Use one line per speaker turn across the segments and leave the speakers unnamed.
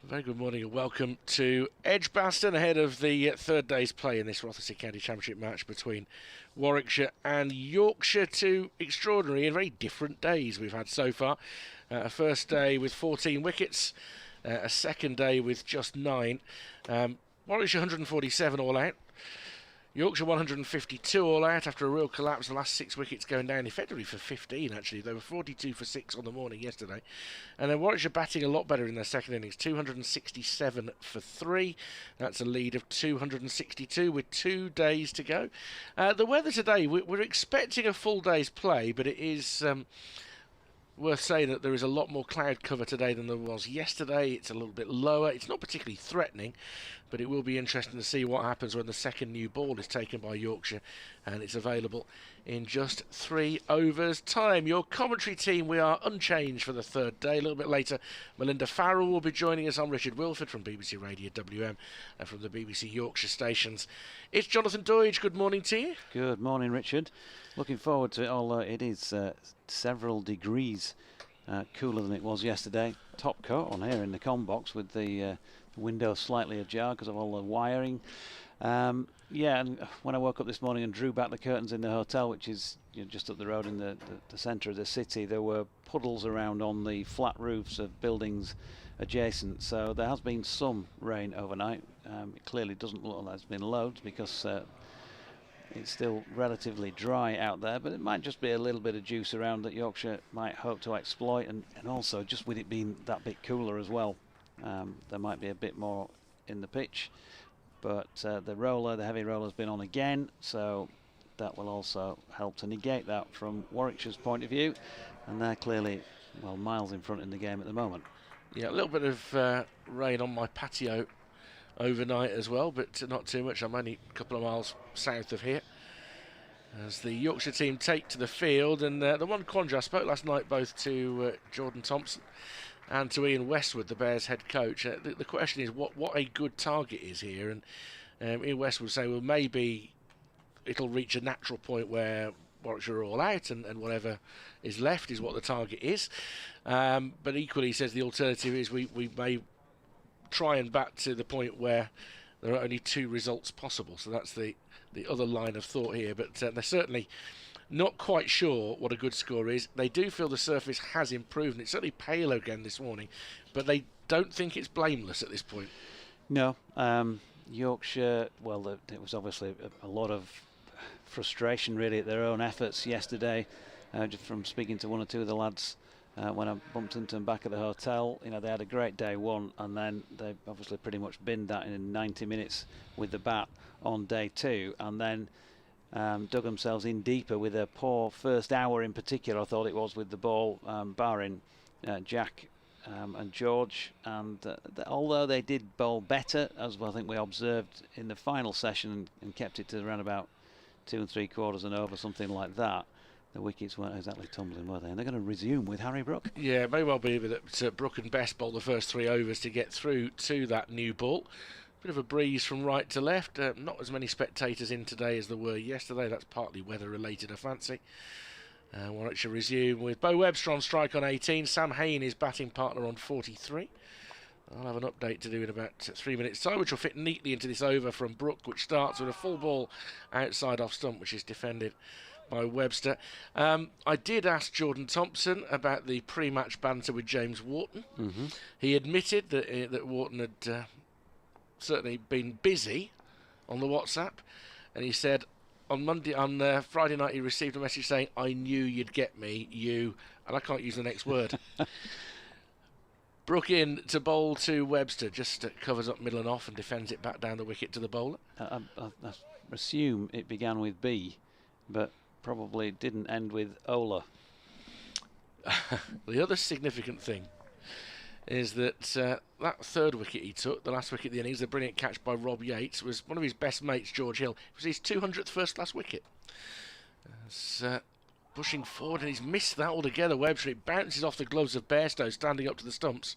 Very good morning and welcome to Edgbaston ahead of the third day's play in this Rothesay County Championship match between Warwickshire and Yorkshire. Two extraordinary and very different days we've had so far. A first day with 14 wickets, a second day with just 9. Warwickshire 147 all out. Yorkshire 152 all out after a real collapse. The last 6 wickets going down effectively for 15 actually. They were 42 for 6 on the morning yesterday. And then Warwickshire batting a lot better in their second innings. 267 for 3. That's a lead of 262 with 2 days to go. The weather today, we're expecting a full day's play, but it is worth saying that there is a lot more cloud cover today than there was yesterday. It's a little bit lower. It's not particularly threatening, but it will be interesting to see what happens when the second new ball is taken by Yorkshire and it's available in just 3 overs time. Your commentary team, we are unchanged for the third day. A little bit later, Melinda Farrell will be joining us. I'm Richard Wilford from BBC Radio WM and from the BBC Yorkshire stations. It's Jonathan Doidge. Good morning to you.
Good morning, Richard. Looking forward to it, although it is several degrees cooler than it was yesterday. Top coat on here in the comm box with the window slightly ajar because of all the wiring. Yeah, and when I woke up this morning and drew back the curtains in the hotel, which is just up the road in the centre of the city, there were puddles around on the flat roofs of buildings adjacent. So there has been some rain overnight. It clearly doesn't look like there's been loads because it's still relatively dry out there, but it might just be a little bit of juice around that Yorkshire might hope to exploit, and also just with it being that bit cooler as well, there might be a bit more in the pitch. But the heavy roller has been on again, so that will also help to negate that from Warwickshire's point of view, and they're clearly, well, miles in front in the game at the moment.
Yeah, a little bit of rain on my patio overnight as well, but not too much. I'm only a couple of miles south of here as the Yorkshire team take to the field. And the one quandary, I spoke last night both to Jordan Thompson and to Ian Westwood, the Bears head coach. The question is what a good target is here, and Ian Westwood say, well, maybe it'll reach a natural point where Warwickshire are all out and whatever is left is what the target is, but equally he says the alternative is we may try and bat to the point where there are only 2 results possible. So that's the other line of thought here, but they're certainly not quite sure what a good score is. They do feel the surface has improved, and it's certainly pale again this morning, but they don't think it's blameless at this point.
No, Yorkshire, well, it was obviously a lot of frustration really at their own efforts yesterday, just from speaking to one or two of the lads when I bumped into them back at the hotel. They had a great day one, and then they obviously pretty much binned that in 90 minutes with the bat on day 2, and then dug themselves in deeper with a poor first hour in particular, I thought it was, with the ball, barring Jack and George. And although they did bowl better, as I think we observed in the final session, and kept it to around about 2 3/4 and over, something like that, the wickets weren't exactly tumbling, were they? And they're going to resume with Harry Brook. Yeah,
it may well be that Brook and Best bowled the first 3 overs to get through to that new ball. Bit of a breeze from right to left. Not as many spectators in today as there were yesterday. That's partly weather related, I fancy. Warwickshire resume with Bo Webster on strike on 18. Sam Hain is batting partner on 43. I'll have an update to do in about 3 minutes time, which will fit neatly into this over from Brook, which starts with a full ball outside off stump, which is defended by Webster. I did ask Jordan Thompson about the pre-match banter with James Wharton.
Mm-hmm.
He admitted that Wharton had certainly been busy on the WhatsApp, and he said on Friday night he received a message saying, "I knew you'd get me, you," and I can't use the next word. Brook in to bowl to Webster, just covers up middle and off and defends it back down the wicket to the bowler.
I assume it began with B, but probably didn't end with Ola.
The other significant thing is that that third wicket he took, the last wicket of the innings, the brilliant catch by Rob Yates, was one of his best mates, George Hill. It was his 200th first-class wicket. Pushing forward, and he's missed that altogether, Webster. It bounces off the gloves of Bairstow, standing up to the stumps,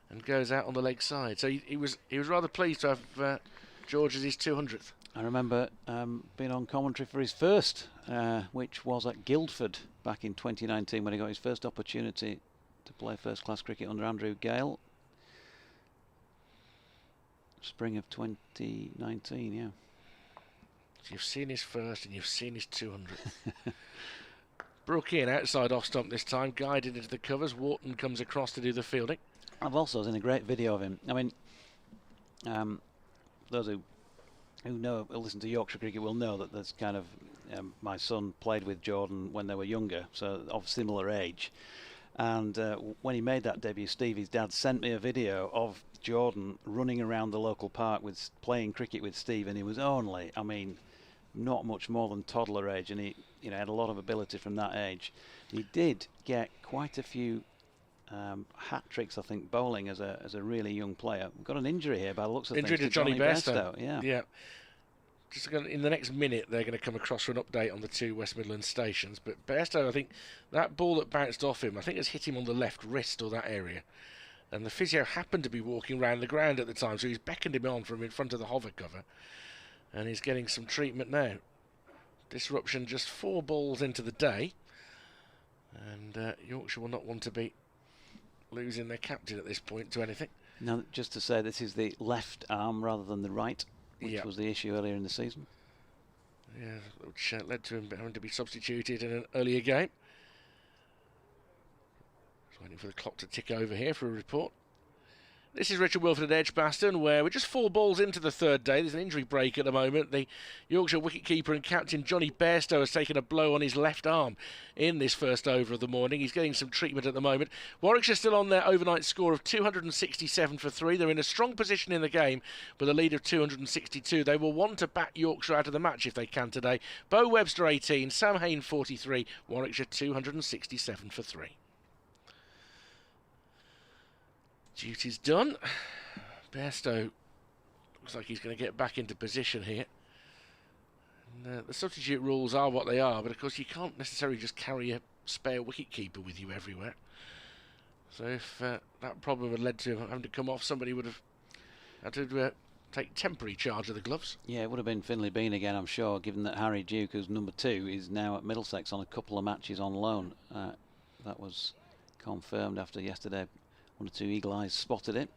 and goes out on the leg side. So he was rather pleased to have George as his 200th.
I remember being on commentary for his first, which was at Guildford back in 2019, when he got his first opportunity to play first-class cricket under Andrew Gale. spring of 2019, yeah.
You've seen his first and you've seen his 200th. Brook in, outside off stump this time, guided into the covers. Wharton comes across to do the fielding.
I've also seen a great video of him. I mean, those who know, who listen to Yorkshire cricket will know that there's kind of, my son played with Jordan when they were younger, so of similar age. And when he made that debut, Stevie's dad sent me a video of Jordan running around the local park with playing cricket with Steve, and he was only, I mean, not much more than toddler age, and he, had a lot of ability from that age. He did get quite a few hat tricks, I think, bowling as a really young player. We've got an injury here by the looks of things.
Injury to Johnny Bairstow.
Yeah.
Just in the next minute, they're going to come across for an update on the 2 West Midlands stations. But Bairstow, I think, that ball that bounced off him, I think it's hit him on the left wrist or that area. And the physio happened to be walking around the ground at the time, so he's beckoned him on from in front of the hover cover. And he's getting some treatment now. Disruption just 4 balls into the day. And Yorkshire will not want to be losing their captain at this point to anything.
Now, just to say, this is the left arm rather than the right, which was the issue earlier in the season.
Yeah, which led to him having to be substituted in an earlier game. Just waiting for the clock to tick over here for a report. This is Richard Wilford at Edgbaston, where we're just 4 balls into the 3rd day. There's an injury break at the moment. The Yorkshire wicketkeeper and captain Johnny Bairstow has taken a blow on his left arm in this first over of the morning. He's getting some treatment at the moment. Warwickshire still on their overnight score of 267 for 3. They're in a strong position in the game with a lead of 262. They will want to bat Yorkshire out of the match if they can today. Bo Webster 18, Sam Hain 43, Warwickshire 267 for 3. Duty's done. Bairstow looks like he's going to get back into position here. And, the substitute rules are what they are, but of course you can't necessarily just carry a spare wicket-keeper with you everywhere. So if that problem had led to him having to come off, somebody would have had to take temporary charge of the gloves.
Yeah, it would have been Finlay Bean again, I'm sure, given that Harry Duke, who's number 2, is now at Middlesex on a couple of matches on loan. That was confirmed after yesterday. 1 or 2 eagle eyes spotted it.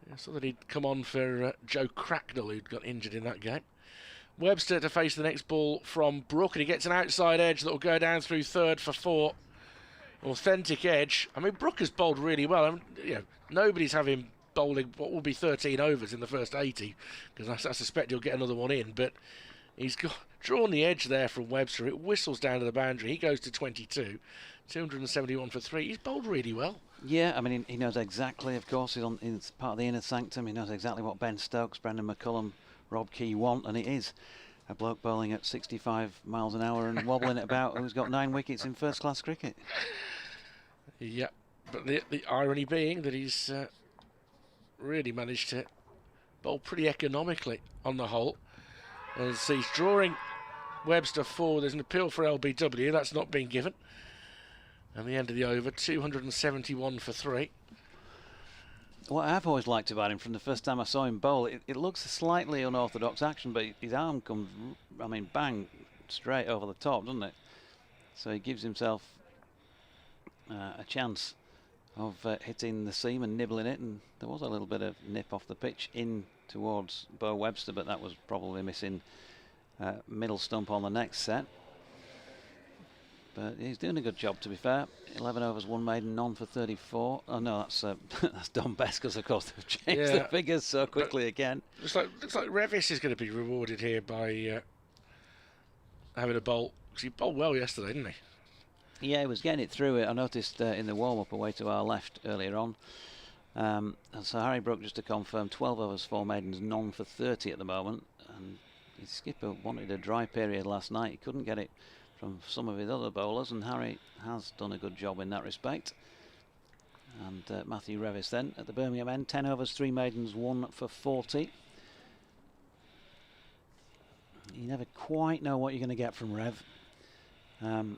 Yeah, so that he'd come on for Joe Cracknell, who'd got injured in that game. Webster to face the next ball from Brook, and he gets an outside edge that will go down through 3rd for 4. Authentic edge. I mean, Brook has bowled really well. I mean, nobody's having bowling what will be 13 overs in the first 80, because I suspect he'll get another one in. But he's drawn the edge there from Webster. It whistles down to the boundary. He goes to 22. 271 for 3. He's bowled really well.
Yeah, I mean, he knows exactly, of course, he's part of the inner sanctum. He knows exactly what Ben Stokes, Brendan McCullum, Rob Key want, and it is a bloke bowling at 65 miles an hour and wobbling it about who's got 9 wickets in first-class cricket.
Yeah, but the irony being that he's really managed to bowl pretty economically on the whole. As he's drawing Webster forward, there's an appeal for LBW. That's not been given. And the end of the over, 271 for 3.
What I've always liked about him from the first time I saw him bowl, it looks a slightly unorthodox action, but his arm comes, I mean, bang, straight over the top, doesn't it? So he gives himself a chance of hitting the seam and nibbling it, and there was a little bit of nip off the pitch in towards Bo Webster, but that was probably missing middle stump on the next set. But he's doing a good job, to be fair. 11 overs, 1 maiden, none for 34. Oh no, that's Don Best, because of course they've changed the figures so quickly again.
Looks like Revis is going to be rewarded here by having a bowl, because he bowled well yesterday, didn't he?
Yeah, he was getting it through it. I noticed in the warm-up away to our left earlier on. And so Harry Brook, just to confirm, 12 overs, 4 maidens, none for 30 at the moment. And his skipper wanted a dry period last night. He couldn't get it from some of his other bowlers, and Harry has done a good job in that respect. And Matthew Revis then at the Birmingham end, 10 overs, 3 maidens, 1 for 40. You never quite know what you're going to get from Rev. And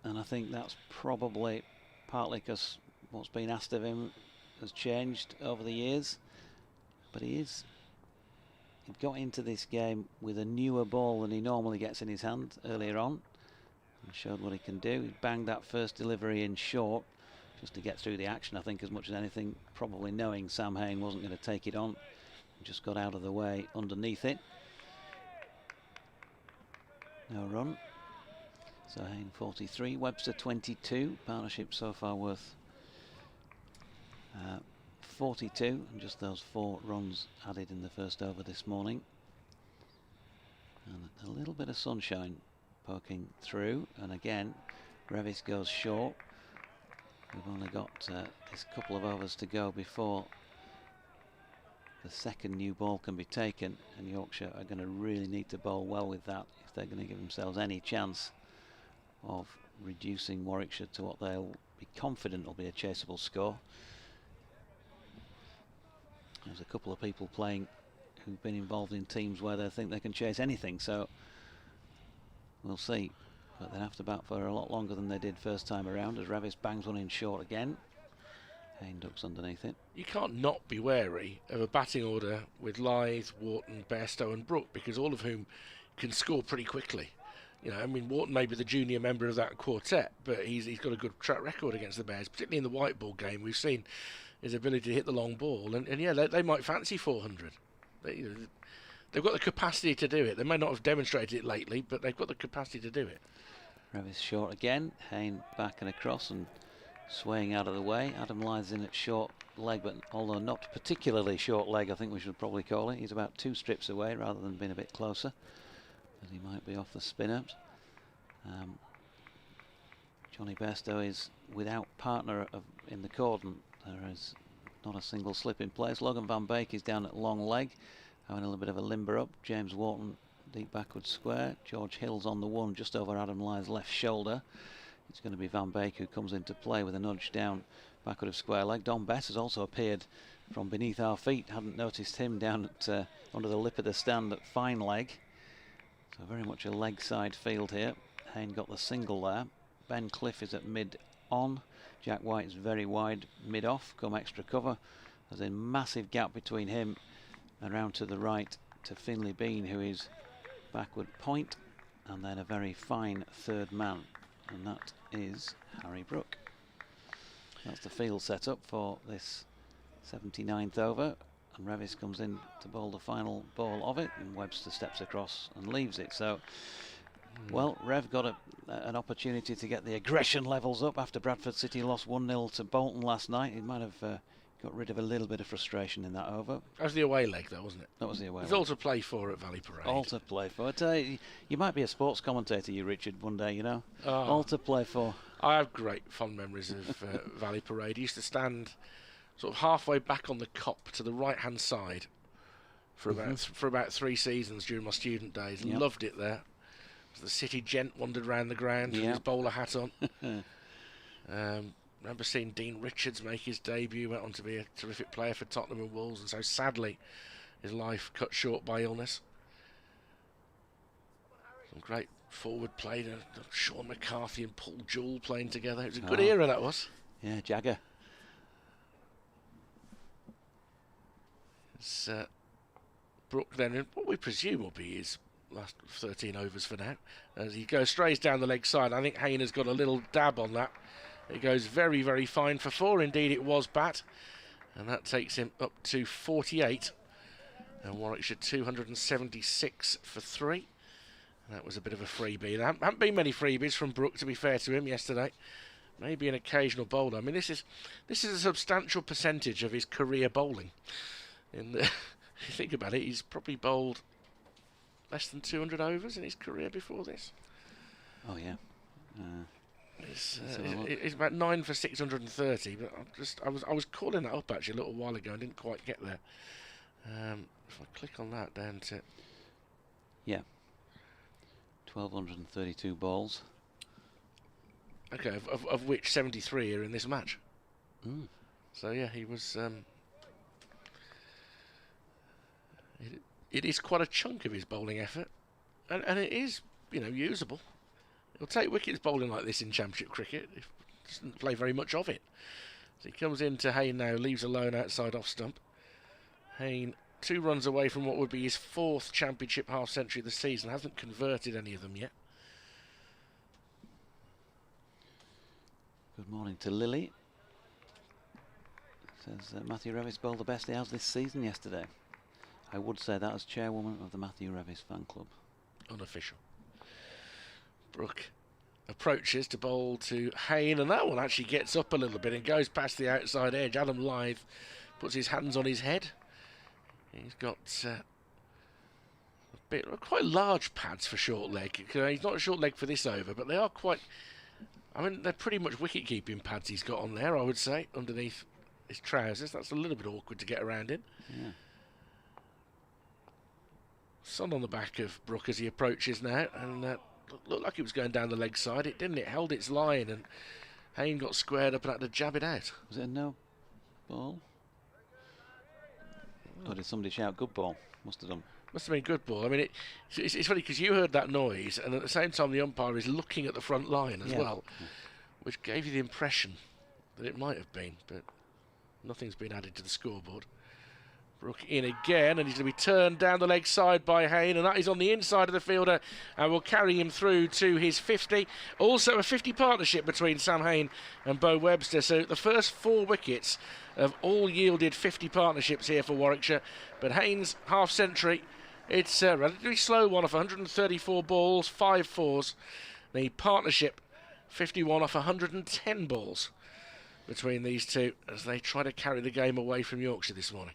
I think that's probably partly because what's been asked of him has changed over the years. But he got into this game with a newer ball than he normally gets in his hand earlier on, and showed what he can do. He banged that first delivery in short just to get through the action, I think, as much as anything, probably knowing Sam Hain wasn't going to take it on. Just got out of the way underneath it. No run. So Hain 43, Webster 22. Partnership so far worth 42, and just those 4 runs added in the first over this morning. And a little bit of sunshine poking through, and again Revis goes short. We've only got this couple of overs to go before the second new ball can be taken, and Yorkshire are going to really need to bowl well with that if they're going to give themselves any chance of reducing Warwickshire to what they'll be confident will be a chaseable score. There's a couple of people playing who've been involved in teams where they think they can chase anything, so we'll see. But they'll have to bat for a lot longer than they did first time around, as Revis bangs one in short again. Hain ducks underneath it.
You can't not be wary of a batting order with Lyth, Wharton, Bairstow and Brook, because all of whom can score pretty quickly. You know, I mean, Wharton may be the junior member of that quartet, but he's got a good track record against the Bears, particularly in the white ball game. We've seen his ability to hit the long ball, and yeah, they might fancy 400. They've got the capacity to do it. They may not have demonstrated it lately, but they've got the capacity to do it.
Revis short again. Hain back and across and swaying out of the way. Adam Lyth's in at short leg, but although not particularly short leg, I think we should probably call it. He's about 2 strips away rather than being a bit closer, as he might be off the spin-out. Johnny Bairstow is without partner in the cordon. There is not a single slip in place. Logan Van Beek is down at long leg, having a little bit of a limber up. James Wharton deep backward square. George Hill's on the one just over Adam Lyth's left shoulder. It's going to be Van Beek who comes into play with a nudge down backward of square leg. Don Bess has also appeared from beneath our feet. Hadn't noticed him down at under the lip of the stand at fine leg. So very much a leg side field here. Hain got the single there. Ben Cliff is at mid on. Jack White is very wide mid off, come extra cover. There's a massive gap between him and round to the right to Finlay Bean, who is backward point, and then a very fine third man, and that is Harry Brook. That's the field set up for this 79th over, and Revis comes in to bowl the final ball of it, and Webster steps across and leaves it. So well, Rev got an opportunity to get the aggression levels up after Bradford City lost 1-0 to Bolton last night. He might have got rid of a little bit of frustration in that over.
That was the away leg, though, wasn't it?
That was the away leg.
It's all to play for at Valley Parade.
All to play for. You might be a sports commentator, you, Richard, one day, you know. All to play for.
I have great fond memories of Valley Parade. He used to stand sort of halfway back on the cop to the right-hand side for about 3 seasons during my student days, and loved it there. The city gent wandered around the ground with his bowler hat on. Remember seeing Dean Richards make his debut, went on to be a terrific player for Tottenham and Wolves, and so sadly his life cut short by illness. Some great forward play, Sean McCarthy and Paul Jewell playing together. It was a good era, that was.
Yeah, Jagger.
It's Brook then, in what we presume will be his last 13 overs for now, as he strays down the leg side. I think Hain has got a little dab on that. It goes very, very fine for 4. Indeed, it was bat, and that takes him up to 48. And Warwickshire 276 for 3. And that was a bit of a freebie. There haven't been many freebies from Brook, to be fair to him, yesterday. Maybe an occasional bowler. I mean, this is a substantial percentage of his career bowling. If you think about it, he's probably bowled less than 200 overs in his career before this.
Oh yeah.
It's about 9 for 630, but I was calling that up actually a little while ago and didn't quite get there. If I click on that down to
1,232 balls.
Okay, of which 73 are in this match. So yeah, he was. It is quite a chunk of his bowling effort, and it is, usable. He'll take wickets bowling like this in Championship cricket. He doesn't play very much of it. So he comes into Hain now, leaves alone outside off stump. Hain 2 runs away from what would be his 4th Championship half century of the season. Hasn't converted any of them yet.
Good morning to Lily. Says Matthew Revis bowled the best he has this season yesterday. I would say that as chairwoman of the Matthew Revis fan club.
Unofficial. Brooke approaches to bowl to Hain, and that one actually gets up a little bit and goes past the outside edge. Adam Lythe puts his hands on his head. He's got quite large pads for short leg. He's not a short leg for this over, but they are quite... I mean, they're pretty much wicket-keeping pads he's got on there, I would say, underneath his trousers. That's a little bit awkward to get around in.
Yeah.
Sun on the back of Brooke as he approaches now, and looked like it was going down the leg side. It didn't. It held its line, and Hain got squared up and had to jab it out.
Was it a no ball? Or did somebody shout good ball? Must have done.
Must have been good ball. I mean, it's funny because you heard that noise, and at the same time the umpire is looking at the front line as well, which gave you the impression that it might have been, but nothing's been added to the scoreboard. Brooke in again, and he's going to be turned down the leg side by Hain, and that is on the inside of the fielder and will carry him through to his 50. Also a 50 partnership between Sam Hain and Bo Webster, so the first 4 wickets have all yielded 50 partnerships here for Warwickshire, but Hain's half century, it's a relatively slow one off 134 balls, 5 fours. The partnership 51 off 110 balls between these two as they try to carry the game away from Yorkshire this morning.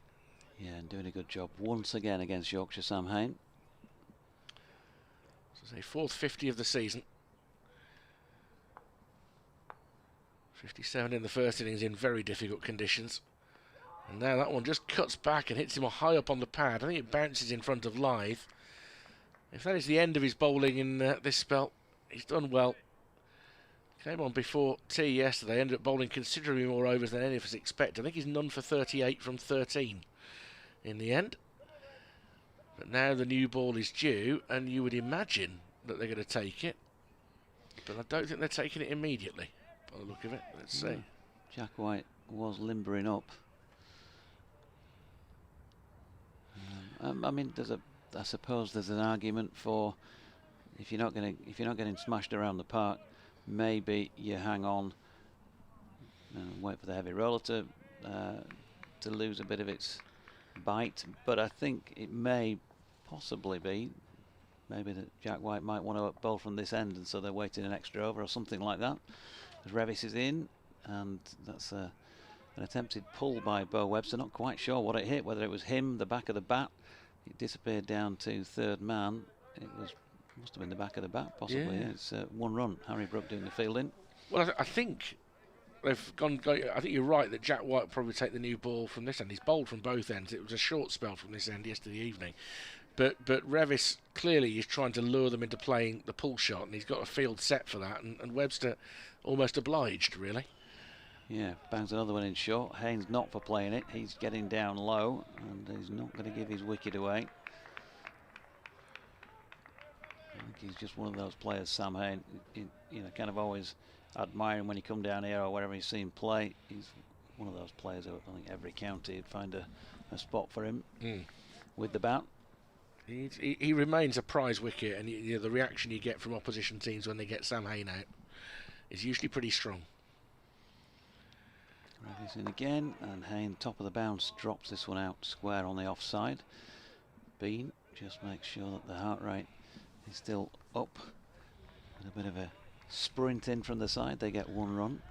Yeah, and doing a good job once again against Yorkshire, Sam Hain.
So it's a 4th 50 of the season. 57 in the first innings in very difficult conditions. And now that one just cuts back and hits him high up on the pad. I think it bounces in front of Lythe. If that is the end of his bowling in this spell, he's done well. Came on before tea yesterday, ended up bowling considerably more overs than any of us expected. I think he's none for 38 from 13 in the end. But now the new ball is due, and you would imagine that they're going to take it. But I don't think they're taking it immediately, by the look of it. Let's see.
Jack White was limbering up. I mean, I suppose there's an argument for if you're not getting smashed around the park, maybe you hang on and wait for the heavy roller to lose a bit of its bite. But I think it may possibly be maybe that Jack White might want to bowl from this end, and so they're waiting an extra over or something like that. As Revis is in, and that's an attempted pull by Bo Webster. Not quite sure what it hit, whether it was him, the back of the bat. It disappeared down to third man. Must have been the back of the bat, possibly. Yeah. It's 1 run. Harry Brooke doing the fielding.
Well, I think they've gone. I think you're right that Jack White will probably take the new ball from this end. He's bowled from both ends. It was a short spell from this end yesterday evening. But Revis clearly is trying to lure them into playing the pull shot, and he's got a field set for that. And Webster almost obliged, really.
Yeah, bangs another one in short. Hain's not for playing it. He's getting down low, and he's not going to give his wicket away. I think he's just one of those players, Sam Hain, kind of always admire him when he come down here or wherever you see him play. He's one of those players who I think every county would find a spot for him with the bat.
He remains a prize wicket, and the reaction you get from opposition teams when they get Sam Hain out is usually pretty strong.
Revis in again, and Hain, top of the bounce, drops this one out square on the offside. Bean just makes sure that the heart rate is still up. And a bit of a sprint in from the side. They get 1 run.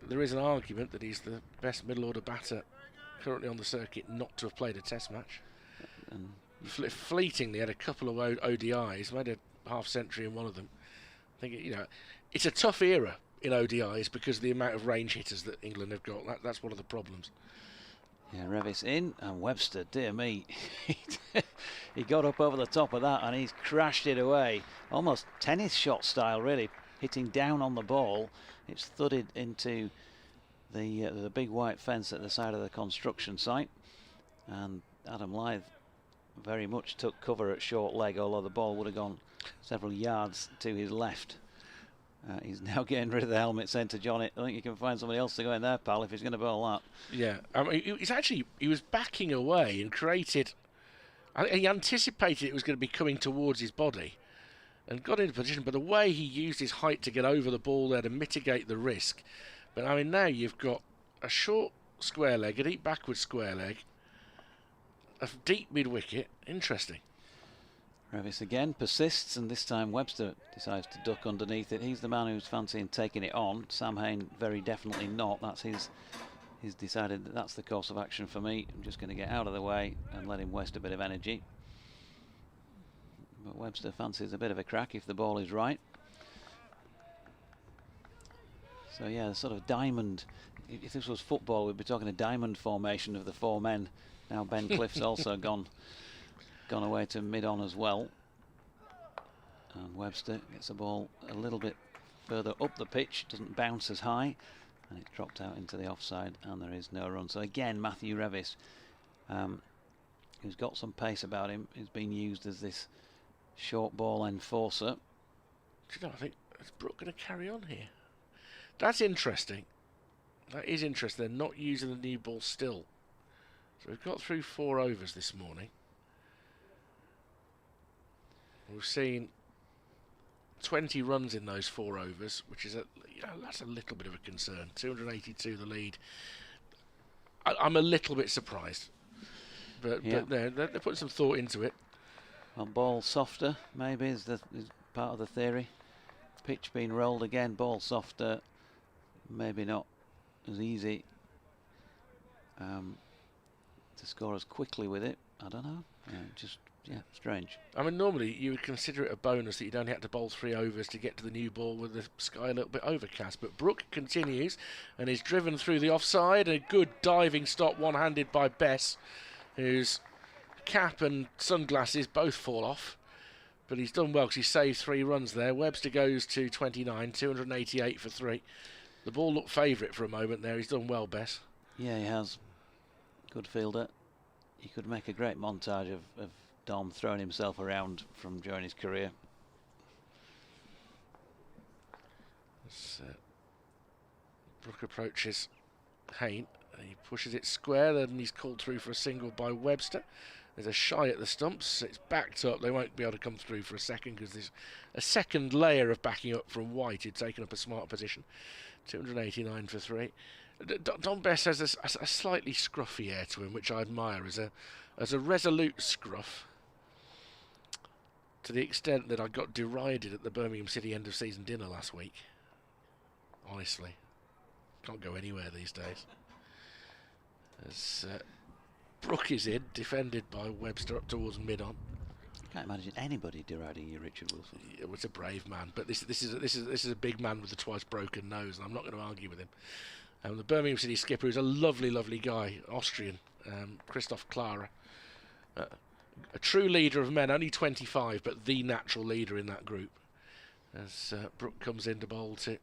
There is an argument that he's the best middle order batter currently on the circuit not to have played a test match.
And
fleetingly had a couple of ODIs, made a half century in one of them. I think it's a tough era in ODIs because of the amount of range hitters that England have got. That's one of the problems.
Yeah, Revis in, and Webster, dear me, he got up over the top of that and he's crashed it away. Almost tennis shot style, really, hitting down on the ball. It's thudded into the big white fence at the side of the construction site, and Adam Lythe very much took cover at short leg, although the ball would have gone several yards to his left. He's now getting rid of the helmet, saying to John, I think you can find somebody else to go in there, pal, if he's going to bowl that.
Yeah, he was backing away and created, he anticipated it was going to be coming towards his body and got into position, but the way he used his height to get over the ball there to mitigate the risk. But I mean, now you've got a short square leg, a deep backward square leg, a deep mid-wicket. Interesting.
Revis again persists, and this time Webster decides to duck underneath it. He's the man who's fancying taking it on. Sam Hain very definitely not. That's he's decided that that's the course of action for me. I'm just going to get out of the way and let him waste a bit of energy. But Webster fancies a bit of a crack if the ball is right. So yeah, the sort of diamond. If this was football, we'd be talking a diamond formation of the four men. Now Ben Cliff's also gone away to mid-on as well. And Webster gets the ball a little bit further up the pitch, doesn't bounce as high, and it's dropped out into the offside, and there is no run. So again, Matthew Revis, who's got some pace about him, is being used as this short ball enforcer.
Do you know, I think, is Brooke going to carry on here? That's interesting. That is interesting. They're not using the new ball still. So we've got through 4 overs this morning. We've seen 20 runs in those 4 overs, which is that's a little bit of a concern. 282 the lead. I'm a little bit surprised, but they're putting some thought into it.
Well, ball softer maybe is part of the theory. Pitch being rolled again, ball softer, maybe not as easy to score as quickly with it. I don't know. Yeah, strange.
I mean, normally you would consider it a bonus that you'd only had to bowl 3 overs to get to the new ball with the sky a little bit overcast. But Brooke continues and is driven through the offside. A good diving stop, one-handed by Bess, whose cap and sunglasses both fall off. But he's done well because he saved 3 runs there. Webster goes to 29, 288 for 3. The ball looked favourite for a moment there. He's done well, Bess.
Yeah, he has. Good fielder. He could make a great montage of Dom throwing himself around from during his career.
Brooke approaches Hain. He pushes it square, then he's called through for a single by Webster. There's a shy at the stumps. It's backed up. They won't be able to come through for a second because there's a second layer of backing up from White, who'd taken up a smart position. 289 for 3. Dom Bess has a slightly scruffy air to him, which I admire as a resolute scruff, to the extent that I got derided at the Birmingham City end of season dinner last week. Honestly, can't go anywhere these days. As Brooke is in, defended by Webster up towards mid-on.
I can't imagine anybody deriding you, Richard Wilson.
Yeah, well, it's a brave man, but this is a big man with a twice broken nose, and I'm not going to argue with him. The Birmingham City skipper is a lovely, lovely guy, Austrian, Christoph Clara. A true leader of men, only 25, but the natural leader in that group. As Brooke comes in to bowl to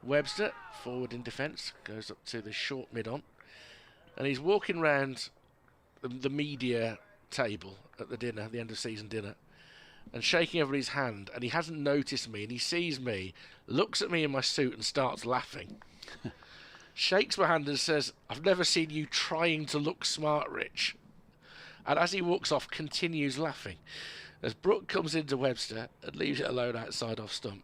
Webster, forward in defence, goes up to the short mid-on. And he's walking round the media table at the dinner, the end of season dinner, and shaking everybody's hand, and he hasn't noticed me, and he sees me, looks at me in my suit and starts laughing. Shakes my hand and says, "I've never seen you trying to look smart, Rich." And as he walks off, continues laughing. As Brooke comes into Webster and leaves it alone outside off stump.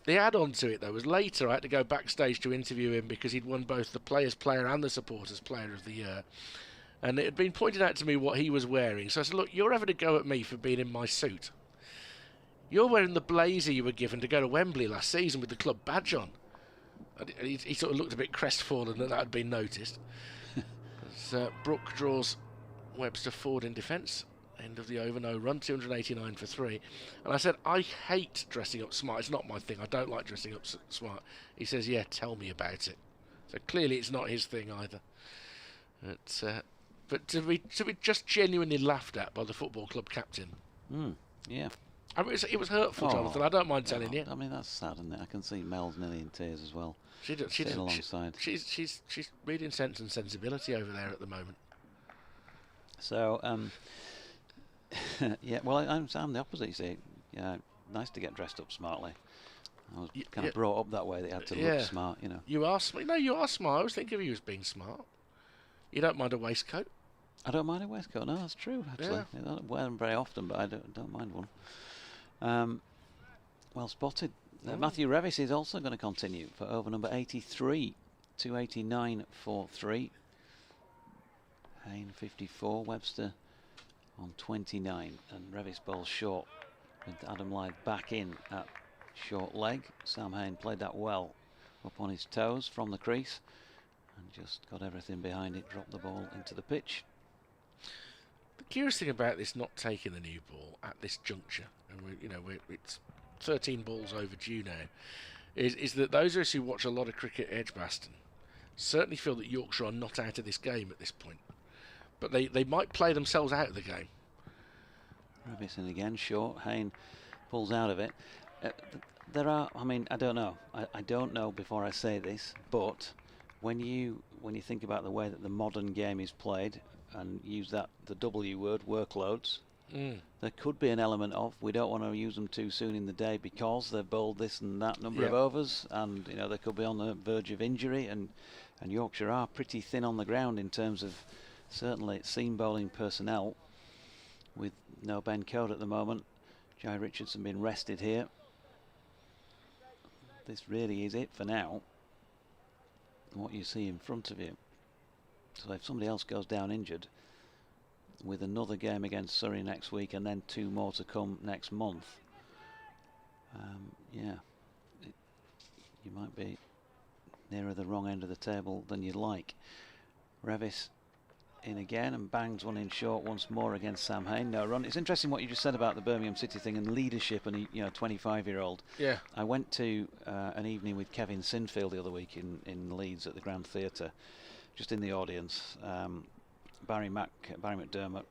The add-on to it, though, was later I had to go backstage to interview him because he'd won both the Players' Player and the Supporters' Player of the Year. And it had been pointed out to me what he was wearing. So I said, "Look, you're having a go at me for being in my suit. You're wearing the blazer you were given to go to Wembley last season with the club badge on." And he sort of looked a bit crestfallen that had been noticed. As Brooke draws Webster forward in defence. End of the over, no run, 289 for 3. And I said, "I hate dressing up smart. It's not my thing. I don't like dressing up smart." He says, "Yeah, tell me about it." So clearly it's not his thing either. But to be just genuinely laughed at by the football club captain.
Yeah.
I mean, it was hurtful, Jonathan. I don't mind telling you.
I mean, that's sad, isn't it? I can see Mel's nearly in tears as well.
Alongside. She's reading Sense and Sensibility over there at the moment.
So, yeah. Well, I'm the opposite. You see, yeah, nice to get dressed up smartly. I was kind of brought up that way that you had to look smart, you know.
You are smart. No, you are smart. I always think of you as being smart. You don't mind a waistcoat.
I don't mind a waistcoat. No, that's true. Actually, I don't wear them very often, but I don't mind one. Well spotted. Matthew Revis is also going to continue for over number 83, 289 for 3. Hain 54, Webster on 29, and Revis bowls short with Adam Lyth back in at short leg. Sam Hain played that well up on his toes from the crease and just got everything behind it, dropped the ball into the pitch.
The curious thing about this not taking the new ball at this juncture, and it's 13 balls overdue now, is that those of us who watch a lot of cricket at Edgbaston certainly feel that Yorkshire are not out of this game at this point. But they might play themselves out of the game.
Robinson again, short. Hain pulls out of it. There are, I don't know. I don't know before I say this, but when you think about the way that the modern game is played, and use the W word, workloads, there could be an element of we don't want to use them too soon in the day because they've bowled this and that number of overs, and they could be on the verge of injury, and Yorkshire are pretty thin on the ground in terms of certainly seam bowling personnel, with no Ben Code at the moment. Jai Richardson being rested here. This really is it for now, what you see in front of you. So if somebody else goes down injured, with another game against Surrey next week and then 2 more to come next month, you might be nearer the wrong end of the table than you'd like. Revis in again and bangs one in short once more against Sam Hain. No run. It's interesting what you just said about the Birmingham City thing and leadership and 25-year-old.
Yeah.
I went to an evening with Kevin Sinfield the other week in Leeds at the Grand Theatre, just in the audience. Barry McDermott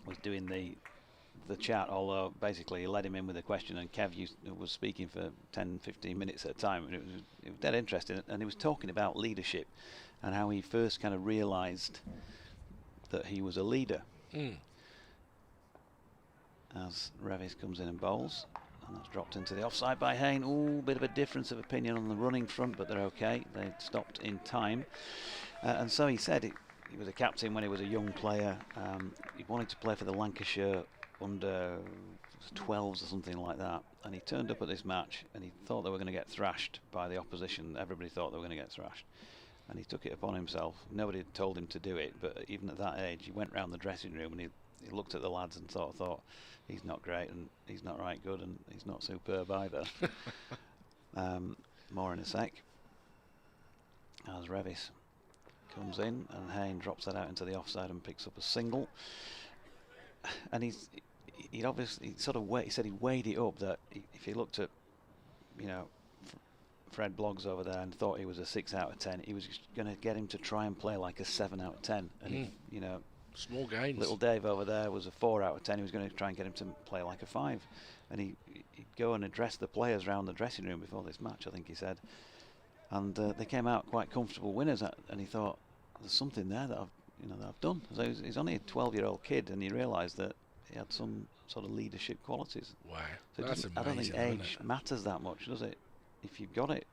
was doing the chat, although basically he led him in with a question, and Kev was speaking for 10-15 minutes at a time, and it was dead interesting. And he was talking about leadership and how he first kind of realised that he was a leader. As Revis comes in and bowls, and that's dropped into the offside by Hain. Ooh, bit of a difference of opinion on the running front, but they're okay. They stopped in time. And so he said he was a captain when he was a young player. He wanted to play for the Lancashire under 12s or something like that, and he turned up at this match and he thought they were going to get thrashed by the opposition. Everybody thought they were going to get thrashed, and he took it upon himself. Nobody had told him to do it, but even at that age he went round the dressing room and he looked at the lads and thought he's not great and he's not right good and he's not superb either. More in a sec. As Revis comes in and Hain drops that out into the offside and picks up a single. And he said he weighed it up that if he looked at Fred Bloggs over there and thought he was a 6 out of 10, he was going to get him to try and play like a 7 out of 10. And
small gains.
Little Dave over there was a 4 out of 10. He was going to try and get him to play like a 5, and he'd go and address the players around the dressing room before this match, I think he said, and they came out quite comfortable winners. And he thought, there's something there that I've done. So he's only a 12-year-old kid, and he realised that he had some sort of leadership qualities.
Wow,
so
that's amazing.
I don't think age matters that much, does it? If you've got it,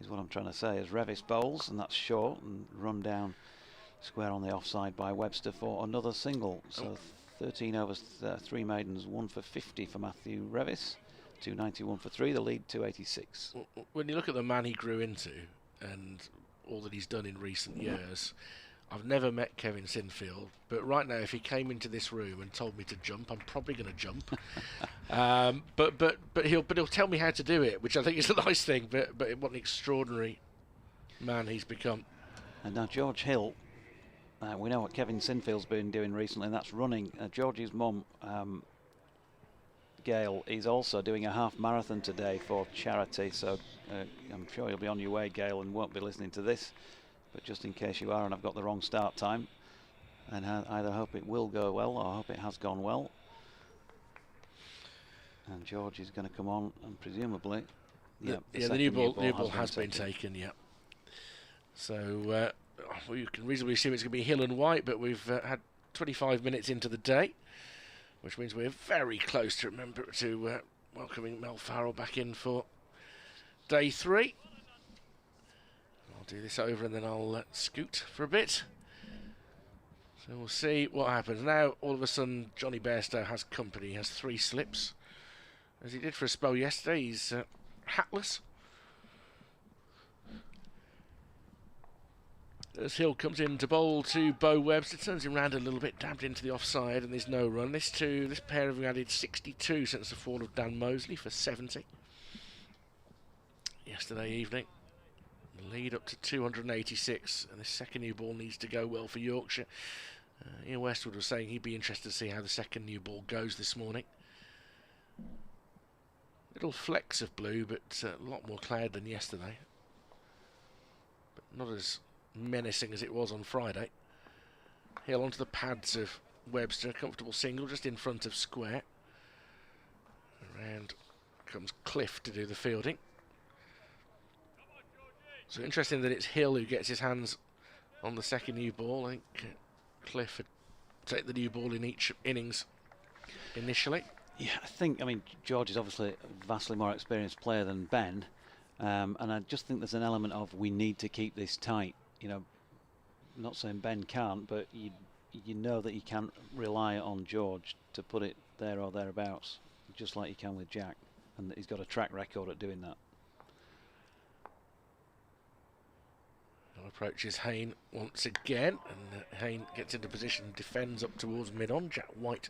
is what I'm trying to say. As Revis bowls, and that's short and run down square on the offside by Webster for another single. So 13 overs, 3 maidens, 1 for 50 for Matthew Revis, 291 for 3. The lead 286.
When you look at the man he grew into and all that he's done in recent years, I've never met Kevin Sinfield, but right now, if he came into this room and told me to jump, I'm probably going to jump. But he'll tell me how to do it, which I think is a nice thing. But what an extraordinary man he's become.
And now George Hill, we know what Kevin Sinfield's been doing recently, and that's running. George's mum, Gail, is also doing a half marathon today for charity. So I'm sure you'll be on your way, Gail, and won't be listening to this. But just in case you are and I've got the wrong start time, and I either hope it will go well or I hope it has gone well. And George is going to come on and presumably...
the new ball has been taken, yeah. So you can reasonably assume it's going to be Hill and White, but we've had 25 minutes into the day, which means we're very close to welcoming Mel Farrell back in for day 3. I'll do this over and then I'll scoot for a bit. So we'll see what happens. Now, all of a sudden, Johnny Bairstow has company. He has 3 slips, as he did for a spell yesterday. He's hatless. As Hill comes in to bowl to Bo Webster, turns him round a little bit, dabbed into the offside, and there's no run. This pair have added 62 since the fall of Dan Mosley for 70 yesterday evening. Lead up to 286, and this second new ball needs to go well for Yorkshire. Ian Westwood was saying he'd be interested to see how the second new ball goes this morning. Little flecks of blue, but a lot more cloud than yesterday. But not as menacing as it was on Friday. Hill onto the pads of Webster, comfortable single just in front of square. Around comes Cliff to do the fielding. So interesting that it's Hill who gets his hands on the second new ball. I think Cliff would take the new ball in each innings initially.
Yeah, I mean, George is obviously a vastly more experienced player than Ben, and I just think there's an element of we need to keep this tight. You know, I'm not saying Ben can't, but you know that you can't rely on George to put it there or thereabouts, just like you can with Jack, and that he's got a track record at doing that.
Approaches Hain once again, and Hain gets into position, defends up towards mid-on. Jack White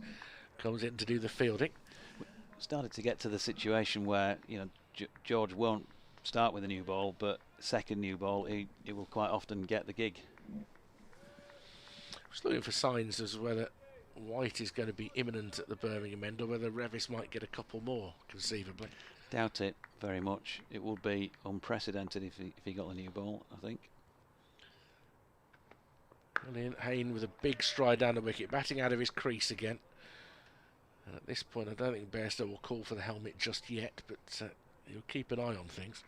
comes in to do the fielding.
We started to get to the situation where, you know, George won't start with a new ball, but second new ball he will quite often get the gig.
Just looking for signs as whether White is going to be imminent at the Birmingham end, or whether Revis might get a couple more, conceivably.
Doubt it very much. It would be unprecedented if he got the new ball, I think.
And Hain with a big stride down the wicket, batting out of his crease again. And at this point, I don't think Bairstow will call for the helmet just yet, but he'll keep an eye on things.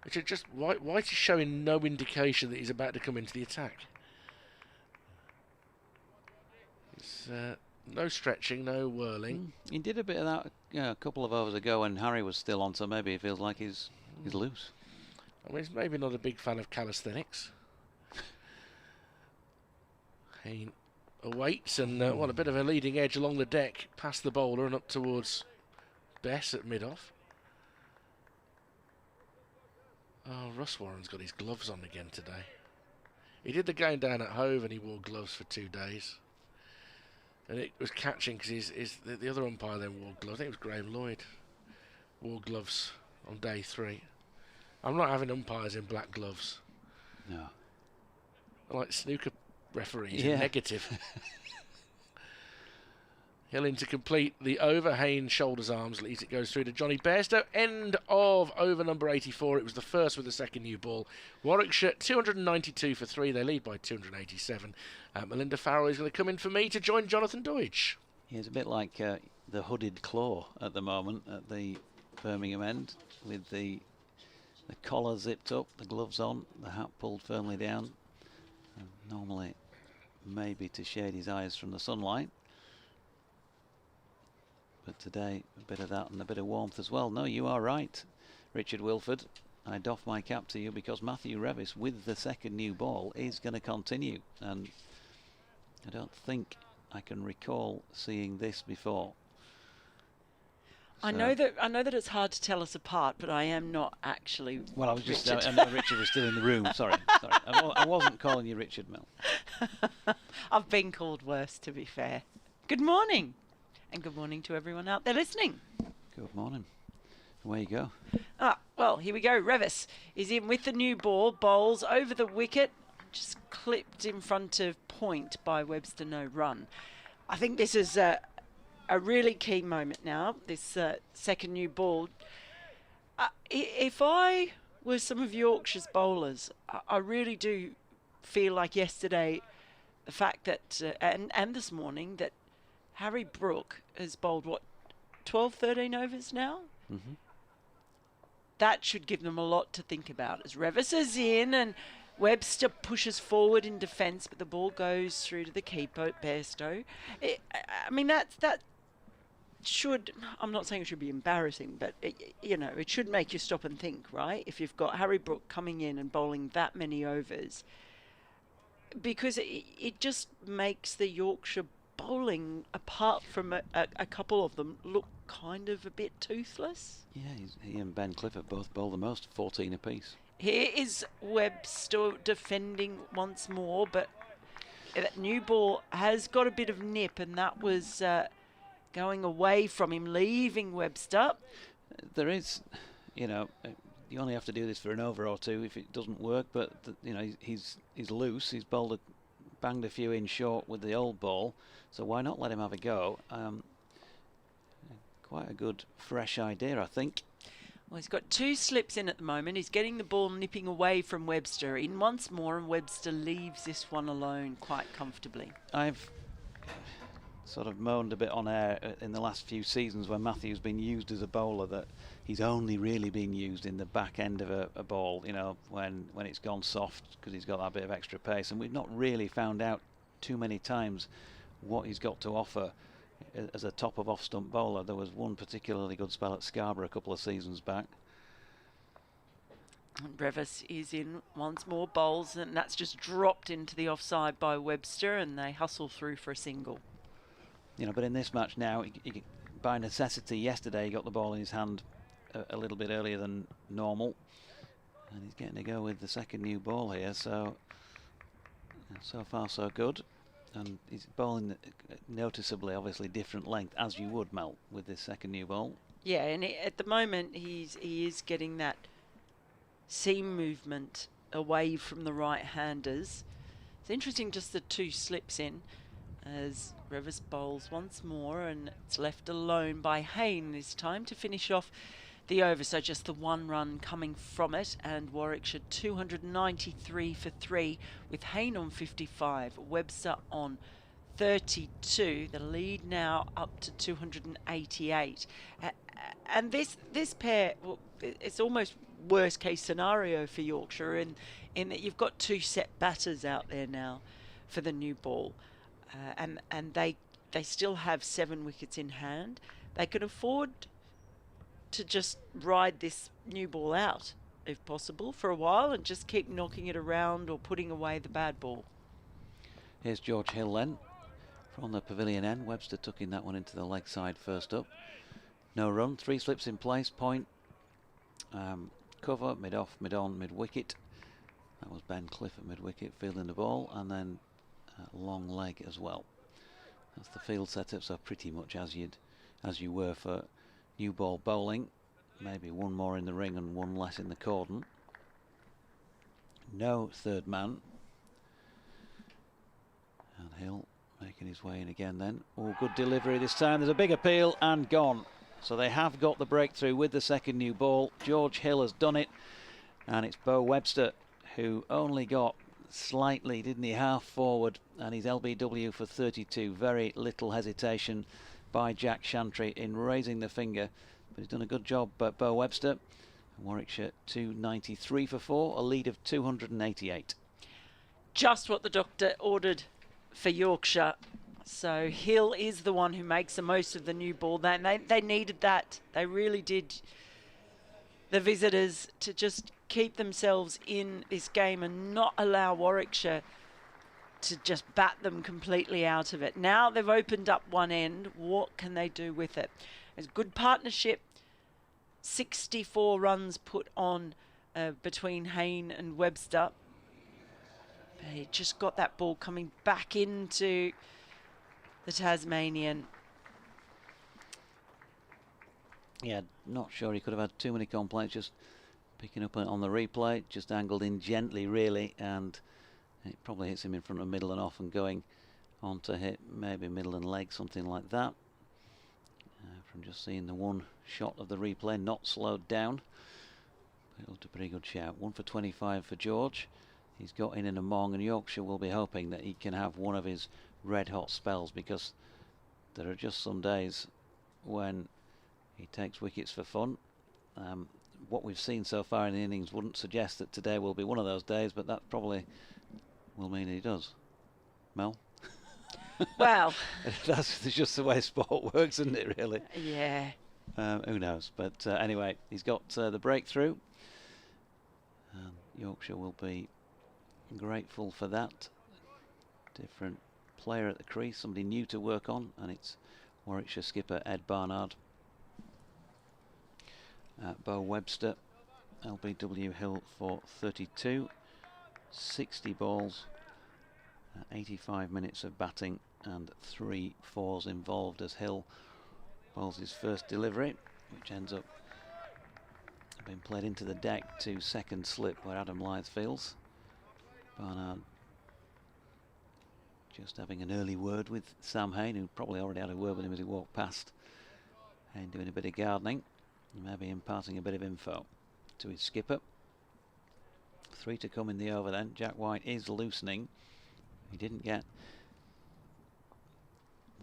Which are just White is showing no indication that he's about to come into the attack. It's no stretching, no whirling.
He did a bit of that a couple of overs ago when Harry was still on, so maybe he feels like he's loose.
I mean, he's maybe not a big fan of calisthenics. Hain awaits and a bit of a leading edge along the deck, past the bowler and up towards Bess at mid-off. Oh, Russ Warren's got his gloves on again today. He did the game down at Hove and he wore gloves for 2 days. And it was catching because the other umpire then wore gloves. I think it was Graham Lloyd. Wore gloves on day 3. I'm not having umpires in black gloves.
No.
I like snooker referees,
yeah.
Negative. Hill in to complete the over. Hain shoulders arms, leads it, goes through to Johnny Bairstow. End of over number 84. It was the first with the second new ball. Warwickshire 292 for 3. They lead by 287. Melinda Farrell is going to come in for me to join Jonathan Deutsch.
He's a bit like the hooded claw at the moment at the Birmingham end, with the collar zipped up, the gloves on, the hat pulled firmly down. And normally maybe to shade his eyes from the sunlight, but today a bit of that and a bit of warmth as well. No, you are right, Richard Wilford. I doff my cap to you, because Matthew Revis with the second new ball is going to continue, and I don't think I can recall seeing this before.
I know that it's hard to tell us apart, but I am not actually.
Well, I was just. I know Richard was still in the room. Sorry. I wasn't calling you Richard, Mel.
I've been called worse, to be fair. Good morning, and good morning to everyone out there listening.
Good morning. Away you go.
Well, here we go. Revis is in with the new ball, bowls over the wicket, just clipped in front of point by Webster, no run. I think this is a really key moment now, this second new ball. If I were some of Yorkshire's bowlers, I really do feel like yesterday, the fact that, and this morning, that Harry Brook has bowled, 12, 13 overs now?
Mm-hmm.
That should give them a lot to think about. As Revis is in and Webster pushes forward in defence, but the ball goes through to the keeper, Bairstow. I mean, that should, I'm not saying it should be embarrassing, but it should make you stop and think, right? If you've got Harry Brook coming in and bowling that many overs, because it just makes the Yorkshire bowling, apart from a couple of them, look kind of a bit toothless.
Yeah, he and Ben Clifford both bowl the most, 14 apiece.
Here is Webster defending once more, but that new ball has got a bit of nip, and that was going away from him, leaving Webster.
There is, you know, you only have to do this for an over or two if it doesn't work, but you know, he's loose. He's banged a few in short with the old ball, so why not let him have a go? Quite a good fresh idea, I think.
Well, he's got 2 slips in at the moment. He's getting the ball nipping away from Webster. In once more, and Webster leaves this one alone quite comfortably.
I've sort of moaned a bit on air in the last few seasons when Matthew's been used as a bowler, that he's only really been used in the back end of a ball, you know, when it's gone soft, because he's got that bit of extra pace, and we've not really found out too many times what he's got to offer as a top of off-stump bowler. There was one particularly good spell at Scarborough a couple of seasons back.
And Revis is in once more, bowls, and that's just dropped into the offside by Webster, and they hustle through for a single.
You know, but in this match now, by necessity, yesterday he got the ball in his hand a little bit earlier than normal, and he's getting to go with the second new ball here, so far so good. And he's bowling noticeably, obviously, different length, as you would, Mel, with this second new ball.
Yeah, and at the moment he is getting that seam movement away from the right-handers. It's interesting, just the 2 slips in as Revis bowls once more, and it's left alone by Hain this time to finish off the over. So just the 1 run coming from it, and Warwickshire 293 for 3 with Hain on 55, Webster on 32. The lead now up to 288. And this pair, well, it's almost worst case scenario for Yorkshire in that you've got 2 set batters out there now for the new ball, and they still have 7 wickets in hand. They can afford to just ride this new ball out, if possible, for a while, and just keep knocking it around or putting away the bad ball.
Here's George Hill then, from the pavilion end. Webster tucking that one into the leg side first up. No run, 3 slips in place, point, cover, mid-off, mid-on, mid-wicket. That was Ben Cliff at mid-wicket, fielding the ball, and then long leg as well. That's the field setup, so pretty much as you were for new ball bowling. Maybe 1 more in the ring and 1 less in the cordon. No third man. And Hill making his way in again then. Oh, good delivery this time. There's a big appeal and gone. So they have got the breakthrough with the second new ball. George Hill has done it. And it's Bo Webster who only got slightly, didn't he, half forward, and he's LBW for 32. Very little hesitation by Jack Shantry in raising the finger, but he's done a good job. But Bo Webster, Warwickshire 293 for 4, a lead of 288.
Just what the doctor ordered for Yorkshire. So Hill is the one who makes the most of the new ball. They needed that. They really did, the visitors, to just keep themselves in this game and not allow Warwickshire to just bat them completely out of it. Now they've opened up one end. What can they do with it? It's a good partnership. 64 runs put on between Hain and Webster. But he just got that ball coming back into the Tasmanian.
Yeah, not sure he could have had too many complaints. Just picking up on the replay, just angled in gently, really, and it probably hits him in front of middle and off and going on to hit maybe middle and leg, something like that. From just seeing the one shot of the replay, not slowed down. It looked a pretty good shout. 1 for 25 for George. He's got in among, and Yorkshire will be hoping that he can have one of his red-hot spells, because there are just some days when he takes wickets for fun. What we've seen so far in the innings wouldn't suggest that today will be one of those days, but that probably will mean he does. Mel?
Well,
that's just the way sport works, isn't it, really?
Yeah.
Who knows? But anyway, he's got the breakthrough. Yorkshire will be grateful for that. Different player at the crease, somebody new to work on, and it's Warwickshire skipper Ed Barnard. Bo Webster LBW Hill for 32. 60 balls, 85 minutes of batting and 3 fours involved as Hill bowls his first delivery, which ends up being played into the deck to second slip where Adam Lyth fields. Barnard just having an early word with Sam Hain, who probably already had a word with him as he walked past. Hain doing a bit of gardening, and maybe imparting a bit of info to his skipper. 3 to come in the over then. Jack White is loosening. He didn't get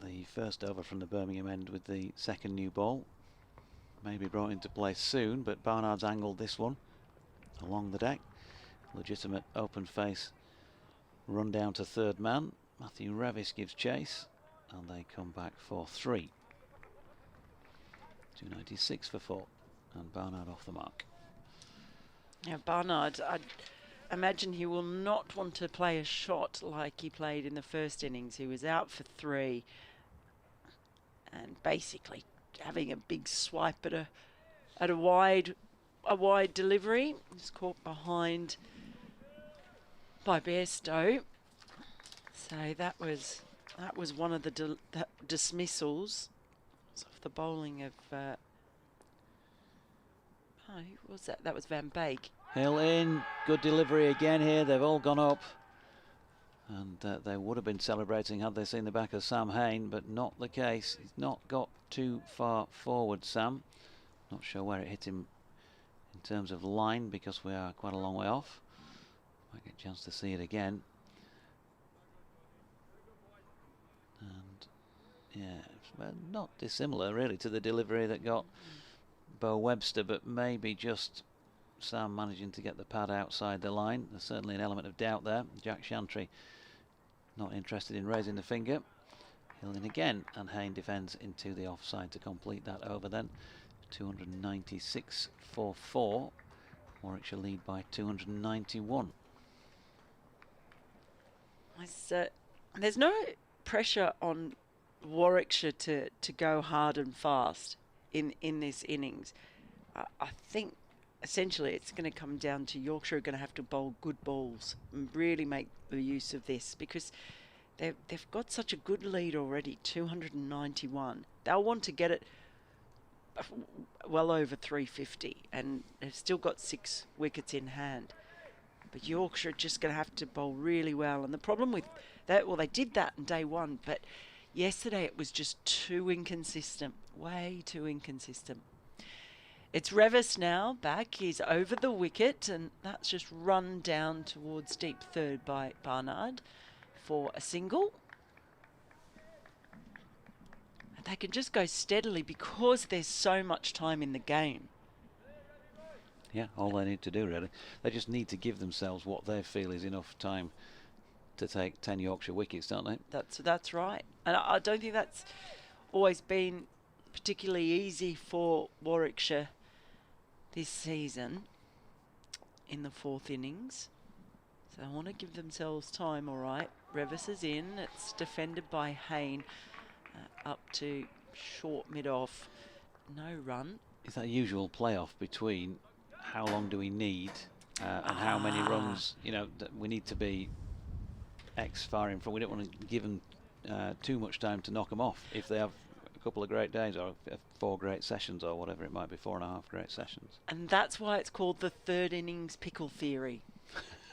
the first over from the Birmingham end with the second new ball. Maybe brought into play soon, but Barnard's angled this one along the deck. Legitimate open face run down to third man. Matthew Revis gives chase, and they come back for 3. 296 for 4, and Barnard off the mark.
Yeah, Barnard, I imagine he will not want to play a shot like he played in the first innings. He was out for 3 and basically having a big swipe at a wide delivery. He's caught behind by Bairstow. So that was one of the dismissals of the bowling of who was that? That was Van Beek.
Hill in, good delivery again here. They've all gone up, and they would have been celebrating had they seen the back of Sam Hain, but not the case. He's not got too far forward, Sam. Not sure where it hit him in terms of line, because we are quite a long way off. Might get a chance to see it again. And yeah, it's not dissimilar really to the delivery that got Bo Webster, but maybe just Sam managing to get the pad outside the line. There's certainly an element of doubt there. Jack Shantry not interested in raising the finger. Hill in again, and Hain defends into the offside to complete that over then. 296 for 4. Warwickshire lead by 291.
There's no pressure on Warwickshire to go hard and fast in this innings. I think essentially it's going to come down to Yorkshire are going to have to bowl good balls and really make the use of this, because they've got such a good lead already, 291. They'll want to get it well over 350, and they've still got 6 wickets in hand. But Yorkshire are just going to have to bowl really well. And the problem with that, well, they did that in day 1, but yesterday it was just too inconsistent, way too inconsistent. It's Revis now back. He's over the wicket, and that's just run down towards deep third by Barnard for a single. And they can just go steadily because there's so much time in the game.
Yeah, all they need to do really. They just need to give themselves what they feel is enough time to take 10 Yorkshire wickets, don't they?
That's right. And I don't think that's always been particularly easy for Warwickshire this season in the 4th innings. So I want to give themselves time, all right. Revis is in. It's defended by Hain up to short mid-off. No run.
Is that usual playoff between how long do we need and how many runs, you know, that we need to be X far in front. We don't want to give them too much time to knock them off if they have a couple of great days or 4 great sessions or whatever it might be, 4.5 great sessions.
And that's why it's called the 3rd innings pickle theory.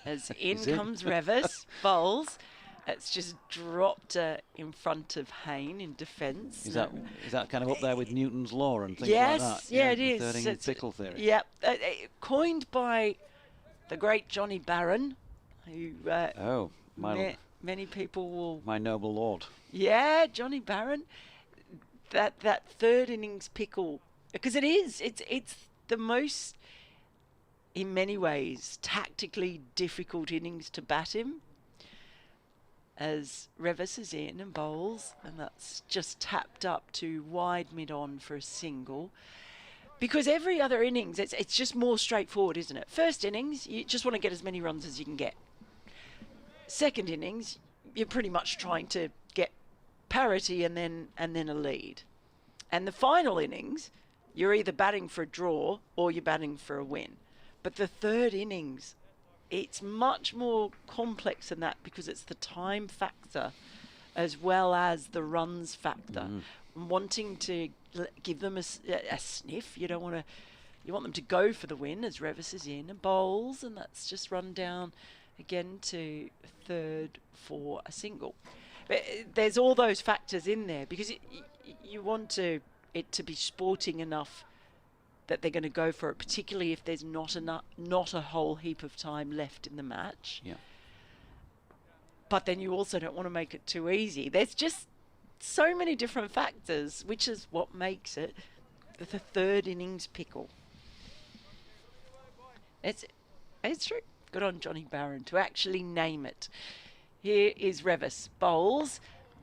As in comes Revis, bowls. It's just dropped in front of Hain in defence.
Is that kind of up there with Newton's law and things
yes,
like that?
Yeah, it is.
3rd innings pickle theory.
Yeah, coined by the great Johnny Barron, who many people will.
My noble lord.
Yeah, Johnny Barron. That 3rd innings pickle, because it's the most, in many ways, tactically difficult innings to bat him. As Revis is in and bowls, and that's just tapped up to wide mid-on for a single. Because every other innings, it's just more straightforward, isn't it? First innings, you just want to get as many runs as you can get. Second innings, you're pretty much trying to get parity and then a lead. And the final innings, you're either batting for a draw or you're batting for a win. But the third innings, it's much more complex than that because it's the time factor as well as the runs factor. Wanting to give them a sniff. You don't want to. You want them to go for the win as Revis is in and bowls, and that's just run down again to third for a single. But there's all those factors in there because you want it to be sporting enough that they're going to go for it, particularly if there's not a whole heap of time left in the match.
Yeah.
But then you also don't want to make it too easy. There's just so many different factors, which is what makes it the third innings pickle. It's true. Good on Johnny Barron to actually name it. Here is Revis. Bowls.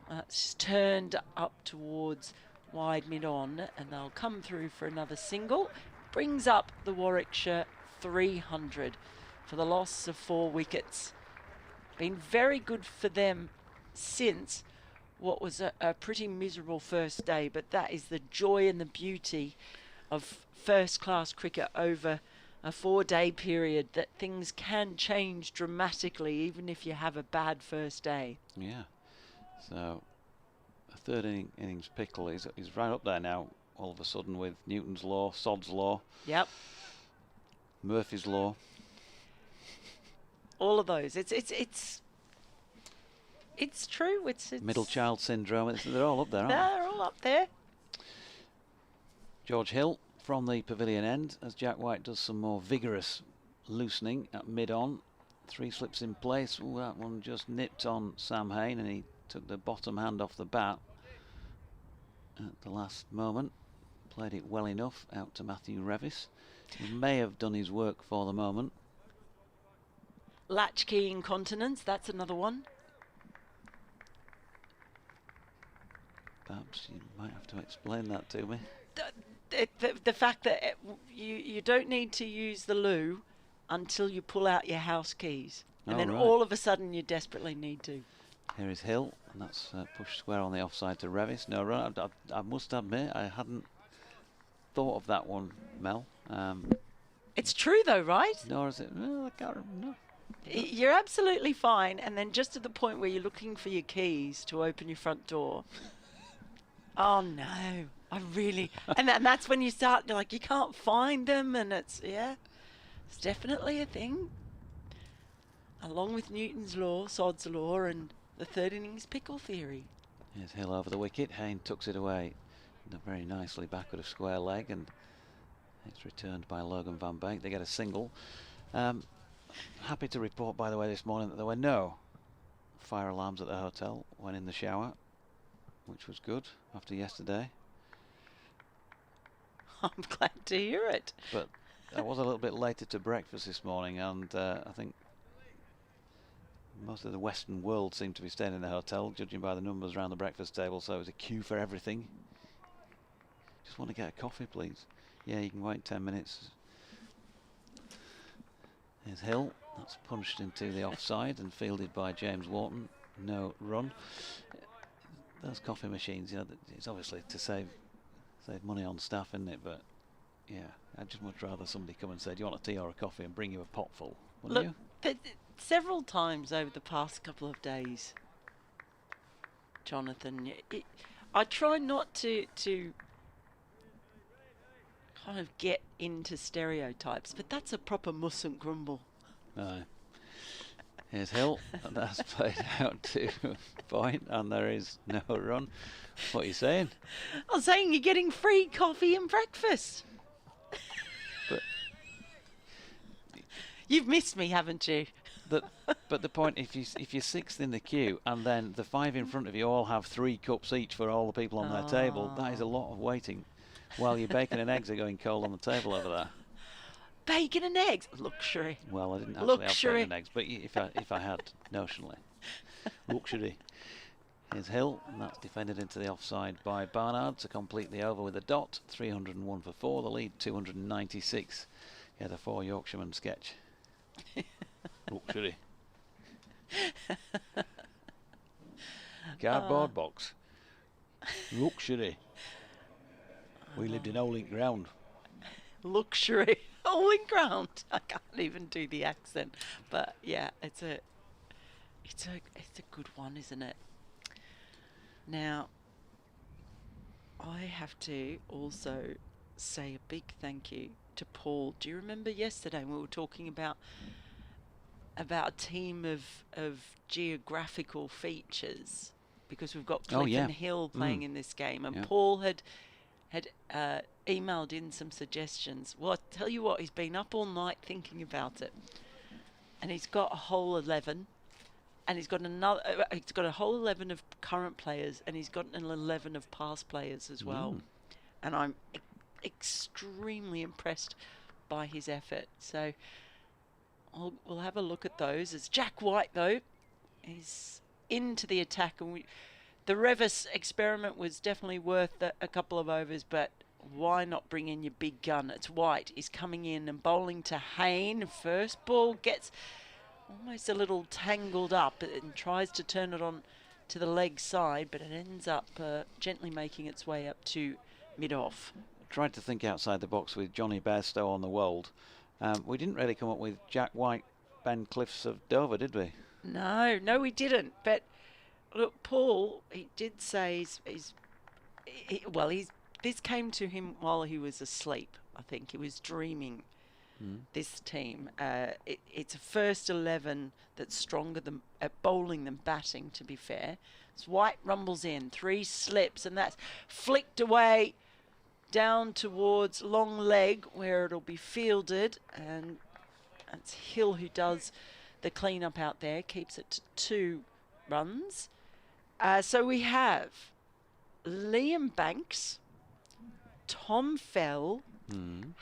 It's turned up towards wide mid-on, and they'll come through for another single. Brings up the Warwickshire 300 for the loss of 4 wickets. Been very good for them since what was a pretty miserable first day, but that is the joy and the beauty of first-class cricket over a 4-day period, that things can change dramatically even if you have a bad first day.
Yeah. So a third innings pickle is right up there now all of a sudden with Newton's law, Sod's law.
Yep.
Murphy's law.
All of those. It's true. It's
Middle child syndrome. They're all up there, aren't they?
They're all up there.
George Hill from the pavilion end as Jack White does some more vigorous loosening at mid-on. 3 slips in place. Ooh, that one just nipped on Sam Hain and he took the bottom hand off the bat at the last moment. Played it well enough out to Matthew Revis. He may have done his work for the moment.
Latchkey incontinence, that's another one.
Perhaps you might have to explain that to me.
The fact that you don't need to use the loo until you pull out your house keys. And then
right.
all of a sudden you desperately need to.
Here is Hill, and that's pushed square on the offside to Revis. No run. I must admit, I hadn't thought of that one, Mel.
It's true though, right?
Nor is it. Well, I can't remember. No.
You're absolutely fine, and then just at the point where you're looking for your keys to open your front door. Oh no, I really, and that's when you start, you're like, you can't find them, and it's definitely a thing. Along with Newton's law, Sod's law, and the third innings pickle theory.
Here's Hill over the wicket. Hain tucks it away very nicely back with a square leg, and it's returned by Logan Van Beek. They get a single. Happy to report, by the way, this morning that there were no fire alarms at the hotel when in the shower, which was good after yesterday.
I'm glad to hear it.
But I was a little bit later to breakfast this morning, and I think most of the Western world seemed to be staying in the hotel, judging by the numbers around the breakfast table, so it was a queue for everything. Just want to get a coffee, please. Yeah, you can wait 10 minutes. Here's Hill. That's punched into the offside and fielded by James Wharton. No run. Those coffee machines, you know, it's obviously to save money on staff, isn't it? But yeah, I'd just much rather somebody come and say, do you want a tea or a coffee, and bring you a pot full, wouldn't you?
Several times over the past couple of days, Jonathan, I try not to kind of get into stereotypes, but that's a proper mustn't grumble.
Aye. Here's Hill, and that's played out to point, and there is no run. What are you saying?
I'm saying you're getting free coffee and breakfast.
But
you've missed me, haven't you?
But the point, if you're sixth in the queue, and then the 5 in front of you all have 3 cups each for all the people on their table, that is a lot of waiting. While your bacon and eggs are going cold on the table over there.
Bacon and eggs, luxury.
Well, I didn't actually have bacon and eggs, but if I had, notionally, luxury. Here's Hill, and that's defended into the offside by Barnard to complete the over with a dot. 301 for 4, the lead 296. Yeah, the 4 Yorkshiremen sketch. Luxury. Cardboard box. Luxury. We lived in Olink Ground.
Luxury. bowling ground. I can't even do the accent, but yeah, it's a good one, isn't it? Now, I have to also say a big thank you to Paul. Do you remember yesterday we were talking about a team of geographical features, because we've got Cliff and Hill playing in this game, and Paul had emailed in some suggestions. Well, I tell you what, he's been up all night thinking about it, and he's got a whole 11, and he's got a whole 11 of current players, and he's got an 11 of past players as well, and I'm extremely impressed by his effort. So we'll have a look at those. As Jack White, though, is into the attack, and the Revis experiment was definitely worth a couple of overs, but why not bring in your big gun? It's White. He's coming in and bowling to Hain. First ball gets almost a little tangled up and tries to turn it on to the leg side, but it ends up gently making its way up to mid-off.
Tried to think outside the box with Johnny Bairstow on the Wold. We didn't really come up with Jack White, Ben Cliffs of Dover, did we?
No, we didn't. But look, Paul, he did say this came to him while he was asleep. I think he was dreaming this team. It's a first 11 that's stronger at bowling than batting, to be fair. It's White rumbles in, 3 slips, and that's flicked away down towards long leg where it'll be fielded, and it's Hill who does the clean-up out there, keeps it to 2 runs. So we have Liam Banks, Tom Fell,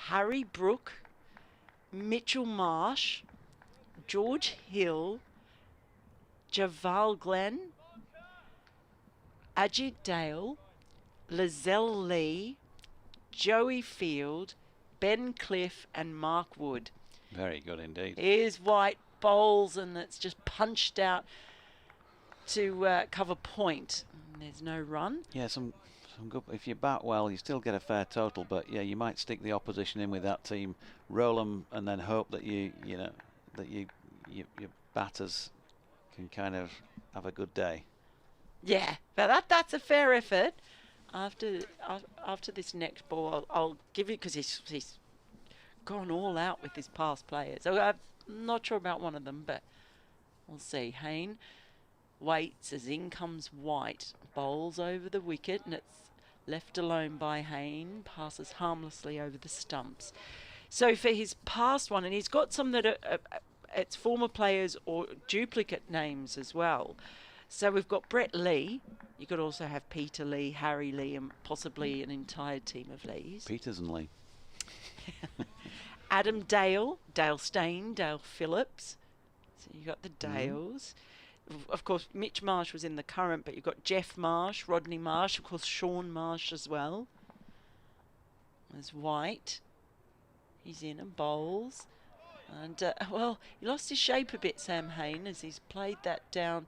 Harry Brook, Mitchell Marsh, George Hill, Javal Glenn, Ajit Dale, Lizelle Lee, Joey Field, Ben Cliff, and Mark Wood.
Very good indeed.
Here's White bowls, and it's just punched out to cover point. There's no run.
Yeah, some good. If you bat well, you still get a fair total, but yeah, you might stick the opposition in with that team, roll them, and then hope that your batters can kind of have a good day.
Yeah, but that's a fair effort. After this next ball, I'll give it, because he's gone all out with his past players. So I'm not sure about one of them, but we'll see. Hain waits as in comes White, bowls over the wicket, and it's left alone by Hain, passes harmlessly over the stumps. So for his past one, and he's got some that are it's former players or duplicate names as well. So we've got Brett Lee. You could also have Peter Lee, Harry Lee, and possibly an entire team of Lees.
Peters and Lee.
Adam Dale, Dale Stain, Dale Phillips. So you've got the Dales. Of course, Mitch Marsh was in the current, but you've got Jeff Marsh, Rodney Marsh, of course, Sean Marsh as well. There's White. He's in and bowls. And, well, he lost his shape a bit, Sam Hain, as he's played that down.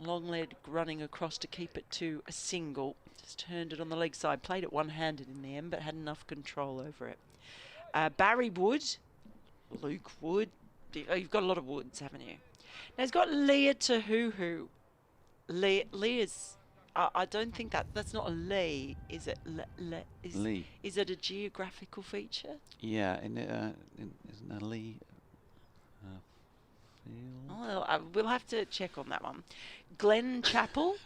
Long leg running across to keep it to a single. Just turned it on the leg side. Played it one-handed in the end, but had enough control over it. Barry Wood. Luke Wood. You've got a lot of Woods, haven't you? Now, he's got Leah Tahuhu. Leah's... I don't think that's not a Lee, is it?
Lee.
Is it a geographical feature?
Yeah, isn't a Lee...
Well, we'll have to check on that one. Glenn Chappell.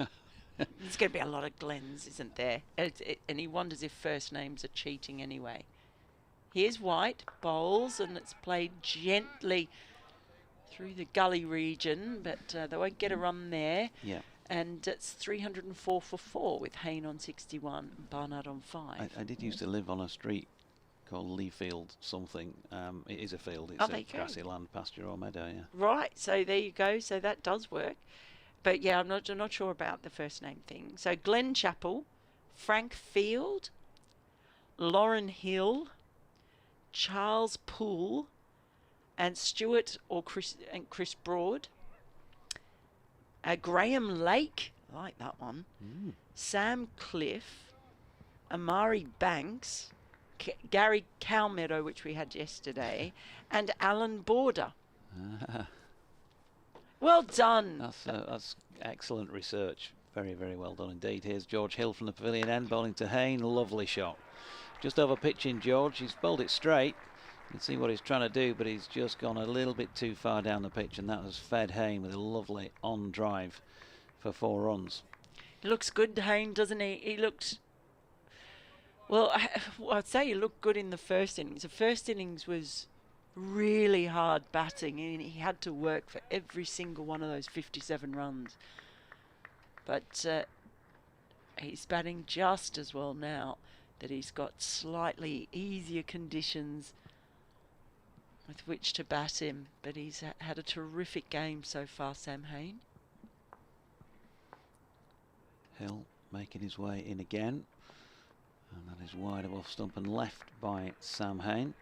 There's going to be a lot of Glens, isn't there? And he wonders if first names are cheating anyway. Here's White, bowls, and it's played gently through the gully region, but they won't get a run there.
Yeah.
And it's 304 for 4 with Hain on 61 and Barnard on 5.
I did used to live on a street called Lee Field something. It is a field. It's a grassy land, pasture or meadow, yeah.
Right, so there you go. So that does work. But yeah, I'm not sure about the first name thing. So Glenn Chappell, Frank Field, Lauren Hill, Charles Poole, and Stuart or Chris Broad. Graham Lake, I like that one. Sam Cliff, Amari Banks, Gary Calmeadow, which we had yesterday, and Alan Border. Well done.
That's excellent research. Very, very well done indeed. Here's George Hill from the pavilion end, bowling to Hain. Lovely shot. Just over pitching George. He's bowled it straight. You can see what he's trying to do, but he's just gone a little bit too far down the pitch, and that has fed Hain with a lovely on drive for 4 runs.
He looks good, Hain, doesn't he? He looked... Well, I'd say he looked good in the first innings. The first innings was really hard batting, and he had to work for every single one of those 57 runs. But he's batting just as well now that he's got slightly easier conditions with which to bat him. But he's had a terrific game so far, Sam Hain.
Hill making his way in again. And that is wide of off stump and left by Sam Hain.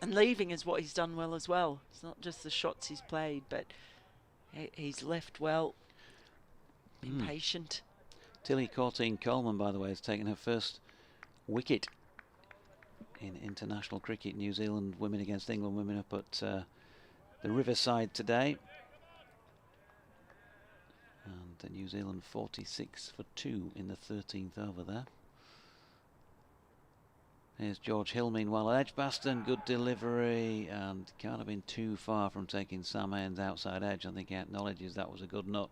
And leaving is what he's done well as well. It's not just the shots he's played, but he's left well. Been patient.
Tilly Coleman, by the way, has taken her first wicket in international cricket. New Zealand women against England women up at the Riverside today. And New Zealand 46 for 2 in the 13th over there. Here's George Hill, meanwhile, at Edgbaston. Good delivery, and can't have been too far from taking Sam Hain's outside edge. I think he acknowledges that was a good nut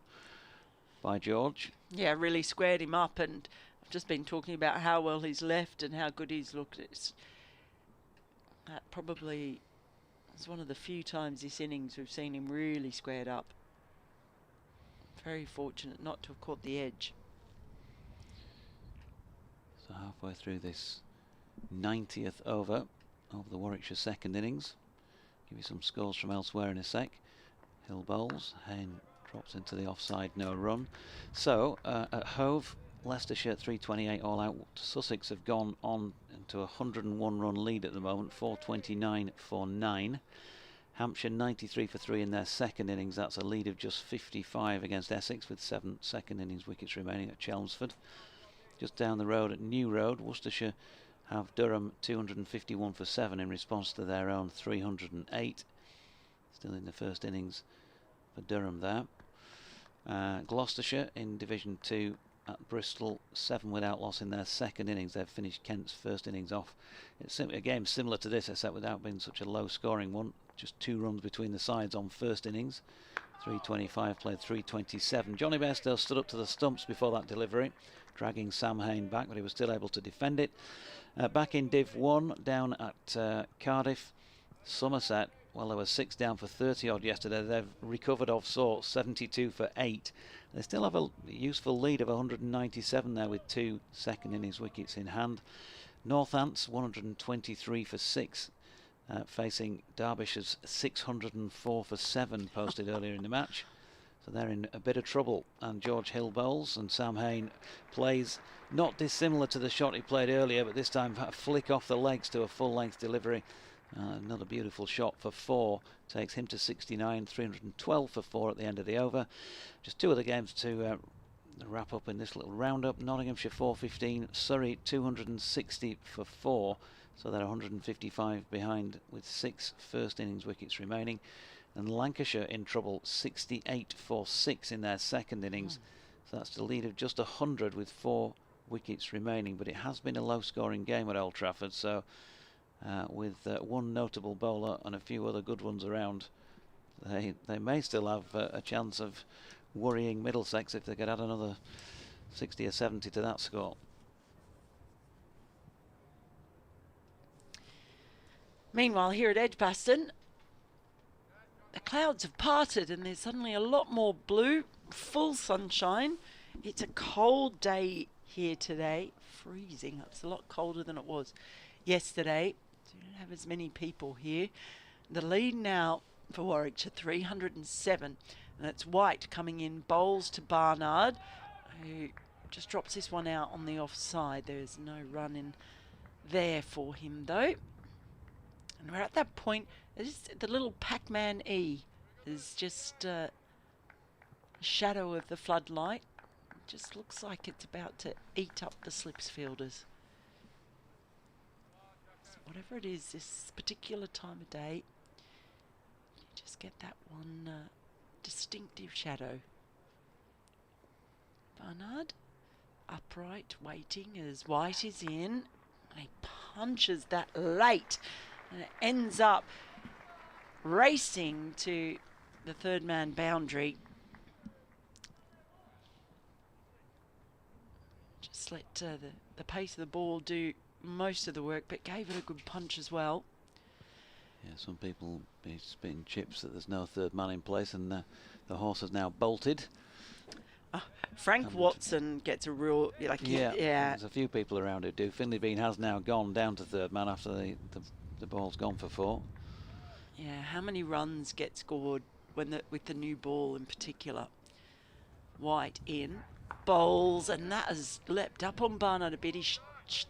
by George.
Yeah, really squared him up, and I've just been talking about how well he's left and how good he's looked. That probably is one of the few times this innings we've seen him really squared up. Very fortunate not to have caught the edge.
So halfway through this 90th over of the Warwickshire second innings. Give you some scores from elsewhere in a sec. Hill bowls, Hain drops into the offside, no run. So at Hove, Leicestershire at 328 all out. Sussex have gone on into a 101 run lead at the moment, 429 for 9. Hampshire 93 for 3 in their second innings. That's a lead of just 55 against Essex, with 7 second innings wickets remaining at Chelmsford. Just down the road at New Road, Worcestershire have Durham 251 for 7 in response to their own 308. Still in the first innings for Durham there. Gloucestershire in Division 2 at Bristol, 7 without loss in their second innings. They've finished Kent's first innings off. It's a game similar to this, except without being such a low scoring one. Just 2 runs between the sides on first innings. 325 played 327. Johnny Bairstow stood up to the stumps before that delivery, dragging Sam Hain back, but he was still able to defend it. Back in Div 1 down at Cardiff, Somerset, well, there were 6 down for 30 odd yesterday. They've recovered of sorts, 72 for 8. They still have a useful lead of 197 there with 2 second innings wickets in hand. Northants 123 for 6. Facing Derbyshire's 604 for 7 posted earlier in the match. So they're in a bit of trouble. And George Hill bowls, and Sam Hain plays not dissimilar to the shot he played earlier, but this time a flick off the legs to a full-length delivery. Another beautiful shot for 4 takes him to 69, 312 for 4 at the end of the over. Just 2 other games to wrap up in this little roundup. Nottinghamshire 415, Surrey 260 for 4. So they're 155 behind with 6 first innings wickets remaining. And Lancashire in trouble, 68 for 6 in their second innings. So that's the lead of just 100 with 4 wickets remaining. But it has been a low-scoring game at Old Trafford. So with 1 notable bowler and a few other good ones around, they may still have a chance of worrying Middlesex if they could add another 60 or 70 to that score.
Meanwhile, here at Edgbaston, the clouds have parted and there's suddenly a lot more blue, full sunshine. It's a cold day here today, freezing. It's a lot colder than it was yesterday. So we don't have as many people here. The lead now for Warwickshire, 307. And it's White coming in, bowls to Barnard, who just drops this one out on the offside. There's no run in there for him though. And we're at that point, the little Pac-Man E is just a shadow of the floodlight. It just looks like it's about to eat up the slips fielders. whatever it is this particular time of day, you just get that one distinctive shadow. Barnard, upright, waiting as White is in. And he punches that late. And it ends up racing to the third man boundary. Just let the pace of the ball do most of the work, but gave it a good punch as well.
Yeah, some people be spitting chips that there's no third man in place, and the horse has now bolted.
Frank Watson gets a real
Yeah. There's a few people around who do. Finley Bean has now gone down to third man after the ball's gone for 4.
Yeah, how many runs get scored when with the new ball in particular? White in, bowls, and that has leapt up on Barnard a bit. He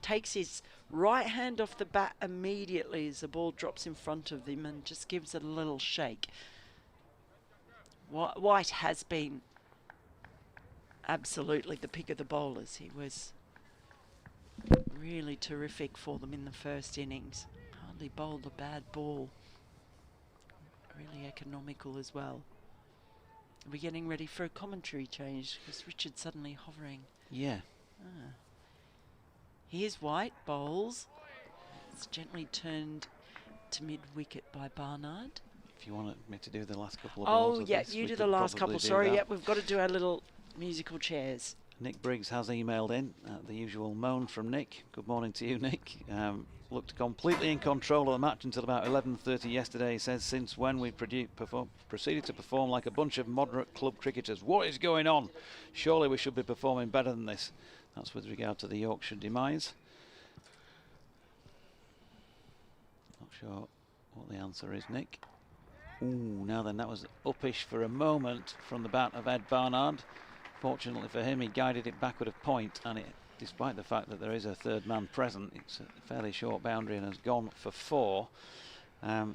takes his right hand off the bat immediately as the ball drops in front of him and just gives it a little shake. White has been absolutely the pick of the bowlers. He was really terrific for them in the first innings. Hardly bowled a bad ball. Really economical as well. Are we getting ready for a commentary change? Because Richard's suddenly hovering.
Yeah.
Here's White, bowls. It's gently turned to mid-wicket by Barnard.
If you want me to do the last couple of balls.
Oh, yeah, you do the last couple. Sorry, yeah, we've got to do our little musical chairs.
Nick Briggs has emailed in the usual moan from Nick. Good morning to you, Nick. Looked completely in control of the match until about 11:30 yesterday. He says, since when we proceeded to perform like a bunch of moderate club cricketers. What is going on? Surely we should be performing better than this. That's with regard to the Yorkshire demise. Not sure what the answer is, Nick. Ooh, now then, that was uppish for a moment from the bat of Ed Barnard. Fortunately for him, he guided it backward a point, and despite the fact that there is a third man present, it's a fairly short boundary and has gone for 4. I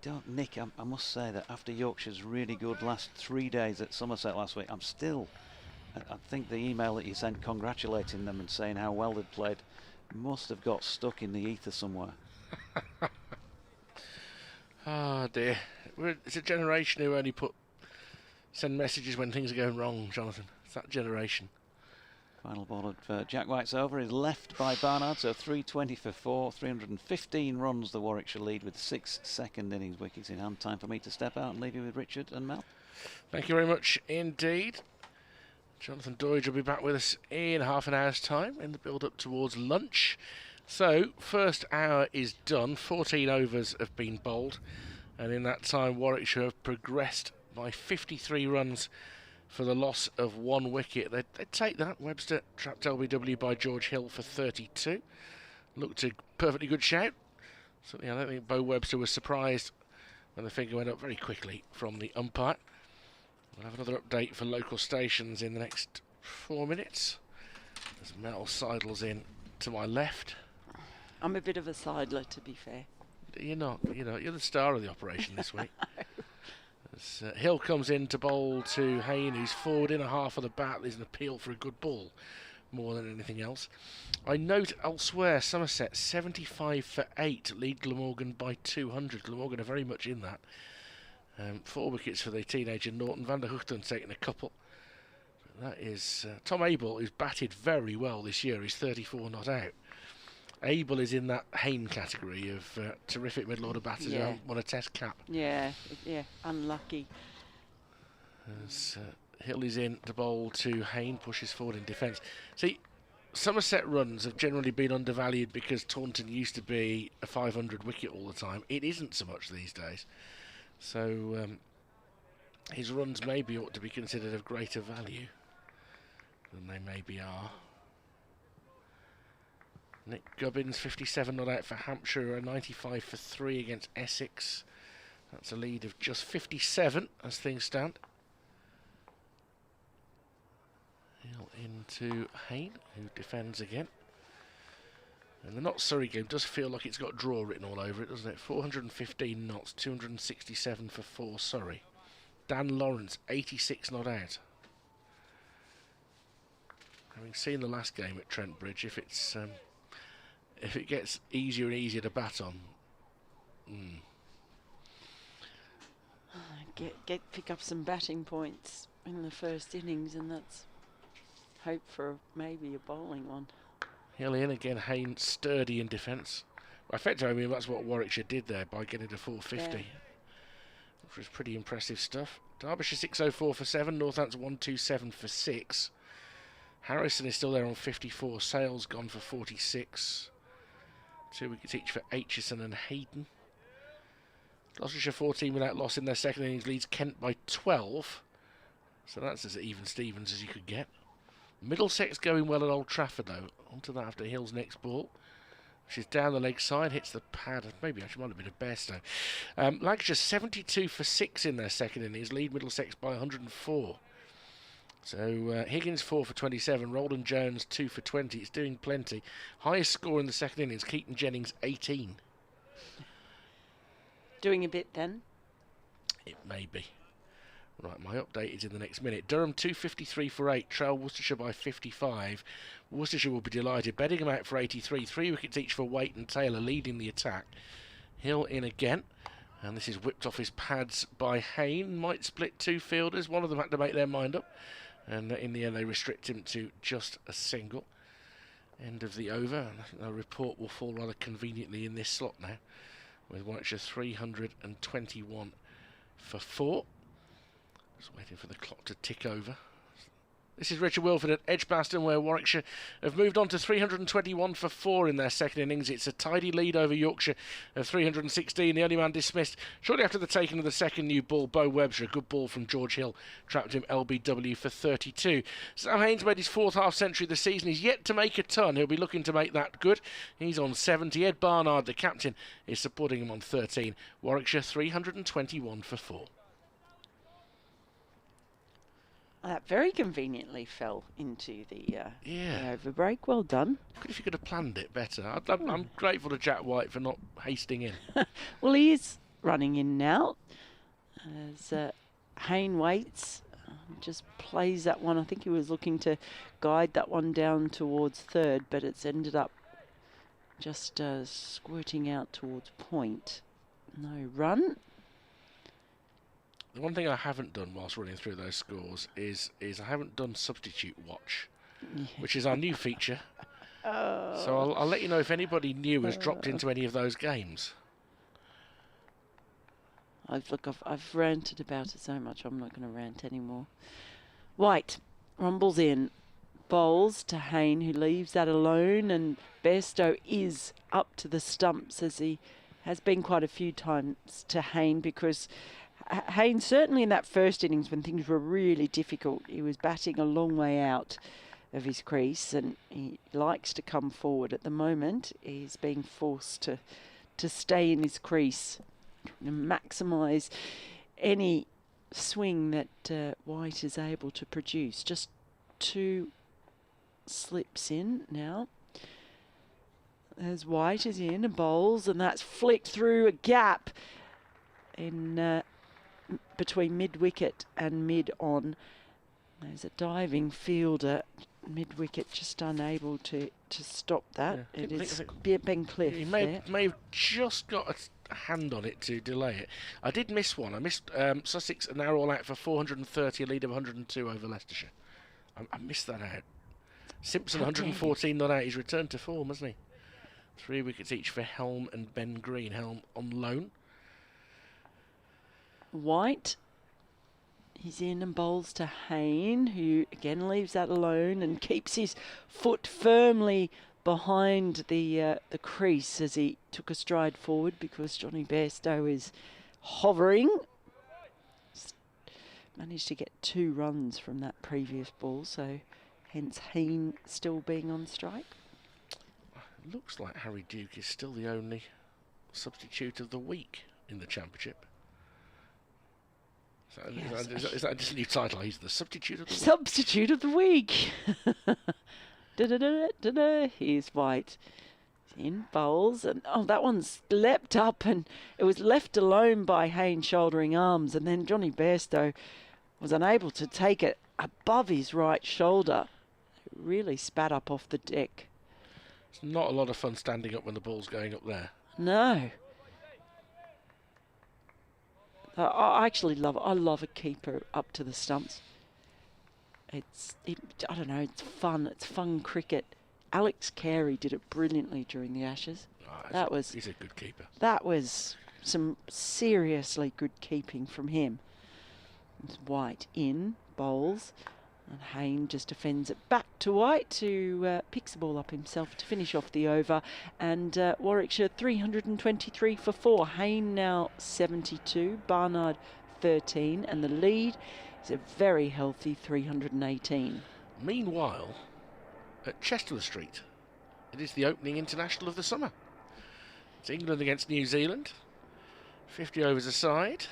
don't, Nick, I must say that after Yorkshire's really good last 3 days at Somerset last week, I think the email that you sent congratulating them and saying how well they'd played must have got stuck in the ether somewhere.
Oh dear. It's a generation who only send messages when things are going wrong, Jonathan. It's that generation.
Final ball of Jack White's over is left by Barnard, so 320 for 4, 315 runs the Warwickshire lead with 6 second innings wickets in hand. Time for me to step out and leave you with Richard and Mel.
Thank you very much indeed. Jonathan Doidge will be back with us in half an hour's time in the build-up towards lunch. So, first hour is done. 14 overs have been bowled, and in that time Warwickshire have progressed by 53 runs for the loss of 1 wicket. They'd take that. Webster trapped LBW by George Hill for 32. Looked a perfectly good shout. Certainly, I don't think Bo Webster was surprised when the finger went up very quickly from the umpire. We'll have another update for local stations in the next 4 minutes as Mel sidles in to my left.
I'm a bit of a sidler, to be fair.
You're not. You're the star of the operation this week. As Hill comes in to bowl to Hain, who's forward in a half of the bat. There's an appeal for a good ball more than anything else. I note elsewhere, Somerset 75 for 8 lead Glamorgan by 200. Glamorgan are very much in that. 4 wickets for the teenager Norton. Van der Hoogten taking a couple. That is Tom Abel, who's batted very well this year. He's 34 not out. Abel is in that Hain category of terrific middle order batters who haven't won a test cap.
Yeah, unlucky.
As Hill is in to bowl to Hain, pushes forward in defence. See, Somerset runs have generally been undervalued because Taunton used to be a 500 wicket all the time. It isn't so much these days. So his runs maybe ought to be considered of greater value than they maybe are. Nick Gubbins, 57 not out for Hampshire, a 95 for 3 against Essex. That's a lead of just 57 as things stand. Hill into Hain, who defends again. And the Not Surrey game does feel like it's got draw written all over it, doesn't it? 415 knots, 267 for 4 Surrey. Dan Lawrence, 86 not out. Having seen the last game at Trent Bridge, if it's if it gets easier and easier to bat on.
Pick up some batting points in the first innings, and that's hope for maybe a bowling one.
Hill in again. Hain sturdy in defence. Effectively, I mean, that's what Warwickshire did there by getting to 450, which was pretty impressive stuff. Derbyshire 604 for 7, Northampton 127 for 6. Harrison is still there on 54. Sales gone for 46. 2 wickets each for Aitchison and Hayden. Gloucestershire 14 without loss in their second innings, leads Kent by 12. So that's as even Stevens as you could get. Middlesex going well at Old Trafford though. Onto that after Hill's next ball, which is down the leg side, hits the pad. Maybe actually might have been a Bairstow. Lancashire 72 for 6 in their second innings, lead Middlesex by 104. So Higgins 4 for 27, Roland Jones 2 for 20. It's doing plenty. Highest score in the second innings, Keaton Jennings 18.
Doing a bit then?
It may be. Right, my update is in the next minute. Durham 253 for 8, trail Worcestershire by 55. Worcestershire will be delighted. Beddingham out for 83, 3 wickets each for Waite and Taylor leading the attack. Hill in again, and this is whipped off his pads by Hain. Might split 2 fielders, one of them had to make their mind up, and in the end they restrict him to just a single. End of the over, and I think the report will fall rather conveniently in this slot now, with Warwickshire 321 for 4. Just waiting for the clock to tick over. This is Richard Wilford at Edgbaston, where Warwickshire have moved on to 321 for 4 in their second innings. It's a tidy lead over Yorkshire of 316. The only man dismissed shortly after the taking of the second new ball, Bo Webster. A good ball from George Hill trapped him LBW for 32. Sam Hain's made his 4th half-century of the season. He's yet to make a ton. He'll be looking to make that good. He's on 70. Ed Barnard, the captain, is supporting him on 13. Warwickshire 321 for 4.
That very conveniently fell into the over break. Well done.
Good if you could have planned it better. I'm grateful to Jack White for not hasting in.
Well, he is running in now as Hain waits. Just plays that one. I think he was looking to guide that one down towards third, but it's ended up just squirting out towards point. No run.
The one thing I haven't done whilst running through those scores is I haven't done Substitute Watch, which is our new feature. So I'll let you know if anybody new has dropped into any of those games.
I've ranted about it so much, I'm not going to rant anymore. White rumbles in, bowls to Hain, who leaves that alone, and Bairstow is up to the stumps, as he has been quite a few times to Hain, because Hain, certainly in that first innings when things were really difficult, he was batting a long way out of his crease, and he likes to come forward. At the moment, he's being forced to stay in his crease and maximise any swing that White is able to produce. Just 2 slips in now. As White is in and bowls, and that's flicked through a gap in between mid-wicket and mid-on. There's a diving fielder, mid-wicket, just unable to stop that. Yeah. It is Ben Cliff.
He may have just got a hand on it to delay it. I did miss one. I missed Sussex, and they're all out for 430, a lead of 102 over Leicestershire. I missed that out. Simpson 114 not out. He's returned to form, hasn't he? 3 wickets each for Helm and Ben Green. Helm on loan.
White, he's in and bowls to Hain, who again leaves that alone and keeps his foot firmly behind the crease as he took a stride forward, because Johnny Bairstow is hovering. Managed to get 2 runs from that previous ball, so hence Hain still being on strike.
Looks like Harry Duke is still the only substitute of the week in the Championship. Is that just a new title? He's the substitute of the week.
Substitute of the week. Here's White. In bowls, and that one's leapt up, and it was left alone by Hain shouldering arms, and then Johnny Bairstow was unable to take it above his right shoulder. It really spat up off the deck.
It's not a lot of fun standing up when the ball's going up there.
No. I actually love it. I love a keeper up to the stumps. I don't know, it's fun. It's fun cricket. Alex Carey did it brilliantly during the Ashes.
He's a good keeper.
That was some seriously good keeping from him. It's White in, bowls, and Hain just defends it back to White, who picks the ball up himself to finish off the over. And Warwickshire 323 for 4. Hain now 72, Barnard 13, and the lead is a very healthy 318.
Meanwhile, at Chesterfield Street, it is the opening international of the summer. It's England against New Zealand. 50 overs aside.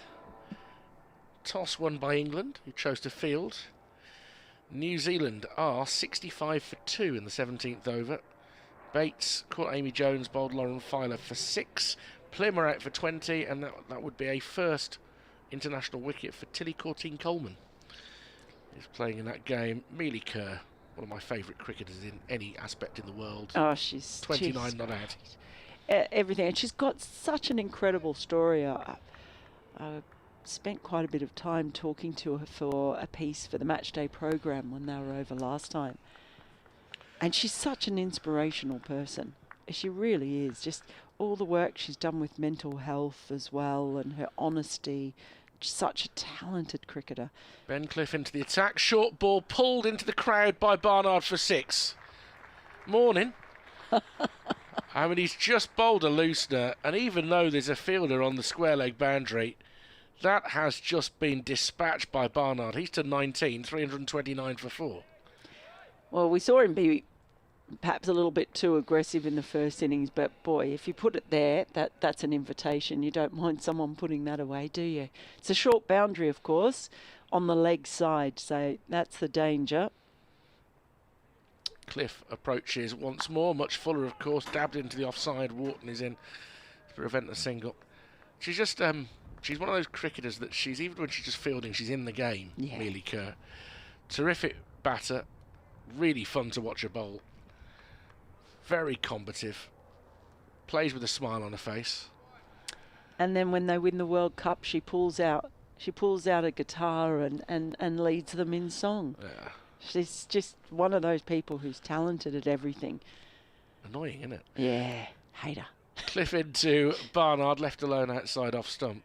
Toss won by England, who chose to field. New Zealand are 65 for 2 in the 17th over. Bates caught Amy Jones, bowled Lauren Filer for 6. Plym are out for 20, and that would be a first international wicket for Tilly Courtine-Coleman. He's playing in that game. Mealy Kerr, one of my favourite cricketers in any aspect in the world.
Oh, she's
29 not out.
Everything, and she's got such an incredible story. I spent quite a bit of time talking to her for a piece for the Matchday program when they were over last time. And she's such an inspirational person. She really is. Just all the work she's done with mental health as well, and her honesty. Such a talented cricketer.
Ben Cliff into the attack. Short ball pulled into the crowd by Barnard for 6. Morning. I mean, he's just bowled a loosener, and even though there's a fielder on the square leg boundary, that has just been dispatched by Barnard. He's to 19, 329 for 4.
Well, we saw him be perhaps a little bit too aggressive in the first innings, but boy, if you put it there, that's an invitation. You don't mind someone putting that away, do you? It's a short boundary, of course, on the leg side, so that's the danger.
Cliff approaches once more, much fuller, of course, dabbed into the offside. Wharton is in to prevent the single. She's just she's one of those cricketers that she's, even when she's just fielding, she's in the game. Yeah. Mealy Kerr, terrific batter, really fun to watch her bowl. Very combative, plays with a smile on her face.
And then when they win the World Cup, she pulls out a guitar and leads them in song.
Yeah.
She's just one of those people who's talented at everything.
Annoying, isn't it?
Yeah, hate her.
Cliff into Barnard, left alone outside off stump.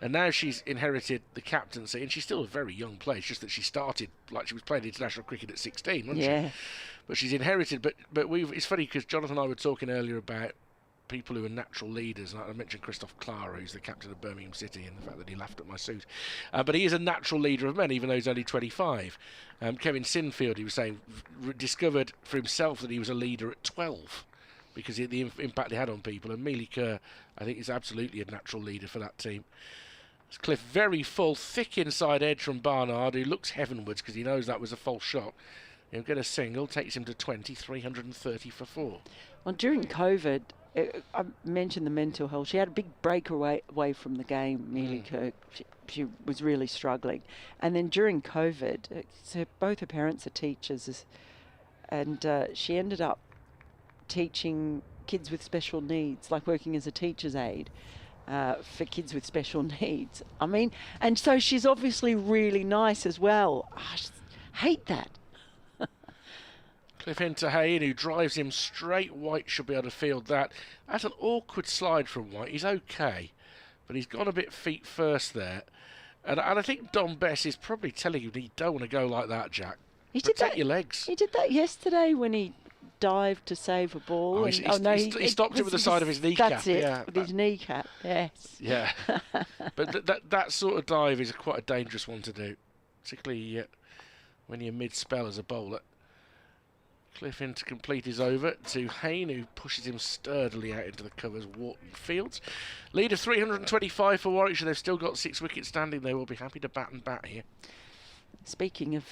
And now she's inherited the captaincy, and she's still a very young player. It's just that she started like she was playing international cricket at 16, wasn't she? But she's inherited. But it's funny because Jonathan and I were talking earlier about people who are natural leaders. And I mentioned Christoph Clara, who's the captain of Birmingham City, and the fact that he laughed at my suit. But he is a natural leader of men, even though he's only 25. Kevin Sinfield, he was saying, discovered for himself that he was a leader at 12 because of the impact he had on people. And Mealy Kerr, I think, is absolutely a natural leader for that team. Cliff very full, thick inside edge from Barnard, who looks heavenwards because he knows that was a false shot. He'll get a single, takes him to 20, 330 for 4.
Well, during COVID, I mentioned the mental health. She had a big break away from the game, Mealy Kerr. She was really struggling. And then during COVID, so both her parents are teachers, and she ended up teaching kids with special needs, like working as a teacher's aide. For kids with special needs. I mean, and so she's obviously really nice as well. I just hate that.
Cliff into Hain, who drives him straight. White should be able to field that. That's an awkward slide from White. He's okay, but he's gone a bit feet first there. And I think Don Bess is probably telling him you don't want to go like that, Jack. Protect your legs.
He did that yesterday when he dived to save a ball.
He stopped it with the side of his kneecap.
That's it, with his kneecap, yes.
Yeah, but that sort of dive is quite a dangerous one to do, particularly when you're mid-spell as a bowler. Cliff in to complete his over to Hain, who pushes him sturdily out into the covers. Wharton fields. Lead of 325 for Warwickshire. They've still got 6 wickets standing. They will be happy to bat here. Speaking
of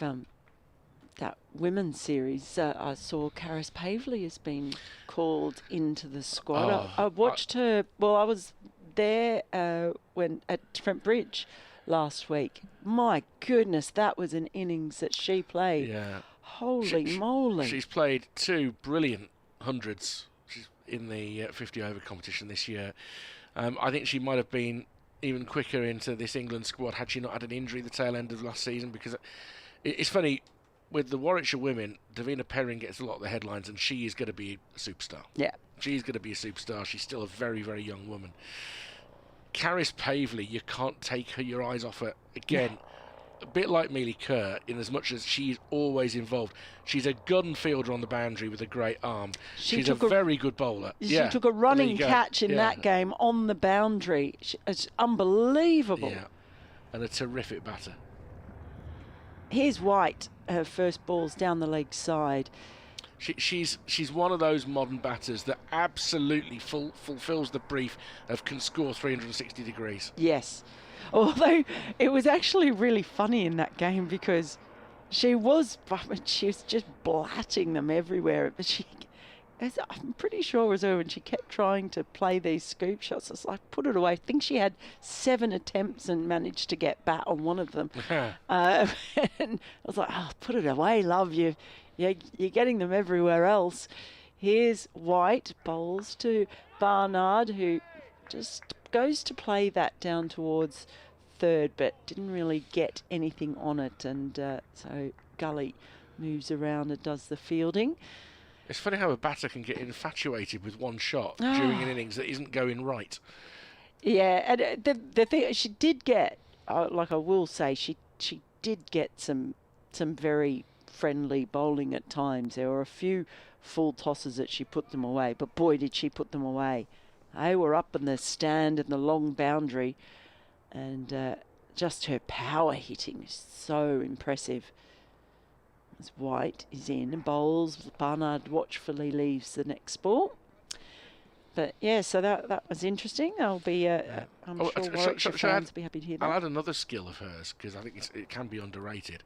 that women's series, I saw Karis Pavley has been called into the squad. I watched her. Well, I was there when at Trent Bridge last week. My goodness, that was an innings that she played.
Yeah.
Holy moly!
She's played 2 brilliant hundreds. She's in the 50 over competition this year. I think she might have been even quicker into this England squad had she not had an injury the tail end of last season, because it's funny, with the Warwickshire women, Davina Perrin gets a lot of the headlines, and she is going to be a superstar.
Yeah.
She's going to be a superstar. She's still a very, very young woman. Caris Pavley, you can't take your eyes off her. Again, a bit like Mealy Kerr, in as much as she's always involved. She's a gun fielder on the boundary with a great arm. She's a very good bowler.
She took a running catch in that game on the boundary. It's unbelievable.
Yeah, and a terrific batter.
Here's White. Her first ball's down the leg side.
She's one of those modern batters that absolutely fulfills the brief of can score 360 degrees.
Yes. Although it was actually really funny in that game because she was just blatting them everywhere. But I'm pretty sure it was her when she kept trying to play these scoop shots. It's like, put it away. I think she had 7 attempts and managed to get bat on one of them. And I was like, oh, put it away, love. You're getting them everywhere else. Here's White, bowls to Barnard, who just goes to play that down towards third, but didn't really get anything on it. And so Gully moves around and does the fielding.
It's funny how a batter can get infatuated with one shot during an innings that isn't going right. Yeah,
and the thing she did get, like I will say, she did get some very friendly bowling at times. There were a few full tosses that she put them away, but boy did she put them away. They were up in the stand in the long boundary, and just her power hitting is so impressive. As White is in and bowls, Barnard watchfully leaves the next ball. But yeah, so that was interesting. That'll be, I'm sure Warwickshire fans will be happy to hear that.
I'll add another skill of hers because I think it can be underrated.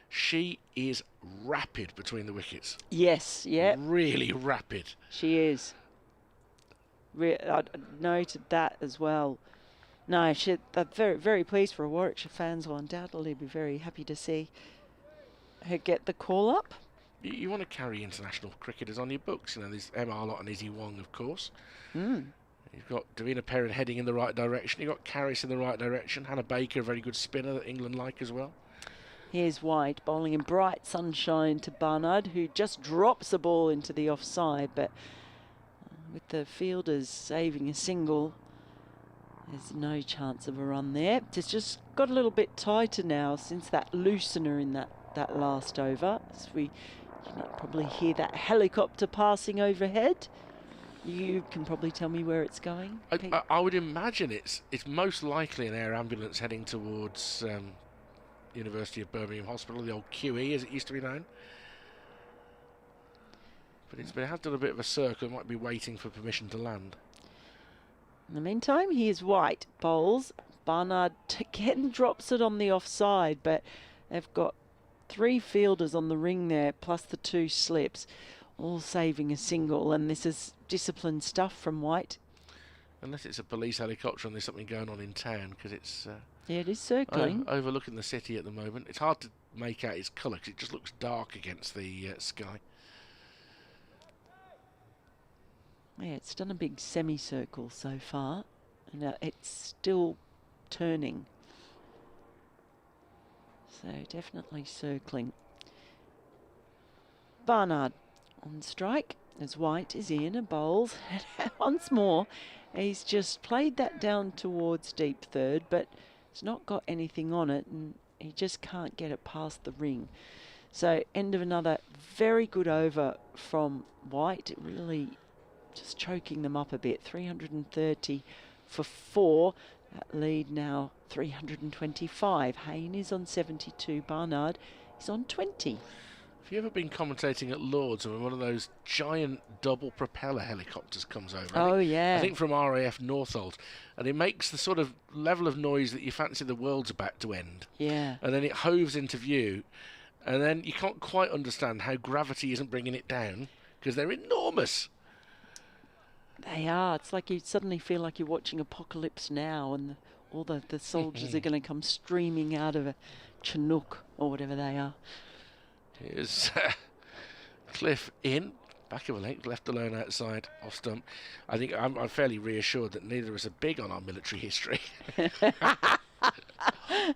She is rapid between the wickets.
Yes, yeah.
Really rapid.
She is. I noted that as well. No, I'm very, very pleased for Warwickshire fans. Will undoubtedly be very happy to see her get the call up.
You want to carry international cricketers on your books. You know, there's M.R. Lott and Izzy Wong, of course.
Mm.
You've got Davina Perrin heading in the right direction. You've got Caris in the right direction. Hannah Baker, a very good spinner that England like as well.
Here's White bowling in bright sunshine to Barnard, who just drops the ball into the offside, but with the fielders saving a single, there's no chance of a run there. It's just got a little bit tighter now since that loosener in that last over. So you can probably hear that helicopter passing overhead. You can probably tell me where it's going.
I would imagine it's most likely an air ambulance heading towards University of Birmingham Hospital, the old QE as it used to be known. But it has done a bit of a circle. It might be waiting for permission to land.
In the meantime, here's White bowls. Barnard again drops it on the offside, but they've got 3 fielders on the ring there, plus the 2 slips, all saving a single. And this is disciplined stuff from White.
Unless it's a police helicopter and there's something going on in town, because it's
yeah, it is circling,
overlooking the city at the moment. It's hard to make out its colour because it just looks dark against the sky.
Yeah, it's done a big semicircle so far, and it's still turning. So definitely circling. Barnard on strike as White is in and bowls. Once more, he's just played that down towards deep third, but it's not got anything on it, and he just can't get it past the ring. So end of another very good over from White. It really just choking them up a bit. 330 for 4. That lead now 325. Hain is on 72. Barnard is on 20.
Have you ever been commentating at Lords when one of those giant double propeller helicopters comes over?
Yeah.
I think from RAF Northolt. And it makes the sort of level of noise that you fancy the world's about to end.
Yeah.
And then it hoves into view. And then you can't quite understand how gravity isn't bringing it down because they're enormous.
They are. It's like you suddenly feel like you're watching Apocalypse Now, and all the soldiers are going to come streaming out of a Chinook or whatever they are.
Here's Cliff in, back of a length, left alone outside, off stump. I think I'm fairly reassured that neither of us are big on our military history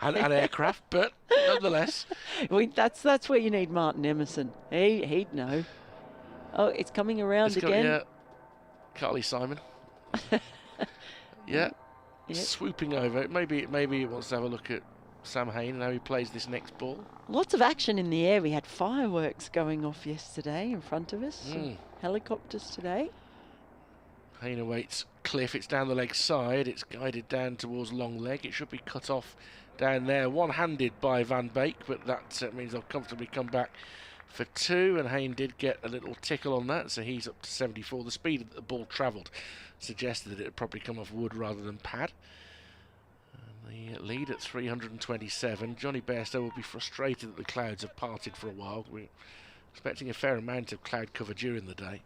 and aircraft, but nonetheless.
That's where you need Martin Emerson. He'd know. Oh, it's coming around again.
Yeah, Carly Simon. Yeah,
Yep.
Swooping over. Maybe he wants to have a look at Sam Hain and how he plays this next ball.
Lots of action in the air. We had fireworks going off yesterday in front of us. Some helicopters today.
Hain awaits Cliff. It's down the leg side. It's guided down towards long leg. It should be cut off down there. One-handed by Van Beek, but that means they'll comfortably come back for 2. And Hain did get a little tickle on that, so he's up to 74. The speed that the ball travelled suggested that it would probably come off wood rather than pad. And the lead at 327. Johnny Bairstow will be frustrated that the clouds have parted for a while. We're expecting a fair amount of cloud cover during the day.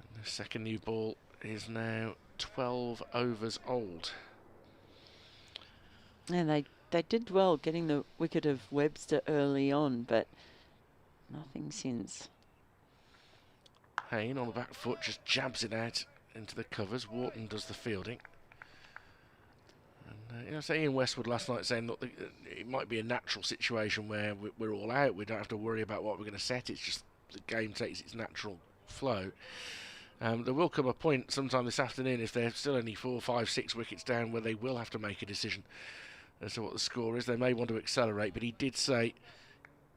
And the second new ball is now 12 overs old.
And they did well getting the wicket of Webster early on, but nothing since.
Hain on the back foot just jabs it out into the covers. Wharton does the fielding. And so Ian Westwood last night saying that it might be a natural situation where we're all out. We don't have to worry about what we're going to set. It's just the game takes its natural flow. There will come a point sometime this afternoon, if they're still only 4, 5, 6 wickets down, where they will have to make a decision as to what the score is. They may want to accelerate, but he did say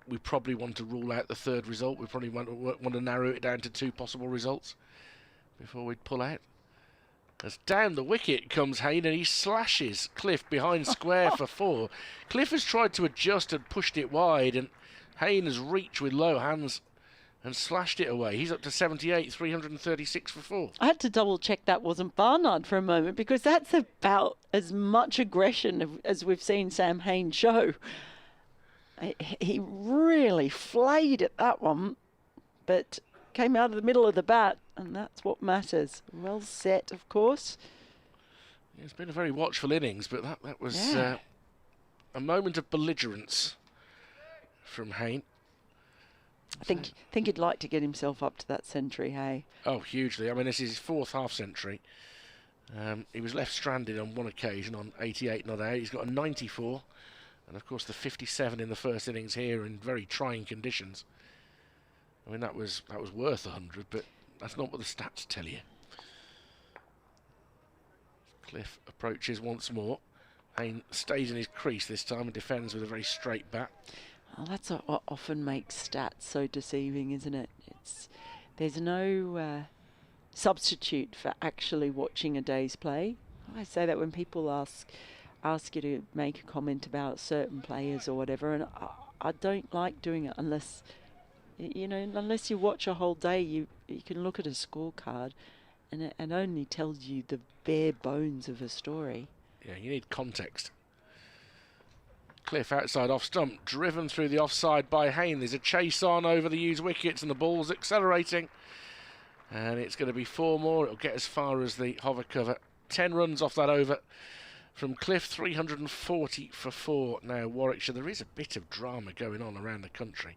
we probably want to rule out the third result. We probably want to narrow it down to 2 possible results before we'd pull out. As down the wicket comes Hain, and he slashes Cliff behind square for 4. Cliff has tried to adjust and pushed it wide, and Hain has reached with low hands and slashed it away. He's up to 78, 336 for 4.
I had to double check that wasn't Barnard for a moment, because that's about as much aggression as we've seen Sam Hain show. He really flayed at that one, but came out of the middle of the bat, and that's what matters. Well set, of course.
It's been a very watchful innings, but that was a moment of belligerence from Hain.
I think he'd like to get himself up to that century, hey?
Oh, hugely. I mean, this is his 4th half-century. He was left stranded on one occasion on 88 not out. He's got a 94, and of course the 57 in the first innings here in very trying conditions. I mean, that was worth 100, but that's not what the stats tell you. Cliff approaches once more. Hain stays in his crease this time and defends with a very straight bat.
Well, that's what often makes stats so deceiving, isn't it? There's no substitute for actually watching a day's play. I say that when people ask you to make a comment about certain players or whatever, and I don't like doing it unless you watch a whole day. You can look at a scorecard, and it only tells you the bare bones of a story.
Yeah, you need context. Cliff outside off stump, driven through the offside by Hain. There's a chase on over the used wickets, and the ball's accelerating. And it's going to be 4 more. It'll get as far as the hover cover. 10 runs off that over from Cliff, 340 for 4. Now, Warwickshire, there is a bit of drama going on around the country.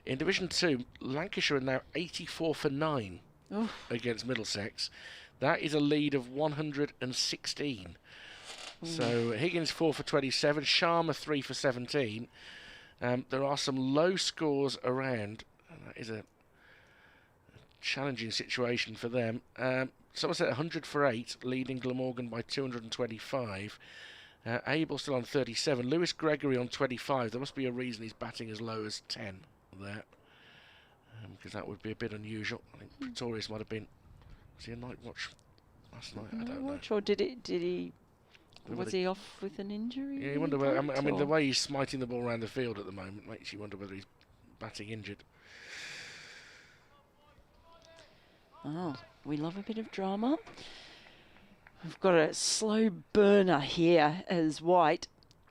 In Division 2, Lancashire are now 84 for 9 against Middlesex. That is a lead of 116. So Higgins 4 for 27, Sharma 3 for 17. There are some low scores around, and that is a challenging situation for them. Somerset 100 for 8, leading Glamorgan by 225. Abel still on 37. Lewis Gregory on 25. There must be a reason he's batting as low as 10 there, because that would be a bit unusual. I think Pretorius might have been. Was he a night watch last night? I don't know.
Or did he? Was he off with an injury?
Yeah, you wonder whether. I mean, the way he's smiting the ball around the field at the moment makes you wonder whether he's batting injured.
Oh, we love a bit of drama. We've got a slow burner here as White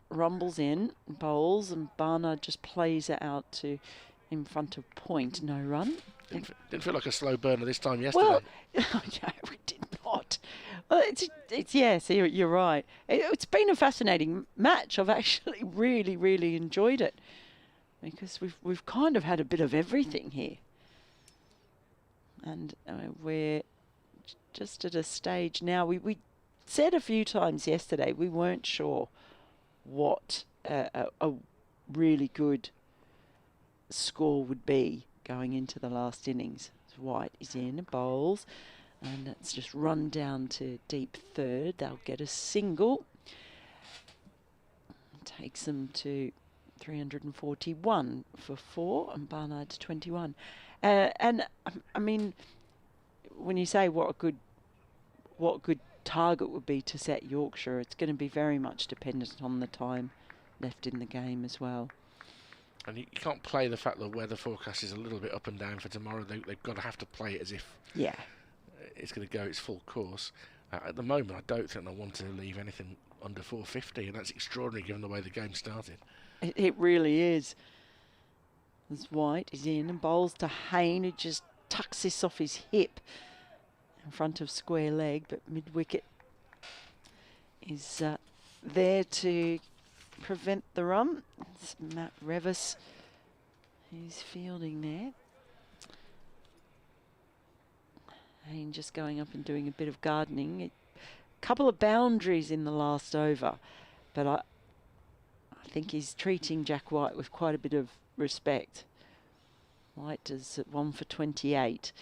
rumbles in, bowls, and Barnard just plays it out to in front of point, no run.
Didn't feel like a slow burner this time yesterday.
Well, no, we did not. Well, it's yes, you're right. It's been a fascinating match. I've actually really, really enjoyed it, because we've kind of had a bit of everything here. And we're just at a stage now. We said a few times yesterday we weren't sure what a really good score would be going into the last innings. White is in, bowls, and it's just run down to deep third. They'll get a single. Takes them to 341 for 4, and Barnard to 21. And I mean, when you say what a good target would be to set Yorkshire, it's going to be very much dependent on the time left in the game as well.
And you can't play the fact that weather forecast is a little bit up and down for tomorrow. They've got to have to play it as if it's going to go its full course. At the moment, I don't think I want to leave anything under 450, and that's extraordinary given the way the game started.
It really is. As White is in and bowls to Hain, who just tucks this off his hip in front of square leg, but mid-wicket is there to prevent the run. It's Matt Revis who's fielding there. Hain just going up and doing a bit of gardening. A couple of boundaries in the last over, but I think he's treating Jack White with quite a bit of respect. White does 1 for 28.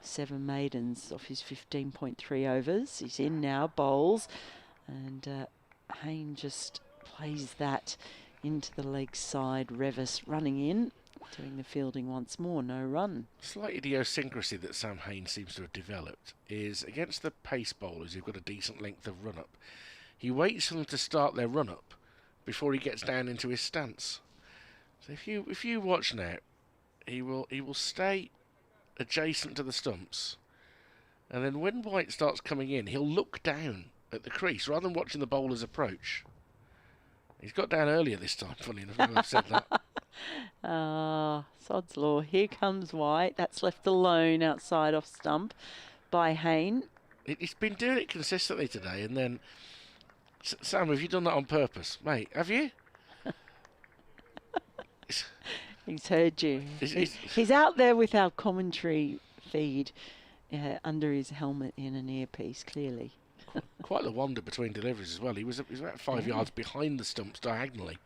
7 maidens off his 15.3 overs. He's in now, bowls, and Hain just plays that into the leg side. Revis running in, doing the fielding once more, no run.
Slight idiosyncrasy that Sam Hain seems to have developed is against the pace bowlers who've got a decent length of run-up. He waits for them to start their run-up before he gets down into his stance. So if you watch now, he will stay adjacent to the stumps, and then when White starts coming in, he'll look down at the crease rather than watching the bowlers approach. He's got down earlier this time, funny enough. I've said that.
Sod's law. Here comes White. That's left alone outside off stump by Hain.
He's been doing it consistently today, and then Sam, have you done that on purpose, mate? Have you?
He's heard you. He's out there with our commentary feed under his helmet in an earpiece, clearly.
Quite the wander between deliveries as well. He was about 5 yards behind the stumps diagonally.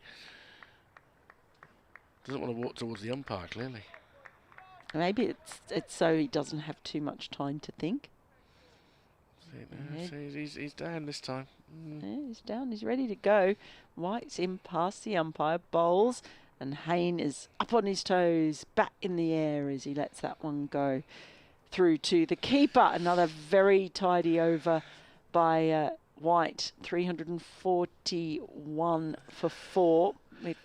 Doesn't want to walk towards the umpire, clearly.
Maybe it's so he doesn't have too much time to think.
He's down this time.
Yeah, he's down. He's ready to go. White's in past the umpire, bowls, and Hain is up on his toes, bat in the air as he lets that one go through to the keeper. Another very tidy over by White, 341 for 4 with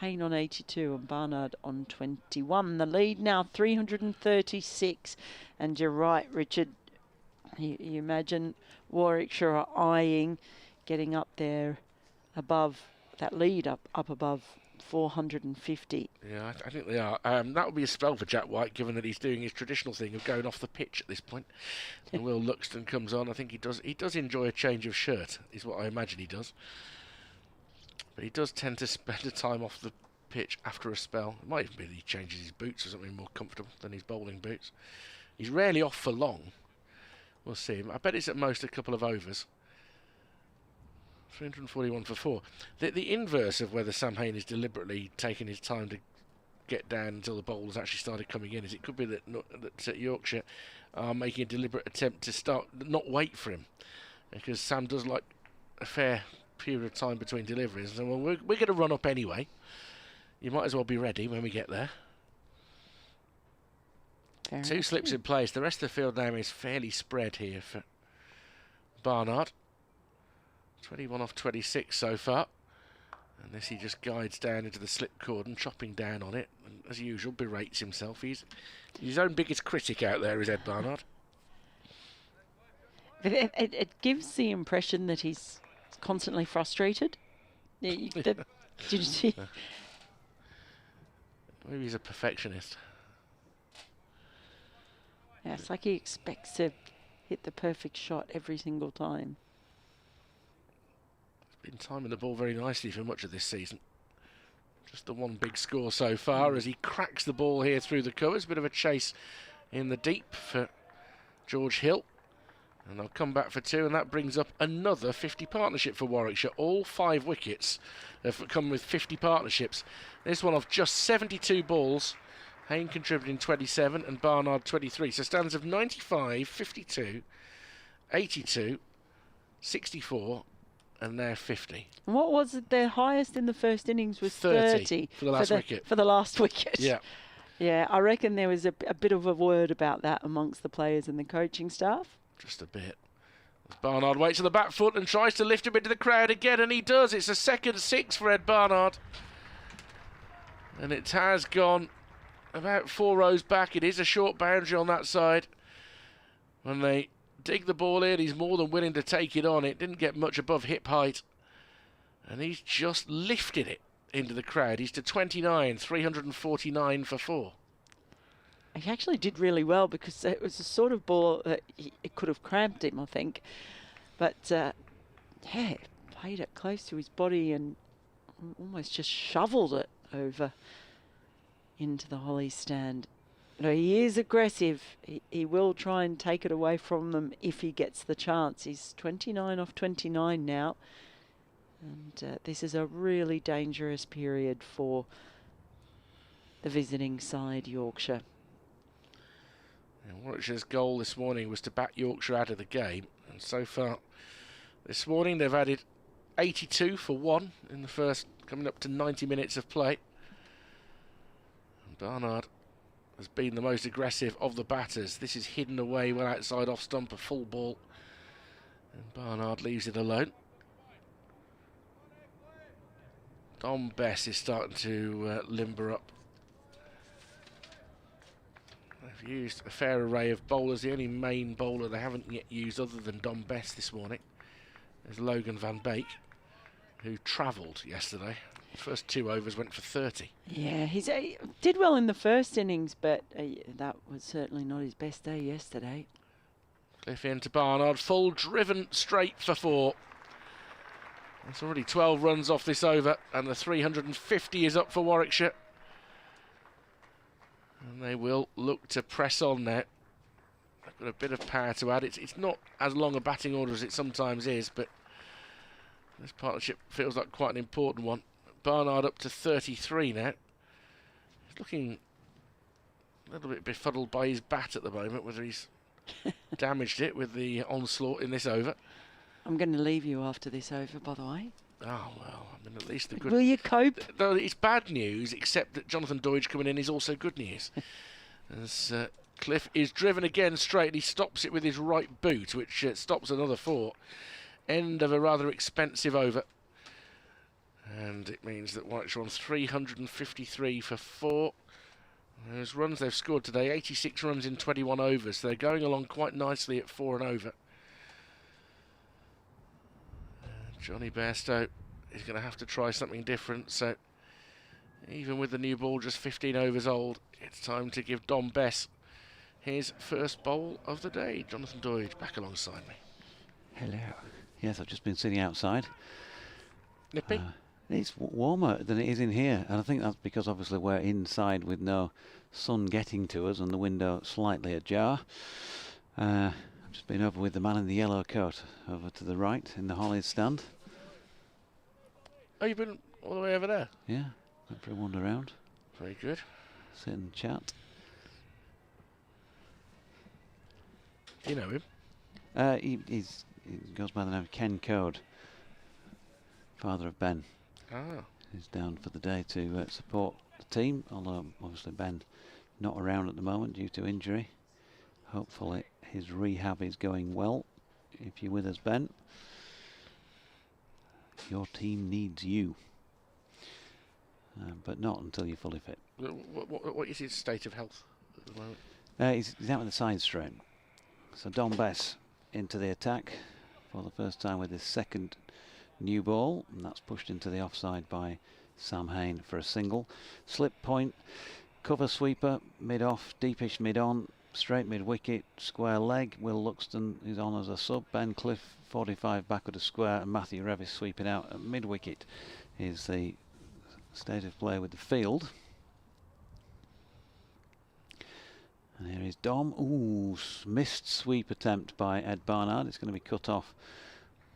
Hain on 82 and Barnard on 21. The lead now 336, and you're right, Richard. You imagine Warwickshire are eyeing getting up there above that lead, up above 450.
Yeah, I think they are. That would be a spell for Jack White, given that he's doing his traditional thing of going off the pitch at this point. And Will Luxton comes on. I think he does enjoy a change of shirt, is what I imagine he does. But he does tend to spend the time off the pitch after a spell. It might even be that he changes his boots or something more comfortable than his bowling boots. He's rarely off for long. We'll see. I bet it's at most a couple of overs. 341 for 4. The inverse of whether Sam Hain is deliberately taking his time to get down until the bowlers actually started coming in is it could be that Yorkshire are making a deliberate attempt to not wait for him, because Sam does like a fair period of time between deliveries. So well, we're going to run up anyway. You might as well be ready when we get there. Two slips in place. The rest of the field now is fairly spread here for Barnard. 21 off 26 so far. And this he just guides down into the slip cordon, chopping down on it. And as usual, berates himself. He's his own biggest critic out there, is Ed Barnard.
It gives the impression that he's constantly frustrated. Did you see?
Maybe he's a perfectionist.
Yeah, it's like he expects to hit the perfect shot every single time.
He's been timing the ball very nicely for much of this season. Just the one big score so far as he cracks the ball here through the covers. Bit of a chase in the deep for George Hill. And they'll come back for 2, and that brings up another 50 partnership for Warwickshire. All 5 wickets have come with 50 partnerships. This one off just 72 balls. Hain contributing 27 and Barnard 23. So stands of 95, 52, 82, 64, and they're 50.
And what was it? Their highest in the first innings was 30
for the last wicket.
For the last wicket.
Yeah.
Yeah, I reckon there was a bit of a word about that amongst the players and the coaching staff.
Just a bit. Barnard waits on the back foot and tries to lift him into the crowd again, and he does. It's a second 6 for Ed Barnard. And it has gone about 4 rows back. It is a short boundary on that side. When they dig the ball in, he's more than willing to take it on. It didn't get much above hip height. And he's just lifted it into the crowd. He's to 29, 349 for 4.
He actually did really well because it was a sort of ball that it could have cramped him, I think. But, yeah, played it close to his body and almost just shoveled it over into the Holly stand. No, he is aggressive. He will try and take it away from them if he gets the chance. He's 29 off 29 now. And this is a really dangerous period for the visiting side, Yorkshire.
And Warwickshire's goal this morning was to bat Yorkshire out of the game. And so far this morning they've added 82 for 1 in the first, coming up to 90 minutes of play. And Barnard has been the most aggressive of the batters. This is hidden away well outside off stump, a full ball. And Barnard leaves it alone. Dom Bess is starting to limber up. They've used a fair array of bowlers. The only main bowler they haven't yet used other than Dom Bess this morning is Logan van Beek, who travelled yesterday. The first 2 overs went for 30.
Yeah, he did well in the first innings, but that was certainly not his best day yesterday.
Cliff into Barnard, full driven straight for 4. It's already 12 runs off this over, and the 350 is up for Warwickshire. And they will look to press on now. They've got a bit of power to add. It's not as long a batting order as it sometimes is, but this partnership feels like quite an important one. Barnard up to 33 now. He's looking a little bit befuddled by his bat at the moment, whether he's damaged it with the onslaught in this over.
I'm going to leave you after this over, by the way.
Oh, well, I mean, at least the good...
Will you cope?
Though it's bad news, except that Jonathan Doidge coming in is also good news. As Cliff is driven again straight, he stops it with his right boot, which stops another 4. End of a rather expensive over. And it means that Warwickshire on 353 for 4. Those runs they've scored today, 86 runs in 21 overs. So they're going along quite nicely at 4 and over. Johnny Bairstow is going to have to try something different. So even with the new ball just 15 overs old, it's time to give Dom Bess his first bowl of the day. Jonathan Doidge back alongside me.
Hello. Yes, I've just been sitting outside.
Nippy?
It's warmer than it is in here, and I think that's because obviously we're inside with no sun getting to us and the window slightly ajar. I've just been over with the man in the yellow coat over to the right in the Hollies stand.
Oh, you've been all the way over there?
Yeah, went for a wander around.
Very good.
Sit and chat.
Do you know him?
He goes by the name of Ken Code, father of Ben.
Ah.
He's down for the day to support the team, although obviously Ben not around at the moment due to injury. Hopefully his rehab is going well. If you're with us, Ben, your team needs you, but not until you're fully fit.
What is his state of health at the moment?
He's out with a side strain. So Dom Bess into the attack for the first time with his second new ball, and that's pushed into the offside by Sam Hain for a single. Slip point, cover sweeper, mid-off, deepish mid-on, straight mid-wicket, square leg. Will Luxton is on as a sub. Ben Cliff 45 backward of square, and Matthew Revis sweeping out at mid-wicket is the state of play with the field. And here is Dom. Ooh, missed sweep attempt by Ed Barnard. It's going to be cut off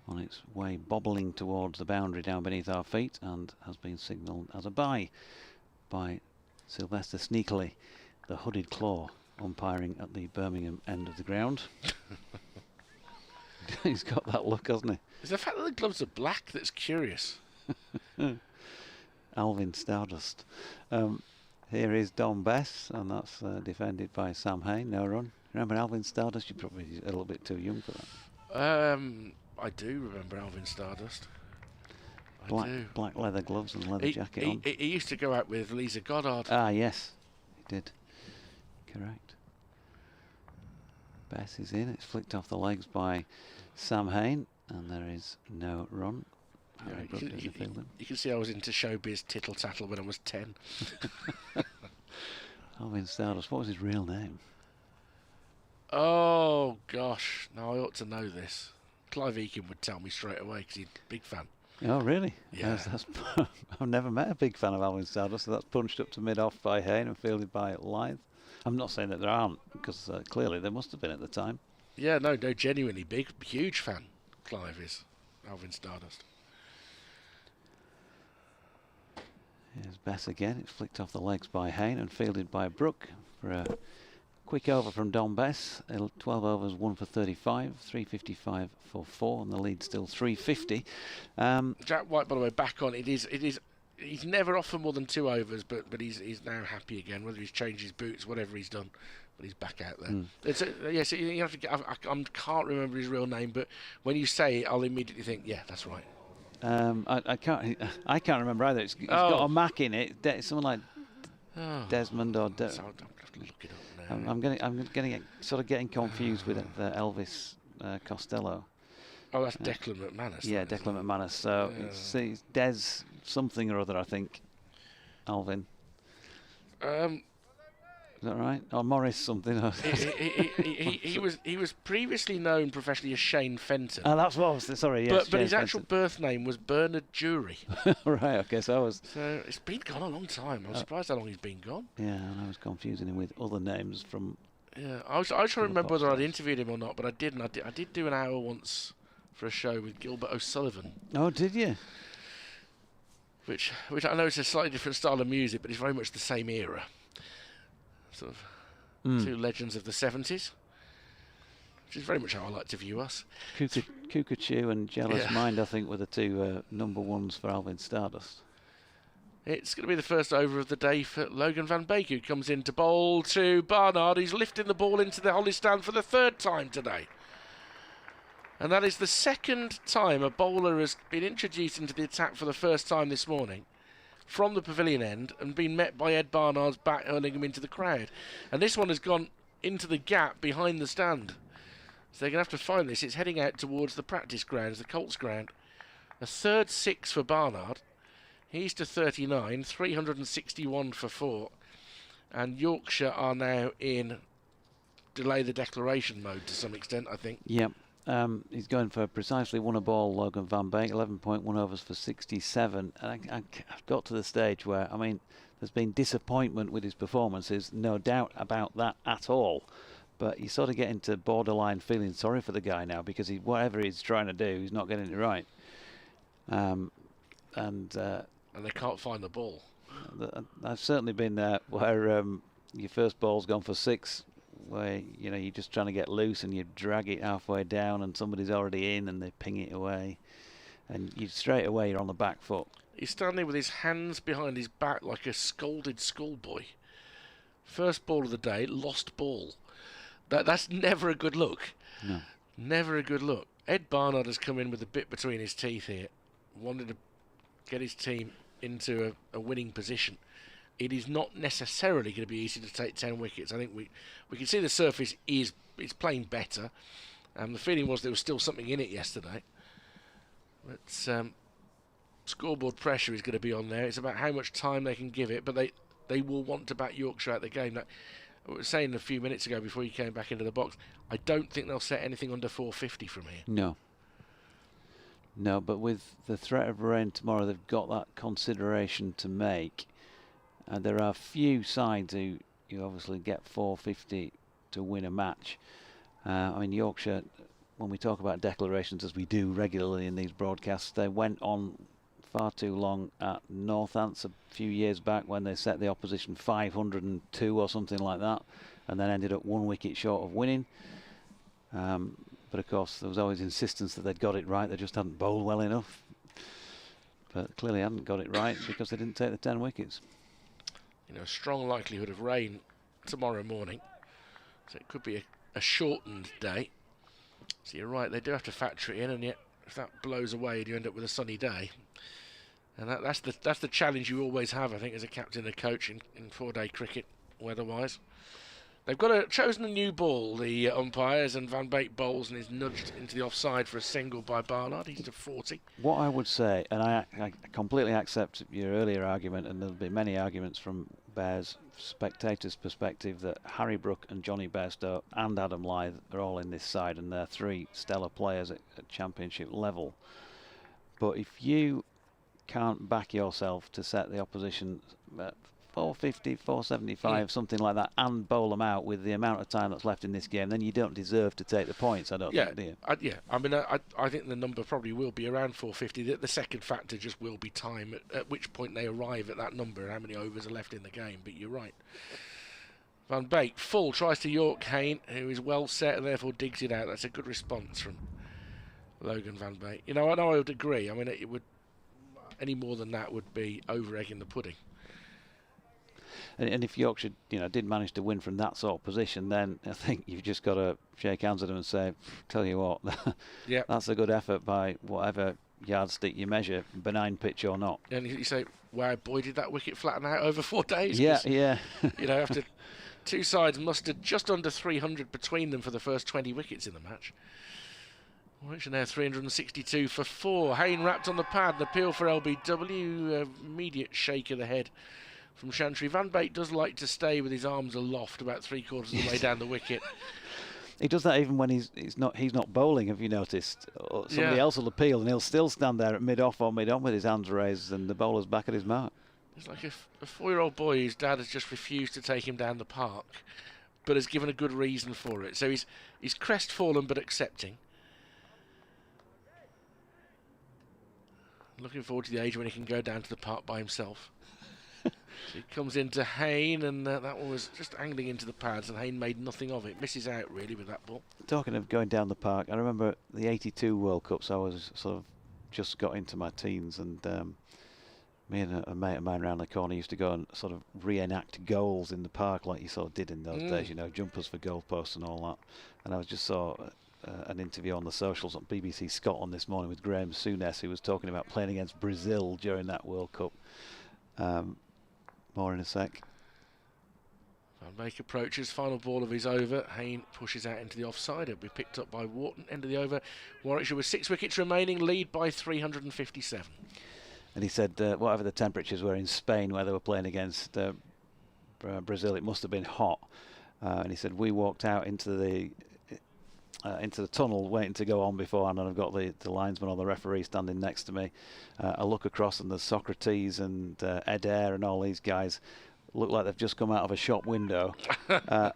on its way bobbling towards the boundary down beneath our feet, and has been signalled as a bye by Sylvester Sneakily, the hooded claw, umpiring at the Birmingham end of the ground. He's got that look, hasn't he?
Is the fact that the gloves are black that's curious?
Alvin Stardust. Here is Don Bess, and that's defended by Sam Hain. No run. Remember Alvin Stardust? You're probably a little bit too young for that.
I do remember Alvin Stardust.
Black leather gloves and leather jacket on.
He used to go out with Lisa Goddard.
Ah, yes, he did. Correct. Bess is in. It's flicked off the legs by Sam Hain, and there is no run.
You can see I was into showbiz tittle tattle when I was 10.
Alvin Stardust. What was his real name?
Oh gosh, now I ought to know this. Clive Eakin would tell me straight away because he's a big fan.
Oh really?
Yeah.
I've never met a big fan of Alvin Stardust. So that's punched up to mid-off by Hain and fielded by Lythe. I'm not saying that there aren't, because clearly there must have been at the time.
Yeah, no, genuinely big, huge fan. Clive is Alvin Stardust.
Here's Bess again. It's flicked off the legs by Hain and fielded by Brooke for a quick over from Don Bess. 12 overs, 1 for 35, 355 for 4, and the lead still 350.
Jack White, by the way, back on. It is. He's never off for more than 2 overs, but he's now happy again. Whether he's changed his boots, whatever he's done, but he's back out there. Yes, you have to. I can't remember his real name, but when you say it, I'll immediately think, yeah, that's right.
I can't remember either. It's got a Mac in it. Someone like Desmond or.
So I'll have to look it up now.
I'm getting confused with Elvis Costello.
Oh, that's Declan McManus.
Yeah, Declan McManus. So it's Des something or other, I think. Alvin. Is that right? Or Morris something?
he was previously known professionally as Shane Fenton.
Oh, that's what I was. Sorry, yes.
But his actual birth name was Bernard Jury.
Right. Okay. So
it's been gone a long time. I'm surprised how long he's been gone.
Yeah, and I was confusing him with other names from.
Yeah, I was trying to remember whether I'd interviewed him or not, but I didn't. I did do an hour once for a show with Gilbert O'Sullivan.
Oh, did you?
Which I know is a slightly different style of music, but it's very much the same era. Sort of two legends of the 70s, which is very much how I like to view us.
Cuckoo and Jealous Mind, I think, were the two number ones for Alvin Stardust.
It's going to be the first over of the day for Logan van Beek, who comes in to bowl to Barnard. He's lifting the ball into the holly stand for the 3rd time today. And that is the 2nd time a bowler has been introduced into the attack for the first time this morning from the pavilion end and been met by Ed Barnard's bat hurling him into the crowd. And this one has gone into the gap behind the stand. So they're going to have to find this. It's heading out towards the practice grounds, the Colts ground. A 3rd 6 for Barnard. He's to 39, 361 for 4. And Yorkshire are now in delay the declaration mode to some extent, I think.
Yep. He's going for precisely 1 a ball, Logan van Beek, 11.1 overs for 67. And I've got to the stage where, I mean, there's been disappointment with his performances, no doubt about that at all. But you sort of get into borderline feeling sorry for the guy now because whatever he's trying to do, he's not getting it right. And
they can't find the ball.
I've certainly been there where your first ball's gone for 6. Where you're just trying to get loose and you drag it halfway down and somebody's already in and they ping it away, and straight away you're on the back foot.
He's standing with his hands behind his back like a scolded schoolboy. First ball of the day, lost ball. That's never a good look.
No,
never a good look. Ed Barnard has come in with a bit between his teeth here, wanted to get his team into a winning position. It is not necessarily going to be easy to take 10 wickets. I think we can see the surface is playing better. The feeling was there was still something in it yesterday. But scoreboard pressure is going to be on there. It's about how much time they can give it, but they will want to bat Yorkshire out the game. Now, I was saying a few minutes ago before you came back into the box, I don't think they'll set anything under 450 from here.
No, but with the threat of rain tomorrow, they've got that consideration to make. There are few sides who you obviously get 450 to win a match. I mean, Yorkshire, when we talk about declarations, as we do regularly in these broadcasts, they went on far too long at Northants a few years back when they set the opposition 502 or something like that, and then ended up 1 wicket short of winning. But of course, there was always insistence that they'd got it right, they just hadn't bowled well enough. But clearly hadn't got it right because they didn't take the 10 wickets.
You know, strong likelihood of rain tomorrow morning, so it could be a shortened day. So you're right, they do have to factor it in, and yet if that blows away, you end up with a sunny day. And that's the challenge you always have, I think, as a captain and a coach in 4-day cricket, weather-wise. They've chosen a new ball, the umpires, and Van Beek bowls and is nudged into the offside for a single by Barnard. He's to 40.
What I would say, and I completely accept your earlier argument, and there'll be many arguments from Bears spectators' perspective, that Harry Brook and Johnny Bairstow and Adam Lyth are all in this side, and they're 3 stellar players at championship level. But if you can't back yourself to set the opposition 450, 475, something like that, and bowl them out with the amount of time that's left in this game, then you don't deserve to take the points, I don't think, do you?
I mean, I think the number probably will be around 450. The second factor just will be time, at which point they arrive at that number and how many overs are left in the game, but you're right. Van Beek, full, tries to York Hain, who is well set and therefore digs it out. That's a good response from Logan Van Beek. You know, I would agree. I mean, it would, any more than that would be over-egging the pudding.
And if Yorkshire, did manage to win from that sort of position, then I think you've just got to shake hands with them and say, tell you what,
yeah, that's
a good effort by whatever yardstick you measure, benign pitch or not.
And you say, wow, boy, did that wicket flatten out over 4 days.
Yeah.
After 2 sides mustered just under 300 between them for the first 20 wickets in the match. Warwickshire now 362 for 4. Hain wrapped on the pad, an appeal for LBW, immediate shake of the head from Chantry. Van Beek does like to stay with his arms aloft about 3/4 of the way down the wicket.
He does that even when he's not bowling, have you noticed? Somebody else will appeal and he'll still stand there at mid-off or mid-on with his hands raised and the bowler's back at his mark.
It's like a 4-year-old boy whose dad has just refused to take him down the park, but has given a good reason for it. So he's crestfallen but accepting. Looking forward to the age when he can go down to the park by himself. So he comes into Hain, and that one was just angling into the pads, and Hain made nothing of it. Misses out, really, with that ball.
Talking of going down the park, I remember the 82 World Cups. I was sort of just got into my teens, and me and a mate of mine around the corner used to go and sort of reenact goals in the park like you sort of did in those days, jumpers for goalposts and all that. And I just saw an interview on the socials on BBC Scotland this morning with Graham Souness, who was talking about playing against Brazil during that World Cup. More in a sec.
Van Beek approaches, final ball of his over. Hain pushes out into the offside. It'll be picked up by Wharton. End of the over. Warwickshire with 6 wickets remaining, lead by 357.
And he said whatever the temperatures were in Spain where they were playing against Brazil, it must have been hot. And he said we walked out into the tunnel waiting to go on beforehand, and I've got the linesman or the referee standing next to me. I look across and there's Socrates and Adair and all these guys look like they've just come out of a shop window.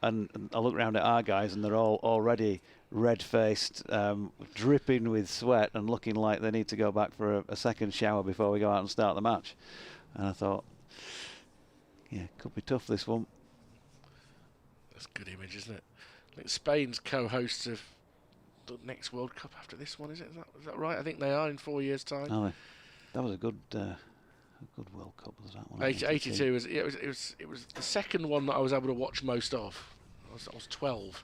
And I look around at our guys and they're all already red-faced, dripping with sweat and looking like they need to go back for a second shower before we go out and start the match. And I thought, yeah, could be tough, this one.
That's a good image, isn't it? I think Spain's co-hosts of the next World Cup after this one, is it? Is that right? I think they are in 4 years' time.
Oh, that was a good World Cup, was that one?
82 was it was the second one that I was able to watch most of. I was 12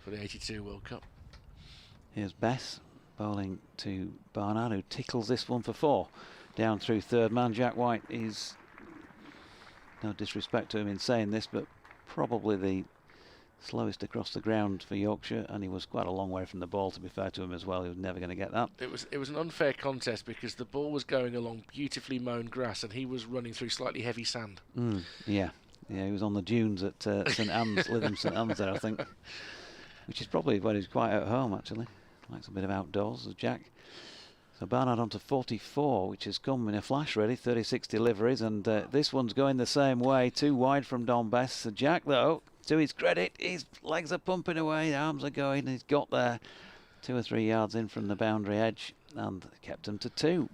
for the 82 World Cup.
Here's Bess bowling to Barnard, who tickles this one for 4. Down through third man. Jack White is, no disrespect to him in saying this, but probably the slowest across the ground for Yorkshire, and he was quite a long way from the ball, to be fair to him as well. He was never going to get that.
It was an unfair contest because the ball was going along beautifully mown grass and he was running through slightly heavy sand.
Yeah, he was on the dunes at St Anne's, Lytham St Anne's there, I think, which is probably where he's quite at home, actually. Likes a bit of outdoors, as Jack. So Barnard on to 44, which has come in a flash, really. 36 deliveries, and this one's going the same way. Too wide from Don Best. So Jack, though, to his credit, his legs are pumping away, arms are going. He's got there 2 or 3 yards in from the boundary edge and kept him to 2.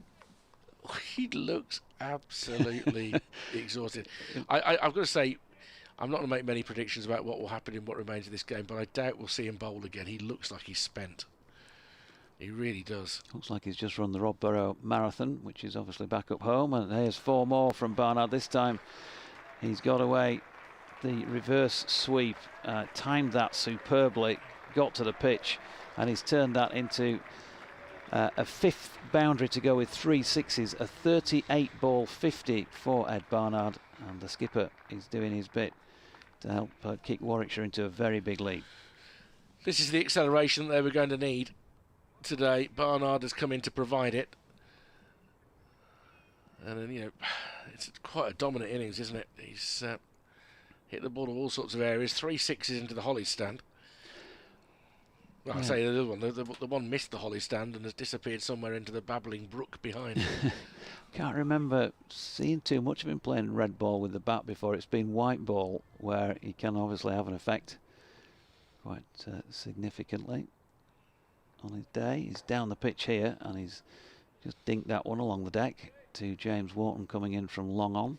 He looks absolutely exhausted. I've got to say, I'm not going to make many predictions about what will happen in what remains of this game, but I doubt we'll see him bowl again. He looks like he's spent. He really does.
Looks like he's just run the Rob Burrow Marathon, which is obviously back up home. And here's 4 more from Barnard. This time he's got away the reverse sweep, timed that superbly, got to the pitch, and he's turned that into a 5th boundary to go with 3 sixes, a 38-ball 50 for Ed Barnard. And the skipper is doing his bit to help kick Warwickshire into a very big lead.
This is the acceleration that they were going to need today. Barnard has come in to provide it, and then, you know, it's quite a dominant innings, isn't it? He's hit the ball to all sorts of areas. 3 sixes into the holly stand. Well, I say the other one, the one missed the holly stand and has disappeared somewhere into the babbling brook behind.
Can't remember seeing too much of him playing red ball with the bat before. It's been white ball where he can obviously have an effect quite significantly on his day. He's down the pitch here and he's just dinked that one along the deck to James Wharton coming in from long on.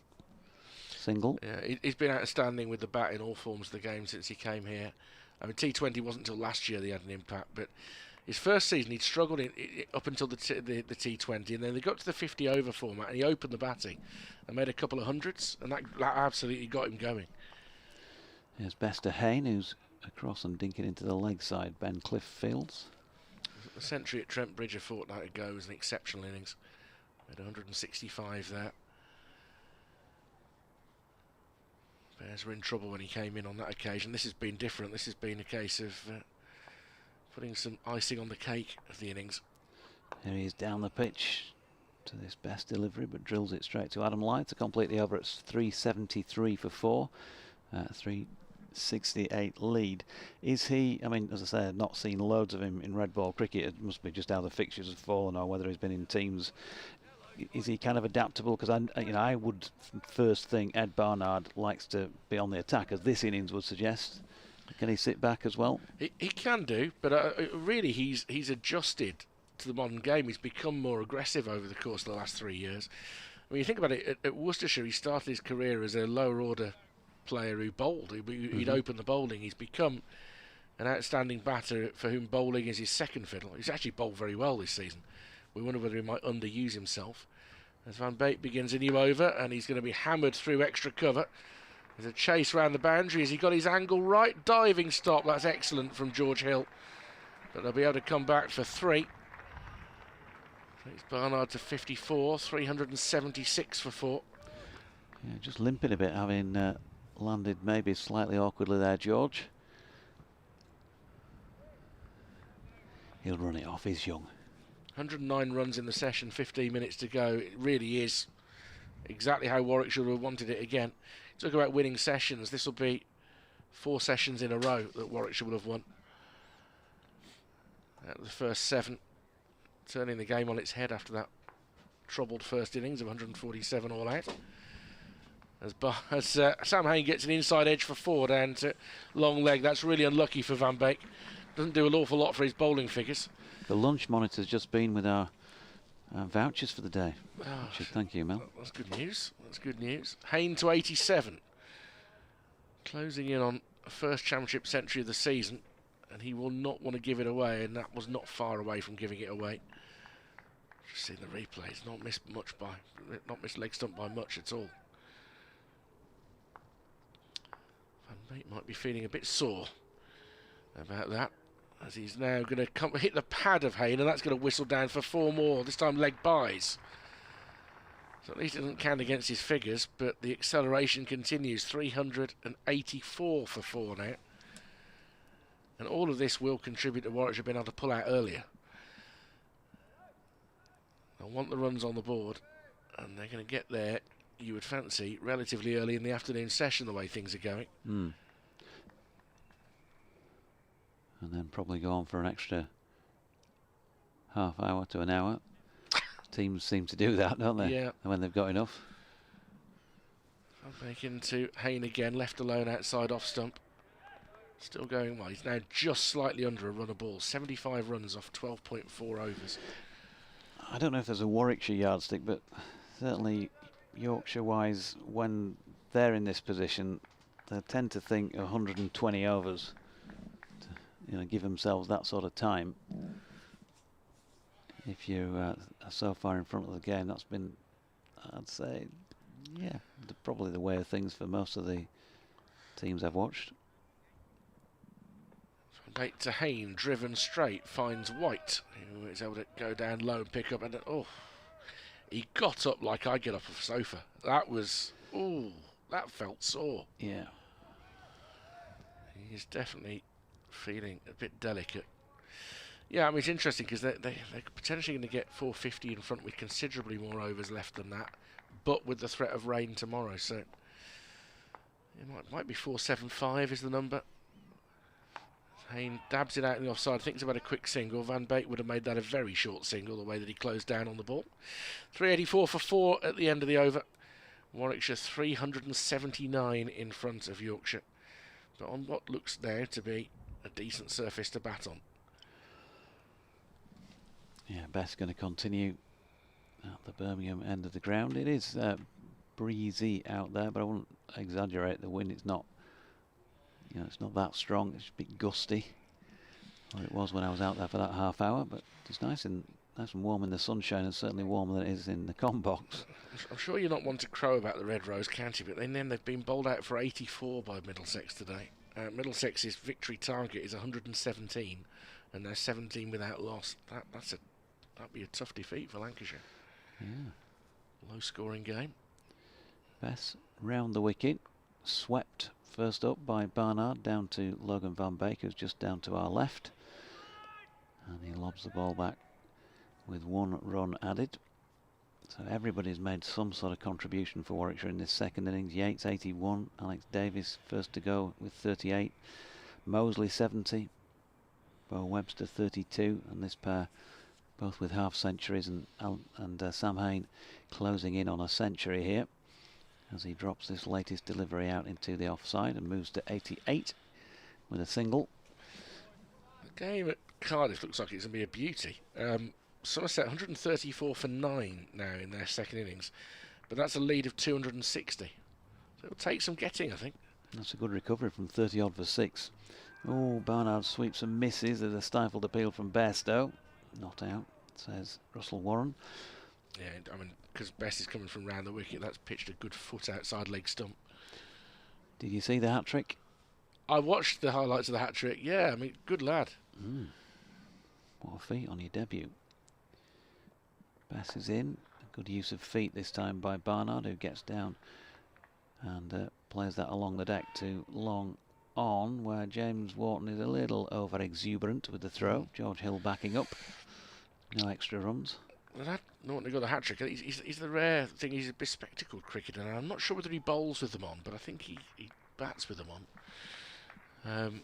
Single.
Yeah, he's been outstanding with the bat in all forms of the game since he came here. I mean, T20 wasn't until last year they had an impact, but his first season he'd struggled up until the T20, and then they got to the 50 over format and he opened the batting and made a couple of hundreds, and that absolutely got him going.
Here's Bester Hain, who's across and dinking into the leg side, Ben Cliff Fields.
The century at Trent Bridge a fortnight ago was an exceptional innings. Made 165 there. Bears were in trouble when he came in on that occasion. This has been different. This has been a case of putting some icing on the cake of the innings.
Here he is down the pitch to this best delivery, but drills it straight to Adam Lyth to complete the over at 373 for 4. 368 lead. Is he, I mean, as I say, I've not seen loads of him in red ball cricket. It must be just how the fixtures have fallen or whether he's been in teams. Is he kind of adaptable? Because I would first think Ed Barnard likes to be on the attack, as this innings would suggest. Can he sit back as well?
He can do, but really he's adjusted to the modern game. He's become more aggressive over the course of the last 3 years. When you think about it, at Worcestershire he started his career as a lower order player who bowled. He'd open the bowling. He's become an outstanding batter for whom bowling is his second fiddle. He's actually bowled very well this season. We wonder whether he might underuse himself. As Van Beek begins a new over, and he's going to be hammered through extra cover. There's a chase round the boundary. Has he got his angle right? Diving stop. That's excellent from George Hill. But they'll be able to come back for 3. It's Barnard to 54, 376 for 4.
Yeah, just limping a bit, having landed maybe slightly awkwardly there, George. He'll run it off. He's young.
109 runs in the session, 15 minutes to go. It really is exactly how Warwickshire would have wanted it again. Talk about winning sessions. This will be 4 sessions in a row that Warwickshire will have won. The first 7, turning the game on its head after that troubled first innings of 147 all out. As Sam Hain gets an inside edge for 4 down to long leg. That's really unlucky for Van Beek. Doesn't do an awful lot for his bowling figures.
The lunch monitor's just been with our vouchers for the day. Thank you, Mel.
That's good news. That's good news. Hain to 87. Closing in on a first championship century of the season. And he will not want to give it away. And that was not far away from giving it away. Just seeing the replay. It's not missed leg stump by much at all. Van Beek might be feeling a bit sore about that, as he's now going to hit the pad of Hain, and that's going to whistle down for 4 more, this time leg buys. So at least it doesn't count against his figures, but the acceleration continues. 384 for 4 now. And all of this will contribute to Warwickshire being able to pull out earlier. I want the runs on the board, and they're going to get there, you would fancy, relatively early in the afternoon session, the way things are going.
And then probably go on for an extra half hour to an hour. Teams seem to do that, don't they?
Yeah.
When they've got enough.
Back into Hain again, left alone outside off stump. Still going well. He's now just slightly under a run of ball. 75 runs off 12.4 overs.
I don't know if there's a Warwickshire yardstick, but certainly Yorkshire-wise, when they're in this position, they tend to think 120 overs to, give themselves that sort of time. If you are so far in front of the game, that's been, I'd say, yeah, probably the way of things for most of the teams I've watched.
Back to Hain, driven straight, finds White, who is able to go down low and pick up, and he got up like I get off of a sofa. That was, that felt sore.
Yeah.
He's definitely feeling a bit delicate. Yeah, I mean, it's interesting because they're potentially going to get 450 in front with considerably more overs left than that, but with the threat of rain tomorrow, so it might be 475 is the number. Hain dabs it out in the offside, thinks about a quick single. Van Beek would have made that a very short single, the way that he closed down on the ball. 384 for 4 at the end of the over. Warwickshire 379 in front of Yorkshire, but on what looks now to be a decent surface to bat on.
Yeah, Beth's going to continue at the Birmingham end of the ground. It is breezy out there, but I wouldn't exaggerate the wind. It's not, it's not that strong. It's a bit gusty, or it was when I was out there for that half hour. But it's nice and warm in the sunshine, and certainly warmer than it is in the com box.
I'm sure you're not one to crow about the Red Rose County, but then they've been bowled out for 84 by Middlesex today. Middlesex's victory target is 117, and they're 17 without loss. That'd be a tough defeat for Lancashire.
Yeah.
Low scoring game.
Bess round the wicket, swept first up by Barnard down to Logan Van Beek, who's just down to our left, and he lobs the ball back with 1 run added. So everybody's made some sort of contribution for Warwickshire in this second innings. Yates 81, Alex Davies first to go with 38, Mosley 70, Bo Webster 32, and this pair both with half centuries, and Sam Hain closing in on a century here as he drops this latest delivery out into the offside and moves to 88 with a single.
The game at Cardiff looks like it's going to be a beauty. Somerset 134 for 9 now in their second innings, but that's a lead of 260. So it'll take some getting, I think.
That's a good recovery from 30 odd for 6. Oh, Barnard sweeps and misses. There's a stifled appeal from Bairstow. Not out, says Russell Warren.
Yeah, I mean, because Bess is coming from round the wicket, that's pitched a good foot outside leg stump.
Did you see the hat-trick?
I watched the highlights of the hat-trick. Yeah, I mean, good lad.
What a feat on your debut. Bess is in. Good use of feet this time by Barnard, who gets down and plays that along the deck to long on, where James Wharton is a little over-exuberant with the throw. George Hill backing up. No extra runs.
Norton got the hat-trick. He's the rare thing. He's a bespectacled cricketer. And I'm not sure whether he bowls with them on, but I think he bats with them on. I mean,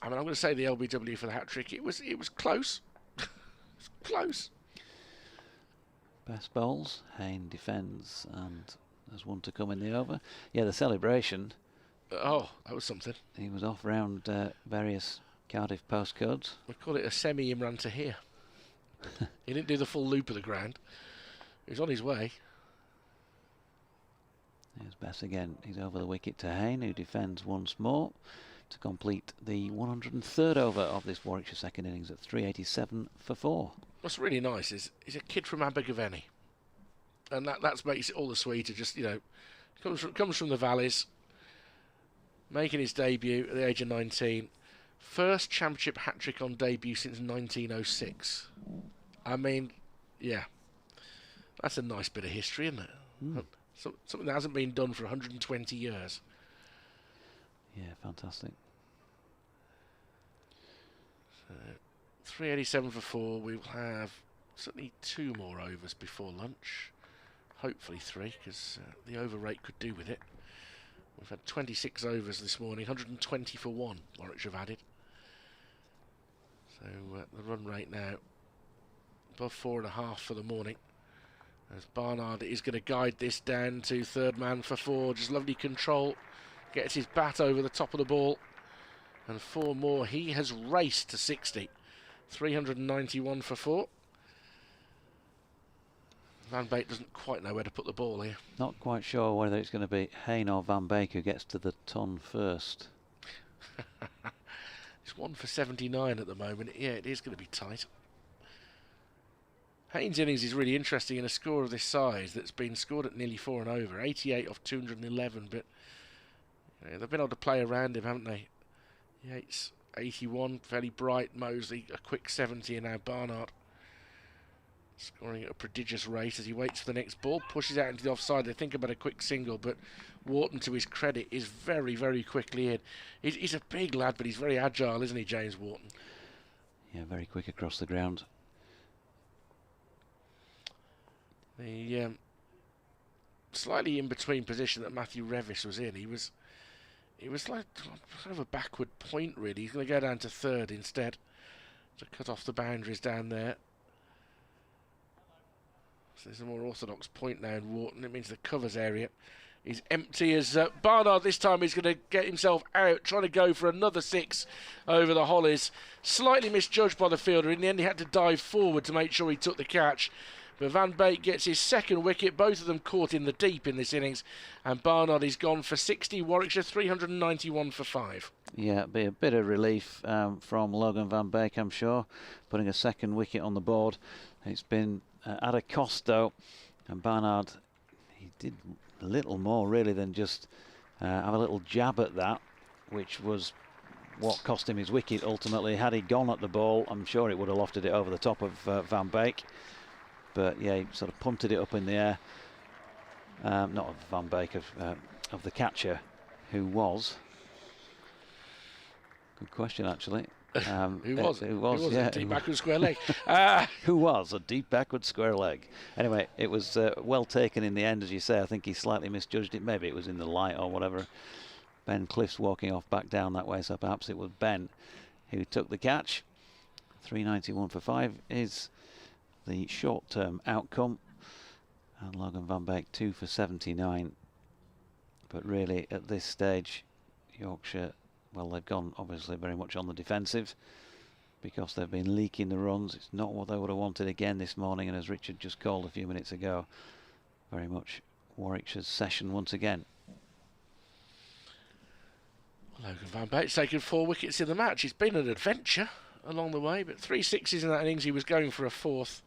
I'm going to say the LBW for the hat-trick. It was close. It's close.
Best bowls. Hain defends, and there's one to come in the over. Yeah, the celebration.
Oh, that was something.
He was off round various Cardiff postcodes.
We call it a semi-Imran to here. He didn't do the full loop of the ground. He was on his way.
There's Bess again. He's over the wicket to Hain, who defends once more to complete the 103rd over of this Warwickshire second innings at 387 for 4.
What's really nice is he's a kid from Abergavenny, and that makes it all the sweeter. Just comes from the valleys, making his debut at the age of 19. First championship hat-trick on debut since 1906. I mean, yeah, that's a nice bit of history, isn't it? Something that hasn't been done for 120 years.
Yeah, fantastic.
387 for 4. We will have certainly 2 more overs before lunch. Hopefully 3, because the over rate could do with it. We've had 26 overs this morning, 120 for 1. Warwickshire have added. So the run rate now above 4.5 for the morning. As Barnard is going to guide this down to third man for 4. Just lovely control. Gets his bat over the top of the ball. And 4 more. He has raced to 60. 391 for 4. Van Beek doesn't quite know where to put the ball here.
Not quite sure whether it's going to be Hain or Van Beek who gets to the ton first.
It's 1 for 79 at the moment. Yeah, it is going to be tight. Hain's innings is really interesting in a score of this size that's been scored at nearly 4 and over. 88 off 211, but they've been able to play around him, haven't they? Yates, 81, fairly bright. Mosley, a quick 70, and now Barnard scoring at a prodigious rate as he waits for the next ball, pushes out into the offside. They think about a quick single, but Wharton, to his credit, is very, very quickly in. He's a big lad, but he's very agile, isn't he, James Wharton?
Yeah, very quick across the ground.
The slightly in between position that Matthew Revis was in, he was like kind of a backward point, really. He's going to go down to third instead to cut off the boundaries down there. So there's a more orthodox point now in Wharton. It means the covers area is empty as Barnard this time is going to get himself out, trying to go for another 6 over the Hollies. Slightly misjudged by the fielder. In the end, he had to dive forward to make sure he took the catch. But Van Beek gets his second wicket, both of them caught in the deep in this innings, and Barnard is gone for 60. Warwickshire 391 for 5.
Yeah, it'll be a bit of relief from Logan Van Beek, I'm sure, putting a second wicket on the board. It's been at a cost, though, and Barnard, he did a little more, really, than just have a little jab at that, which was what cost him his wicket, ultimately. Had he gone at the ball, I'm sure it would have lofted it over the top of Van Beek. But yeah, he sort of punted it up in the air. Not of Van Beek, of the catcher, who was. Good question, actually.
Who was?
Who was?
Yeah, a deep backward square leg.
Who was a deep backward square leg? Anyway, it was well taken in the end, as you say. I think he slightly misjudged it. Maybe it was in the light or whatever. Ben Cliff's walking off back down that way, so perhaps it was Ben who took the catch. 391 for 5 is the short-term outcome, and Logan Van Beek 2 for 79. But really, at this stage, Yorkshire, well, they've gone obviously very much on the defensive because they've been leaking the runs. It's not what they would have wanted again this morning, and as Richard just called a few minutes ago, very much Warwickshire's session once again.
Logan Van Beek's taken 4 wickets in the match. It's been an adventure along the way, but 3 sixes in that innings. He was going for a 4th.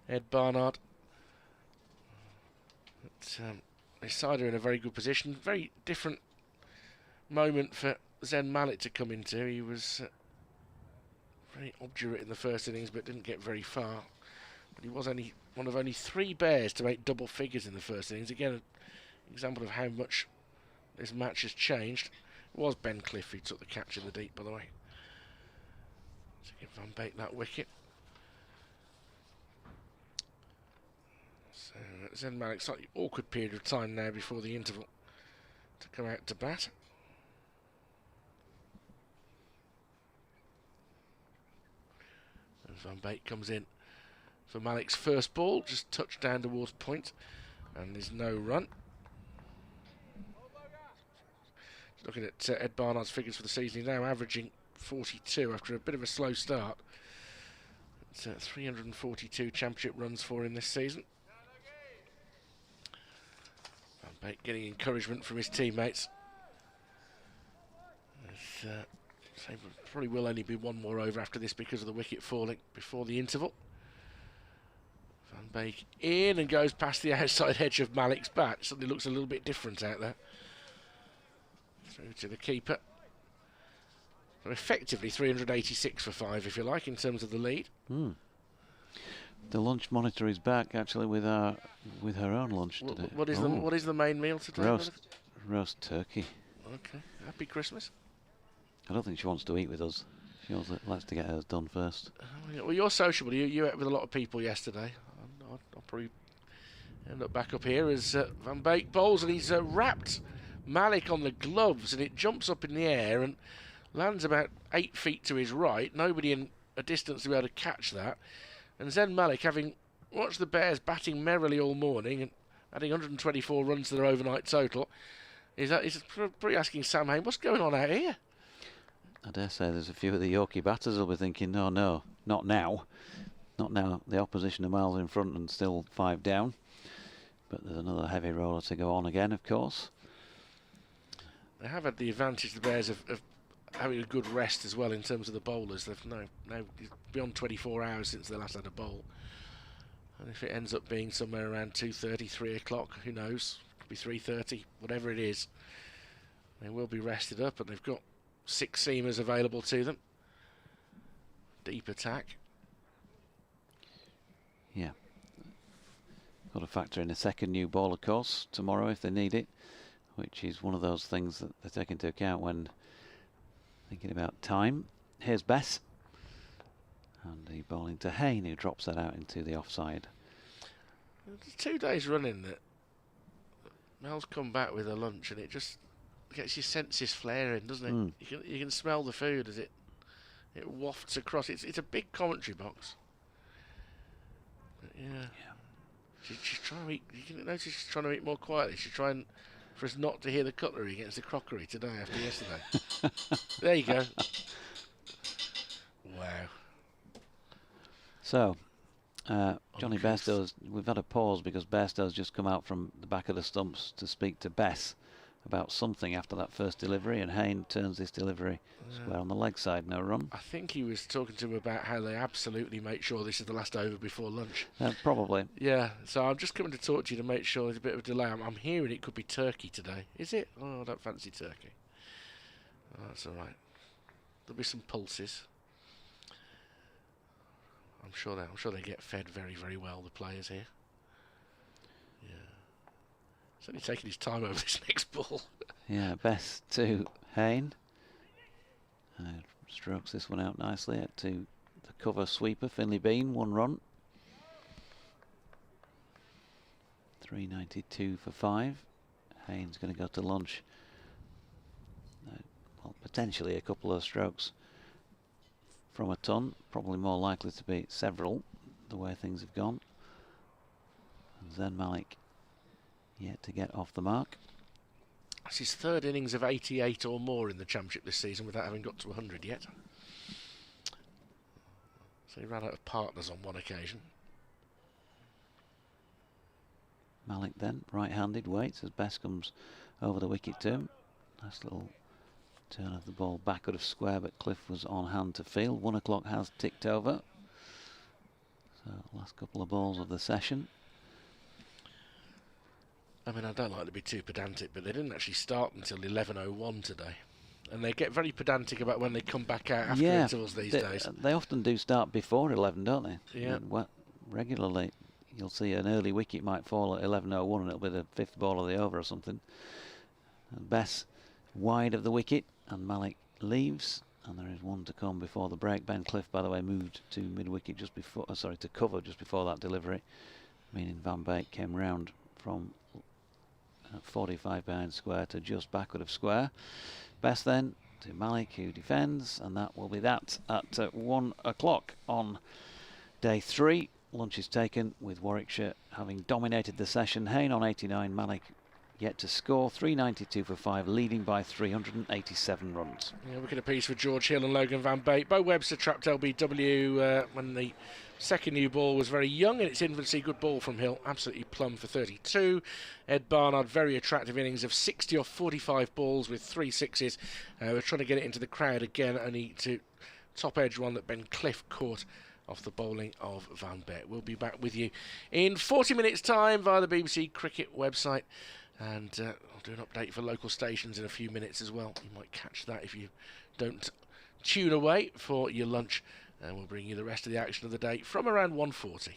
Ed Barnard. His side are in a very good position. Very different moment for Zen Malik to come into. He was very obdurate in the first innings, but didn't get very far. But he was only one of only 3 bears to make double figures in the first innings. Again, an example of how much this match has changed. It was Ben Cliff who took the catch in the deep, by the way, to give Van Beek that wicket. So Zen Malik, slightly awkward period of time now before the interval to come out to bat. And Van Beek comes in for Malik's first ball, just touched down towards point, and there's no run. Looking at Ed Barnard's figures for the season, he's now averaging 42 after a bit of a slow start. It's 342 championship runs for him this season. Van Beek getting encouragement from his teammates. Probably will only be 1 more over after this because of the wicket falling before the interval. Van Beek in and goes past the outside edge of Malik's bat. Suddenly looks a little bit different out there. Through to the keeper. So effectively 386 for 5, if you like, in terms of the lead.
The lunch monitor is back actually with her own lunch today.
What is the main meal today?
Roast turkey.
Okay. Happy Christmas.
I don't think she wants to eat with us. She likes to get hers done first.
Well, you're sociable. You ate with a lot of people yesterday. I'll probably end up back up here as Van Beek bowls, and he's wrapped Malik on the gloves, and it jumps up in the air and lands about 8 feet to his right. Nobody in a distance to be able to catch that. And Zen Malik, having watched the Bears batting merrily all morning and adding 124 runs to their overnight total, is probably asking Sam Hain, what's going on out here?
I dare say there's a few of the Yorkie batters will be thinking, no, not now. Not now. The opposition are miles in front and still 5 down. But there's another heavy roller to go on again, of course.
They have had the advantage, the Bears, of having a good rest as well in terms of the bowlers. They've now beyond 24 hours since they last had a bowl. And if it ends up being somewhere around 2:30, 3 o'clock, who knows? Could be 3:30, whatever it is. They will be rested up, and they've got 6 seamers available to them. Deep attack.
Yeah. Got to factor in a second new ball, of course, tomorrow if they need it, which is one of those things that they take into account when thinking about time. Here's Bess. And the bowling to Hain, who drops that out into the offside.
It's 2 days running that Mel's come back with a lunch, and it just gets your senses flaring, doesn't it?
Mm.
You can smell the food as it wafts across. It's a big commentary box. But yeah. She's trying to eat. You can notice she's trying to eat more quietly. She's trying for us not to hear the cutlery against the crockery today after yesterday. There you go. Wow.
So, Johnny Bairstow's, we've had a pause because Bairstow's just come out from the back of the stumps to speak to Bess about something after that first delivery, and Hain turns this delivery square on the leg side, no run.
I think he was talking to him about how they absolutely make sure this is the last over before lunch.
Probably.
Yeah, so I'm just coming to talk to you to make sure there's a bit of a delay. I'm hearing it could be turkey today. Is it? Oh, I don't fancy turkey. Oh, that's all right. There'll be some pulses. I'm sure they get fed very, very well, the players here. Yeah. He's only taking his time over this next ball.
Yeah, Bess to Hain. Strokes this one out nicely to the cover sweeper, Finley Bean, 1 run. 392 for 5. Hain's going to go to lunch. Well, potentially a couple of strokes from a ton, probably more likely to be several, the way things have gone. And Zen Malik yet to get off the mark.
It's his 3rd innings of 88 or more in the championship this season without having got to 100 yet. So he ran out of partners on one occasion.
Malik then, right-handed, waits as Bess comes over the wicket to him. Nice little turn of the ball backward of square, but Cliff was on hand to field. 1 o'clock has ticked over. So last couple of balls of the session.
I mean, I don't like to be too pedantic, but they didn't actually start until 11:01 today. And they get very pedantic about when they come back out after intervals these days.
They often do start before 11, don't they?
Yeah.
Regularly, you'll see an early wicket might fall at 11:01 and it'll be the 5th ball of the over or something. And Bess wide of the wicket, and Malik leaves, and there is one to come before the break. Ben Cliff, by the way, moved to mid-wicket just before, to cover just before that delivery, meaning Van Beek came round from 45 behind square to just backward of square. Best then to Malik, who defends, and that will be that at 1 o'clock on day 3. Lunch is taken with Warwickshire having dominated the session. Hain on 89, Malik yet to score, 392 for 5, leading by 387 runs.
Yeah, wicket apiece for George Hill and Logan Van Beek. Bo Webster trapped LBW when the second new ball was very young in its infancy. Good ball from Hill, absolutely plumb for 32. Ed Barnard, very attractive innings of 60 off 45 balls with 3 sixes. We're trying to get it into the crowd again, only to top edge one that Ben Cliff caught off the bowling of Van Beek. We'll be back with you in 40 minutes time via the BBC Cricket website. And I'll do an update for local stations in a few minutes as well. You might catch that if you don't tune away for your lunch. And we'll bring you the rest of the action of the day from around 1:40.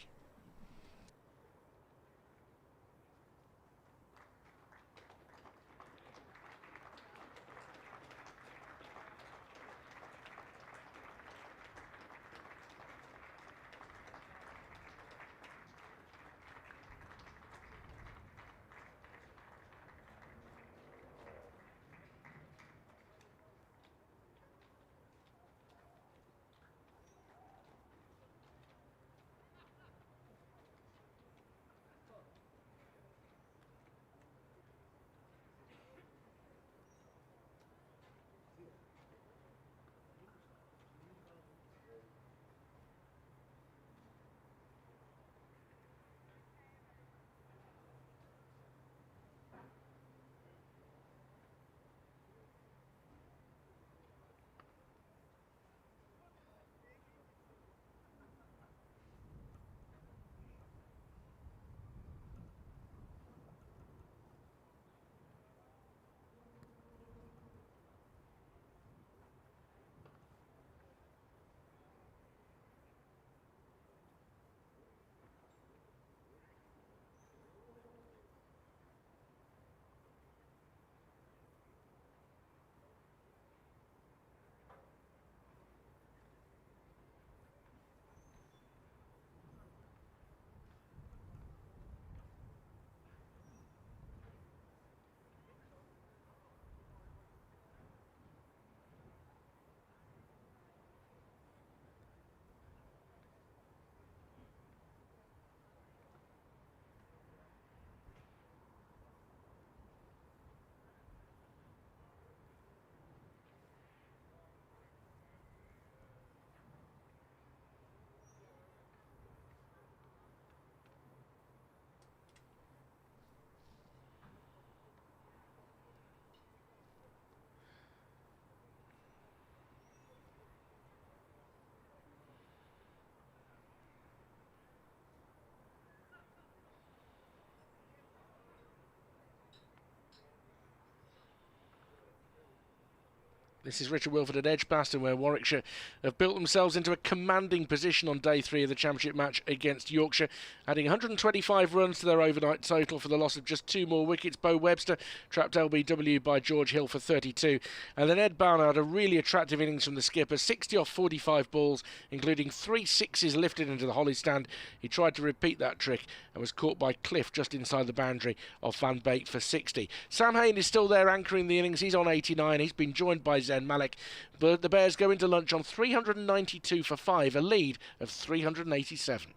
This is Richard Wilford at Edgbaston, where Warwickshire have built themselves into a commanding position on day 3 of the championship match against Yorkshire, adding 125 runs to their overnight total for the loss of just 2 more wickets. Bo Webster trapped LBW by George Hill for 32. And then Ed Barnard, a really attractive innings from the skipper, 60 off 45 balls, including 3 sixes lifted into the holly stand. He tried to repeat that trick and was caught by Cliff just inside the boundary of Van Beek for 60. Sam Hain is still there anchoring the innings. He's on 89. He's been joined by Zen Malik, but the Bears go into lunch on 392 for 5, a lead of 387.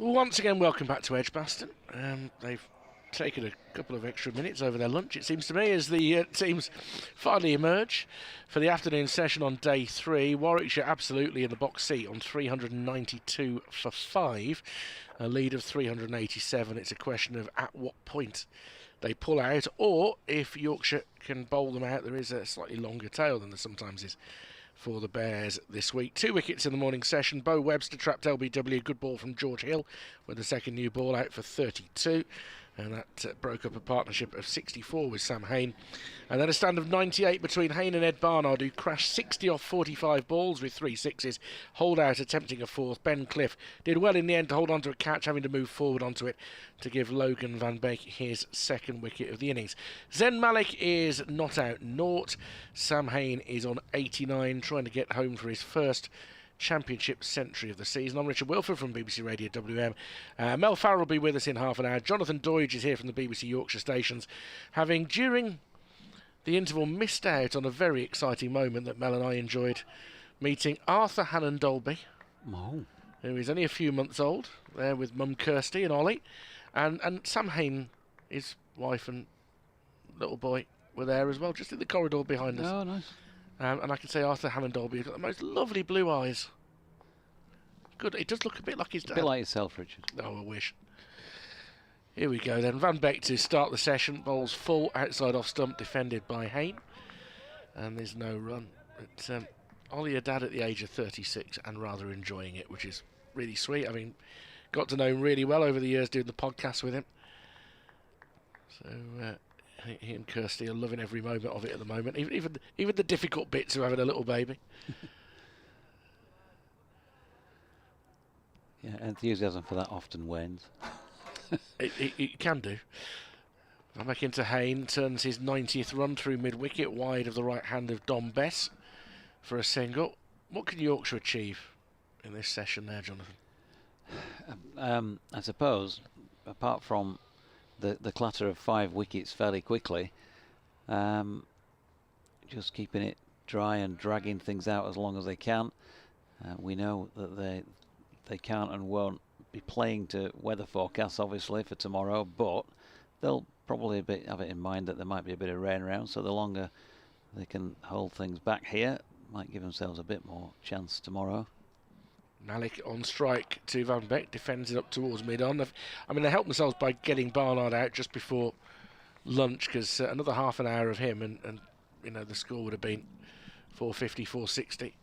Once again, welcome back to Edgbaston. They've taken a couple of extra minutes over their lunch, it seems to me, as the teams finally emerge for the afternoon session on day 3. Warwickshire absolutely in the box seat on 392 for 5, a lead of 387. It's a question of at what point they pull out, or if Yorkshire can bowl them out. There is a slightly longer tail than there sometimes is for the Bears this week. 2 wickets in the morning session. Bo Webster trapped LBW, good ball from George Hill with the second new ball out for 32. And that broke up a partnership of 64 with Sam Hain. And then a stand of 98 between Hain and Ed Barnard, who crashed 60 off 45 balls with 3 sixes. Hold out attempting a fourth. Ben Cliff did well in the end to hold on to a catch, having to move forward onto it to give Logan van Beek his second wicket of the innings. Zen Malik is not out naught. Sam Hain is on 89, trying to get home for his first Championship century of the season. I'm Richard Wilford from BBC Radio WM. Mel Farrell will be with us in half an hour. Jonathan Doidge is here from the BBC Yorkshire stations, having during the interval missed out on a very exciting moment that Mel and I enjoyed, meeting Arthur Hannon Dolby, who is only a few months old, there with Mum Kirsty and Ollie, and Sam Hain, his wife and little boy, were there as well, just in the corridor behind us.
Oh, nice.
And I can say Arthur Hannon Dolby has got the most lovely blue eyes. Good, it does look a bit like his dad.
A bit like yourself, Richard.
Oh, I wish. Here we go then. Van Beek to start the session. Bowls full, outside off stump, defended by Hain. And there's no run. But Ollie, a dad at the age of 36 and rather enjoying it, which is really sweet. I mean, got to know him really well over the years doing the podcast with him. So he and Kirsty are loving every moment of it at the moment. Even the difficult bits of having a little baby.
Yeah, enthusiasm for that often wanes.
It can do. Van Beek into Hain, turns his 90th run through mid-wicket, wide of the right hand of Dom Bess for a single. What can Yorkshire achieve in this session there, Jonathan?
I suppose, apart from the clatter of 5 wickets fairly quickly, just keeping it dry and dragging things out as long as they can. We know that they can't and won't be playing to weather forecasts, obviously, for tomorrow, but they'll probably have it in mind that there might be a bit of rain around, so the longer they can hold things back here, might give themselves a bit more chance tomorrow.
Malik on strike to Van Beek, defends it up towards mid-on. I mean, they helped themselves by getting Barnard out just before lunch, because another half an hour of him and you know, the score would have been 450, 460.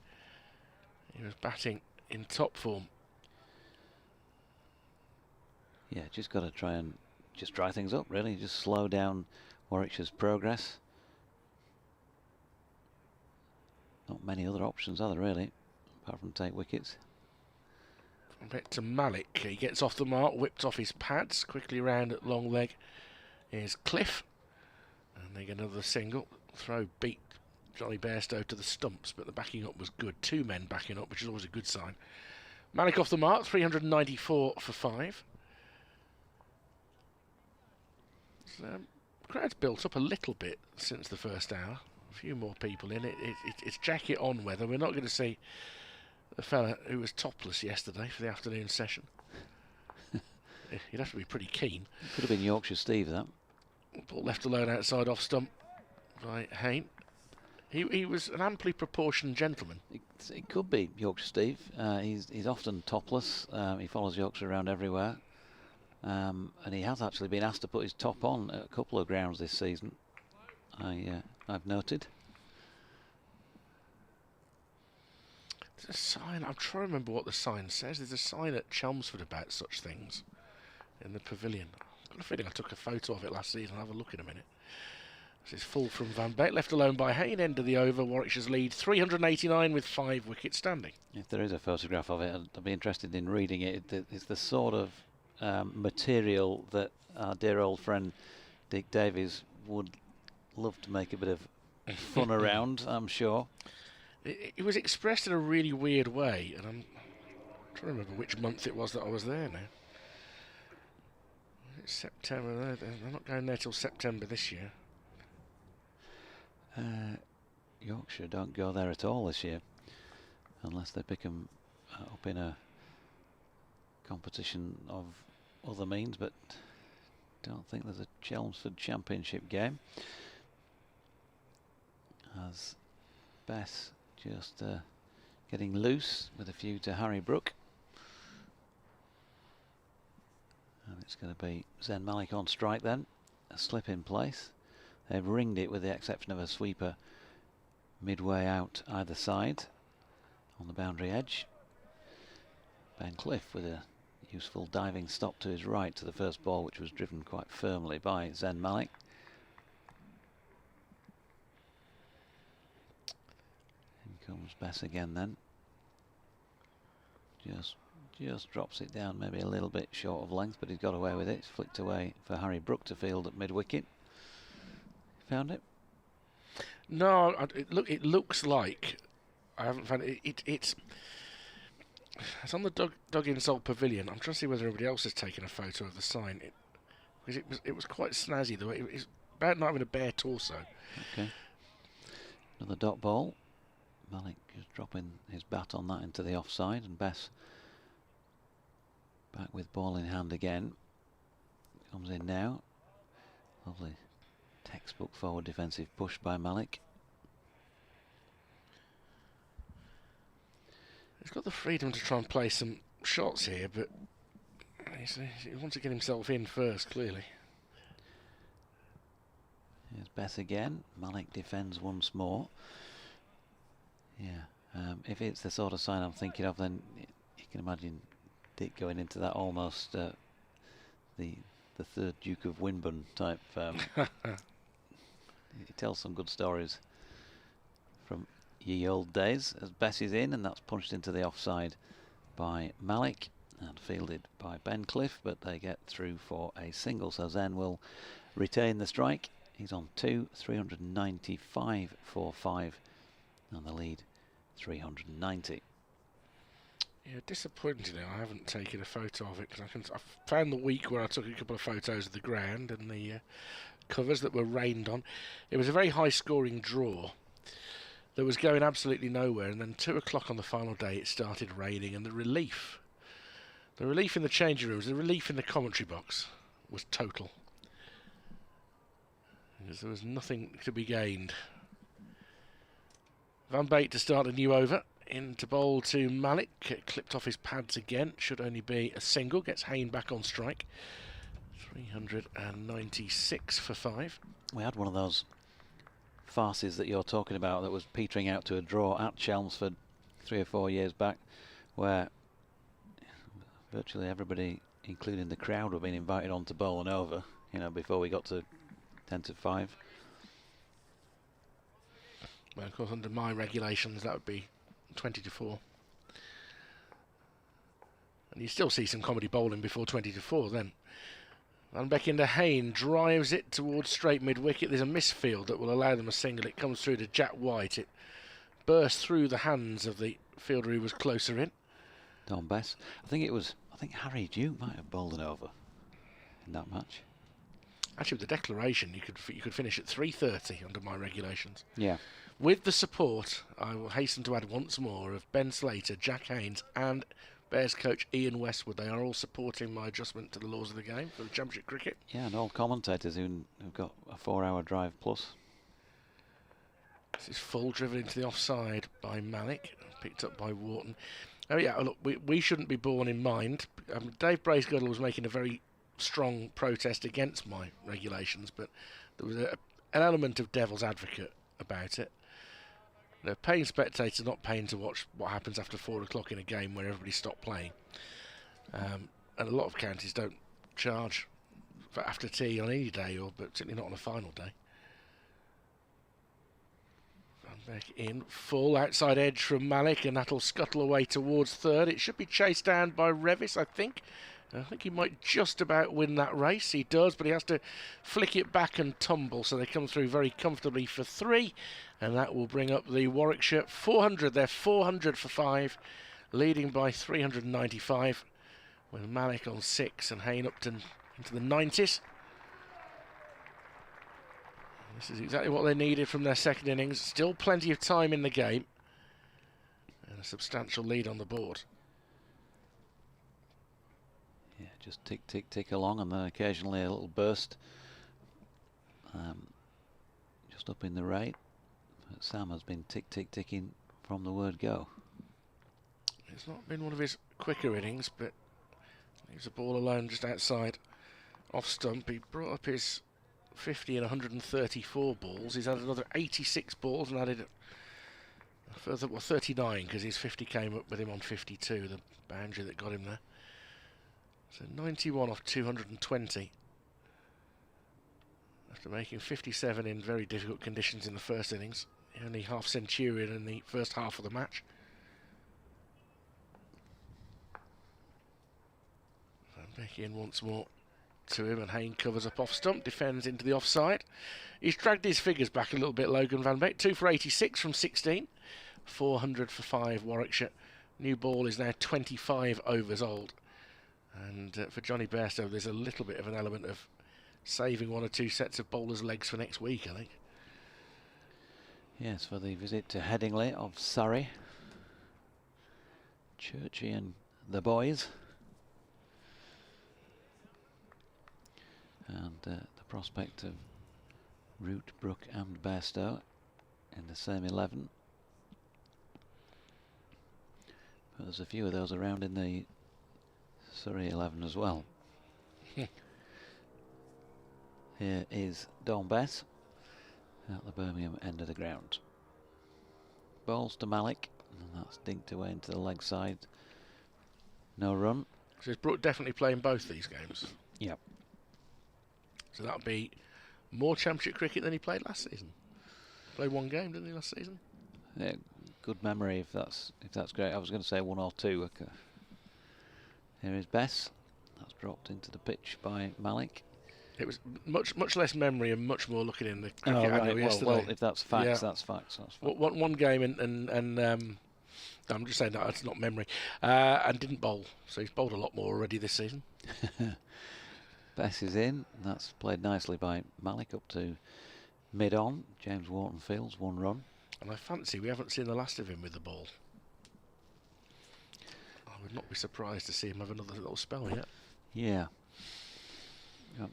He was batting in top form.
Yeah, just got to try and just dry things up, really. Just slow down Warwickshire's progress. Not many other options, are there, really, apart from take wickets.
Back to Malik. He gets off the mark, whipped off his pads, quickly round at long leg. Here's Cliff. And they get another single. Throw beat Johnny Bairstow to the stumps, but the backing up was good. 2 men backing up, which is always a good sign. Malik off the mark, 394 for 5. So, crowd's built up a little bit since the first hour. A few more people in. It's jacket on weather. We're not going to see the fella who was topless yesterday for the afternoon session. You'd have to be pretty keen.
Could have been Yorkshire Steve, that.
Ball left alone outside off stump by Hain. He was an amply proportioned gentleman.
It could be Yorkshire Steve. He's often topless. He follows Yorkshire around everywhere. And he has actually been asked to put his top on at a couple of grounds this season. I've noted.
There's a sign. I'm trying to remember what the sign says. There's a sign at Chelmsford about such things in the pavilion. I've got a feeling I took a photo of it last season. I'll have a look in a minute. This is full from Van Beek, left alone by Hain. End of the over. Warwickshire's lead 389 with 5 wickets standing.
If there is a photograph of it, I'd be interested in reading it. It's the sort of material that our dear old friend Dick Davies would love to make a bit of fun around, I'm sure.
It was expressed in a really weird way, and I'm trying to remember which month it was that I was there now. It's September. They're not going there till September this year.
Yorkshire don't go there at all this year, unless they pick them up in a competition of other means, but don't think there's a Chelmsford Championship game. As Bess just getting loose with a few to Harry Brook. And it's going to be Zen Malik on strike then. A slip in place. They've ringed it with the exception of a sweeper midway out either side on the boundary edge. Ben Cliff with a useful diving stop to his right to the first ball, which was driven quite firmly by Zen Malik. In comes Bess again then. Just drops it down maybe a little bit short of length, but he's got away with it. It's flicked away for Harry Brook to field at mid-wicket. Found it?
No, it looks like I haven't found it. It's on the Dug Insult Pavilion. I'm trying to see whether everybody else has taken a photo of the sign. Because it was quite snazzy the way it's about not having a bare torso.
Okay. Another dot ball. Malik just dropping his bat on that into the offside, and Bess back with ball in hand again. Comes in now. Lovely textbook forward defensive push by Malik.
He's got the freedom to try and play some shots here, but he wants to get himself in first, clearly.
Here's Bess again. Malik defends once more. Yeah, if it's the sort of sign I'm thinking of, then you can imagine Dick going into that almost the third Duke of Winburn type. He tells some good stories from ye old days. As Bess is in, and that's punched into the offside by Malik and fielded by Ben Cliff, but they get through for a single, so Zen will retain the strike. He's on 395 for 5, and the lead 390.
Yeah, disappointingly, I haven't taken a photo of it because I found the week where I took a couple of photos of the ground and the covers that were rained on. It was a very high-scoring draw that was going absolutely nowhere, and then 2 o'clock on the final day it started raining, and the relief in the changing rooms, the relief in the commentary box was total. Because there was nothing to be gained. Van Beek to start a new over. Into bowl to Malik. Clipped off his pads again. Should only be a single. Gets Hain back on strike. 396 for 5.
We had one of those farces that you're talking about that was petering out to a draw at Chelmsford 3 or 4 years back, where virtually everybody, including the crowd, were being invited on to bowl and over, before we got to 10 to 5.
Well, of course, under my regulations, that would be 20 to 4. And you still see some comedy bowling before 20 to 4 then. And back into Hain, drives it towards straight mid-wicket. There's a misfield that will allow them a single. It comes through to Jack White. It burst through the hands of the fielder who was closer in.
Don Bess. I think Harry Duke might have bowled an over in that match.
Actually, with the declaration, you could finish at 3:30 under my regulations.
Yeah.
With the support, I will hasten to add once more, of Ben Slater, Jack Haynes and Bears coach Ian Westwood. They are all supporting my adjustment to the laws of the game for the Championship cricket.
Yeah, and all commentators who've got a 4-hour drive plus.
This is full, driven into the offside by Malik, picked up by Wharton. Oh yeah, look, we shouldn't be borne in mind. Dave Bracegirdle was making a very strong protest against my regulations, but there was an element of devil's advocate about it. They're paying spectators, not paying to watch what happens after 4 o'clock in a game where everybody stopped playing. And a lot of counties don't charge for after tea on any day, but certainly not on a final day. Van Beek in, full outside edge from Malik, and that'll scuttle away towards third. It should be chased down by Revis, I think. I think he might just about win that race. He does, but he has to flick it back and tumble, so they come through very comfortably for 3, and that will bring up the Warwickshire 400. They're 400 for 5, leading by 395, with Malik on 6 and Hain up into the 90s. This is exactly what they needed from their second innings. Still plenty of time in the game, and a substantial lead on the board.
just tick, tick, tick along, and then occasionally a little burst just up in the rate. But Sam has been tick, tick, ticking from the word go.
It's not been one of his quicker innings, but leaves the ball alone just outside off stump. He brought up his 50 and 134 balls. He's added another 86 balls and added a further 39 because his 50 came up with him on 52, the boundary that got him there. So 91 off 220 after making 57 in very difficult conditions in the first innings. Only half centurion in the first half of the match. Back in once more to him, and Hain covers up off stump, defends into the offside. He's dragged his figures back a little bit, Logan Van Beek. 2 for 86 from 16, 400 for 5 Warwickshire. New ball is now 25 overs old, and for Johnny Bairstow there's a little bit of an element of saving 1 or 2 sets of bowlers' legs for next week, I think.
Yes, for the visit to Headingley of Surrey. Churchy and the boys. And the prospect of Root, Brook and Bairstow in the same 11. But there's a few of those around in the Surrey 11 as well. Here is Don Bess at the Birmingham end of the ground. Balls to Malik, and that's dinked away into the leg side. No run.
So is Brook definitely playing both these games?
Yep.
So that'll be more Championship cricket than he played last season. Played 1 game, didn't he, last season?
Yeah, good memory if that's great. I was going to say 1 or 2. Okay. Here is Bess. That's dropped into the pitch by Malik.
It was much less memory and much more looking in the cricket
Oh, right.
annual yesterday.
Well, if that's facts,
yeah.
that's facts. That's facts.
One game and I'm just saying that's not memory. And didn't bowl, so he's bowled a lot more already this season.
Bess is in. That's played nicely by Malik up to mid-on. James Wharton fields 1 run.
And I fancy we haven't seen the last of him with the ball. I would not be surprised to see him have another little spell yet.
Yeah.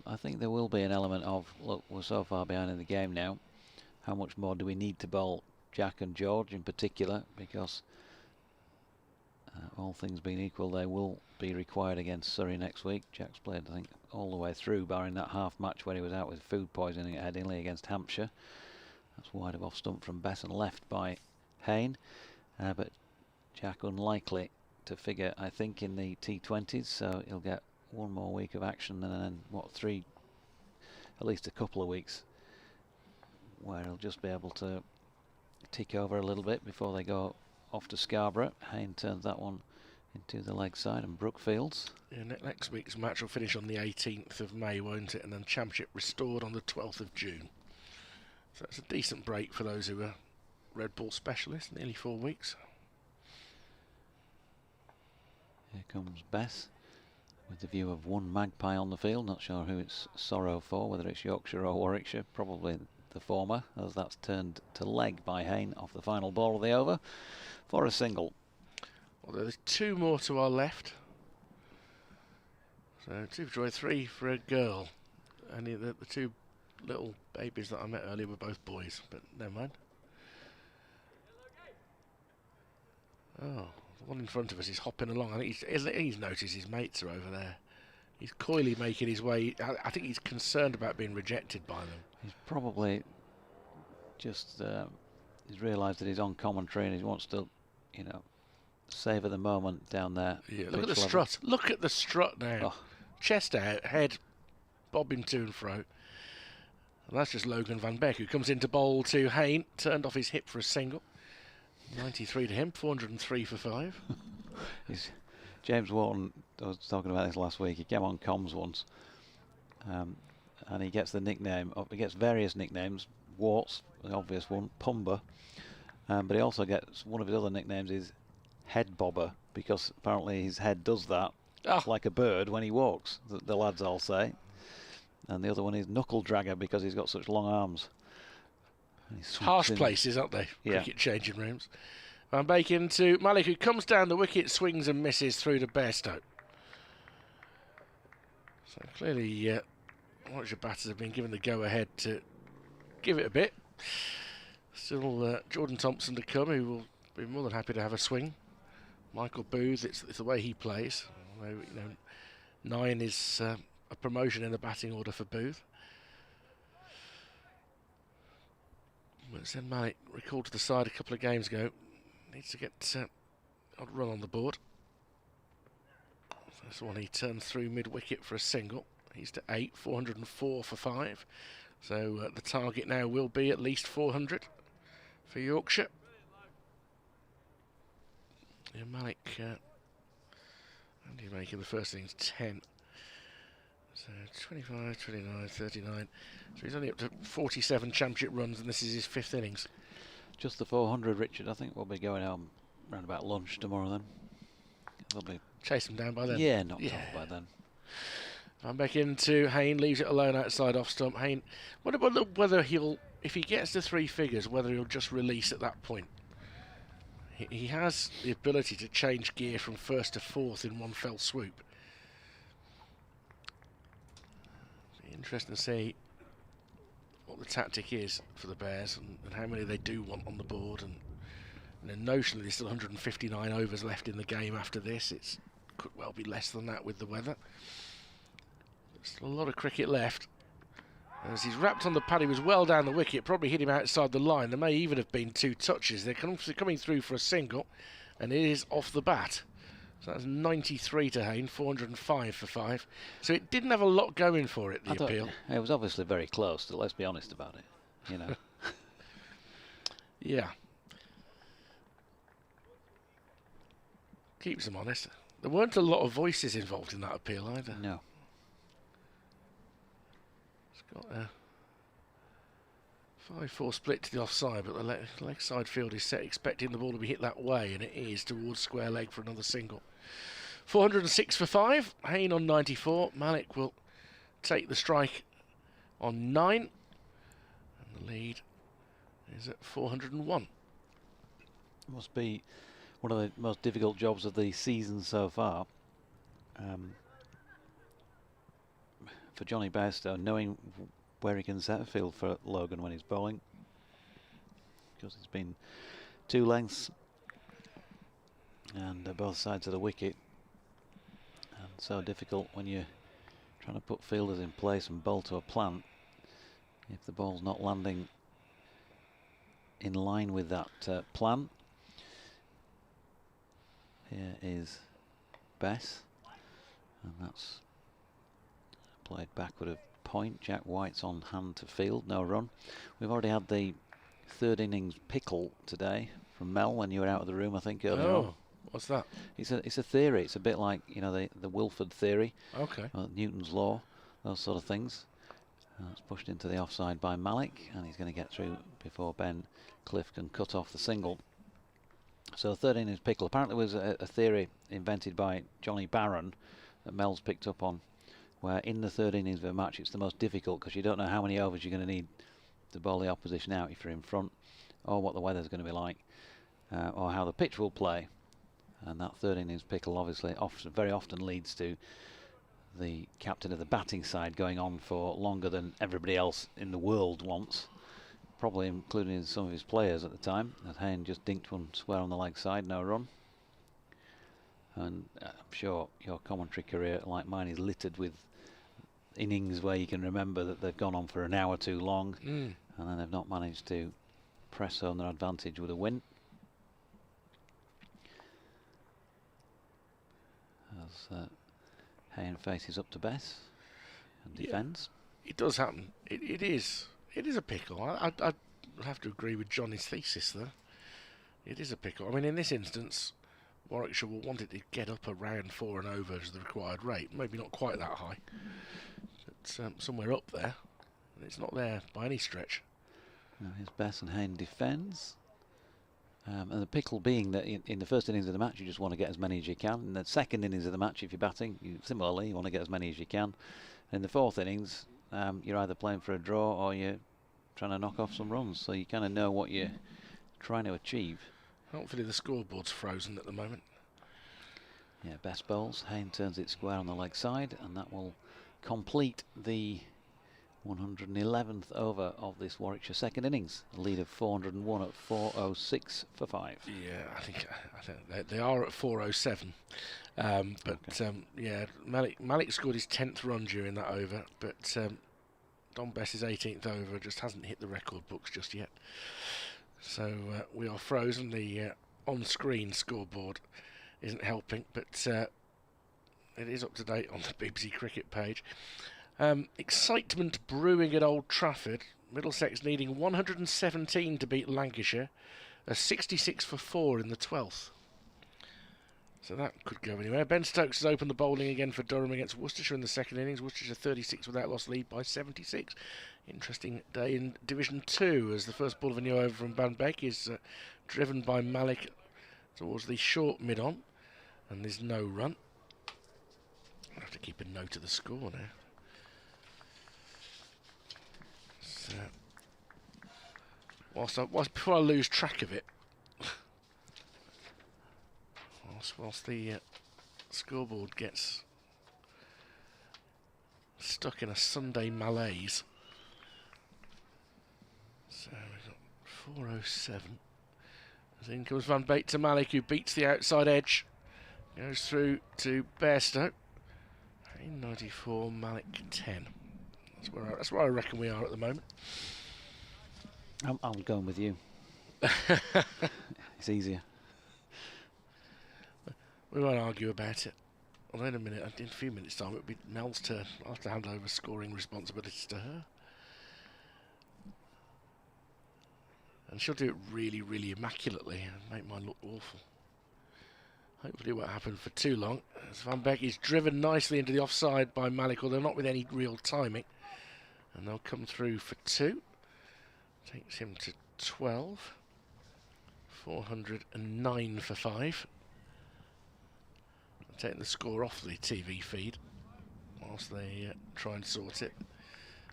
I think there will be an element of, look, we're so far behind in the game now. How much more do we need to bowl Jack and George in particular? Because all things being equal, they will be required against Surrey next week. Jack's played, I think, all the way through, barring that half match where he was out with food poisoning at Headingley against Hampshire. That's wide of off stump from Bess and left by Hain. But Jack unlikely to figure, I think, in the T20s, so he'll get 1 more week of action and then, what, 3, at least a couple of weeks where he'll just be able to tick over a little bit before they go off to Scarborough. Hain turns that one into the leg side, and Brookfields.
Yeah, next week's match will finish on the 18th of May, won't it? And then Championship restored on the 12th of June. So it's a decent break for those who are red ball specialists, nearly 4 weeks.
Here comes Bess with the view of 1 magpie on the field. Not sure who it's sorrow for, whether it's Yorkshire or Warwickshire. Probably the former, as that's turned to leg by Hain off the final ball of the over for a single.
Well, there's 2 more to our left. So 2 for joy, 3 for a girl. Only the 2 little babies that I met earlier were both boys, but never mind. Oh, the one in front of us is hopping along. I think he's noticed his mates are over there. He's coyly making his way. I think he's concerned about being rejected by them.
He's probably just he's realised that he's on commentary and he wants to, you know, savour the moment down there.
Yeah, look at the strut. Look at the strut now. Oh. Chest out, head bobbing to and fro. And that's just Logan Van Beek, who comes into bowl to Hain, turned off his hip for a single. 93 to him, 403 for 5.
James Wharton, I was talking about this last week, he came on comms once, and he gets the nickname, he gets various nicknames, Warts, the obvious one, Pumba, but he also gets, one of his other nicknames is Head Bobber, because apparently his head does that like a bird when he walks, the lads all say. And the other one is Knuckle Dragger, because he's got such long arms.
Harsh places, aren't they? Yeah. Cricket changing rooms. Van Beek into Malik, who comes down the wicket, swings and misses through to Bairstow. So clearly, Warwickshire batters have been given the go-ahead to give it a bit. Still Jordan Thompson to come, who will be more than happy to have a swing. Michael Booth, it's the way he plays. Although, 9 is a promotion in the batting order for Booth. But then Malik recalled to the side a couple of games ago. Needs to get a run on the board. That's the one he turned through mid-wicket for a single. He's to 8, 404 for 5. So the target now will be at least 400 for Yorkshire. Yeah, Malik, and he's making the first innings 10. So 25, 29, 39. So he's only up to 47 championship runs, and this is his 5th innings.
Just the 400, Richard. I think we'll be going home around about lunch tomorrow then. They'll be
chase him down by then.
Yeah, knocked off by then.
I'm back into Hain, leaves it alone outside off stump. Hain, what about whether he'll, if he gets to 3 figures, whether he'll just release at that point? He has the ability to change gear from 1st to 4th in one fell swoop. Be interesting to see what the tactic is for the Bears and how many they do want on the board. And then notionally there's still 159 overs left in the game after this. It could well be less than that with the weather. Still a lot of cricket left. As he's wrapped on the pad, he was well down the wicket, probably hit him outside the line. There may even have been 2 touches. They're coming through for a single, and it is off the bat. So that's 93 to Hain, 405 for 5. So it didn't have a lot going for it, the appeal.
It was obviously very close, so let's be honest about it,
Yeah. Keeps them honest. There weren't a lot of voices involved in that appeal either.
No.
Got a 5-4 split to the offside, but the leg side field is set expecting the ball to be hit that way, and it is towards square leg for another single. 406 for 5. Hain on 94. Malik will take the strike on 9, and the lead is at 401.
Must be one of the most difficult jobs of the season so far. For Johnny Bairstow, knowing where he can set a field for Logan when he's bowling, because it's been 2 lengths and both sides of the wicket, and so difficult when you're trying to put fielders in place and bowl to a plant if the ball's not landing in line with that plan. Here is Bess, and that's played backward of point. Jack White's on hand to field, no run. We've already had the 3rd innings pickle today from Mel when you were out of the room, I think, earlier on.
What's that?
It's a theory. It's a bit like, the Wilford theory.
Okay.
Newton's law, those sort of things. It's pushed into the offside by Malik, and he's going to get through before Ben Cliff can cut off the single. So 3rd innings pickle apparently was a theory invented by Johnny Barron that Mel's picked up on, where in the 3rd innings of a match it's the most difficult because you don't know how many overs you're going to need to bowl the opposition out if you're in front, or what the weather's going to be like, or how the pitch will play. And that 3rd innings pickle obviously very often leads to the captain of the batting side going on for longer than everybody else in the world wants, probably including some of his players at the time, as Hain just dinked one square on the leg side, no run. And I'm sure your commentary career, like mine, is littered with innings where you can remember that they've gone on for an hour too long, and then they've not managed to press home their advantage with a win. As Hain faces up to Bess and defends.
It does happen. It is a pickle. I'd have to agree with Johnny's thesis there. It is a pickle. I mean, in this instance, Warwickshire will want it to get up around 4 and over as the required rate. Maybe not quite that high, but somewhere up there. And it's not there by any stretch.
Now here's Bess, and Hain defends. And the pickle being that in the 1st innings of the match you just want to get as many as you can. In the 2nd innings of the match, if you're batting, similarly you want to get as many as you can. In the 4th innings, you're either playing for a draw or you're trying to knock off some runs. So you kind of know what you're trying to achieve.
Hopefully the scoreboard's frozen at the moment.
Yeah, Bess bowls. Hain turns it square on the leg side, and that will complete the 111th over of this Warwickshire second innings. A lead of 401 at 4:06 for 5.
Yeah, I think they are at 4:07. Yeah, Malik scored his 10th run during that over, but Don Bess's 18th over just hasn't hit the record books just yet. So we are frozen. The on-screen scoreboard isn't helping, but it is up to date on the BBC Cricket page. Excitement brewing at Old Trafford. Middlesex needing 117 to beat Lancashire. A 66 for 4 in the 12th. So that could go anywhere. Ben Stokes has opened the bowling again for Durham against Worcestershire in the second innings. Worcestershire 36 without loss, lead by 76. Interesting day in Division 2 as the first ball of a new over from Van Beek is driven by Malik towards the short mid-on. And there's no run. I have to keep a note of the score now. So, before I lose track of it, whilst the scoreboard gets stuck in a Sunday malaise. So we've got 4:07. As in comes Van Beek to Malik, who beats the outside edge. Goes through to Bairstow. Hain 94, Malik 10. That's where I reckon we are at the moment.
I'm going with you. It's easier.
We won't argue about it. Well, in a minute, in a few minutes' time, it'll be Mel's turn. I'll have to hand over scoring responsibilities to her. And she'll do it really, really immaculately and make mine look awful. Hopefully it won't happen for too long. As Van Beek is driven nicely into the offside by Malik, although not with any real timing. And they'll come through for 2. Takes him to 12. 409 for 5. Taking the score off the TV feed whilst they try and sort it.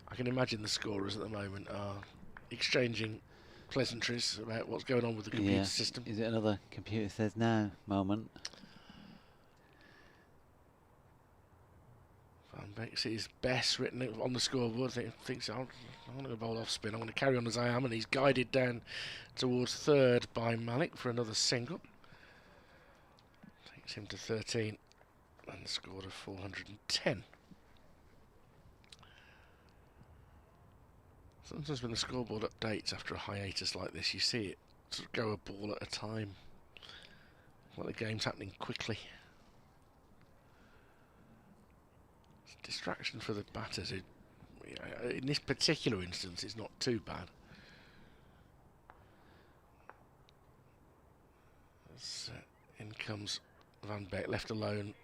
I can imagine the scorers at the moment are exchanging pleasantries about what's going on with the computer system.
Is it another computer says no moment?
Van Beek sees Bess written on the scoreboard. Thinks I'm going to bowl off spin. I'm going to carry on as I am, and he's guided down towards third by Malik for another single. Takes him to 13 and scored of 410. Sometimes when the scoreboard updates after a hiatus like this, you see it sort of go a ball at a time. Well, the game's happening quickly. It's a distraction for the batters. In this particular instance, it's not too bad. As, in comes Van Beek, left alone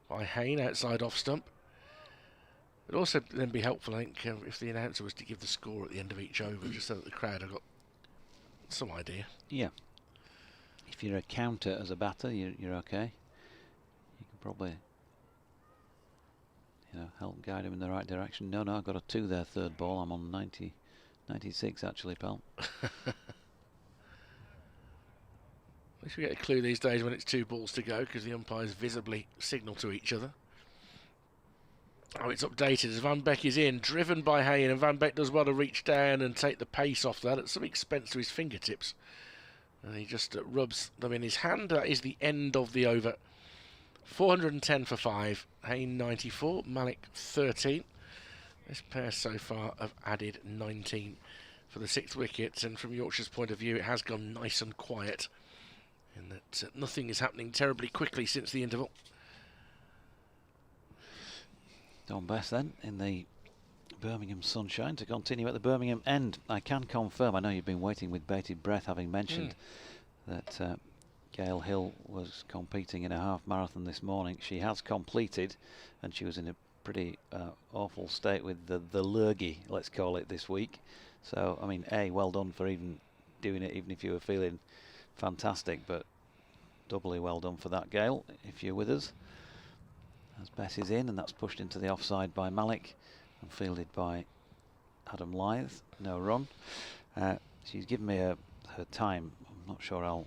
by Hain outside off stump. It would also then be helpful, I think, if the announcer was to give the score at the end of each over, just so that the crowd have got some idea.
Yeah. If you're a counter as a batter, you're okay. You can probably, help guide him in the right direction. No, I've got a 2 there, third ball. I'm on 96 actually, pal.
At least we get a clue these days when it's 2 balls to go, because the umpires visibly signal to each other. Oh, it's updated as Van Beek is in, driven by Hain, and Van Beek does well to reach down and take the pace off that at some expense to his fingertips. And he just rubs them in his hand. That is the end of the over. 410 for 5. Hain 94, Malik 13. This pair so far have added 19 for the 6th wicket, and from Yorkshire's point of view, it has gone nice and quiet. In that nothing is happening terribly quickly since the interval.
Don Bess then in the Birmingham sunshine to continue at the Birmingham end. I can confirm, I know you've been waiting with bated breath, having mentioned that Gail Hill was competing in a half marathon this morning. She has completed, and she was in a pretty awful state with the lurgy, let's call it, this week. So, I mean, well done for even doing it, even if you were feeling fantastic, but doubly well done for that, Gail, if you're with us. As Bess is in, and that's pushed into the offside by Malik and fielded by Adam Lythe. No run. She's given me her time. I'm not sure I'll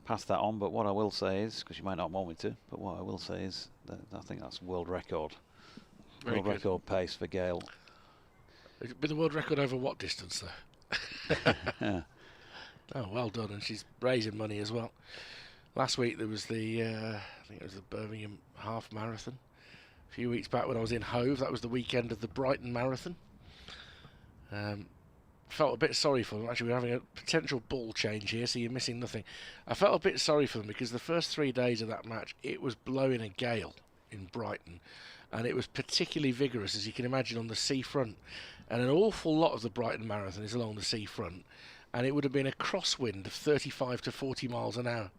pass that on, but what I will say is, because you might not want me to, but what I will say is that I think that's world record.
Very
World
good.
record pace for Gail.
It'd be the world record over what distance, though?
Yeah.
Oh, well done, and she's raising money as well. Last week there was the, I think it was the Birmingham Half Marathon. A few weeks back when I was in Hove, that was the weekend of the Brighton Marathon. Felt a bit sorry for them. Actually, we're having a potential ball change here, so you're missing nothing. I felt a bit sorry for them because the first 3 days of that match, it was blowing a gale in Brighton, and it was particularly vigorous, as you can imagine, on the seafront. And an awful lot of the Brighton Marathon is along the seafront, and it would have been a crosswind of 35 to 40 miles an hour,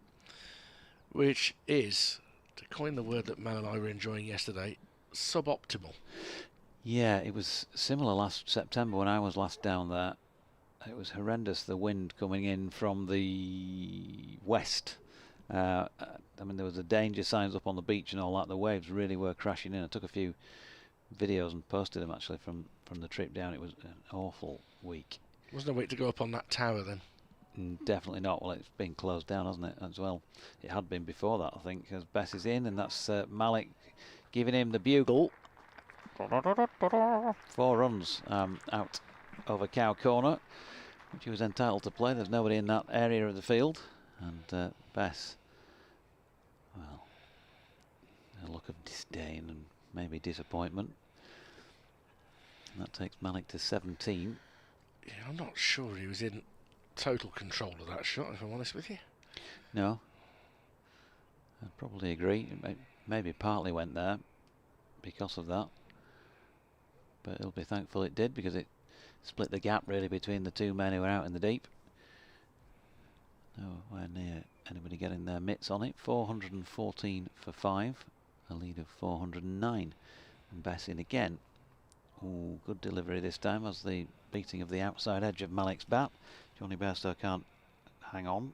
which is, to coin the word that Mel and I were enjoying yesterday, suboptimal.
Yeah, it was similar last September when I was last down there. It was horrendous, the wind coming in from the west. I mean, there was the danger signs up on the beach and all that. The waves really were crashing in. I took a few videos and posted them actually from the trip down. It was an awful week.
Wasn't a week to go up on that tower then?
Definitely not. Well, it's been closed down, hasn't it, as well? It had been before that, I think, as Bess is in, and that's Malik giving him the bugle. 4 runs out over Cow Corner, which he was entitled to play. There's nobody in that area of the field, and Bess, well, a look of disdain and maybe disappointment. And that takes Malik to 17.
Yeah, I'm not sure he was in total control of that shot, if I'm honest with you.
No, I'd probably agree. Maybe partly went there because of that, but he'll be thankful it did, because it split the gap really between the two men who were out in the deep. Nowhere near anybody getting their mitts on it. 414 for 5, a lead of 409. And Bess in again. Ooh, good delivery this time as the beating of the outside edge of Malik's bat. Johnny Bairstow can't hang on.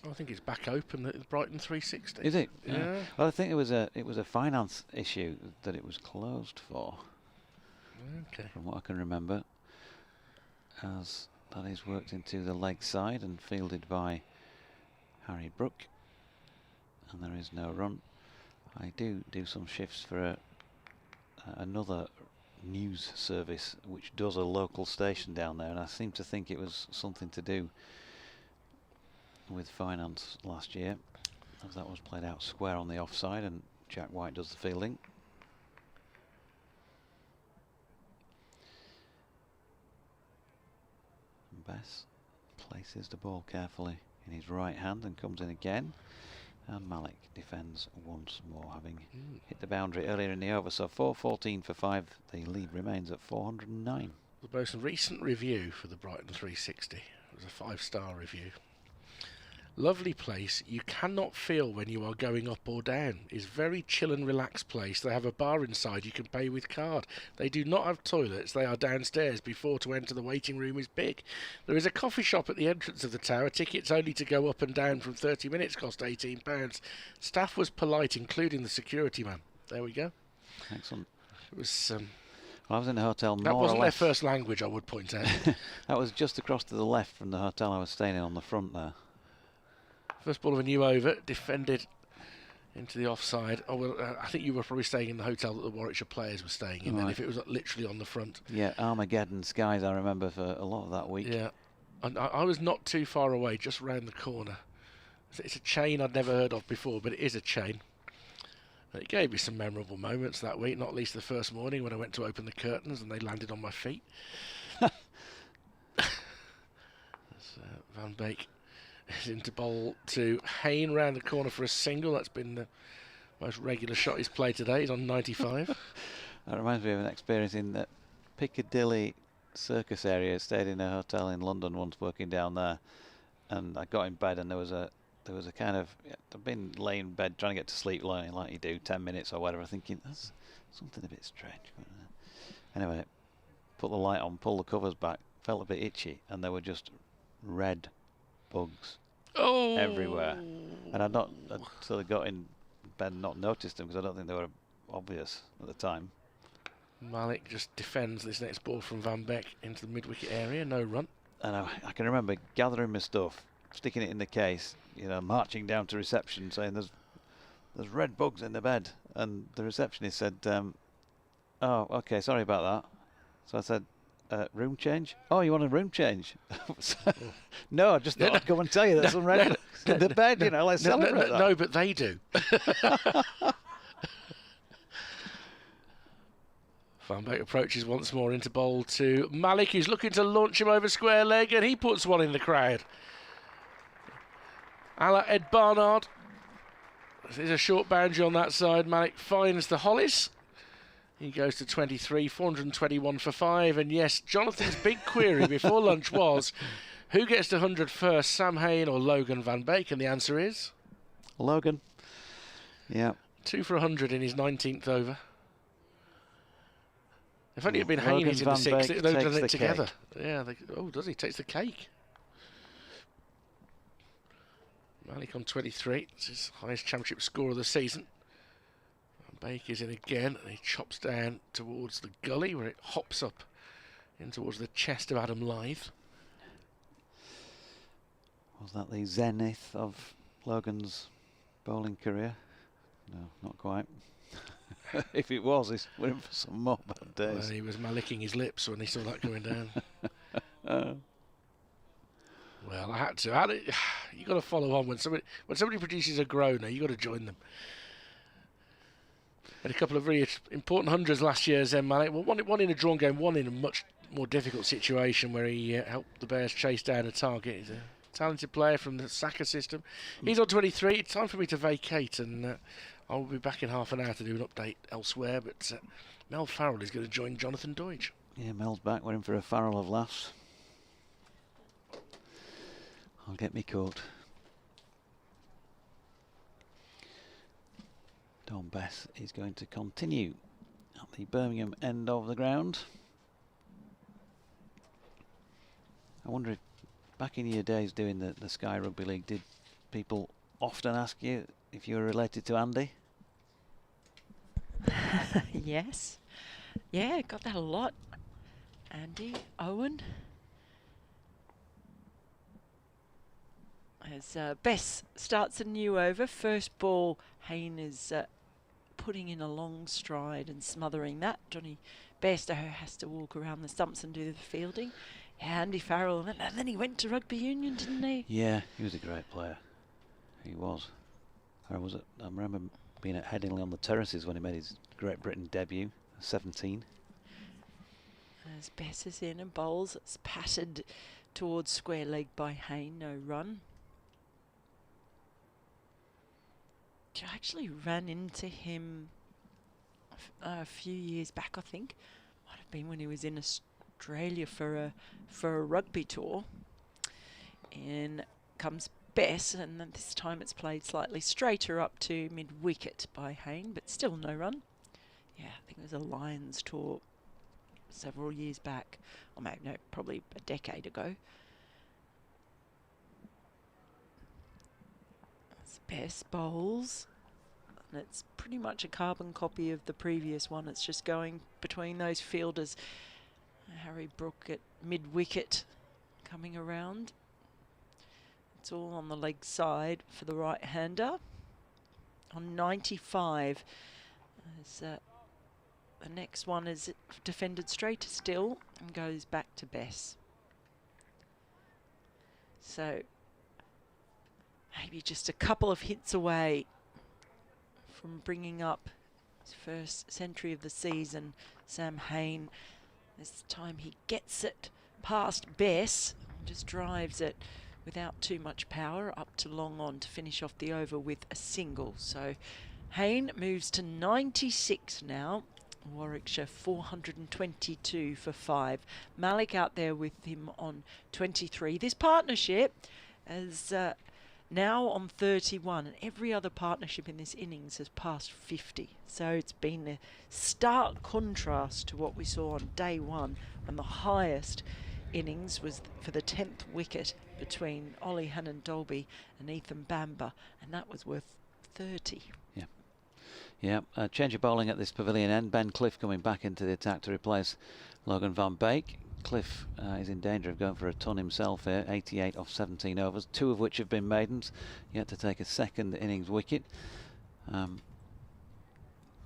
I think it's back open at Brighton 360.
Is it?
Yeah.
Well, I think it was a finance issue that it was closed for.
Okay.
From what I can remember, as that is worked into the leg side and fielded by Harry Brook, and there is no run. I do some shifts for another news service which does a local station down there, and I seem to think it was something to do with finance last year, as that was played out square on the offside and Jack White does the fielding. And Bess places the ball carefully in his right hand and comes in again, and Malik defends once more, having hit the boundary earlier in the over. So 414 for 5, the lead remains at 409.
The most recent review for the Brighton 360 was a 5-star review. Lovely place. You cannot feel when you are going up or down. It's very chill and relaxed place. They have a bar inside. You can pay with card. They do not have toilets. They are downstairs. Before to enter the waiting room is big. There is a coffee shop at the entrance of the tower. Tickets only to go up and down from 30 minutes cost £18. Staff was polite, including the security man. There we go.
Excellent.
It was.
Well, I was in the hotel more
that wasn't
or
their
less.
first language, I would point out.
That was just across to the left from the hotel I was staying in on the front there.
First ball of a new over, defended into the offside. Oh, well, I think you were probably staying in the hotel that the Warwickshire players were staying in, then, if it was literally on the front.
Yeah, Armageddon skies I remember for a lot of that week.
Yeah, and I was not too far away, just round the corner. It's a chain I'd never heard of before, but it is a chain. It gave me some memorable moments that week, not least the first morning when I went to open the curtains and they landed on my feet. That's Van Beek is into bowl to Hain round the corner for a single. That's been the most regular shot he's played today. He's on 95.
That reminds me of an experience in the Piccadilly Circus area. I stayed in a hotel in London once working down there, and I got in bed and there was a kind of, I've been laying in bed trying to get to sleep like you do, 10 minutes or whatever, thinking that's something a bit strange. Anyway, put the light on, pull the covers back, felt a bit itchy, and there were just red bugs everywhere. And I'd sort of got in bed and not noticed them because I don't think they were obvious at the time.
Malik just defends this next ball from Van Beek into the mid-wicket area. No run.
And I can remember gathering my stuff, sticking it in the case, you know, marching down to reception saying there's red bugs in the bed. And the receptionist said, oh, okay, sorry about that. So I said, room change? Oh, you want a room change? No, I just thought I'd come and tell you there's some red bugs in the bed, you know, let's celebrate that.
No, but they do. Van Beek approaches once more into bowl to Malik, who's looking to launch him over square leg, and he puts one in the crowd. A la Ed Barnard. There's a short boundary on that side. Malik finds the Hollies. He goes to 23, 421 for 5. And yes, Jonathan's big query before lunch was, who gets to 100 first, Sam Hain or Logan Van Beek? And the answer is?
Logan. Yeah.
2 for 100 in his 19th over. If only it had been Hain who's in the 6th, they'd have done it together. Yeah. Oh, does he? Takes the cake. Malik on 23. It's his highest championship score of the season. Beek is in again, and he chops down towards the gully where it hops up in towards the chest of Adam Lythe.
Was that the zenith of Logan's bowling career? No, not quite. If it was, he's in for some more bad days.
Well, he was malicking his lips when he saw that going down. Well, I had to. You got to follow on when somebody produces a groaner. You got to join them. Had a couple of really important hundreds last year, Zen Malik. Well, one in a drawn game, one in a much more difficult situation where he helped the Bears chase down a target. He's a talented player from the Saka system. He's on 23. It's time for me to vacate, and I'll be back in half an hour to do an update elsewhere. But Mel Farrell is going to join Jonathan Deutsch.
Yeah, Mel's back. We're in for a Farrell of laughs. I'll get me coat. Don Bess is going to continue at the Birmingham end of the ground. I wonder if back in your days doing the Sky Rugby League, did people often ask you if you were related to Andy?
Yes. Yeah, got that a lot. Andy, Owen. As Bess starts a new over, first ball, Hain is putting in a long stride and smothering that. Johnny Bairstow has to walk around the stumps and do the fielding. Andy Farrell, and then he went to rugby union, didn't he?
Yeah, he was a great player. He was. I remember being at Headingley on the terraces when he made his Great Britain debut, 17.
As Bess is in and bowls, it's patted towards square leg by Hain, no run. I actually ran into him a few years back, I think. Might have been when he was in Australia for a rugby tour. And comes Bess, and then this time it's played slightly straighter up to mid-wicket by Hain, but still no run. Yeah, I think it was a Lions tour several years back. Or maybe, no, probably a decade ago. Bess bowls, and it's pretty much a carbon copy of the previous one. It's just going between those fielders. Harry Brook at mid-wicket coming around. It's all on the leg side for the right-hander. On 95. As, the next one is defended straight still and goes back to Bess. So maybe just a couple of hits away from bringing up his first century of the season. Sam Hain, this time he gets it past Bess and just drives it without too much power up to long on to finish off the over with a single. So Hain moves to 96 now. Warwickshire 422 for 5. Malik out there with him on 23. This partnership is now on 31, and every other partnership in this innings has passed 50. So it's been a stark contrast to what we saw on day one, when the highest innings was for the 10th wicket between Ollie Hannon-Dolby and Ethan Bamber, and that was worth 30.
Yeah, change of bowling at this pavilion end. Ben Cliff coming back into the attack to replace Logan van Beek. Cliff is in danger of going for a ton himself here. 88 off 17 overs, 2 of which have been maidens. Yet to take a second innings wicket. And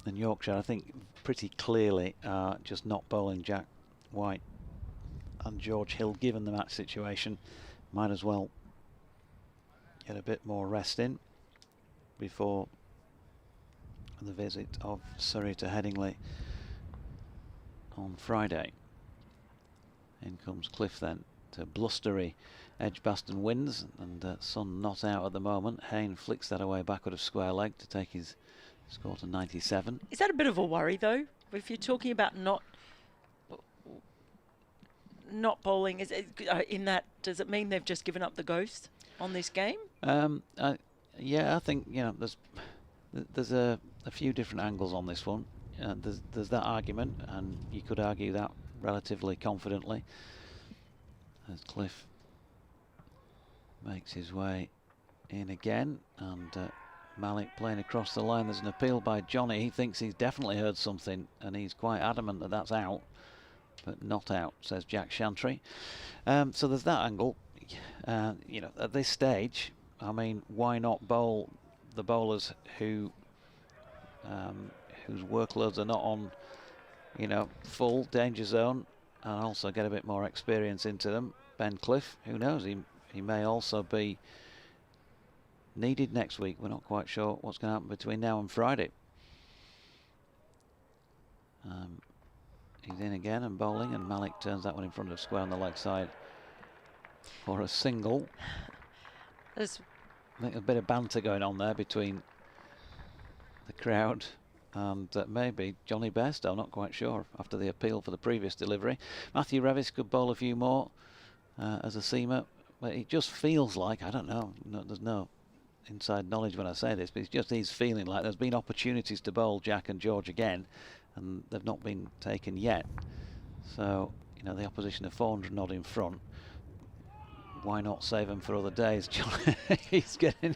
Yorkshire, I think, pretty clearly are just not bowling Jack White and George Hill, given the match situation. Might as well get a bit more rest in before the visit of Surrey to Headingley on Friday. In comes Cliff then to blustery Edgbaston wins, and Sun not out at the moment. Hain flicks that away backward of square leg to take his score to 97.
Is that a bit of a worry though? If you're talking about not bowling, is it, in that, does it mean they've just given up the ghost on this game?
Yeah, I think, you know, there's a few different angles on this one. There's that argument, and you could argue that relatively confidently as Cliff makes his way in again, and Malik playing across the line. There's an appeal by Johnny. He thinks he's definitely heard something, and he's quite adamant that that's out, but not out, says Jack Shantry. So there's that angle. You know, at this stage, I mean, why not bowl the bowlers who whose workloads are not on, you know, full danger zone, and also get a bit more experience into them. Ben Cliff, who knows, he may also be needed next week. We're not quite sure what's going to happen between now and Friday. He's in again and bowling, and Malik turns that one in front of square on the leg side for a single.
There's
I think a bit of banter going on there between the crowd and maybe Johnny Bairstow, not quite sure, after the appeal for the previous delivery. Matthew Revis could bowl a few more as a seamer, but it just feels like, I don't know, there's no inside knowledge when I say this, but it's just he's feeling like there's been opportunities to bowl Jack and George again, and they've not been taken yet. So, you know, the opposition are 400 odd in front. Why not save him for other days? He's getting.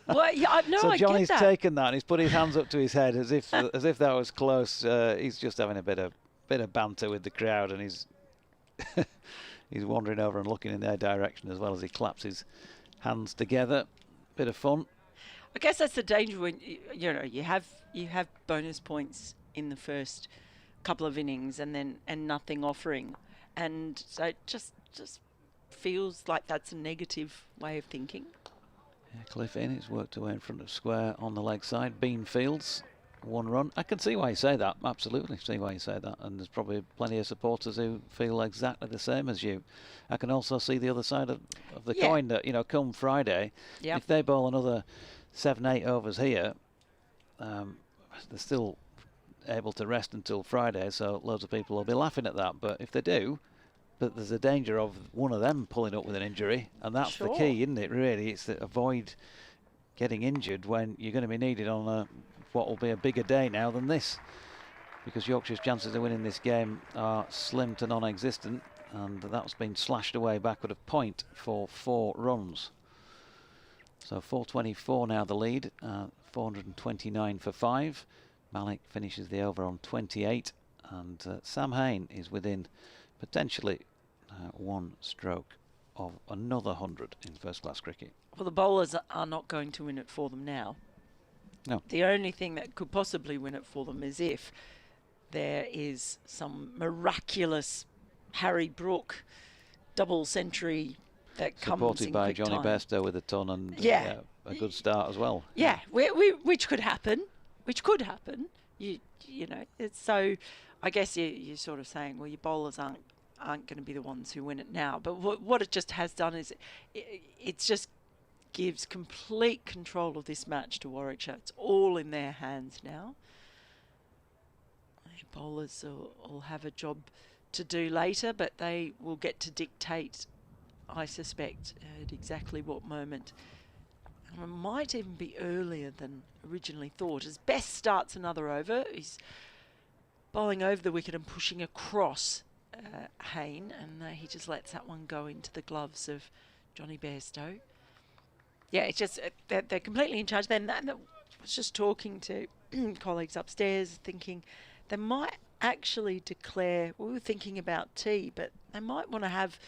Well, yeah, no,
so
I
Johnny's
get that.
taken that and he's put his hands up to his head as if that was close. He's just having a bit of banter with the crowd, and he's he's wandering over and looking in their direction as well as he claps his hands together. Bit of fun.
I guess that's the danger when you know you have bonus points in the first couple of innings and nothing offering, and so it just feels like that's a negative way of thinking.
Yeah, Cliff in, it's worked away in front of square on the leg side. Beanfields, 1 run. I can see why you say that, absolutely see why you say that, and there's probably plenty of supporters who feel exactly the same as you. I can also see the other side of the coin, that, you know, come Friday, if they bowl another 7-8 overs here, they're still able to rest until Friday, so loads of people will be laughing at that, but if they do, but there's a danger of one of them pulling up with an injury, and that's the key, isn't it, really? It's to avoid getting injured when you're going to be needed on what will be a bigger day now than this, because Yorkshire's chances of winning this game are slim to non-existent, and that's been slashed away backward of point for 4 runs. So 424 now the lead, 429 for 5. Malik finishes the over on 28, and Sam Hain is within potentially 1 stroke of another 100 in first class cricket.
Well, the bowlers are not going to win it for them now.
No.
The only thing that could possibly win it for them is if there is some miraculous Harry Brook double century that comes
supported
in
by
quick
Johnny
time.
Bairstow with a ton and a good start as well.
Yeah, which could happen. You know, it's so. I guess you're sort of saying, well, your bowlers aren't going to be the ones who win it now. But what it just has done is it just gives complete control of this match to Warwickshire. It's all in their hands now. The bowlers will have a job to do later, but they will get to dictate, I suspect, at exactly what moment. And it might even be earlier than originally thought. As Best starts another over, he's bowling over the wicket and pushing across Hain, and he just lets that one go into the gloves of Johnny Bairstow. Yeah, it's just they're completely in charge. Then was just talking to colleagues upstairs, thinking they might actually declare. We were thinking about tea, but they might want to have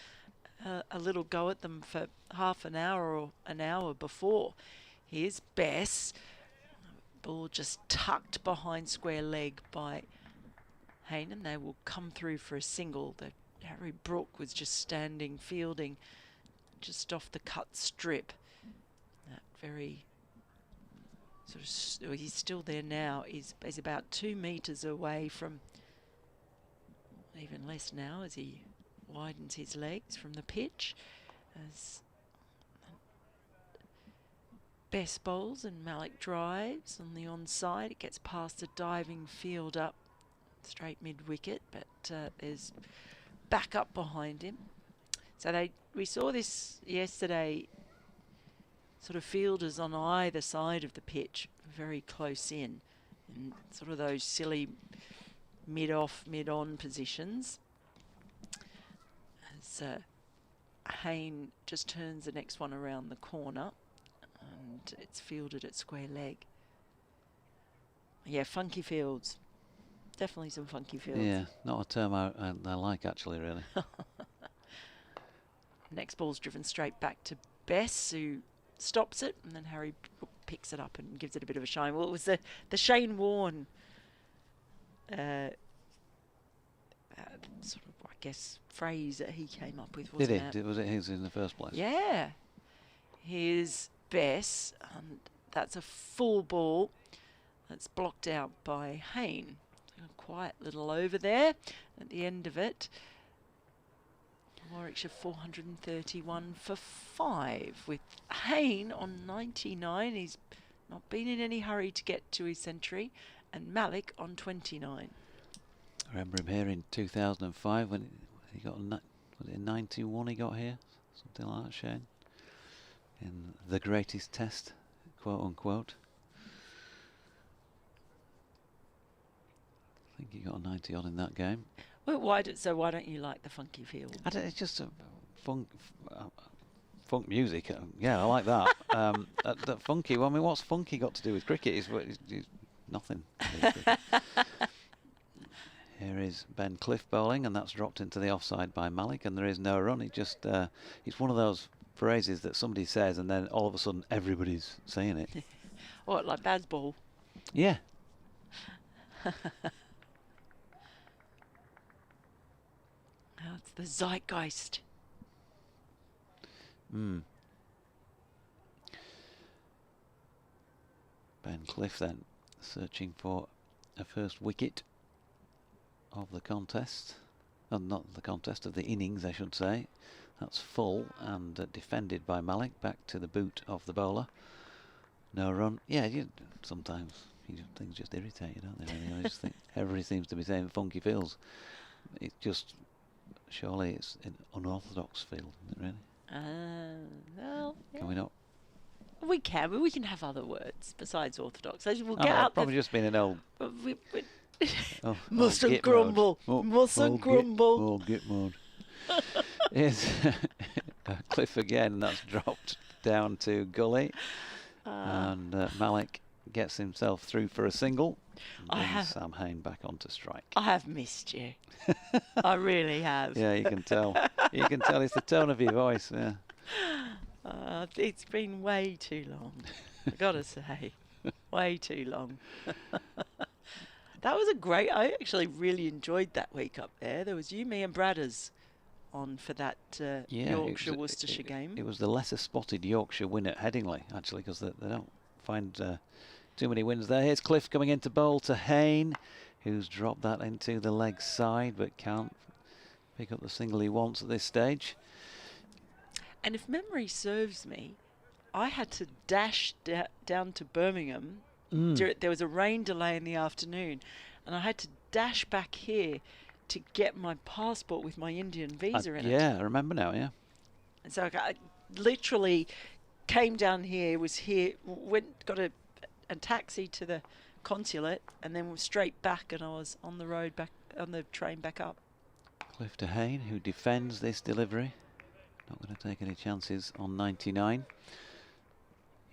a little go at them for half an hour or an hour before. Here's Bess. Ball just tucked behind square leg by Hain, and they will come through for a single. Harry Brook was just standing, fielding just off the cut strip. That very sort of, he's still there now. He's about 2 metres away from, even less now as he widens his legs from the pitch. As Bess bowls and Malik drives on the onside. It gets past a diving field up straight mid-wicket, but there's back up behind him. So we saw this yesterday, sort of fielders on either side of the pitch, very close in sort of those silly mid-off, mid-on positions. As Hain just turns the next one around the corner, and it's fielded at square leg. Yeah, funky fields. Definitely some funky fields.
Yeah, not a term I like, actually, really.
Next ball's driven straight back to Bess, who stops it, and then Harry picks it up and gives it a bit of a shine. Well, it was the Shane Warne sort of, I guess, phrase that he came up with, wasn't it?
Was it his in the first place?
Yeah. Here's Bess, and that's a full ball that's blocked out by Hain. A quiet little over there at the end of it. Warwickshire 431 for 5 with Hain on 99. He's not been in any hurry to get to his century, and Malik on 29.
I remember him here in 2005 when he got was it 91 he got here, something like that, Shane, in the greatest test, quote unquote. I think he got a 90 on in that game.
Well, why don't you like the funky field?
It's just a funk music. Yeah, I like that. That funky. Well, I mean, what's funky got to do with cricket? It's nothing. Here is Ben Cliff bowling, and that's dropped into the offside by Malik, and there is no run. It's one of those phrases that somebody says, and then all of a sudden everybody's saying it.
What, like Bad's ball?
Yeah.
Oh, it's the zeitgeist.
Ben Cliff then searching for a first wicket of the contest. Not the contest, of the innings, I should say. That's full and defended by Malik. Back to the boot of the bowler. No run. Yeah, sometimes things just irritate you, don't they? Really? I just think everybody seems to be saying funky fields. It's just, surely it's an unorthodox field, isn't it, really?
Well, yeah.
Can we not?
We can have other words besides orthodox. We'll
Oh,
get out
probably just been an old.
Mustn't grumble. Mustn't grumble.
Oh, git mode. Is Cliff again, and that's dropped down to gully. And Malik gets himself through for a single. Brings Sam Hain back onto strike.
I have missed you. I really have.
Yeah, you can tell. You can tell it's the tone of your voice. Yeah.
It's been way too long. I gotta say, way too long. That was I actually really enjoyed that week up there. There was you, me, and Bradders on for that Yorkshire-Worcestershire game.
It was the lesser spotted Yorkshire win at Headingley, actually, because they don't find too many wins there. Here's Cliff coming into bowl to Hain, who's dropped that into the leg side, but can't pick up the single he wants at this stage.
And if memory serves me, I had to dash down to Birmingham. There was a rain delay in the afternoon, and I had to dash back here to get my passport with my Indian visa in it.
Yeah, I remember now, yeah.
And so I literally came down here, got a taxi to the consulate, and then was straight back, and I was on the road back, on the train back up.
Cliff to Hain, who defends this delivery. Not going to take any chances on 99.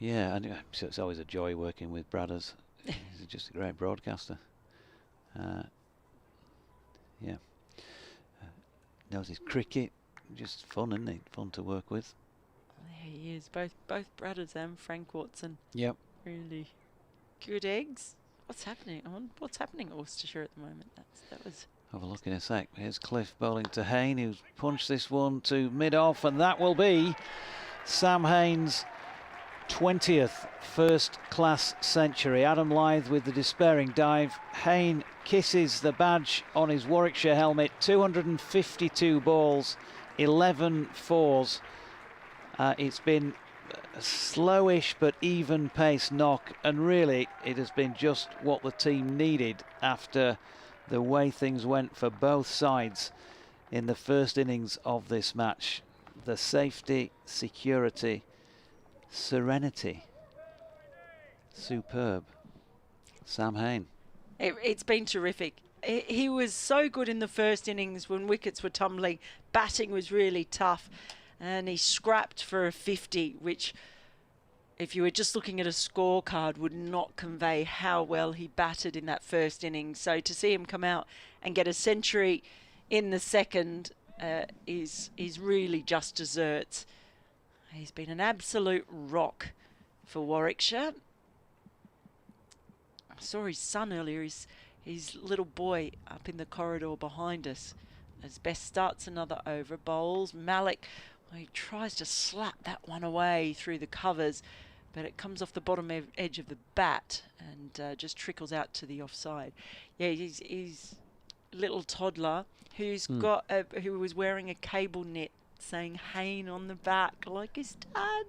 Yeah, and it's always a joy working with Bradders. He's just a great broadcaster. Yeah. Knows his cricket. Just fun, isn't he? Fun to work with.
There he is. Both Bradders and Frank Watson.
Yep.
Really good eggs. What's happening? What's happening at Worcestershire at the moment? That was.
Have a look in a sec. Here's Cliff bowling to Hain, who's punched this one to mid-off, and that will be Sam Hain's 20th first-class century. Adam Lyth with the despairing dive. Hain kisses the badge on his Warwickshire helmet. 252 balls, 11 fours. It's been a slowish but even pace knock, and really it has been just what the team needed after the way things went for both sides in the first innings of this match. The safety, security, serenity. Superb. Sam Hain.
It's been terrific. He was so good in the first innings when wickets were tumbling. Batting was really tough. And he scrapped for a 50, which, if you were just looking at a scorecard, would not convey how well he batted in that first innings. So to see him come out and get a century in the second is really just desserts. He's been an absolute rock for Warwickshire. I saw his son earlier, his little boy up in the corridor behind us. As Best starts another over, bowls. Malik, well, he tries to slap that one away through the covers, but it comes off the bottom edge of the bat and just trickles out to the offside. Yeah, he's little toddler who's who was wearing a cable net saying Hain on the back like his dad.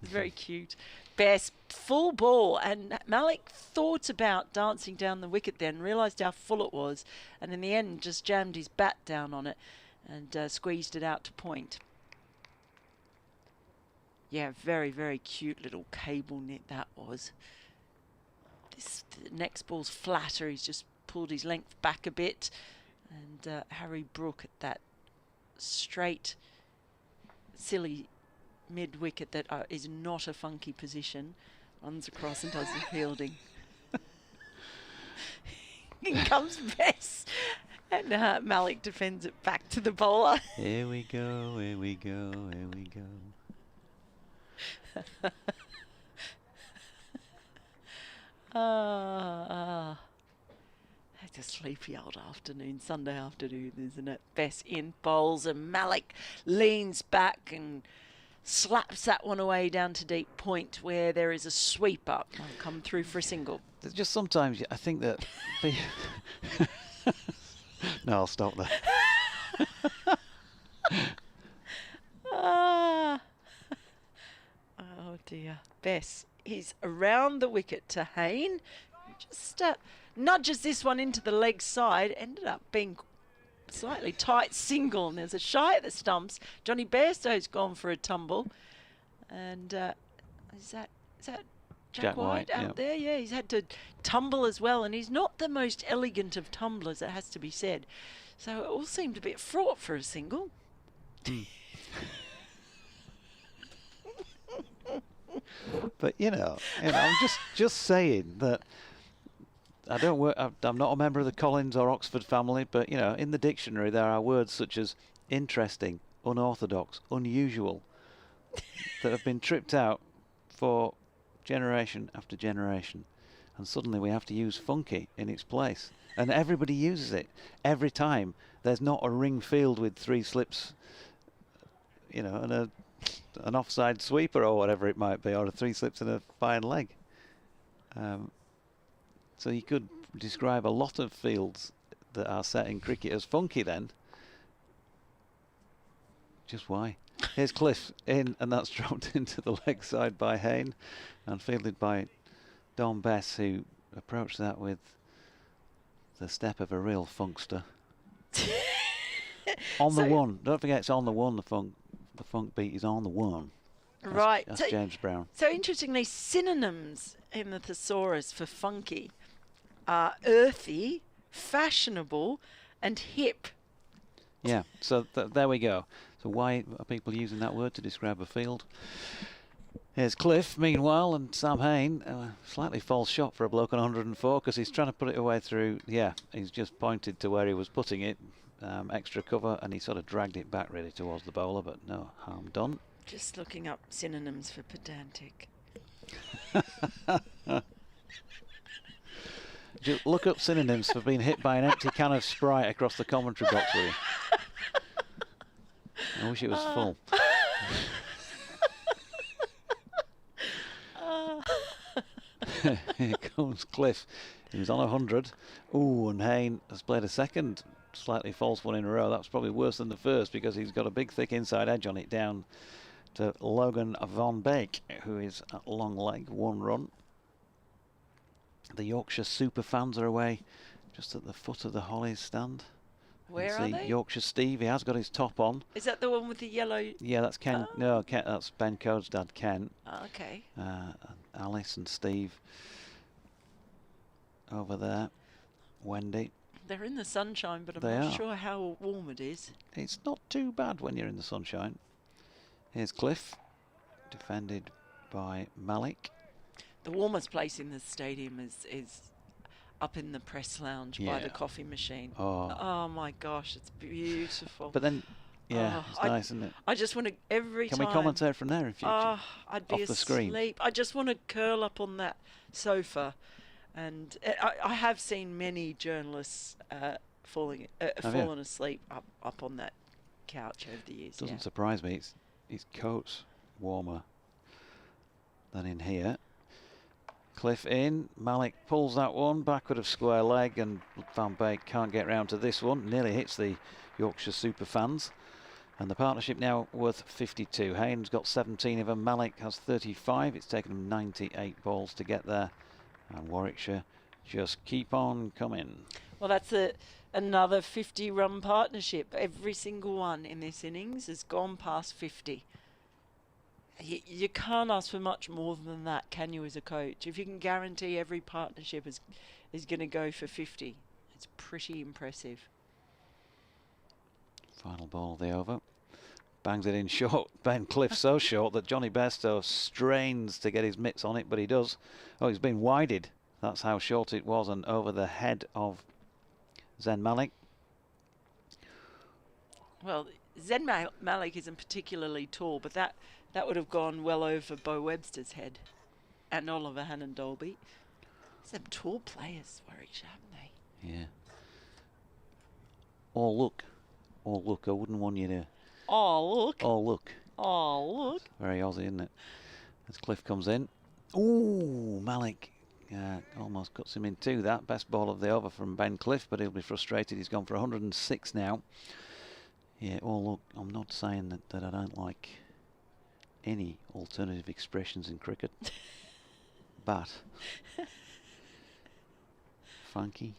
It's very cute. Best full ball, and Malik thought about dancing down the wicket then, realised how full it was, and in the end just jammed his bat down on it and squeezed it out to point. Yeah, very, very cute little cable net that was. The next ball's flatter. He's just pulled his length back a bit. And Harry Brook at that straight, silly mid-wicket that is not a funky position. Runs across and does the fielding. In comes Bess. And Malik defends it back to the bowler.
Here we go, here we go, here we go.
It's a sleepy old afternoon, Sunday afternoon, isn't it? Bess in bowls and Malik leans back and slaps that one away down to deep point where there is a sweeper. I'll come through for a single.
There's just sometimes I think that no, I'll stop there.
Oh dear. Bess is around the wicket to Hain. Just nudges this one into the leg side. Ended up being slightly tight single, and there's a shy at the stumps. Johnny Bairstow's gone for a tumble. And is that Jack White out there? Yeah, he's had to tumble as well, and he's not the most elegant of tumblers, it has to be said. So it all seemed a bit fraught for a single.
But I'm just saying that I don't work. I'm not a member of the Collins or Oxford family, but in the dictionary there are words such as interesting, unorthodox, unusual that have been tripped out for generation after generation, and suddenly we have to use funky in its place, and everybody uses it every time. There's not a ring field with 3 slips, and an offside sweeper or whatever it might be, or 3 slips and a fine leg. So you could describe a lot of fields that are set in cricket as funky then. Just why? Here's Cliff in, and that's dropped into the leg side by Hain and fielded by Don Bess, who approached that with the step of a real funkster. On the one. Don't forget it's on the one, the funk beat is on the one.
Right.
That's James Brown.
So interestingly, synonyms in the thesaurus for funky are earthy, fashionable, and hip.
Yeah, so there we go. So why are people using that word to describe a field? Here's Cliff, meanwhile, and Sam Hain. Slightly false shot for a bloke on 104 because he's trying to put it away through. Yeah, he's just pointed to where he was putting it. Extra cover, and he sort of dragged it back really towards the bowler, but no harm done.
Just looking up synonyms for pedantic.
Just look up synonyms for being hit by an empty can of Sprite across the commentary box with you. I wish it was full. Here comes Cliff. He was on 100. Ooh, and Hain has played a second slightly false one in a row. That's probably worse than the first because he's got a big thick inside edge on it down to Logan Von Beek, who is at long leg, 1 run. The Yorkshire super fans are away just at the foot of the Hollies stand.
Where are they?
Yorkshire Steve, he has got his top on.
Is that the one with the yellow?
Yeah, that's Ken.
Oh.
No, Ken, that's Ben Code's dad, Ken.
Oh, okay.
Alice and Steve over there. Wendy.
They're in the sunshine, but I'm
They
not
are.
sure how warm it is.
It's not too bad when you're in the sunshine. Here's Cliff, defended by Malik.
The warmest place in the stadium is up in the press lounge by the
Yeah.
coffee machine.
Oh.
Oh my gosh, it's beautiful.
But then, yeah,
Oh,
it's nice, isn't it?
I just want to every
Can
time.
we commentate from there in future?
Oh, I'd be
Off the screen.
asleep. I just want to curl up on that sofa, and I have seen many journalists fallen asleep up on that couch over the years.
Doesn't surprise me. His coat's warmer than in here. Cliff in. Malik pulls that one backward of square leg, and Van Beek can't get round to this one. Nearly hits the Yorkshire super fans. And the partnership now worth 52. Hain's got 17 of them. Malik has 35. It's taken him 98 balls to get there. And Warwickshire just keep on coming.
Well, that's another 50-run partnership. Every single one in this innings has gone past 50. You can't ask for much more than that, can you, as a coach? If you can guarantee every partnership is going to go for 50, it's pretty impressive.
Final ball of the over. Bangs it in short. Ben Cliff so short that Johnny Bairstow strains to get his mitts on it, but he does. Oh, he's been wided. That's how short it was, and over the head of Zen Malik.
Well, Zen Malik isn't particularly tall, but that would have gone well over Bo Webster's head and Oliver Hannon-Dolby. Some tall players, Warwickshire, haven't they?
Yeah. Oh, look. Oh, look. I wouldn't want you to...
Oh, look.
Oh, look.
Oh, look.
Very Aussie, isn't it? As Cliff comes in. Ooh, Malik almost cuts him in two. That best ball of the over from Ben Cliff, but he'll be frustrated. He's gone for 106 now. Yeah, oh, look. I'm not saying that I don't like any alternative expressions in cricket. But... funky.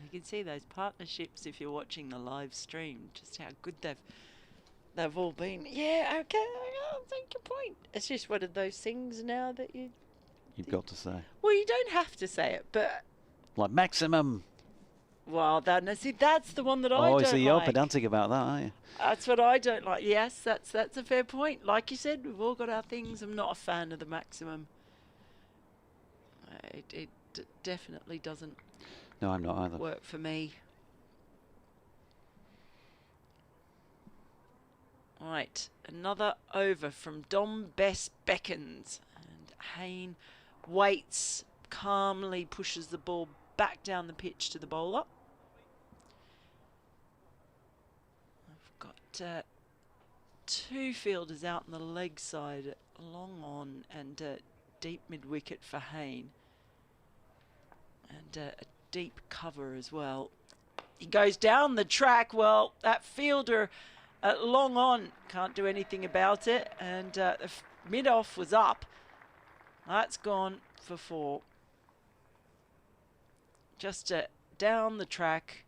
You can see those partnerships if you're watching the live stream, just how good they've all been. Yeah, okay, I'll take your point. It's just one of those things now that
You've got to say.
Well, you don't have to say it, but...
Like maximum.
Well, see, that's the one that I don't like.
Oh, so you're pedantic about that, aren't you?
That's what I don't like. Yes, that's a fair point. Like you said, we've all got our things. I'm not a fan of the maximum. It definitely doesn't...
No, I'm not either.
work for me. Right, another over from Dom Bess Beckons, and Hain waits, calmly pushes the ball back down the pitch to the bowler. I've got two fielders out on the leg side, long on and deep mid wicket for Hain, and a deep cover as well. He goes down the track. Well, that fielder long on can't do anything about it, and the mid off was up. That's gone for 4. Just down the track,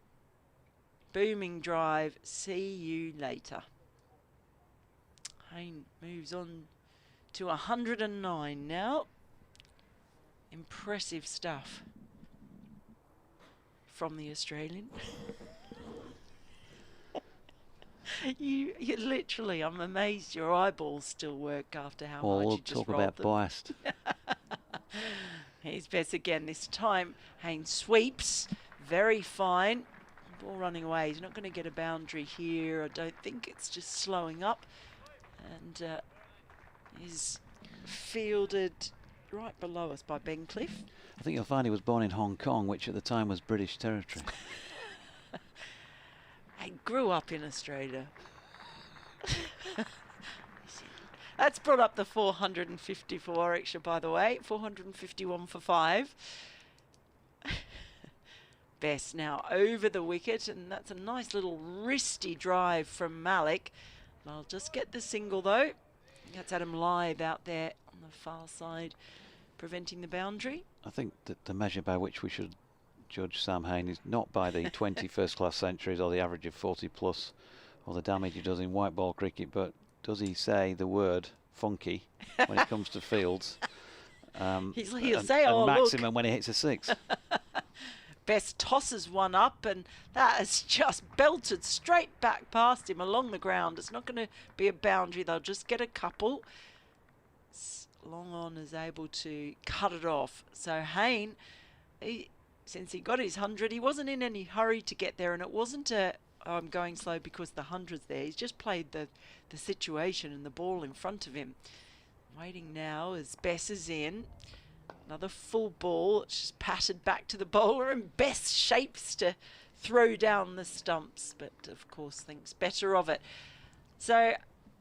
booming drive. See you later. Hain moves on to 109 now. Impressive stuff from the Australian. You literally, I'm amazed your eyeballs still work after how
Well,
hard
we'll
you just
talk
rolled
about
them.
biased.
Here's Bess again this time. Hain sweeps, very fine. Ball running away. He's not going to get a boundary here. I don't think. It's just slowing up. And is fielded right below us by Ben Cliff.
I think you'll find he was born in Hong Kong, which at the time was British territory.
I grew up in Australia. That's brought up the 450 for Warwickshire, by the way. 451 for 5. Bess now over the wicket, and that's a nice little wristy drive from Malik. I'll just get the single, though. That's Adam Lythe out there on the far side, preventing the boundary.
I think that the measure by which we should judge Sam Hain is not by the 20 first-class centuries or the average of 40 plus or the damage he does in white ball cricket, but does he say the word funky when it comes to fields?
He'll say,
and
oh,
maximum
look.
when he hits a 6.
Bess tosses one up, and that has just belted straight back past him along the ground. It's not going to be a boundary. They'll just get a couple. Long on is able to cut it off. So Hain, since he got his 100, he wasn't in any hurry to get there, and it wasn't a I'm going slow because the 100's there. He's just played the situation and the ball in front of him. Waiting now as Bess is in. Another full ball. It's just patted back to the bowler, and Bess shapes to throw down the stumps, but of course thinks better of it. So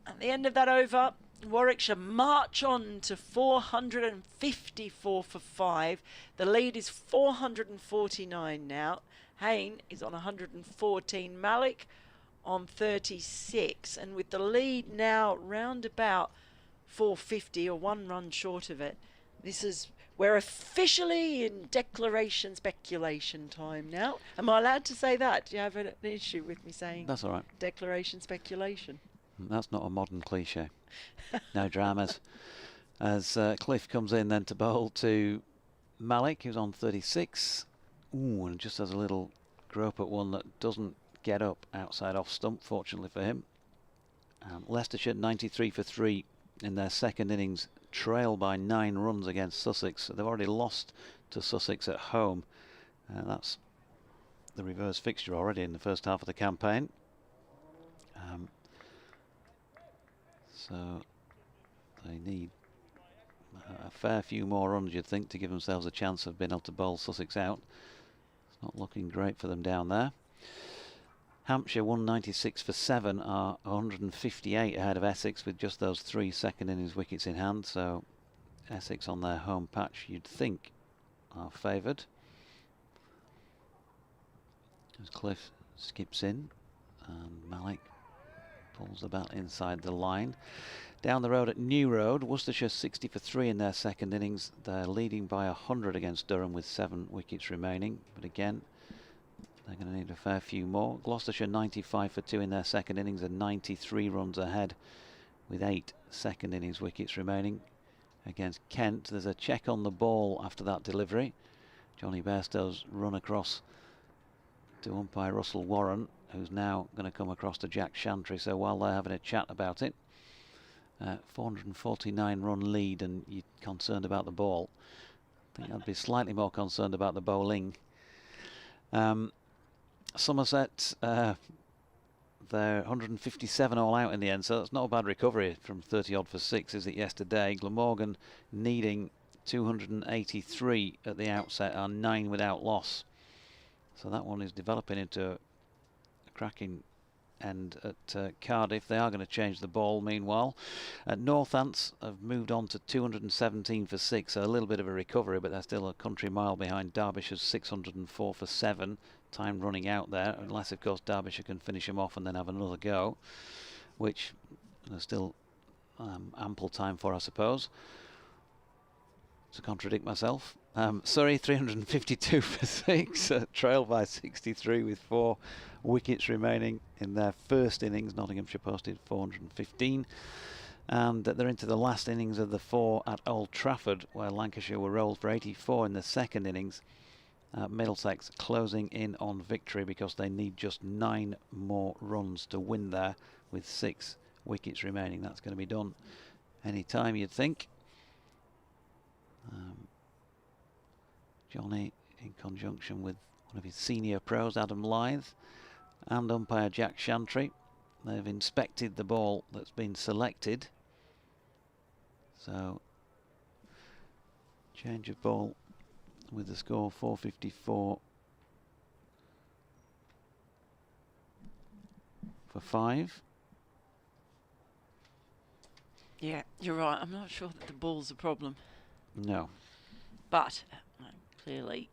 at the end of that over, Warwickshire march on to 454 for 5. The lead is 449 now. Hain is on 114. Malik on 36. And with the lead now round about 450, or 1 run short of it, we're officially in declaration speculation time now. Am I allowed to say that? Do you have an issue with me saying
That's all right.
declaration speculation?
That's not a modern cliche. No dramas. As Cliff comes in then to bowl to Malik, who's on 36. Ooh, and just has a little grope at one that doesn't get up outside off stump, fortunately for him. Leicestershire 93 for 3 in their second innings, trail by 9 runs against Sussex. They've already lost to Sussex at home. That's the reverse fixture already in the first half of the campaign. So they need a fair few more runs, you'd think, to give themselves a chance of being able to bowl Sussex out. It's not looking great for them down there. Hampshire 196 for 7 are 158 ahead of Essex with just those 3 second innings wickets in hand. So Essex on their home patch, you'd think, are favoured. As Cliff skips in and Malik pulls the bat inside the line. Down the road at New Road, Worcestershire 60 for 3 in their second innings. They're leading by 100 against Durham with 7 wickets remaining. But again, they're going to need a fair few more. Gloucestershire 95 for 2 in their second innings and 93 runs ahead with 8 second innings wickets remaining. Against Kent, there's a check on the ball after that delivery. Johnny Bairstow's run across to umpire Russell Warren, who's now going to come across to Jack Shantry. So while they're having a chat about it, 449 run lead, and you're concerned about the ball. I think I'd be slightly more concerned about the bowling. Somerset, they're 157 all out in the end, so that's not a bad recovery from 30 odd for 6, is it, yesterday? Glamorgan needing 283 at the outset, are 9 without loss. So that one is developing into a cracking end at Cardiff. They are going to change the ball meanwhile. Northants have moved on to 217 for 6, so a little bit of a recovery, but they're still a country mile behind Derbyshire's 604 for 7. Time running out there, unless of course Derbyshire can finish them off and then have another go, which there's still ample time for, I suppose. To contradict myself, Surrey 352 for 6, trail by 63 with 4 wickets remaining in their first innings. Nottinghamshire posted 415, and they're into the last innings of the 4 at Old Trafford, where Lancashire were rolled for 84 in the second innings. Middlesex closing in on victory because they need just 9 more runs to win there with 6 wickets remaining. That's going to be done any time, you'd think. Johnny, in conjunction with one of his senior pros, Adam Lythe, and umpire Jack Shantry, they've inspected the ball that's been selected. So, change of ball with the score 454 for 5.
Yeah, you're right. I'm not sure that the ball's a problem.
No.
But clearly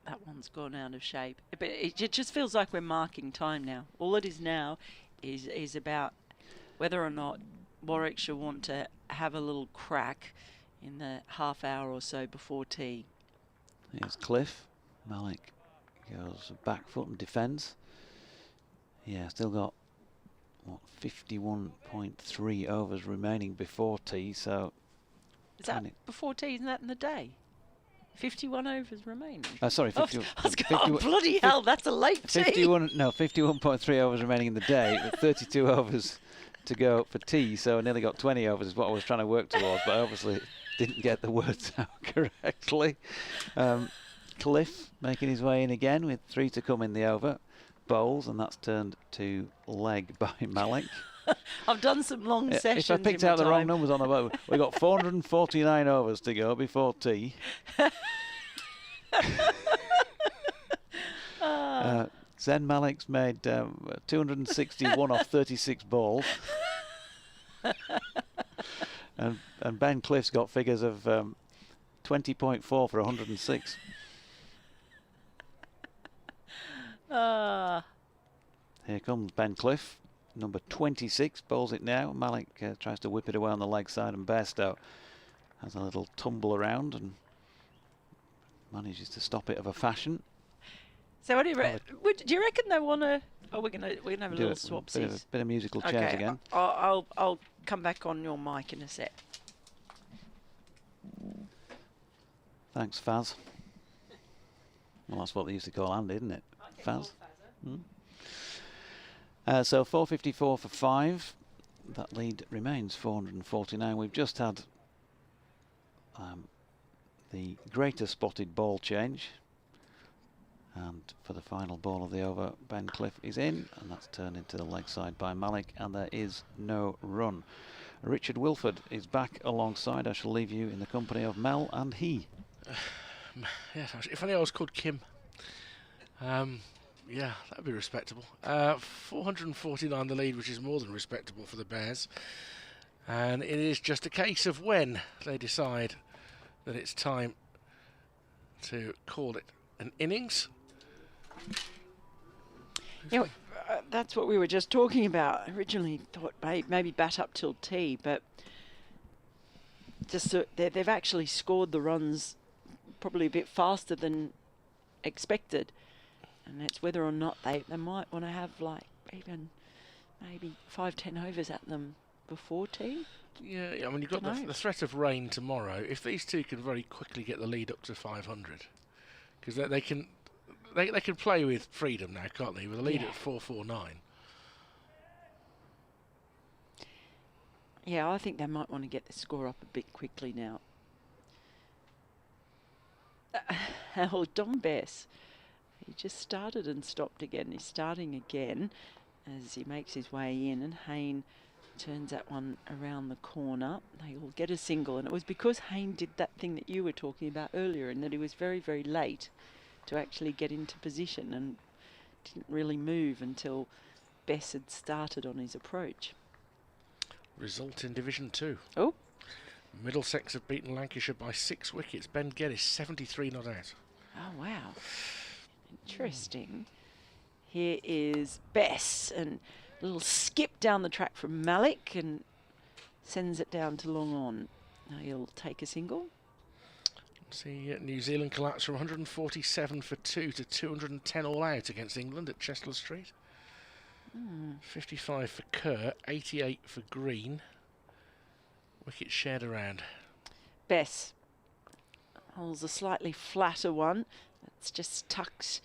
that one's gone out of shape. But it just feels like we're marking time now. All it is now is about whether or not Warwickshire want to have a little crack in the half hour or so before tea.
Here's Cliff. Malik goes back foot and defends. Yeah, still got, what, 51.3 overs remaining before tea, so...
Is that before tea? Isn't that in the day? 51 overs remaining.
Sorry, 51.
I was going, bloody hell, that's a late tea.
51.3 overs remaining in the day, with 32 overs to go for tea, so I nearly got 20 overs is what I was trying to work towards, but I obviously didn't get the words out correctly. Cliff making his way in again with 3 to come in the over. Bowls, and that's turned to leg by Malik.
I've done some long sessions.
If I picked out the wrong numbers on the boat, we've got 449 overs to go before tea. Zen Malik's made 261 off 36 balls. and Ben Cliff's got figures of 20.4 for 106. Here comes Ben Cliff, number 26, bowls it now. Malik tries to whip it away on the leg side, and Bairstow has a little tumble around and manages to stop it of a fashion.
So what do you reckon they want to? Oh, we're gonna have a little swapsies.
Bit of musical chairs again.
I'll come back on your mic in a sec.
Thanks, Faz. Well, that's what they used to call Andy, isn't it? Faz. So 454 for 5. That lead remains 449. We've just had the greater spotted ball change. And for the final ball of the over, Ben Cliff is in, and that's turned into the leg side by Malik, and there is no run. Richard Wilford is back alongside. I shall leave you in the company of Mel and he.
Yes, if only I was called Kim. Yeah, that'd be respectable. 449 the lead, which is more than respectable for the Bears. And it is just a case of when they decide that it's time to call it an innings.
Yeah, that's what we were just talking about. I originally thought maybe bat up till tea, but just they've actually scored the runs probably a bit faster than expected. And it's whether or not they might want to have like even maybe 5-10 overs at them before tea.
Yeah, I mean, you've got the threat of rain tomorrow. If these two can very quickly get the lead up to 500, because they can play with freedom now, can't they? With a lead at 449.
Yeah, I think they might want to get the score up a bit quickly now. Don Bess. He just started and stopped again. He's starting again as he makes his way in, and Hain turns that one around the corner. They will get a single, and it was because Hain did that thing that you were talking about earlier, and that he was very, very late to actually get into position and didn't really move until Bess had started on his approach.
Result in Division 2.
Oh.
Middlesex have beaten Lancashire by 6 wickets. Ben Geddes 73 not out.
Oh, wow. Interesting. Here is Bess, and a little skip down the track from Malik and sends it down to long on. Now he'll take a single.
See New Zealand collapse from 147 for 2 to 210 all out against England at Chestler Street. 55 for Kerr, 88 for Green. Wicket shared around.
Bess holds a slightly flatter one. It's just tucked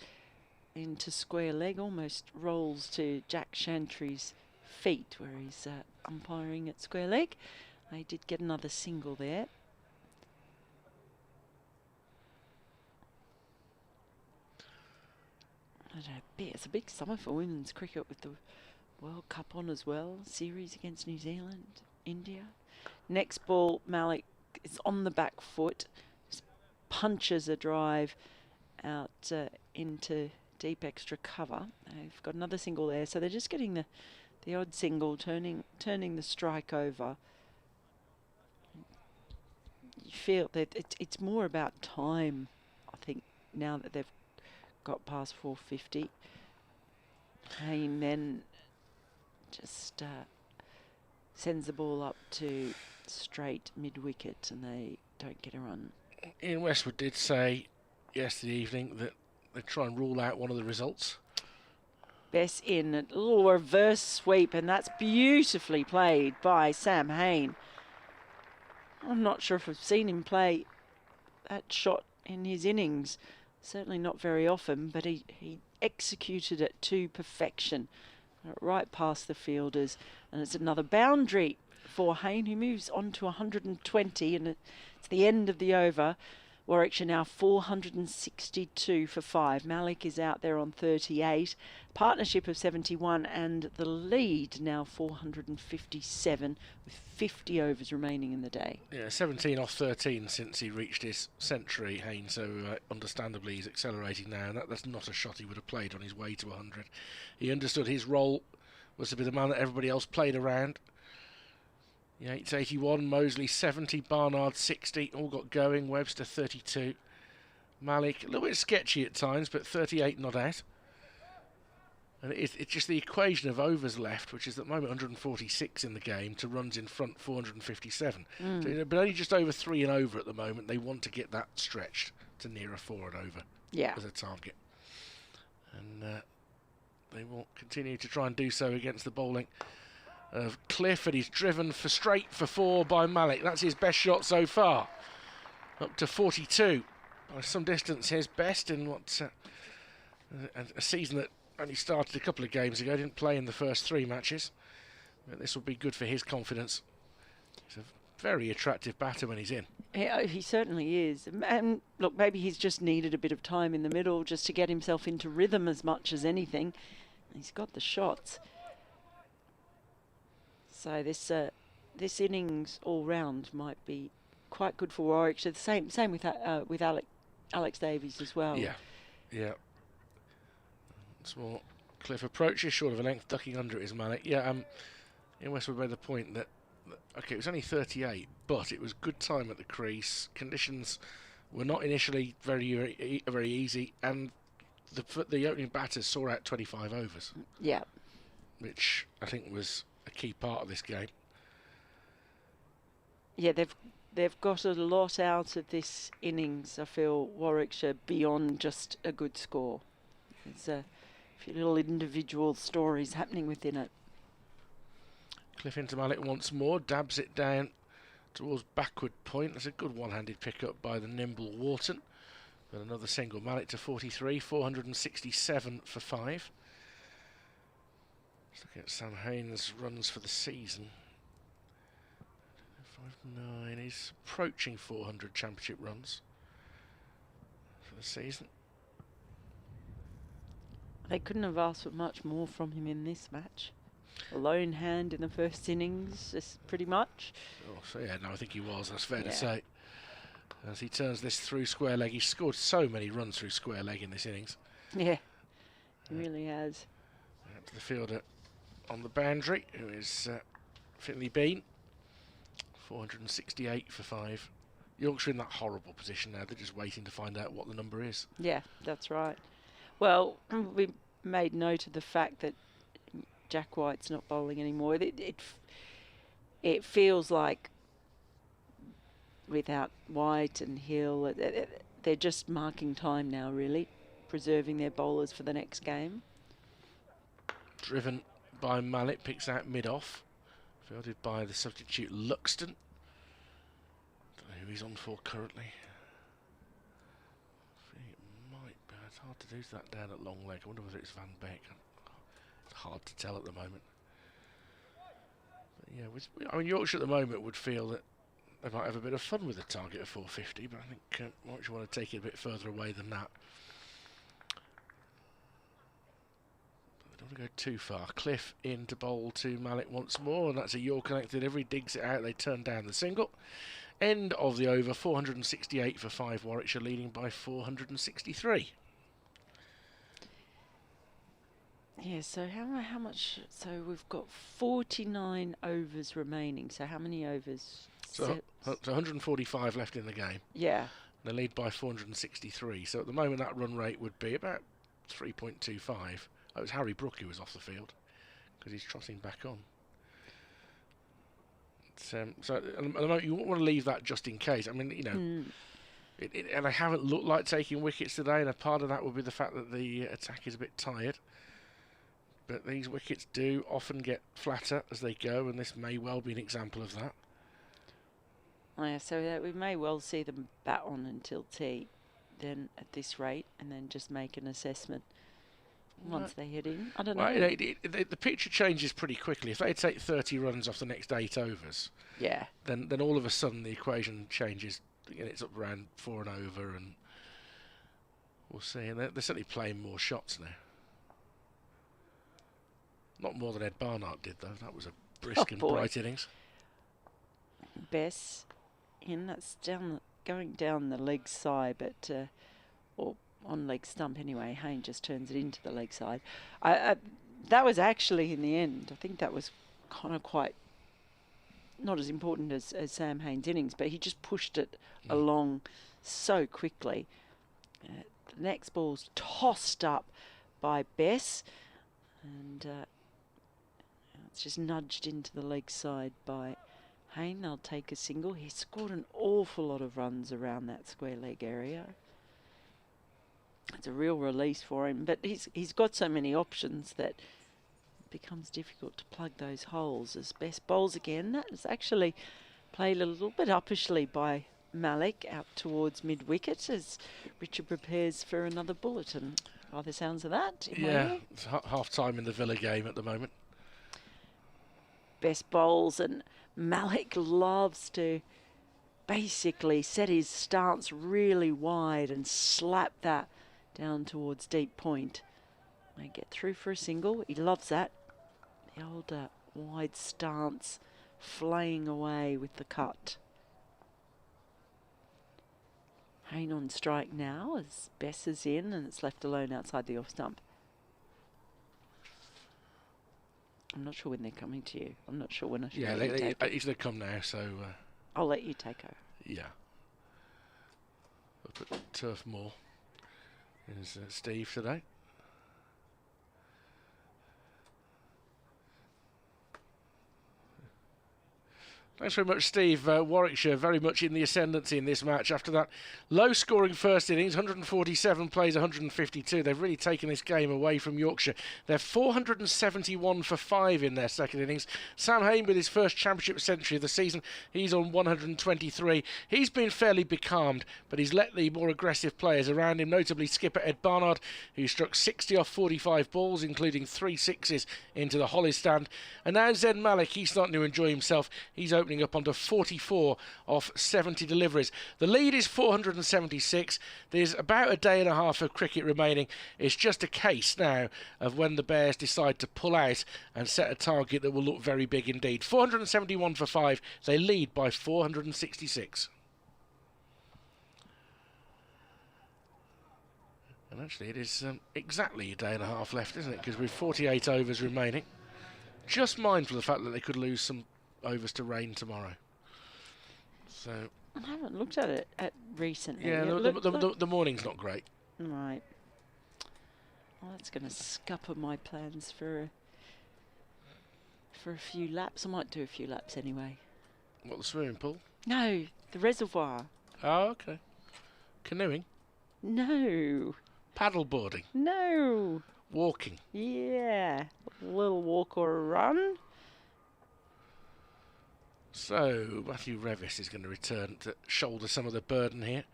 into square leg, almost rolls to Jack Chantry's feet where he's umpiring at square leg. They did get another single there. I don't know, it's a big summer for women's cricket with the World Cup on as well. Series against New Zealand, India. Next ball, Malik is on the back foot, just punches a drive out into deep extra cover. They've got another single there, so they're just getting the odd single, turning the strike over. You feel that it's more about time, I think, now that they've got past 450. Hain then just sends the ball up to straight mid-wicket and they don't get a run.
Ian Westwood did say yesterday evening that they'd try and rule out one of the results.
Bess in, a little reverse sweep, and that's beautifully played by Sam Hain. I'm not sure if I've seen him play that shot in his innings. Certainly not very often, but he executed it to perfection. Right past the fielders, and it's another boundary for Hain, who moves on to 120, and it's the end of the over. Warwickshire now 462 for 5. Malik is out there on 38. Partnership of 71, and the lead now 457 with 50 overs remaining in the day.
Yeah, 17 off 13 since he reached his century, Hain, so understandably he's accelerating now, and that's not a shot he would have played on his way to 100. He understood his role was to be the man that everybody else played around. Yates 81, Mosley 70, Barnard 60, all got going, Webster 32. Malik, a little bit sketchy at times, but 38 not out. And it's just the equation of overs left, which is at the moment 146 in the game, to runs in front 457. So, but only just over 3 and over at the moment. They want to get that stretched to near a 4 and over as a target. And they will continue to try and do so against the bowling of Cliff, and he's driven for straight for 4 by Malik. That's his best shot so far. Up to 42. By some distance his best in what a season that only started a couple of games ago, didn't play in the first 3 matches. But this will be good for his confidence. He's a very attractive batter when he's in.
Yeah, he certainly is. And look, maybe he's just needed a bit of time in the middle just to get himself into rhythm as much as anything. He's got the shots. So this innings all round might be quite good for Warwickshire. The same with Alex Davies as well.
Yeah. Small Cliff approaches, short of a length, ducking under it is Malik. Ian Westwood made the point that okay, it was only 38, but it was good time at the crease. Conditions were not initially very easy, and the opening batters saw out 25 overs.
Yeah,
which I think was a key part of this game.
Yeah, they've got a lot out of this innings, I feel, Warwickshire, beyond just a good score. There's a few little individual stories happening within it.
Cliff into Malik once more, dabs it down towards backward point. That's a good one-handed pick-up by the nimble Wharton. But another single, Malik to 43, 467 for 5. Let's look at Sam Hain's runs for the season. 5-9, he's approaching 400 championship runs for the season.
They couldn't have asked for much more from him in this match. A lone hand in the first innings, just pretty much.
Oh, so yeah, no, I think he was, that's fair to say. As he turns this through square leg, he's scored so many runs through square leg in this innings.
Yeah, he really has.
To the fielder on the boundary, who is Finley Bean. 468 for 5. Yorkshire in that horrible position now. They're just waiting to find out what the number is.
Yeah, that's right. Well, we made note of the fact that Jack White's not bowling anymore. It feels like without White and Hill, they're just marking time now, really, preserving their bowlers for the next game.
Driven by Malik, picks out mid-off. Fielded by the substitute Luxton. Don't know who he's on for currently. I think it might hard to do that down at long leg. I wonder whether it's Van Beek. It's hard to tell at the moment. But yeah, I mean, Yorkshire at the moment would feel that they might have a bit of fun with a target of 450, but I think Warwickshire want to take it a bit further away than that. But they don't want to go too far. Cliff in to bowl to Malik once more, and that's a York connected. Every digs it out, they turn down the single. End of the over, 468 for 5. Warwickshire leading by 463.
Yeah, so how much? So we've got 49 overs remaining. So how many overs?
So 145 left in the game.
Yeah.
They lead by 463. So at the moment that run rate would be about 3.25. Oh, it was Harry Brook who was off the field because he's trotting back on. So at the moment you won't want to leave that just in case. I mean, you know, and they haven't looked like taking wickets today, and a part of that would be the fact that the attack is a bit tired. But these wickets do often get flatter as they go, and this may well be an example of that.
Oh, yeah, so we may well see them bat on until tea, then at this rate, and then just make an assessment once they hit in. I don't know.
The picture changes pretty quickly. If they take 30 runs off the next 8 overs,
yeah,
then all of a sudden the equation changes. And it's up around 4 and over, and we'll see. And they're certainly playing more shots now. Not more than Ed Barnard did, though. That was a brisk and bright innings.
Bess in, that's going down the leg side, but or on leg stump anyway. Hain just turns it into the leg side. That was actually in the end. I think that was kind of quite not as important as Sam Hain's innings, but he just pushed it along so quickly. The next ball's tossed up by Bess, and it's just nudged into the leg side by Hain. They'll take a single. He scored an awful lot of runs around that square leg area. It's a real release for him, but he's got so many options that it becomes difficult to plug those holes. As Bess bowls again, that is actually played a little bit uppishly by Malik out towards mid-wicket as Richard prepares for another bulletin. By the sounds of that.
Yeah, it's half-time in the Villa game at the moment.
Bess bowls, and Malik loves to basically set his stance really wide and slap that down towards deep point. May get through for a single. He loves that. The old wide stance flaying away with the cut. Hain on strike now as Bess is in, and it's left alone outside the off stump. I'm not sure when they're coming to you. I'm not sure when I should
they come now, so...
I'll let you take over.
Yeah. I'll put Turf Moor. Here's Steve today. Thanks very much, Steve. Warwickshire very much in the ascendancy in this match after that low-scoring first innings, 147 plays, 152. They've really taken this game away from Yorkshire. They're 471 for 5 in their second innings. Sam Hain with his first championship century of the season. He's on 123. He's been fairly becalmed, but he's let the more aggressive players around him, notably skipper Ed Barnard, who struck 60 off 45 balls, including 3 sixes into the Hollies stand. And now Zaid Malik, he's starting to enjoy himself. He's opening up onto 44 off 70 deliveries. The lead is 476. There's about a day and a half of cricket remaining. It's just a case now of when the Bears decide to pull out and set a target that will look very big indeed. 471 for 5. They lead by 466. And actually it is exactly a day and a half left, isn't it? Because we've 48 overs remaining. Just mindful of the fact that they could lose some overs to rain tomorrow. So
I haven't looked at it recently.
Yeah, the morning's not great.
Right. Well, that's going to scupper my plans for a few laps. I might do a few laps anyway.
What, the swimming pool?
No, the reservoir.
Oh, okay. Canoeing?
No.
Paddleboarding?
No.
Walking?
Yeah. A little walk or a run.
So, Matthew Revis is going to return to shoulder some of the burden here.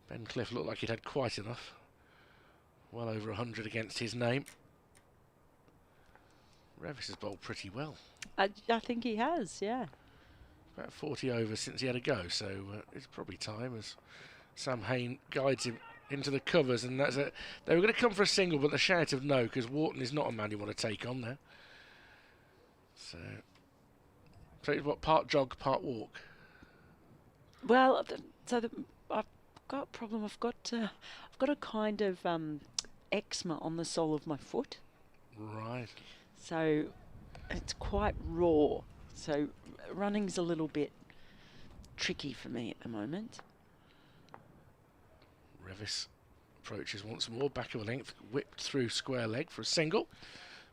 Ben Cliff looked like he'd had quite enough. Well over 100 against his name. Revis has bowled pretty well.
I think he has, yeah.
About 40 overs since he had a go, so it's probably time as Sam Hain guides him into the covers, and that's it. They were going to come for a single, but the shout of no, because Wharton is not a man you want to take on there. So it's what, part jog, part walk?
Well, I've got a problem. I've got a kind of eczema on the sole of my foot.
Right.
So it's quite raw. So running's a little bit tricky for me at the moment.
Revis approaches once more, back of a length, whipped through square leg for a single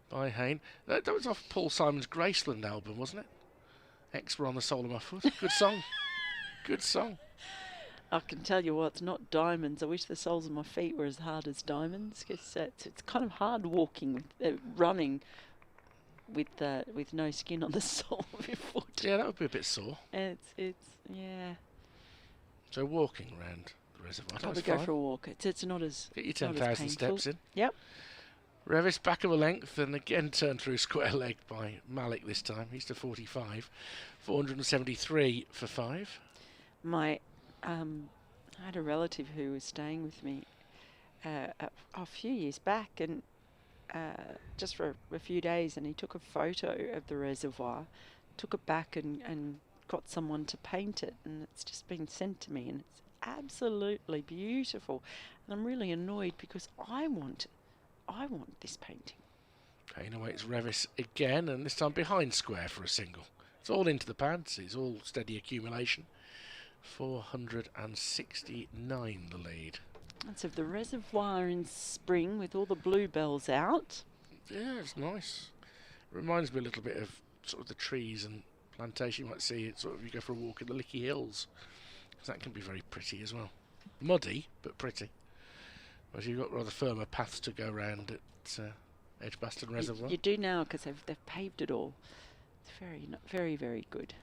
by Hain. That was off Paul Simon's Graceland album, wasn't it? Eczema on the sole of my foot. Good song. Good song.
I can tell you what, it's not diamonds. I wish the soles of my feet were as hard as diamonds, because it's kind of hard walking, running with no skin on the sole of your foot.
Yeah, that would be a bit sore.
Yeah.
So walking around the reservoir.
Probably go for a walk. It's not as
Get your
not as
10,000
painful.
steps in.
Yep.
Revis back of a length and again turned through square leg by Malik this time. He's to 45. 473 for 5.
I had a relative who was staying with me a few years back, and just for a few days, and he took a photo of the reservoir, took it back and got someone to paint it, and it's just been sent to me, and it's absolutely beautiful. And I'm really annoyed because I want this painting.
Hain awaits Revis again, and this time behind square for a single. It's all into the pads, it's all steady accumulation. 469 the lead.
That's of the reservoir in spring with all the bluebells out.
Yeah, it's nice. Reminds me a little bit of sort of the trees and plantation you might see it sort of you go for a walk in the Lickey Hills, because that can be very pretty as well. Muddy, but pretty. Whereas you've got rather firmer paths to go around at Edgbaston Reservoir.
You do now, because they've paved it all. It's very, very good.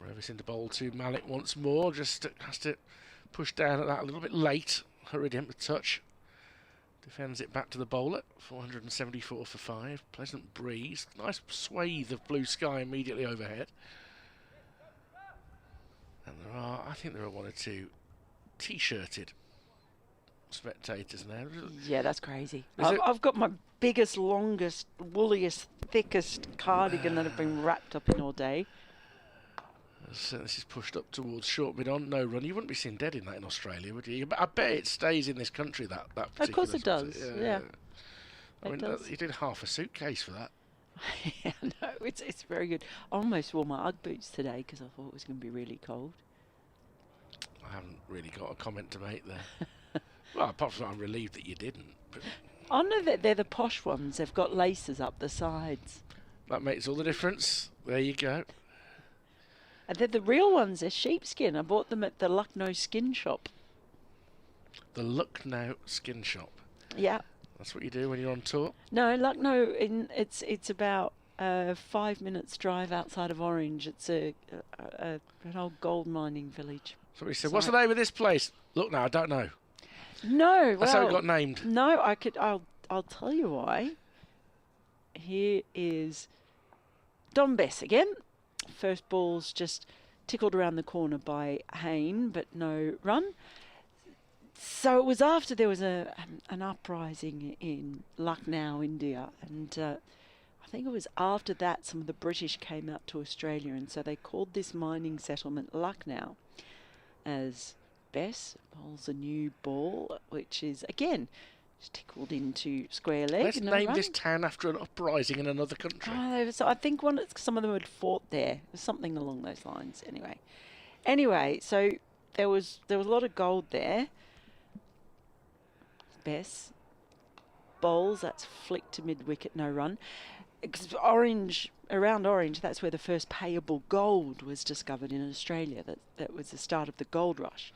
Revis into bowl to Malik once more, just has to push down at that a little bit late. Hurried him to touch. Defends it back to the bowler. 474 for 5. Pleasant breeze. Nice swathe of blue sky immediately overhead. And I think there are one or two t-shirted spectators now.
Yeah, that's crazy. I've got my biggest, longest, woolliest, thickest cardigan that I've been wrapped up in all day.
So this is pushed up towards short mid on, no run. You wouldn't be seen dead in that in Australia, would you? I bet it stays in this country, that particular.
Of course it does, yeah.
I mean, you did half a suitcase for that.
Yeah, no, it's very good. I almost wore my Ugg boots today because I thought it was going to be really cold.
I haven't really got a comment to make there. Well, apart from that, I'm relieved that you didn't. But
I know that they're the posh ones. They've got laces up the sides.
that makes all the difference. There you go.
And they're the real ones. They're sheepskin. I bought them at the Lucknow skin shop.
The Lucknow Skin Shop.
Yeah.
That's what you do when you're on tour?
No, Lucknow, it's about 5 minutes drive outside of Orange. It's an old gold mining village.
Somebody said, what's the name of this place? Look now, I don't know.
No,
That's how it got named.
No, I'll tell you why. Here is Don Bess again. First ball's just tickled around the corner by Hain, but no run. So it was after there was an uprising in Lucknow, India, and I think it was after that some of the British came out to Australia, and so they called this mining settlement Lucknow. As Bess bowls a new ball, which is again tickled into square leg.
Let's name this town after an uprising in another country.
So I think some of them had fought there, something along those lines. Anyway, so there was a lot of gold there. Bess bowls, that's flicked to mid wicket, no run. Around Orange, that's where the first payable gold was discovered in Australia. That was the start of the gold rush.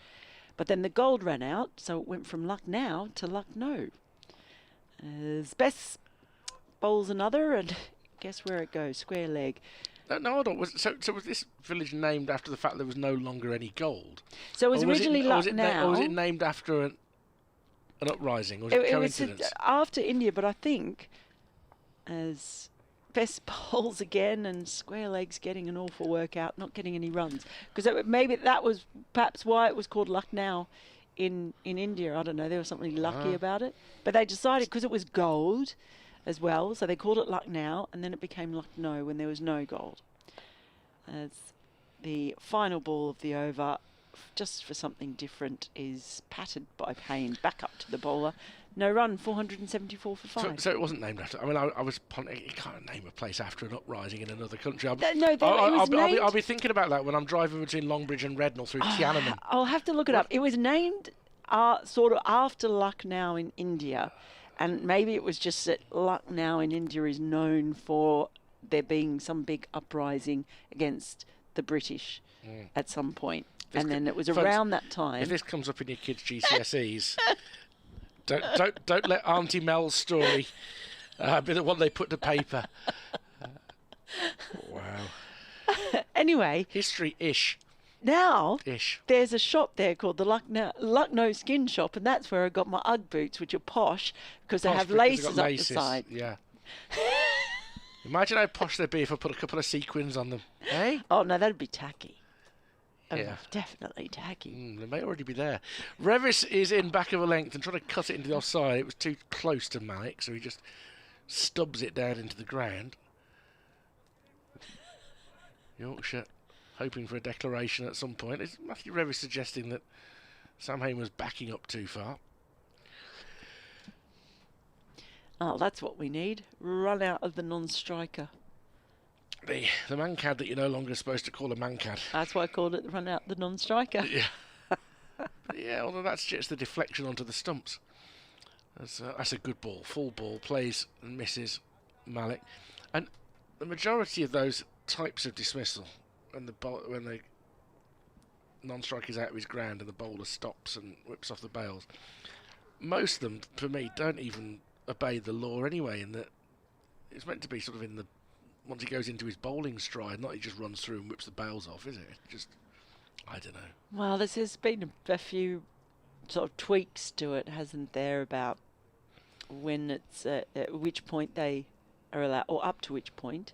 But then the gold ran out, so it went from Lucknow to Lucknow. As Bess bowls another, and guess where it goes? Square leg.
No, hold on. So was this village named after the fact there was no longer any gold?
So it was originally Lucknow.
Or was it named after an uprising, or was it
It was
coincidence?
after India, but I think as best bowls again and square legs getting an awful workout, not getting any runs. Because maybe that was perhaps why it was called Lucknow in India. I don't know, there was something lucky about it. But they decided, because it was gold as well, so they called it Lucknow, and then it became Lucknow when there was no gold. As the final ball of the over, just for something different, is patted by Hain back up to the bowler. No run, 474 for 5.
So it wasn't named after. I mean, I was. You can't name a place after an uprising in another country. I'll be thinking about that when I'm driving between Longbridge and Rednall through Tiananmen.
I'll have to look it up. It was named sort of after Lucknow in India, and maybe it was just that Lucknow in India is known for there being some big uprising against the British at some point. And then it was around that time.
If this comes up in your kids' GCSEs, don't let Auntie Mel's story be the one they put to paper. Wow.
Anyway.
History-ish.
Now,
Ish.
There's a shop there called the Lucknow Skin Shop, and that's where I got my Ugg boots, which are posh because they have laces up the side.
Yeah. Imagine how posh they'd be if I put a couple of sequins on them. Hey?
Oh, no, that'd be tacky.
Yeah.
Definitely tacky.
They may already be there. Revis is in back of a length and trying to cut it into the offside. It was too close to Malik, so he just stubs it down into the ground. Yorkshire hoping for a declaration at some point. Is Matthew Revis suggesting that Sam Hain was backing up too far?
Oh, that's what we need. Run out of the non-striker.
The mancad that you're no longer supposed to call a mancad.
That's why I called it run out the non-striker.
Yeah. Yeah, although that's just the deflection onto the stumps. That's a good ball. Full ball. Plays and misses Malik. And the majority of those types of dismissal, when the non-striker's out of his ground and the bowler stops and whips off the bails, most of them, for me, don't even obey the law anyway, in that it's meant to be sort of in the once he goes into his bowling stride, not he just runs through and whips the bails off, is it? Just, I don't know.
Well, there's been a few sort of tweaks to it, hasn't there, about when it's at which point they are allowed, or up to which point.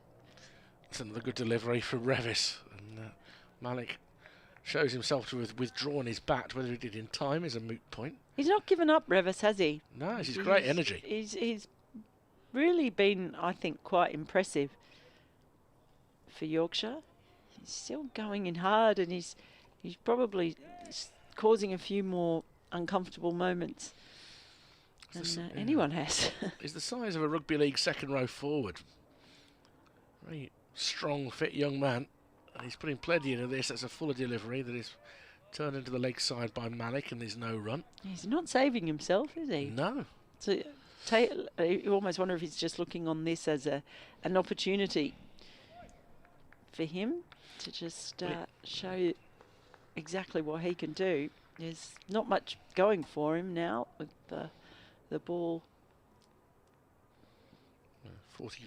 That's another good delivery from Revis. And Malik shows himself to have withdrawn his bat. Whether he did in time is a moot point.
He's not given up, Revis, has he?
No, he's great energy.
He's really been, I think, quite impressive for Yorkshire. He's still going in hard, and he's probably causing a few more uncomfortable moments than anyone has.
He's the size of a rugby league second row forward. Very strong, fit young man. And he's putting plenty into this. That's a fuller delivery that is turned into the leg side by Malik, and there's no run.
He's not saving himself, is he?
No.
So you almost wonder if he's just looking on this as an opportunity for him to just show exactly what he can do. There's not much going for him now with the ball.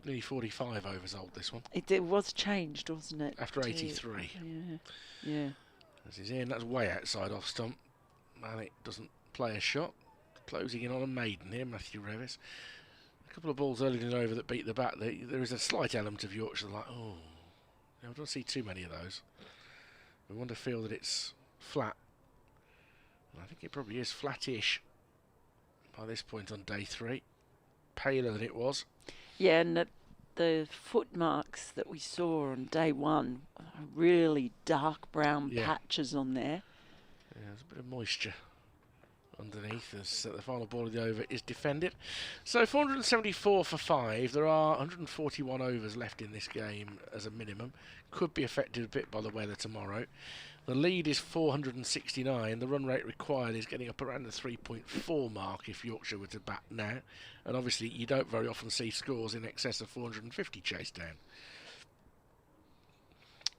Nearly 45 overs old, this one.
It was changed, wasn't it?
After 83.
Yeah.
As he's in, that's way outside off stump. Malik doesn't play a shot. Closing in on a maiden here, Matthew Revis. A couple of balls early in over that beat the bat. There is a slight element of Yorkshire like, oh, I don't see too many of those. We want to feel that it's flat. And I think it probably is flattish by this point on day 3. Paler than it was.
Yeah, and the foot marks that we saw on day 1 are really dark brown patches on there.
Yeah, there's a bit of moisture underneath as the final ball of the over is defended. So 474 for 5. There are 141 overs left in this game as a minimum. Could be affected a bit by the weather tomorrow. The lead is 469. The run rate required is getting up around the 3.4 mark if Yorkshire were to bat now. And obviously you don't very often see scores in excess of 450 chased down.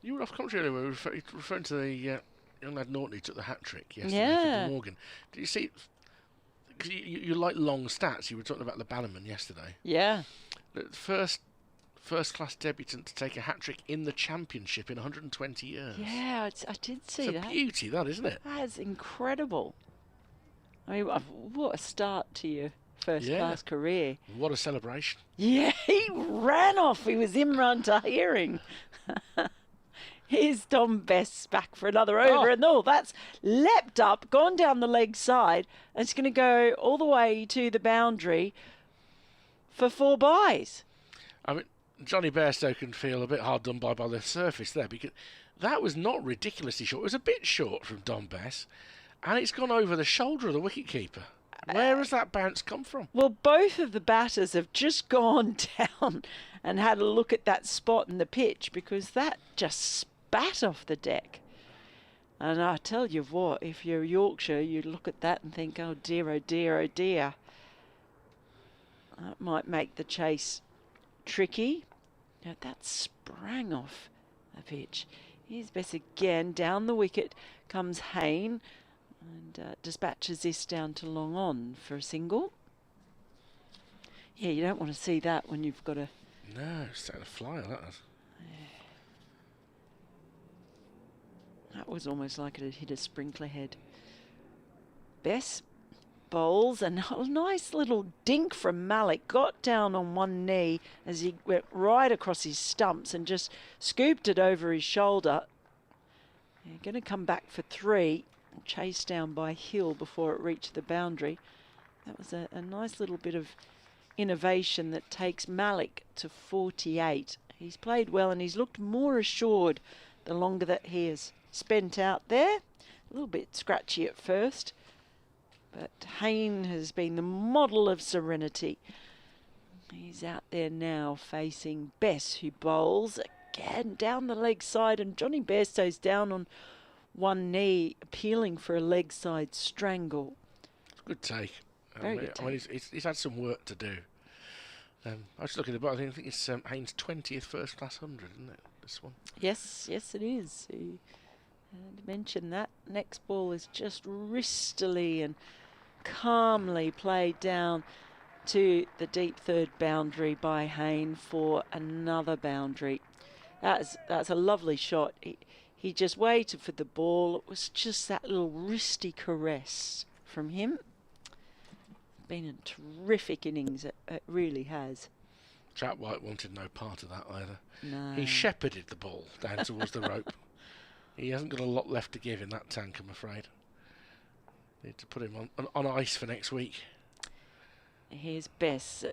You were off commentary earlier, referring to the young lad Norton who took the hat-trick yesterday for Morgan. Did you see, because you like long stats, you were talking about the Bannerman yesterday.
Yeah.
The first-class debutant to take a hat-trick in the championship in 120 years.
Yeah, I did see that.
It's a beauty, that, isn't it?
That's incredible. I mean, what a start to your first-class career.
What a celebration.
Yeah, he ran off. He was in run to hearing. Here's Tom Best back for another over. And that's leapt up, gone down the leg side, and it's going to go all the way to the boundary for 4 byes.
I mean, Johnny Bairstow can feel a bit hard done by the surface there, because that was not ridiculously short. It was a bit short from Don Bess, and it's gone over the shoulder of the wicket-keeper. Where has that bounce come from?
Well, both of the batters have just gone down and had a look at that spot in the pitch, because that just spat off the deck. And I tell you what, if you're Yorkshire, you look at that and think, oh dear, oh dear, oh dear. That might make the chase tricky. Now, that sprang off the pitch. Here's Bess again. Down the wicket comes Hain, and dispatches this down to long on for a single. Yeah, you don't want to see that when you've got a...
No, set a flyer, that was.
That was almost like it had hit a sprinkler head. Bess bowls, and a nice little dink from Malik. Got down on one knee as he went right across his stumps and just scooped it over his shoulder. They're going to come back for 3, chased down by Hill before it reached the boundary. That was a nice little bit of innovation that takes Malik to 48. He's played well, and he's looked more assured the longer that he has spent out there. A little bit scratchy at first, but Hain has been the model of serenity. He's out there now facing Bess, who bowls again down the leg side, and Johnny Bairstow's down on one knee, appealing for a leg side strangle.
Good take.
Very good take.
I mean, he's had some work to do. I was looking at the bottom. I think it's Hain's 20th first-class 100, isn't it, this one?
Yes, it is. He mentioned that. Next ball is just wristily and calmly played down to the deep third boundary by Hain for another boundary. That's a lovely shot. He just waited for the ball. It was just that little wristy caress from him. Been a terrific innings, it really has.
Chap White wanted no part of that either.
No.
He shepherded the ball down towards the rope. He hasn't got a lot left to give in that tank, I'm afraid. Need to put him on ice for next week.
Here's Bess.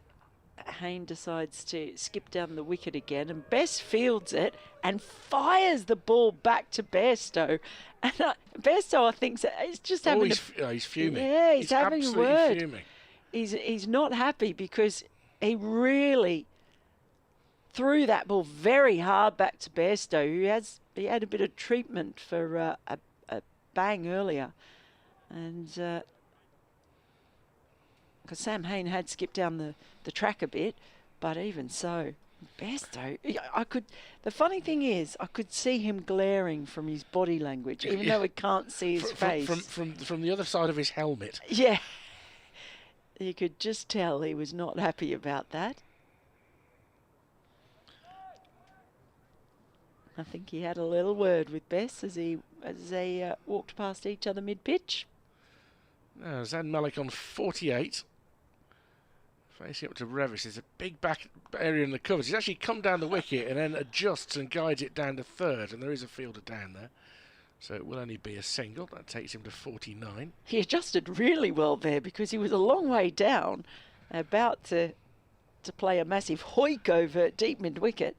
Hain decides to skip down the wicket again, and Bess fields it and fires the ball back to Bairstow. And Bairstow, I think, is just having
he's fuming.
Yeah, he's having a word.
Fuming.
He's not happy, because he really threw that ball very hard back to Bairstow, who he had a bit of treatment for a bang earlier, and because Sam Hain had skipped down the track a bit, but even so, Bairstow, the funny thing is, I could see him glaring from his body language, even though we can't see his face.
From the other side of his helmet.
Yeah. You could just tell he was not happy about that. I think he had a little word with Bess as they walked past each other mid-pitch.
Now, Zan Malik on 48. Facing up to Revis. There's a big back area in the covers. He's actually come down the wicket and then adjusts and guides it down to third, and there is a fielder down there. So it will only be a single. That takes him to 49.
He adjusted really well there, because he was a long way down, about to play a massive hoik over deep mid-wicket.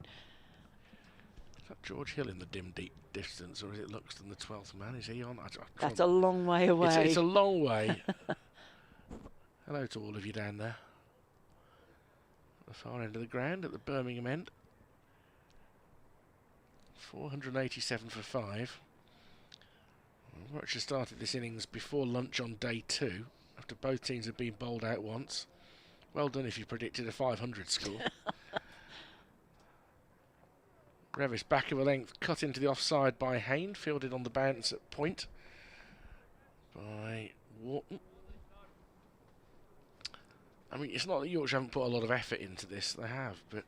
Is that George Hill in the dim, deep distance, or is it Luxton, the 12th man? Is he on?
That's a long way away.
It's a long way. Hello to all of you down there. At the far end of the ground, at the Birmingham end. 487 for 5. Warwickshire started this innings before lunch on day 2, after both teams had been bowled out once. Well done if you predicted a 500 score. Revis back of a length, cut into the offside by Hain, fielded on the bounce at point by Wharton. I mean, it's not that Yorkshire haven't put a lot of effort into this, they have, but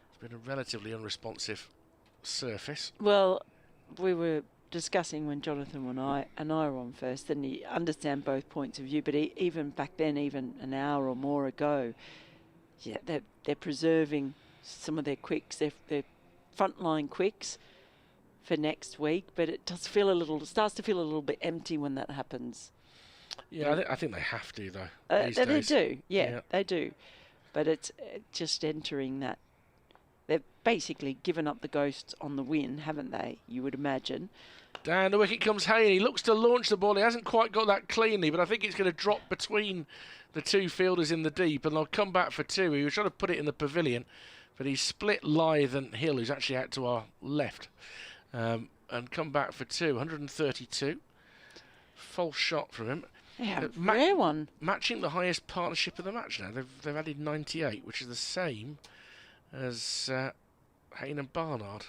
it's been a relatively unresponsive surface.
Well, we were discussing when Jonathan and I were on first, and you understand both points of view, but even back then, even an hour or more ago, yeah, they're preserving some of their quicks, their frontline quicks for next week, but it starts to feel a little bit empty when that happens.
Yeah, I think they have to, though.
They do, yeah, they do. But it's just entering that. They've basically given up the ghost on the win, haven't they, you would imagine.
Down the wicket comes Hain. He looks to launch the ball. He hasn't quite got that cleanly, but I think it's going to drop between the two fielders in the deep, and they'll come back for two. He was trying to put it in the pavilion, but he's split Lythe and Hill, who's actually out to our left, and come back for two. 132. False shot from him.
Yeah, rare one.
Matching the highest partnership of the match now. They've added 98, which is the same as Hain and Barnard.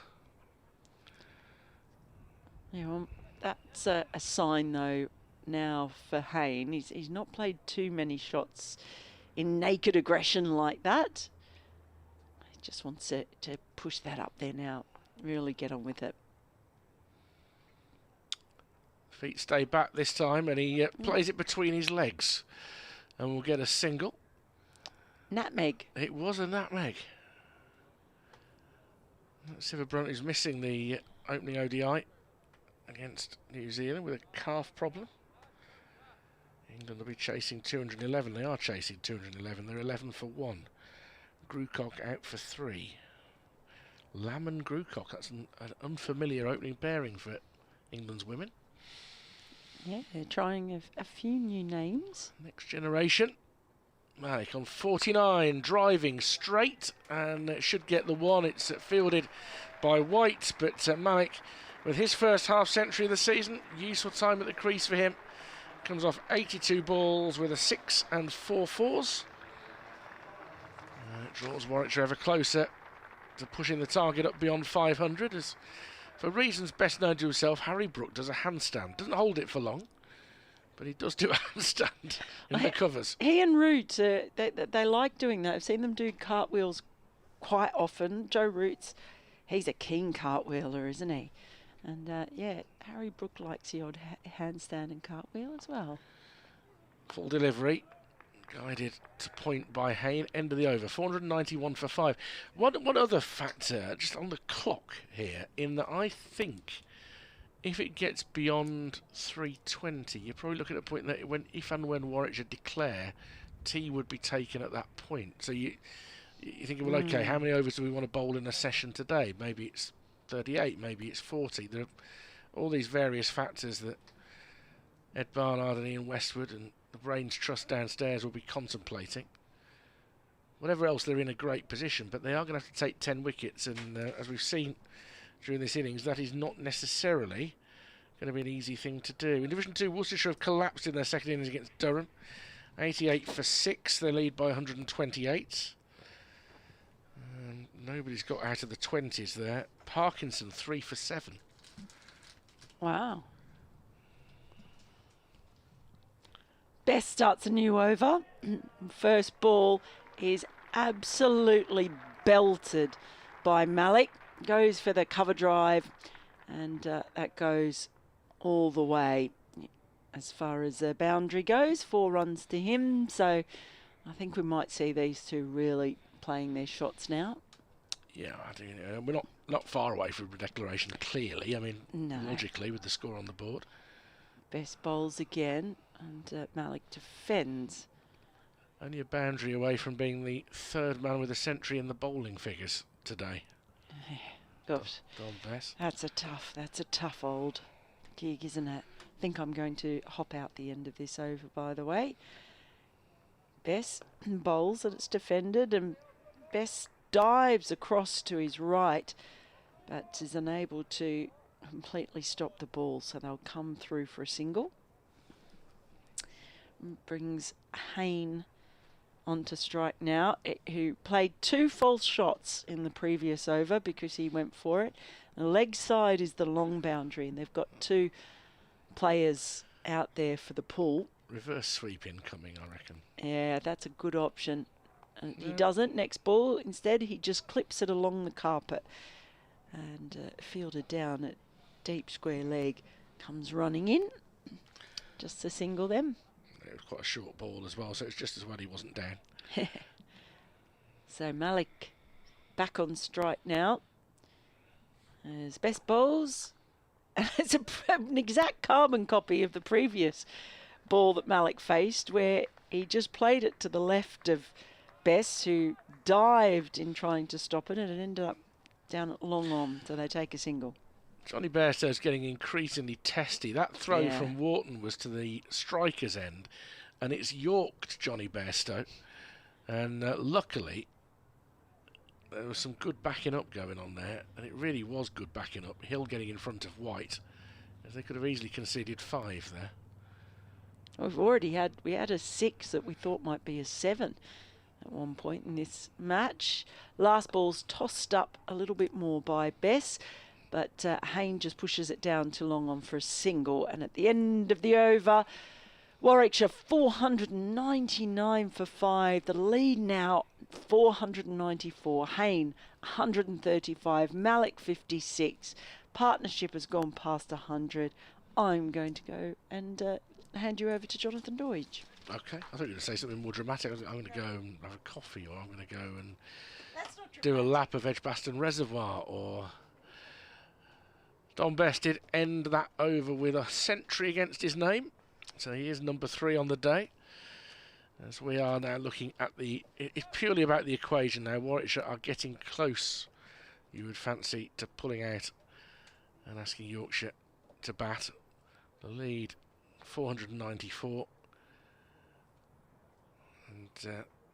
Yeah, well, that's a sign, though, now for Hain. He's not played too many shots in naked aggression like that. He just wants to push that up there now, really get on with it.
Feet stay back this time, and he plays it between his legs, and we'll get a single.
Nutmeg.
It was a nutmeg. Silverbrunt is missing the opening ODI against New Zealand with a calf problem. England will be chasing 211. They are chasing 211. They're 11 for 1. Grucock out for 3. Lamb and Grucock. That's an unfamiliar opening pairing for England's women.
Yeah, they're trying a few new names.
Next generation. Malik on 49, driving straight, and should get the one. It's fielded by White, but Malik, with his first half century of the season, useful time at the crease for him. Comes off 82 balls with a 6 and 4 fours. It draws Warwickshire ever closer to pushing the target up beyond 500, as for reasons best known to himself, Harry Brook does a handstand. Doesn't hold it for long, but he does do a handstand in the covers.
He and Root, they like doing that. I've seen them do cartwheels quite often. Joe Root's, he's a keen cartwheeler, isn't he? And yeah, Harry Brook likes the odd handstand and cartwheel as well.
Full delivery, guided to point by Hain. End of the over, 491 for 5. One other factor, just on the clock here, in that I think if it gets beyond 320, you're probably looking at a point that if and when Warwickshire declare, tea would be taken at that point. So you're thinking, well, okay, how many overs do we want to bowl in a session today? Maybe it's 38, maybe it's 40. There are all these various factors that Ed Barnard and Ian Westwood and the Brains Trust downstairs will be contemplating. Whatever else, they're in a great position, but they are going to have to take 10 wickets, and as we've seen during this innings, that is not necessarily going to be an easy thing to do. In Division 2, Worcestershire have collapsed in their second innings against Durham. 88 for 6, they lead by 128. Nobody's got out of the 20s there. Parkinson, 3 for 7.
Wow. Best starts a new over. First ball is absolutely belted by Malik. Goes for the cover drive, and that goes all the way as far as the boundary goes. 4 runs to him, so I think we might see these two really playing their shots now.
Yeah, I do. We're not far away from the declaration, clearly. I mean,
no.
Logically, with the score on the board.
Best bowls again, and Malik defends.
Only a boundary away from being the third man with a century in the bowling figures today.
Gosh,
Gone Bess.
That's a tough old gig, isn't it? I think I'm going to hop out the end of this over, by the way. Bess bowls and it's defended, and Bess dives across to his right, but is unable to completely stop the ball, so they'll come through for a single. Brings Hain onto strike now, who played 2 false shots in the previous over because he went for it. The leg side is the long boundary, and they've got 2 players out there for the pull.
Reverse sweep incoming, I reckon.
Yeah, that's a good option. He doesn't. Next ball, instead, he just clips it along the carpet and fielded down at deep square leg comes running in. Just a single them.
It was quite a short ball as well, so it's just as well he wasn't down.
So Malik back on strike now. His best bowls. And it's an exact carbon copy of the previous ball that Malik faced, where he just played it to the left of Bess, who dived in trying to stop it, and it ended up down at long on, so they take a single.
Johnny Bairstow's getting increasingly testy. That throw from Wharton was to the striker's end, and it's yorked Johnny Bairstow. And luckily, there was some good backing up going on there, and it really was good backing up. Hill getting in front of White, as they could have easily conceded 5 there.
We had a 6 that we thought might be a 7 at one point in this match. Last ball's tossed up a little bit more by Bess, but Hain just pushes it down too long on for a single. And at the end of the over, Warwickshire 499 for 5. The lead now 494. Hain 135. Malik 56. Partnership has gone past 100. I'm going to go and hand you over to Jonathan Doidge.
Okay, I thought you were going to say something more dramatic. I'm going to go and have a coffee, or I'm going to go and do a lap of Edgbaston Reservoir, or... Don Best did end that over with a century against his name, so he is number 3 on the day. As we are now looking at it's purely about the equation now. Warwickshire are getting close, you would fancy, to pulling out and asking Yorkshire to bat. The lead 494, and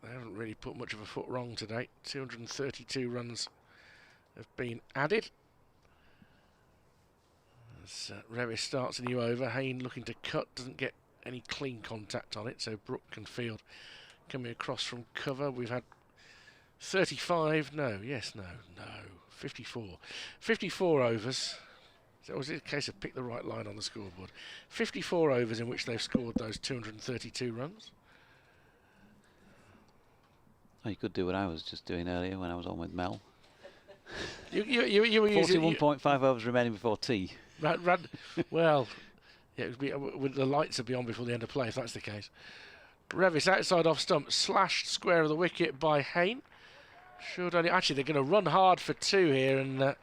they haven't really put much of a foot wrong today. 232 runs have been added. As Revis starts a new over, Hain looking to cut, doesn't get any clean contact on it, so Brook and Field coming across from cover. We've had 54 overs. So was it a case of pick the right line on the scoreboard? 54 overs in which they've scored those 232 runs.
Oh, you could do what I was just doing earlier when I was on with Mel.
You were using
41.5 overs remaining before tea.
Well, yeah, the lights will be on before the end of play if that's the case. Revis outside off stump, slashed square of the wicket by Hain. Actually, they're going to run hard for 2 here, and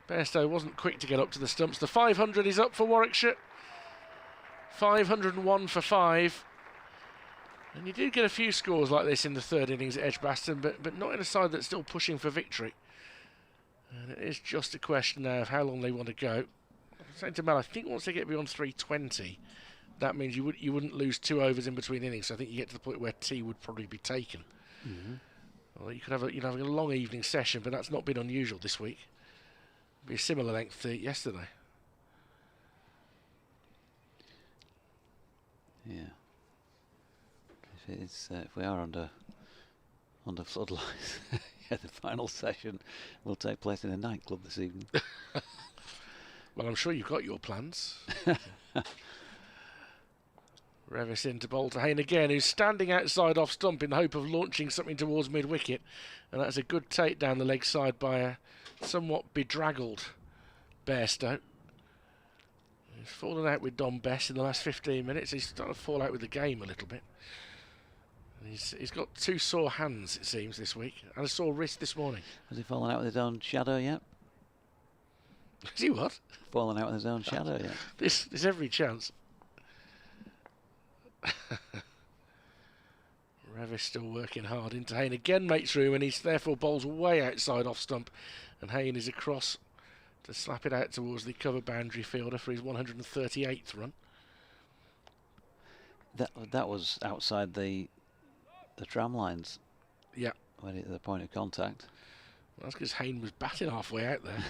Bairstow wasn't quick to get up to the stumps. The 500 is up for Warwickshire. 501 for 5. And you do get a few scores like this in the 3rd innings at Edgbaston, but not in a side that's still pushing for victory. And it is just a question now of how long they want to go. I'm saying to Mel, I think once they get beyond 320, that means you wouldn't lose 2 overs in between innings. So I think you get to the point where tea would probably be taken. Mm-hmm. Well, you could have a long evening session, but that's not been unusual this week. It'd be a similar length to yesterday.
Yeah. If we are under floodlights, yeah, the final session will take place in a nightclub this evening.
Well, I'm sure you've got your plans. Revis into bowl to Hain again, who's standing outside off stump in the hope of launching something towards mid-wicket. And that's a good take down the leg side by a somewhat bedraggled Bairstow. He's fallen out with Don Bess in the last 15 minutes. He's starting to fall out with the game a little bit. And he's got 2 sore hands, it seems, this week, and a sore wrist this morning.
Has he fallen out with his own shadow yet?
Is he what?
Fallen out with his own shadow yet?
There's every chance. Revis still working hard into Hain. Again makes room, and he's therefore bowls way outside off stump. And Hain is across to slap it out towards the cover boundary fielder for his 138th run.
That was outside the tram lines.
Yeah.
When at the point of contact.
Well, that's because Hain was batting halfway out there.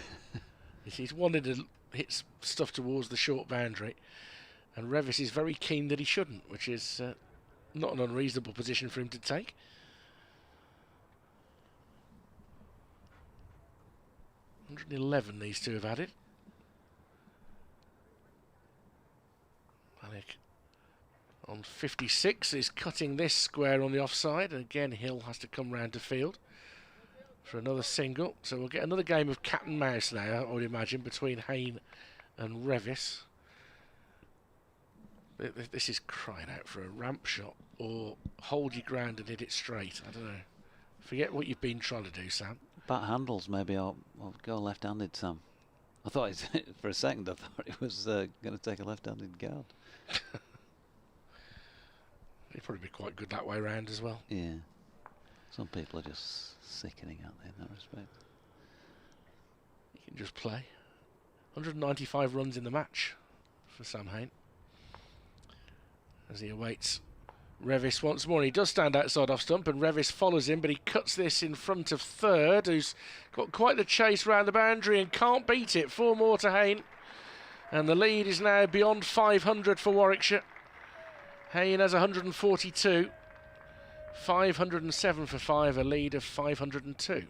He's wanted to hit stuff towards the short boundary, and Revis is very keen that he shouldn't, which is not an unreasonable position for him to take. .111 these two have added. Malik on 56 is cutting this square on the offside, and again Hill has to come round to field for another single. So we'll get another game of cat and mouse now, I would imagine, between Hain and Revis. This is crying out for a ramp shot or hold your ground and hit it straight. I don't know. Forget what you've been trying to do, Sam.
Bat handles maybe, or go left-handed, Sam. I thought for a second I thought it was going to take a left-handed guard.
It'd probably be quite good that way round as well.
Yeah. Some people are just sickening, aren't they, in that respect?
You can just play. 195 runs in the match for Sam Hain as he awaits Revis once more. He does stand outside off stump, and Revis follows him, but he cuts this in front of third, who's got quite the chase round the boundary and can't beat it. 4 more to Hain, and the lead is now beyond 500 for Warwickshire. Hain has 142, 507 for 5, a lead of 502.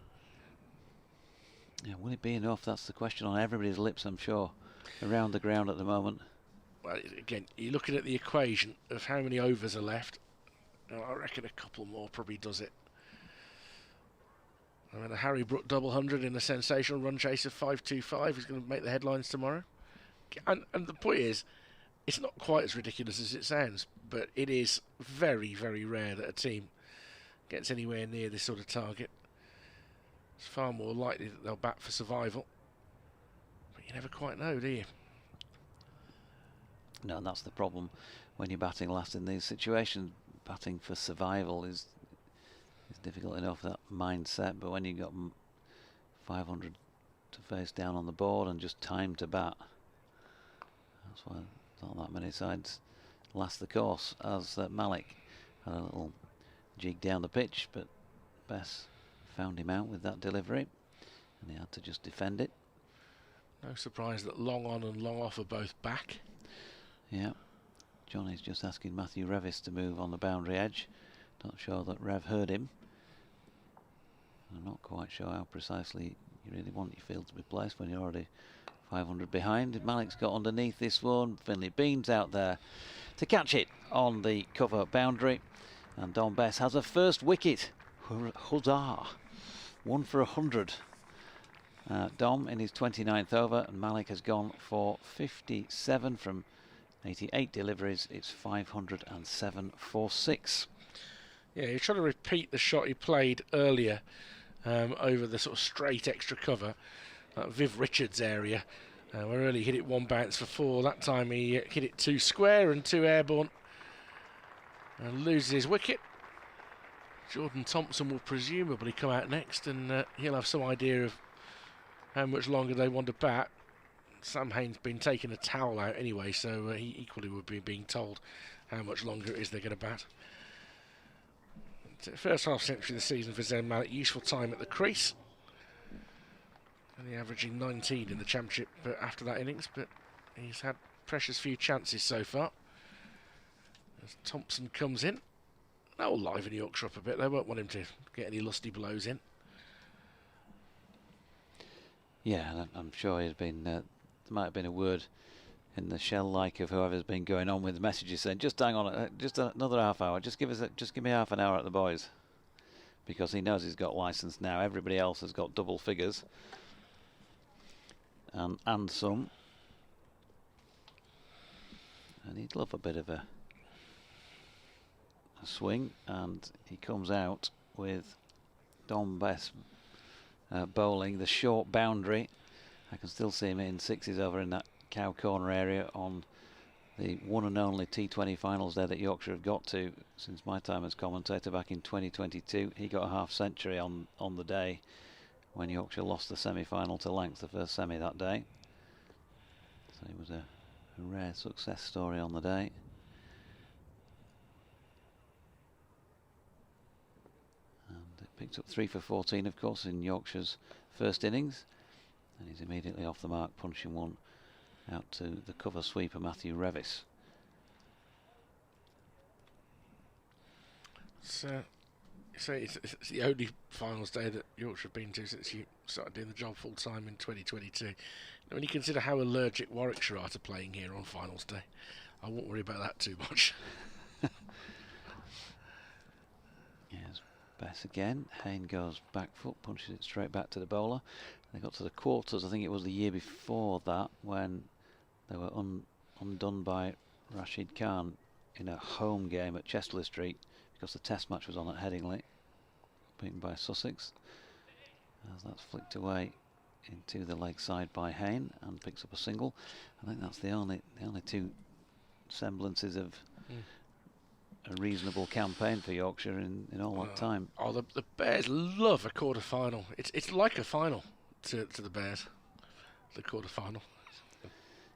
Yeah, will it be enough? That's the question on everybody's lips, I'm sure, around the ground at the moment.
Well, again, you're looking at the equation of how many overs are left. I reckon a couple more probably does it. I mean, a Harry Brook double 100 in a sensational run chase of 5.25 is going to make the headlines tomorrow. And the point is, it's not quite as ridiculous as it sounds, but it is very, very rare that a team gets anywhere near this sort of target. It's far more likely that they'll bat for survival. But you never quite know, do you?
No, and that's the problem when you're batting last in these situations. Batting for survival is difficult enough, that mindset, but when you've got 500 to face down on the board and just time to bat, that's why not that many sides last the course, as Malik had a little jig down the pitch, but Bess found him out with that delivery and he had to just defend it.
No surprise that long on and long off are both back.
Yeah, Johnny's just asking Matthew Revis to move on the boundary edge. Not sure that Rev heard him. I'm not quite sure how precisely you really want your field to be placed when you're already 500 behind. Malik's got underneath this one. Finley Beams out there to catch it on the cover boundary. And Don Bess has a first wicket. Huzzah! 1 for 100. Dom in his 29th over, and Malik has gone for 57 from 88 deliveries. It's 507 for 6.
Yeah, he's trying to repeat the shot he played earlier over the sort of straight extra cover, Viv Richards area, where earlier he hit it 1 bounce for 4. That time he hit it 2 square and 2 airborne and loses his wicket. Jordan Thompson will presumably come out next, and he'll have some idea of how much longer they want to bat. Sam Hain's been taking a towel out anyway, so he equally would be being told how much longer it is they're going to bat. First half century of the season for Zayn Malik, useful time at the crease. Only averaging 19 in the championship after that innings, but he's had precious few chances so far. As Thompson comes in, that will liven Yorkshire up a bit. They won't want him to get any lusty blows in.
Yeah, I'm sure he's been. There might have been a word in the shell like of whoever's been going on with the messages saying, just hang on, just another half hour, just give me half an hour at the boys, because he knows he's got licence now. Everybody else has got double figures, and some, and he'd love a bit of a swing, and he comes out with Don Bess bowling the short boundary. I can still see him in 6s over in that cow corner area on the one and only T20 finals day that Yorkshire have got to since my time as commentator back in 2022. He got a half century on the day when Yorkshire lost the semi-final to Lancs, the first semi that day. So it was a rare success story on the day. And it picked up 3 for 14, of course, in Yorkshire's first innings. And he's immediately off the mark, punching one out to the cover sweeper Matthew Revis.
So it's the only finals day that Yorkshire have been to since you started doing the job full time in 2022. Now, when you consider how allergic Warwickshire are to playing here on finals day, I won't worry about that too much.
Yes, Bess again. Hain goes back foot, punches it straight back to the bowler. They got to the quarters, I think it was the year before that, when They were undone by Rashid Khan in a home game at Chesterley Street because the test match was on at Headingley, beaten by Sussex. As that's flicked away into the leg side by Hain and picks up a single. I think that's the only two semblances of a reasonable campaign for Yorkshire in all that time.
Oh, the Bears love a quarter-final. It's like a final to the Bears, the quarter-final.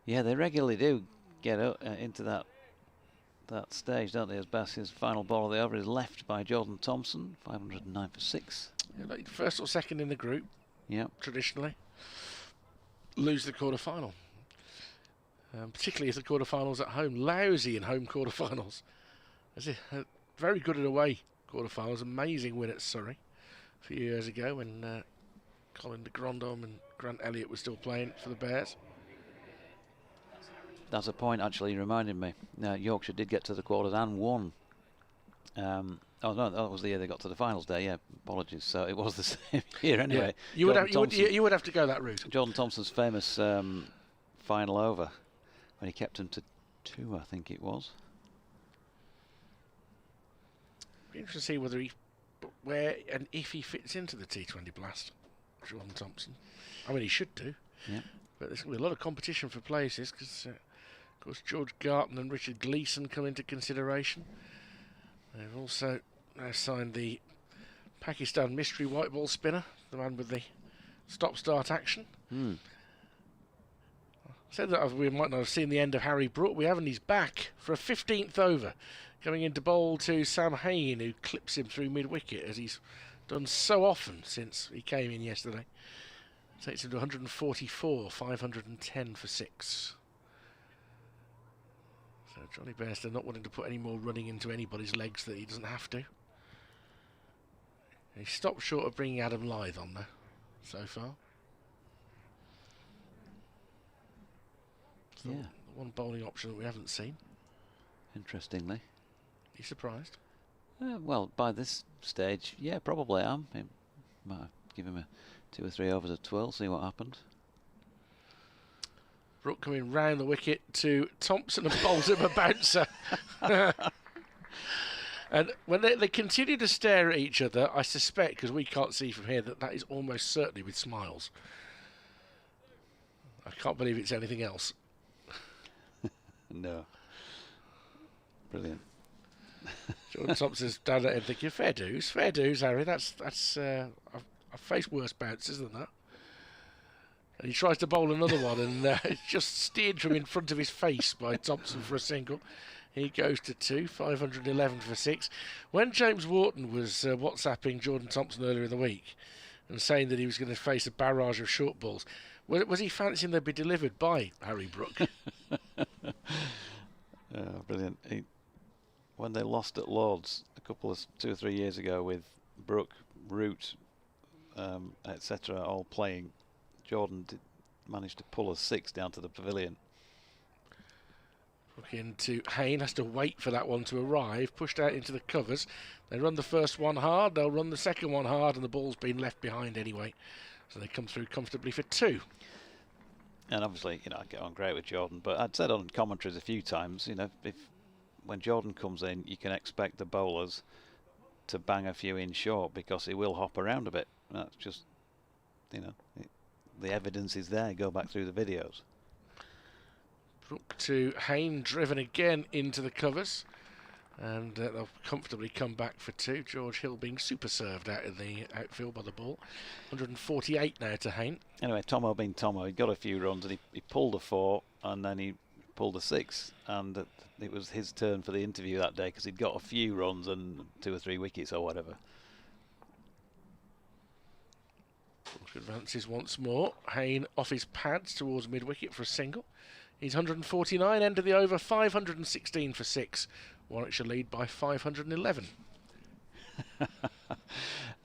Yeah, they regularly do get into that stage, don't they? As Bass's final ball of the over is left by Jordan Thompson, 509 for 6.
Yeah, like first or second in the group.
Yeah,
traditionally lose the quarter-final, particularly if the quarter-finals at home. Lousy in home quarter-finals. Very good at away quarter-finals. Amazing win at Surrey a few years ago when Colin de Grandhomme and Grant Elliott were still playing for the Bears.
that's a point actually you reminded me. Yorkshire did get to the quarters and won. Oh no, that was the year they got to the finals day. Yeah, apologies. So it was the same year anyway.
Yeah. You would have to go that route.
Jordan Thompson's famous final over when he kept him to 2, I think it was.
Be interesting to see where and if he fits into the T20 Blast, Jordan Thompson. I mean, he should do.
Yeah.
But there's going to be a lot of competition for places because, of course, George Garton and Richard Gleeson come into consideration. They've also now signed the Pakistan mystery white ball spinner, the man with the stop-start action. Said that we might not have seen the end of Harry Brook. We haven't. He's back for a 15th over, coming into bowl to Sam Hain, who clips him through mid-wicket, as he's done so often since he came in yesterday. Takes him to 144, 510 for 6. So Johnny Bairstow not wanting to put any more running into anybody's legs that he doesn't have to. He stopped short of bringing Adam Lyth on there so far. So
Yeah.
the one bowling option that we haven't seen.
Interestingly.
Are you surprised?
Well, by this stage, yeah, probably am. Might give him a 2 or 3 overs of 12, see what happened.
Brook coming round the wicket to Thompson and bowls him a bouncer. And when they continue to stare at each other, I suspect, because we can't see from here, that is almost certainly with smiles. I can't believe it's anything else.
No. Brilliant.
Jordan Thompson's down at him thinking, fair dues, Harry. That's I've faced worse bounces than that. And he tries to bowl another one, and it's just steered from in front of his face by Thompson for a single. He goes to 2, 511 for 6. When James Wharton was WhatsApping Jordan Thompson earlier in the week and saying that he was going to face a barrage of short balls, was he fancying they'd be delivered by Harry Brook?
Brilliant. When they lost at Lords 2 or 3 years ago with Brook, Root, etc. all playing, Jordan managed to pull a 6 down to the pavilion.
Brook into Hain, has to wait for that one to arrive, pushed out into the covers. They run the first one hard, they'll run the second one hard, and the ball's been left behind anyway. So they come through comfortably for 2.
And obviously, I get on great with Jordan, but I'd said on commentaries a few times, if when Jordan comes in, you can expect the bowlers to bang a few in short because he will hop around a bit. That's just, the evidence is there. Go back through the videos.
Brook to Hain, driven again into the covers, and they'll comfortably come back for 2. George Hill being super served out of the outfield by the ball. 148 now to Hain.
Anyway, Tomo being Tomo, he got a few runs and he pulled a 4 and then he pulled a 6, and it was his turn for the interview that day because he'd got a few runs and 2 or 3 wickets or whatever.
Advances once more. Hain off his pads towards mid-wicket for a single. He's 149, end of the over, 516 for 6. Warwickshire lead by 511.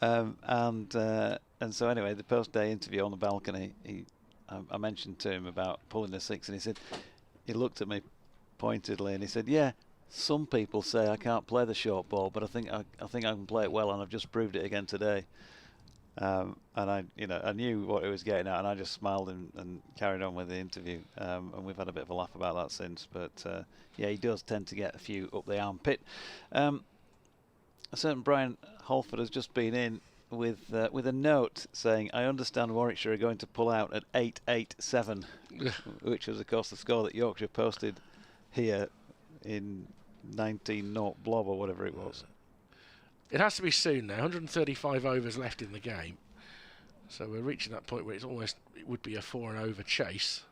And so anyway, the post-day interview on the balcony, I mentioned to him about pulling a 6, and he looked at me pointedly and he said, "Yeah, some people say I can't play the short ball, but I think I can play it well, and I've just proved it again today." And I knew what it was getting at, and I just smiled and carried on with the interview. And we've had a bit of a laugh about that since. But yeah, he does tend to get a few up the armpit. A certain Brian Holford has just been in with a note saying, "I understand Warwickshire are going to pull out at 8-8-7," which was, of course, the score that Yorkshire posted here in 19-0 blob or whatever it was.
It has to be soon now. 135 overs left in the game, so we're reaching that point where it would be a 4 and over chase,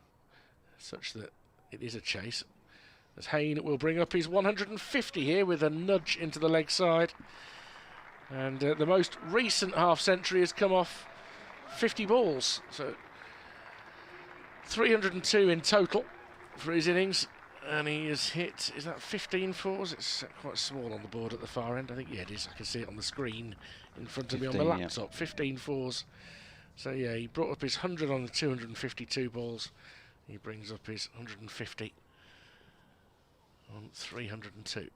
such that it is a chase. As Hain will bring up his 150 here with a nudge into the leg side. And the most recent half-century has come off 50 balls. So 302 in total for his innings. And he has hit, is that 15 fours? It's quite small on the board at the far end. I think, yeah, it is. I can see it on the screen in front of me on the laptop. Yeah. 15 fours. So, yeah, he brought up his 100 on the 252 balls. He brings up his 150 on 302.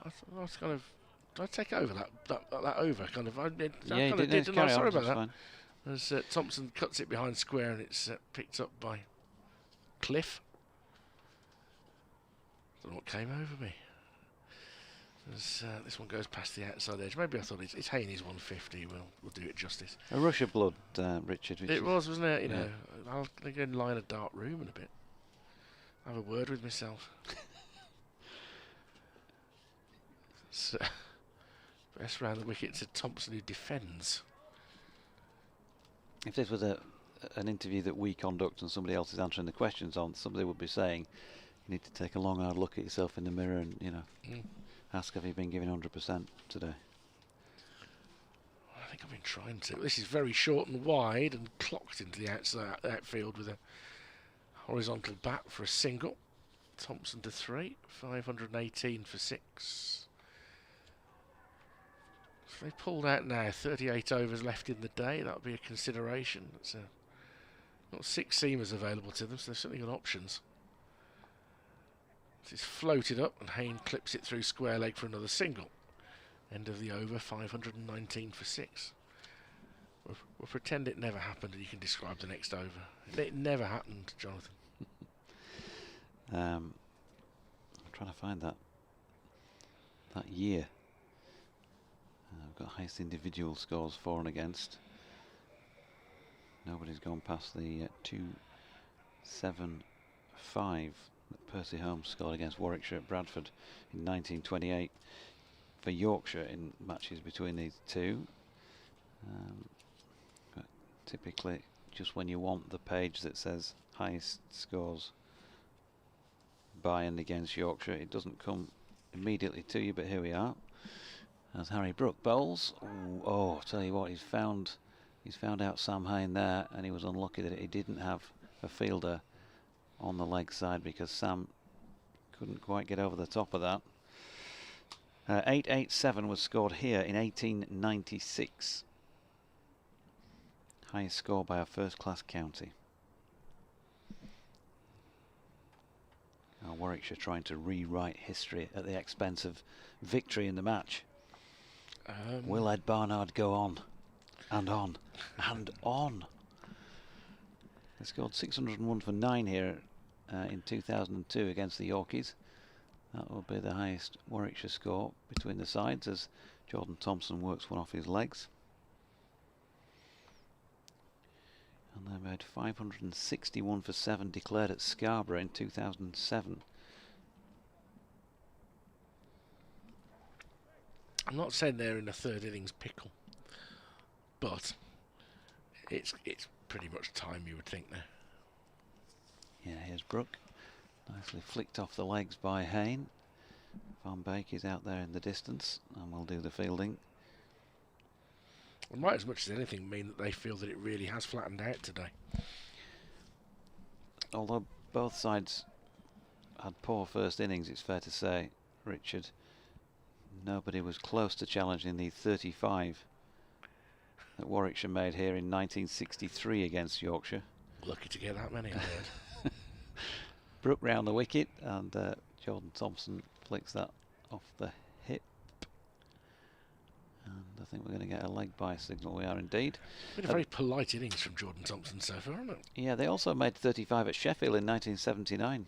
I was kind of. Did I take over that over? Kind of. I did. I'm sorry about that. As Thompson cuts it behind square and it's picked up by Cliff. Don't know what came over me. As this one goes past the outside edge. Maybe I thought it's Haney's 150. We'll do it justice.
A rush of blood, Richard.
It was, wasn't it? You know, I'll go and lie in a dark room in a bit. Have a word with myself. So, best round the wicket to Thompson, who defends.
If this was an interview that we conduct and somebody else is answering the questions on, somebody would be saying, you need to take a long, hard look at yourself in the mirror and, ask have you been giving 100% today.
I think I've been trying to. This is very short and wide and clocked into the outfield with a horizontal bat for a single. Thompson to 3, 518 for 6. They pulled out now, 38 overs left in the day. That would be a consideration. That's not 6 seamers available to them, so they've certainly got options. This is floated up, and Hain clips it through square leg for another single. End of the over, 519 for 6. We'll pretend it never happened, and you can describe the next over. It never happened, Jonathan.
I'm trying to find that year. I've got highest individual scores for and against. Nobody's gone past the 275 that Percy Holmes scored against Warwickshire at Bradford in 1928 for Yorkshire in matches between these two. But typically, just when you want the page that says highest scores by and against Yorkshire, it doesn't come immediately to you, but here we are. As Harry Brook bowls. Oh, tell you what, he's found out Sam Hain there, and he was unlucky that he didn't have a fielder on the leg side because Sam couldn't quite get over the top of that. 887 was scored here in 1896. Highest score by a first-class county. Warwickshire trying to rewrite history at the expense of victory in the match. Will Ed Barnard go on and on and on? They scored 601 for 9 here in 2002 against the Yorkies. That will be the highest Warwickshire score between the sides as Jordan Thompson works one off his legs. And they made 561 for 7 declared at Scarborough in 2007.
I'm not saying they're in a third innings pickle, but it's pretty much time, you would think, now.
Yeah, here's Brook. Nicely flicked off the legs by Hain. Van Beek is out there in the distance and will do the fielding.
It might, as much as anything, mean that they feel that it really has flattened out today.
Although both sides had poor first innings, it's fair to say, Richard, nobody was close to challenging the 35 that Warwickshire made here in 1963 against Yorkshire.
Lucky to get that many, I heard.
Brook round the wicket, and Jordan Thompson flicks that off the hip. think we're going to get a leg by signal. We are indeed.
Been a very polite innings from Jordan Thompson so far, hasn't it?
Yeah, they also made 35 at Sheffield in 1979.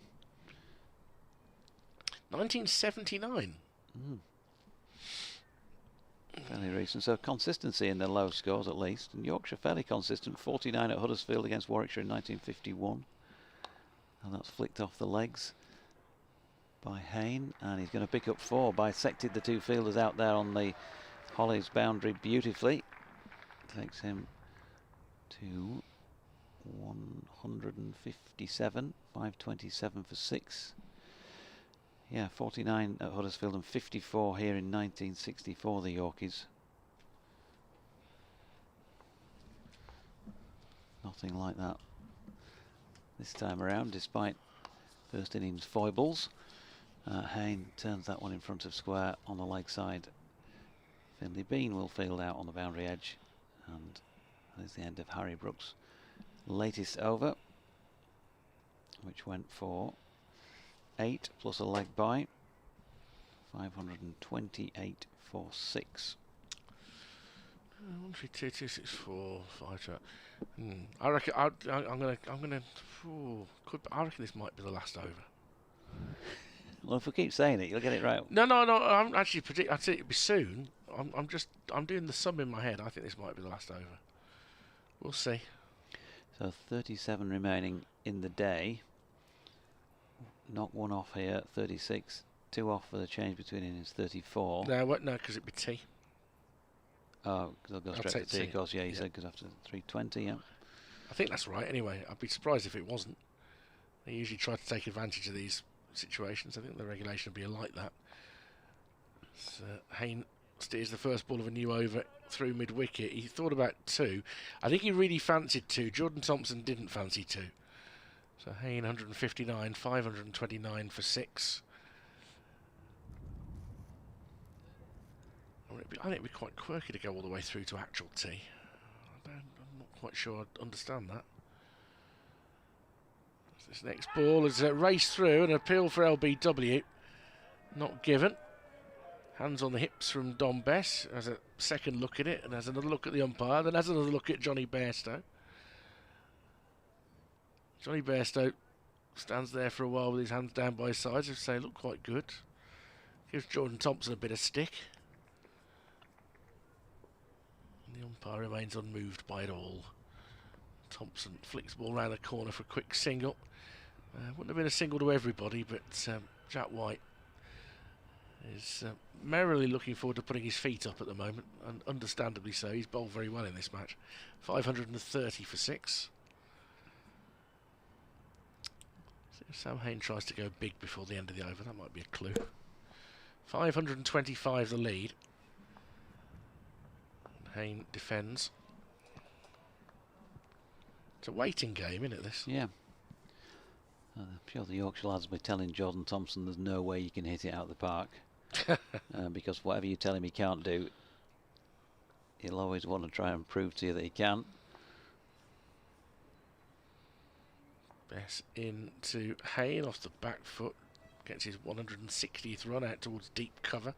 1979?
Fairly recent. So consistency in the low scores at least. And Yorkshire fairly consistent. 49 at Huddersfield against Warwickshire in 1951. And that's flicked off the legs by Hain. And he's going to pick up 4. Bisected the 2 fielders out there on the Hollies boundary beautifully. Takes him to 157. 527 for 6. Yeah, 49 at Huddersfield and 54 here in 1964, the Yorkies. Nothing like that this time around, despite first innings foibles. Hain turns that one in front of square on the leg side. Finley Bean will field out on the boundary edge, and that is the end of Harry Brooks' latest over, which went for 8 plus a leg by 528 for 6.
1, 3, 2, 2, 6, 4, 5. I reckon I'm gonna. I reckon this might be the last over.
Well, if we keep saying it, you'll get it right.
No. I'm actually predict. I think it'll be soon. I'm doing the sum in my head. I think this might be the last over. We'll see.
So 37 remaining in the day. Knock 1 off here, 36. 2 off for the change between innings, 34.
No, because it'd be tea.
Oh, because I'll go straight to tea, of course. Yeah, you said because after 3:20, yeah.
I think that's right. Anyway, I'd be surprised if it wasn't. They usually try to take advantage of these situations. I think the regulation would be like that. So Hain steers the first ball of a new over through mid-wicket. He thought about 2. I think he really fancied 2. Jordan Thompson didn't fancy 2. So Hain 159, 529 for 6. I think it'd be quite quirky to go all the way through to actual tea. I'm not quite sure I'd understand that. This next ball is raced through, an appeal for LBW. Not given. Hands on the hips from Dom Bess. Has a second look at it and has another look at the umpire. Then has another look at Johnny Bairstow. Johnny Bairstow stands there for a while with his hands down by his sides and say, look quite good. Gives Jordan Thompson a bit of stick. And the umpire remains unmoved by it all. Thompson flicks the ball round the corner for a quick single. Wouldn't have been a single to everybody, but Jack White is merrily looking forward to putting his feet up at the moment, and understandably so. He's bowled very well in this match. 530 for 6. If Sam Hain tries to go big before the end of the over, that might be a clue. 525 the lead. And Hain defends. It's a waiting game, isn't it, this?
Yeah. I'm sure the Yorkshire lads will be telling Jordan Thompson there's no way you can hit it out of the park. Because whatever you tell him he can't do, he'll always want to try and prove to you that he can.
Bess into Hain off the back foot. Gets his 160th run out towards deep cover.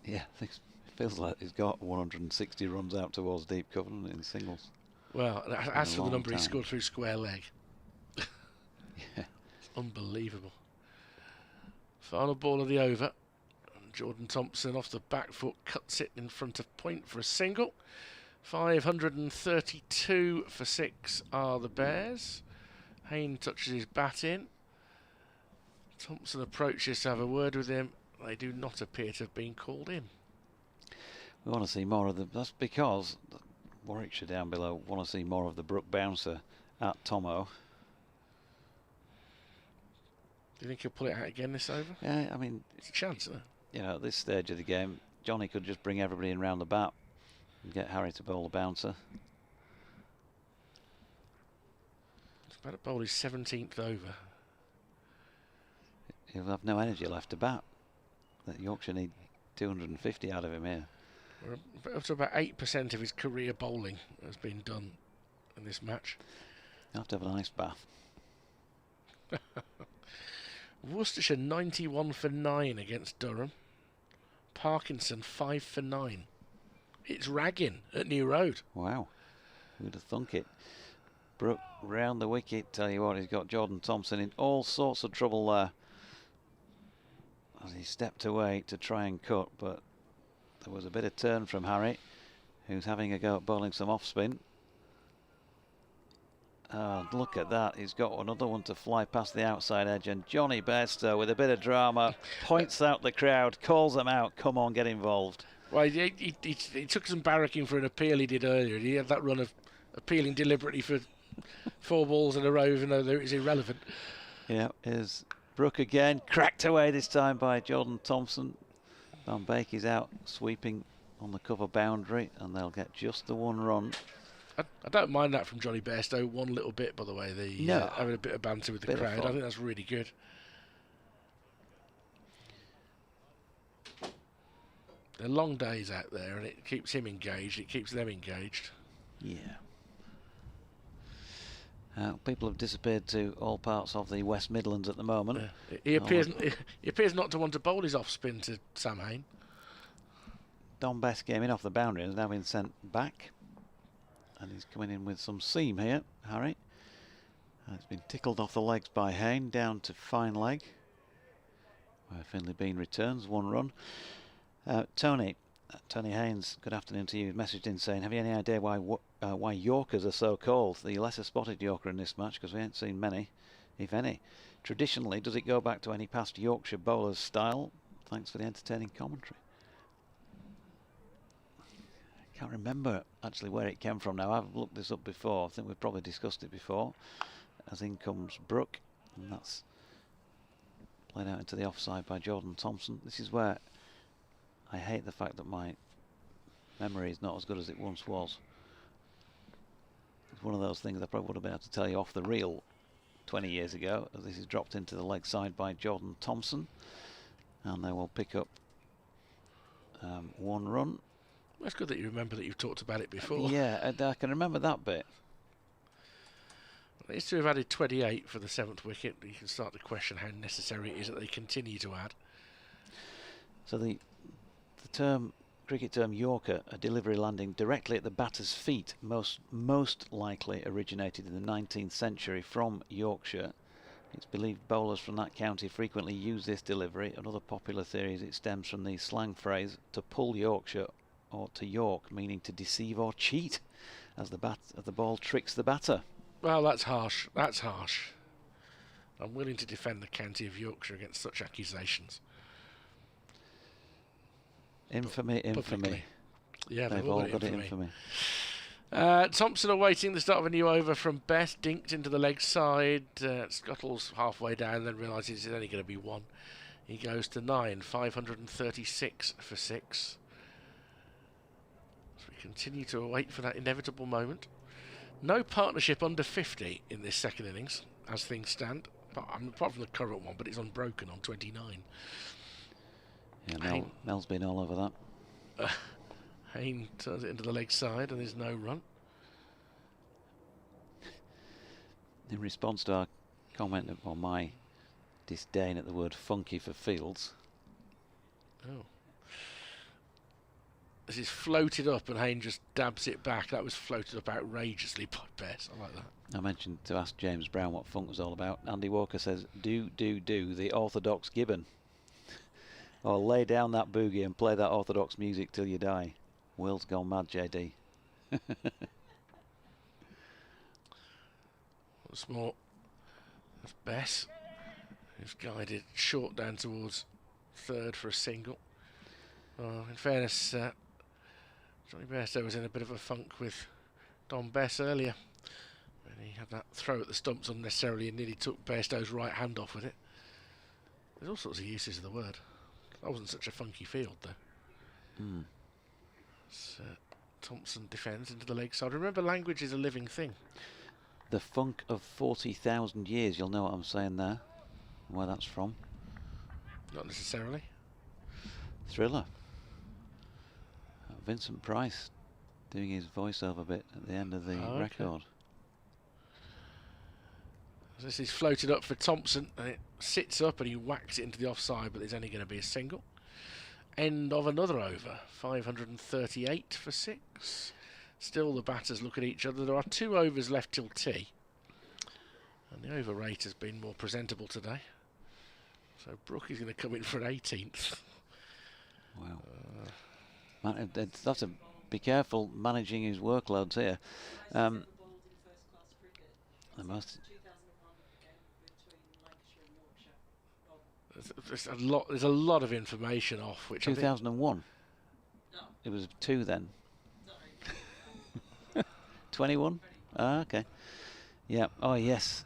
Yeah, it feels like he's got 160 runs out towards deep cover in singles.
Well, as for the number he
time.
scored through square leg.
Yeah.
It's unbelievable. Final ball of the over. Jordan Thompson off the back foot cuts it in front of point for a single. 532 for 6 are the Bears. Hain touches his bat in. Thompson approaches to have a word with him. They do not appear to have been called in.
We want to see more of them. That's because Warwickshire down below want to see more of the Brook bouncer at Tomo.
Do you think he'll pull it out again this over?
Yeah, I mean,
It's a chance, isn't it?
you know, at this stage of the game, Johnny could just bring everybody in round the bat and get Harry to bowl the bouncer.
It's about to bowl his 17th over.
He'll have no energy left to bat. That Yorkshire need 250 out of him here.
We're up to about 8% of his career bowling has been done in this match.
He'll have to have an ice bath.
Worcestershire 91 for 9 against Durham. Parkinson 5 for 9. It's ragging at New Road.
Wow. Who'd have thunk it? Brook round the wicket. Tell you what, he's got Jordan Thompson in all sorts of trouble there. As he stepped away to try and cut, but there was a bit of turn from Harry, who's having a go at bowling some off spin. Look at that, he's got another one to fly past the outside edge, and Johnny Bairstow with a bit of drama points out the crowd, calls them out, come on, get involved.
Well, he took some barracking for an appeal he did earlier. He had that run of appealing deliberately for 4 balls in a row, even though it was irrelevant.
Yeah, here's Brook again, cracked away this time by Jordan Thompson. Van Beek is out sweeping on the cover boundary, and they'll get just the 1 run.
I don't mind that from Johnny Bairstow one little bit, by the way. Having a bit of banter with the crowd. I think that's really good. They're long days out there, and it keeps him engaged. It keeps them engaged.
Yeah. People have disappeared to all parts of the West Midlands at the moment.
He appears not to want to bowl his off spin to Sam Hain.
Don Best came in off the boundary and has now been sent back. And he's coming in with some seam here, Harry. And it's been tickled off the legs by Hain, down to fine leg, where Finlay Bean returns, 1 run. Tony Haynes, good afternoon to you. Messaged in saying, have you any idea why Yorkers are so called? The lesser spotted Yorker in this match, because we ain't seen many, if any. Traditionally, does it go back to any past Yorkshire bowlers' style? Thanks for the entertaining commentary. I can't remember actually where it came from now. I've looked this up before. I think we've probably discussed it before. As in comes Brook, and that's played out into the offside by Jordan Thompson. This is where I hate the fact that my memory is not as good as it once was. It's one of those things I probably would have been able to tell you off the reel 20 years ago. As this is dropped into the leg side by Jordan Thompson, and they will pick up 1 run.
That's good that you remember that you've talked about it before.
Yeah, I can remember that bit.
They used to have added 28 for the 7th wicket, but you can start to question how necessary it is that they continue to add.
So the cricket term Yorker, a delivery landing directly at the batter's feet, most likely originated in the 19th century from Yorkshire. It's believed bowlers from that county frequently use this delivery. Another popular theory is it stems from the slang phrase to pull Yorkshire, or to York, meaning to deceive or cheat, as the ball tricks the batter.
Well, that's harsh. That's harsh. I'm willing to defend the county of Yorkshire against such accusations.
Infamy.
Publicly. Yeah,
they've all got infamy.
Thompson awaiting the start of a new over from Best. Dinked into the leg side. Scuttles halfway down, then realises it's only going to be 1. He goes to 9, 536 for 6. So we continue to await for that inevitable moment. No partnership under 50 in this second innings, as things stand. Apart from the current one, but it's unbroken on 29.
Yeah, Mel's been all over that.
Hain turns it into the leg side, and there's no run.
In response to our comment on my disdain at the word funky for Fields.
Oh. This is floated up, and Hain just dabs it back. That was floated up outrageously by Bess. I like that.
I mentioned to ask James Brown what funk was all about. Andy Walker says, do, the orthodox Gibbon. Or lay down that boogie and play that orthodox music till you die. Will's gone mad, JD.
Once more, that's Bess, who's guided short down towards 3rd for a single. Well, in fairness, Johnny Bairstow was in a bit of a funk with Don Bess earlier. And he had that throw at the stumps unnecessarily and nearly took Bairstow's right hand off with it. There's all sorts of uses of the word. That wasn't such a funky field, though. So, Thompson defends into the leg side. Remember, language is a living thing.
The funk of 40,000 years, you'll know what I'm saying there. Where that's from.
Not necessarily.
Thriller. Vincent Price doing his voiceover bit at the end of the record.
This is floated up for Thompson, and it sits up and he whacks it into the offside, but there's only going to be a single. end of another over. 538 for 6. Still the batters look at each other. There are 2 overs left till tea. And the over rate has been more presentable today. So Brooke is going to come in for an 18th.
Wow. They'd have to be careful managing his workloads here. The most...
There's a lot of information off. Which
2001? It was 2 then. 21? Ah, okay. Yeah. Oh, yes.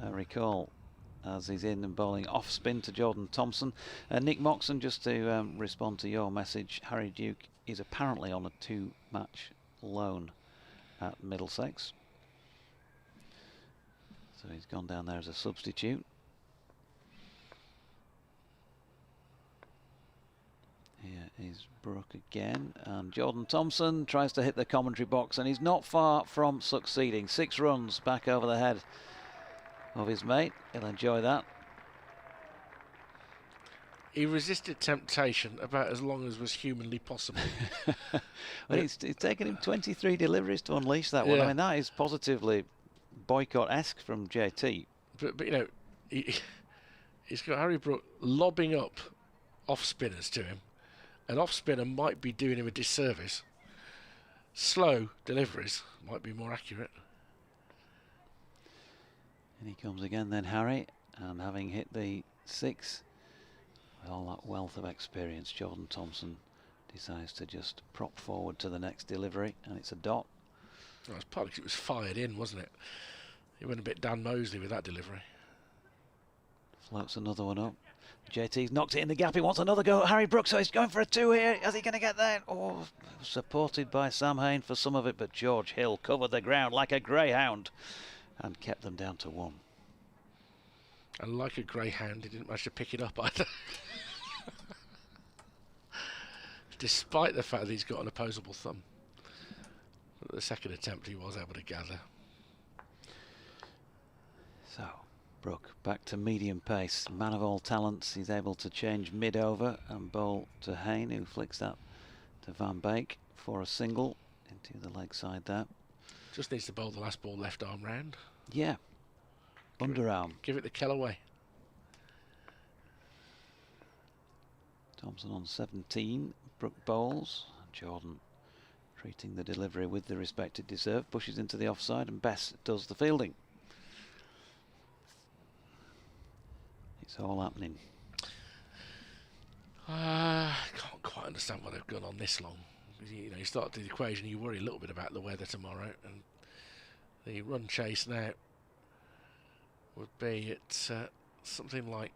I recall as he's in and bowling off spin to Jordan Thompson. Nick Moxon, just to respond to your message, Harry Duke is apparently on a 2-match loan at Middlesex. So he's gone down there as a substitute. Here is Brooke again, and Jordan Thompson tries to hit the commentary box, and he's not far from succeeding. 6 runs back over the head of his mate. He'll enjoy that.
He resisted temptation about as long as was humanly possible.
Well, it's taken him 23 deliveries to unleash that one. I mean, that is positively boycott-esque from JT.
But you know, he's got Harry Brooke lobbing up off-spinners to him. An off-spinner might be doing him a disservice. Slow deliveries might be more accurate.
And he comes again then, Harry, and having hit the 6, with all that wealth of experience, Jordan Thompson decides to just prop forward to the next delivery, and it's a dot.
Well, it's partly because it was fired in, wasn't it? He went a bit Dan Mosley with that delivery.
Floats another one up. JT's knocked it in the gap. He wants another go at Harry Brooks, so he's going for a 2 here. Is he going to get there? Oh, supported by Sam Hain for some of it, but George Hill covered the ground like a greyhound and kept them down to 1.
And like a greyhound, he didn't manage to pick it up either. Despite the fact that he's got an opposable thumb. But the second attempt he was able to gather.
So, Brooke back to medium pace. Man of all talents. He's able to change mid-over and bowl to Hain, who flicks that to Van Beek for a single into the leg side there.
Just needs to bowl the last ball left arm round.
Yeah. Underarm.
Give it the Kellaway.
Thompson on 17. Brooke bowls. Jordan treating the delivery with the respect it deserved. Pushes into the offside, and Bess does the fielding. It's all happening.
I can't quite understand why they've gone on this long. You know, you start the equation, you worry a little bit about the weather tomorrow, and the run chase now would be at something like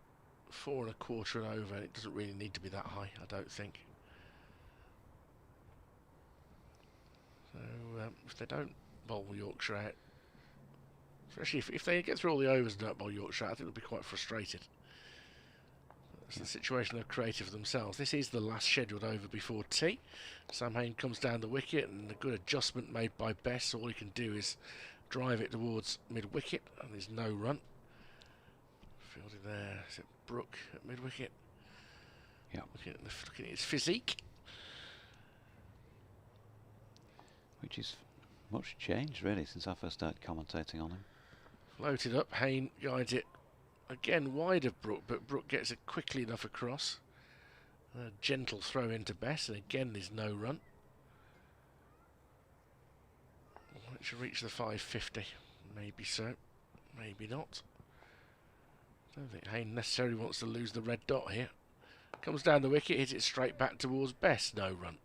4 1/4 and over. It doesn't really need to be that high, I don't think. So if they don't bowl Yorkshire out, especially if they get through all the overs and don't bowl Yorkshire out, I think they'll be quite frustrated. That's the situation they've created for themselves. This is the last scheduled over before tea. Sam Hain comes down the wicket, and a good adjustment made by Bess. All he can do is drive it towards mid-wicket, and there's no run. Fielded there. Is it Brooke at mid-wicket?
Yeah.
Looking at his physique.
Which is much changed, really, since I first started commentating on him.
Floated up. Hain guides it again wide of Brooke, but Brooke gets it quickly enough across. A gentle throw into Bess, and again there's no run. It should reach the 550. Maybe so, maybe not. I don't think Hain necessarily wants to lose the red dot here. Comes down the wicket, hits it straight back towards Bess. No run.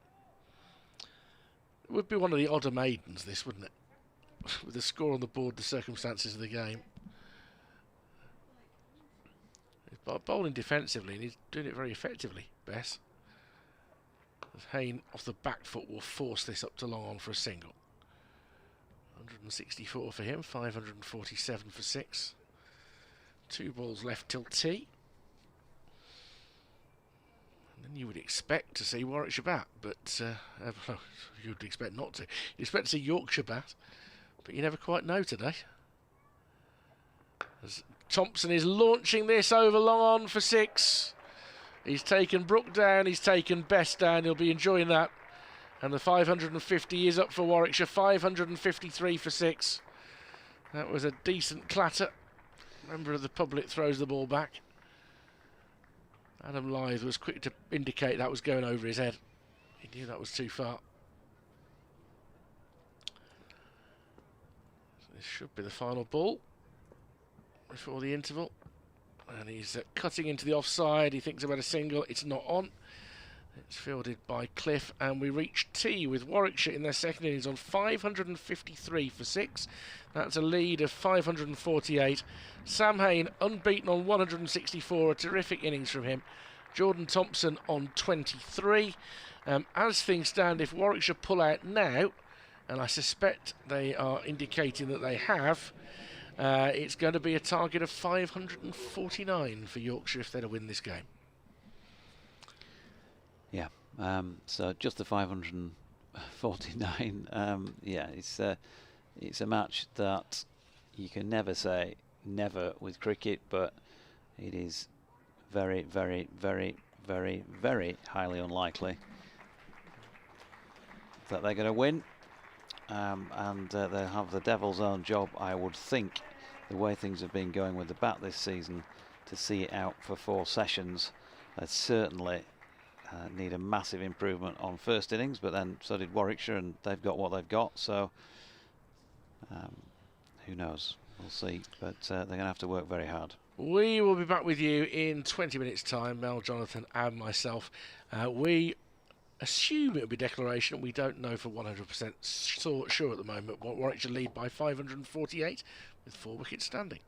It would be one of the odder maidens, this, wouldn't it? With the score on the board, the circumstances of the game. He's bowling defensively, and he's doing it very effectively, Bess. As Hain, off the back foot, will force this up to long on for a single. 164 for him, 547 for 6. 2 balls left till tea. And then you would expect to see Warwickshire bat, but you'd expect not to. You'd expect to see Yorkshire bat, but you never quite know today. As Thompson is launching this over long on for 6. He's taken Brook down, he's taken Best down, he'll be enjoying that. And the 550 is up for Warwickshire, 553 for 6. That was a decent clatter. Member of the public throws the ball back. Adam Lythe was quick to indicate that was going over his head. He knew that was too far. So this should be the final ball before the interval. And he's cutting into the offside. He thinks about a single. It's not on. It's fielded by Cliff, and we reach tea with Warwickshire in their second innings on 553 for 6. That's a lead of 548. Sam Hain unbeaten on 164, a terrific innings from him. Jordan Thompson on 23. As things stand, if Warwickshire pull out now, and I suspect they are indicating that they have, it's going to be a target of 549 for Yorkshire if they're to win this game.
Yeah, so just the 549. Yeah, it's a match that you can never say never with cricket, but it is very, very, very, very, very highly unlikely that they're going to win. And they'll have the devil's own job, I would think, the way things have been going with the bat this season, to see it out for 4 sessions. They certainly need a massive improvement on first innings, but then so did Warwickshire, and they've got what they've got, so who knows, we'll see, but they're going to have to work very hard.
We will be back with you in 20 minutes time, Mel, Jonathan and myself. We assume it'll be declaration. We don't know for 100% sure at the moment. Warwickshire lead by 548 with 4 wickets standing.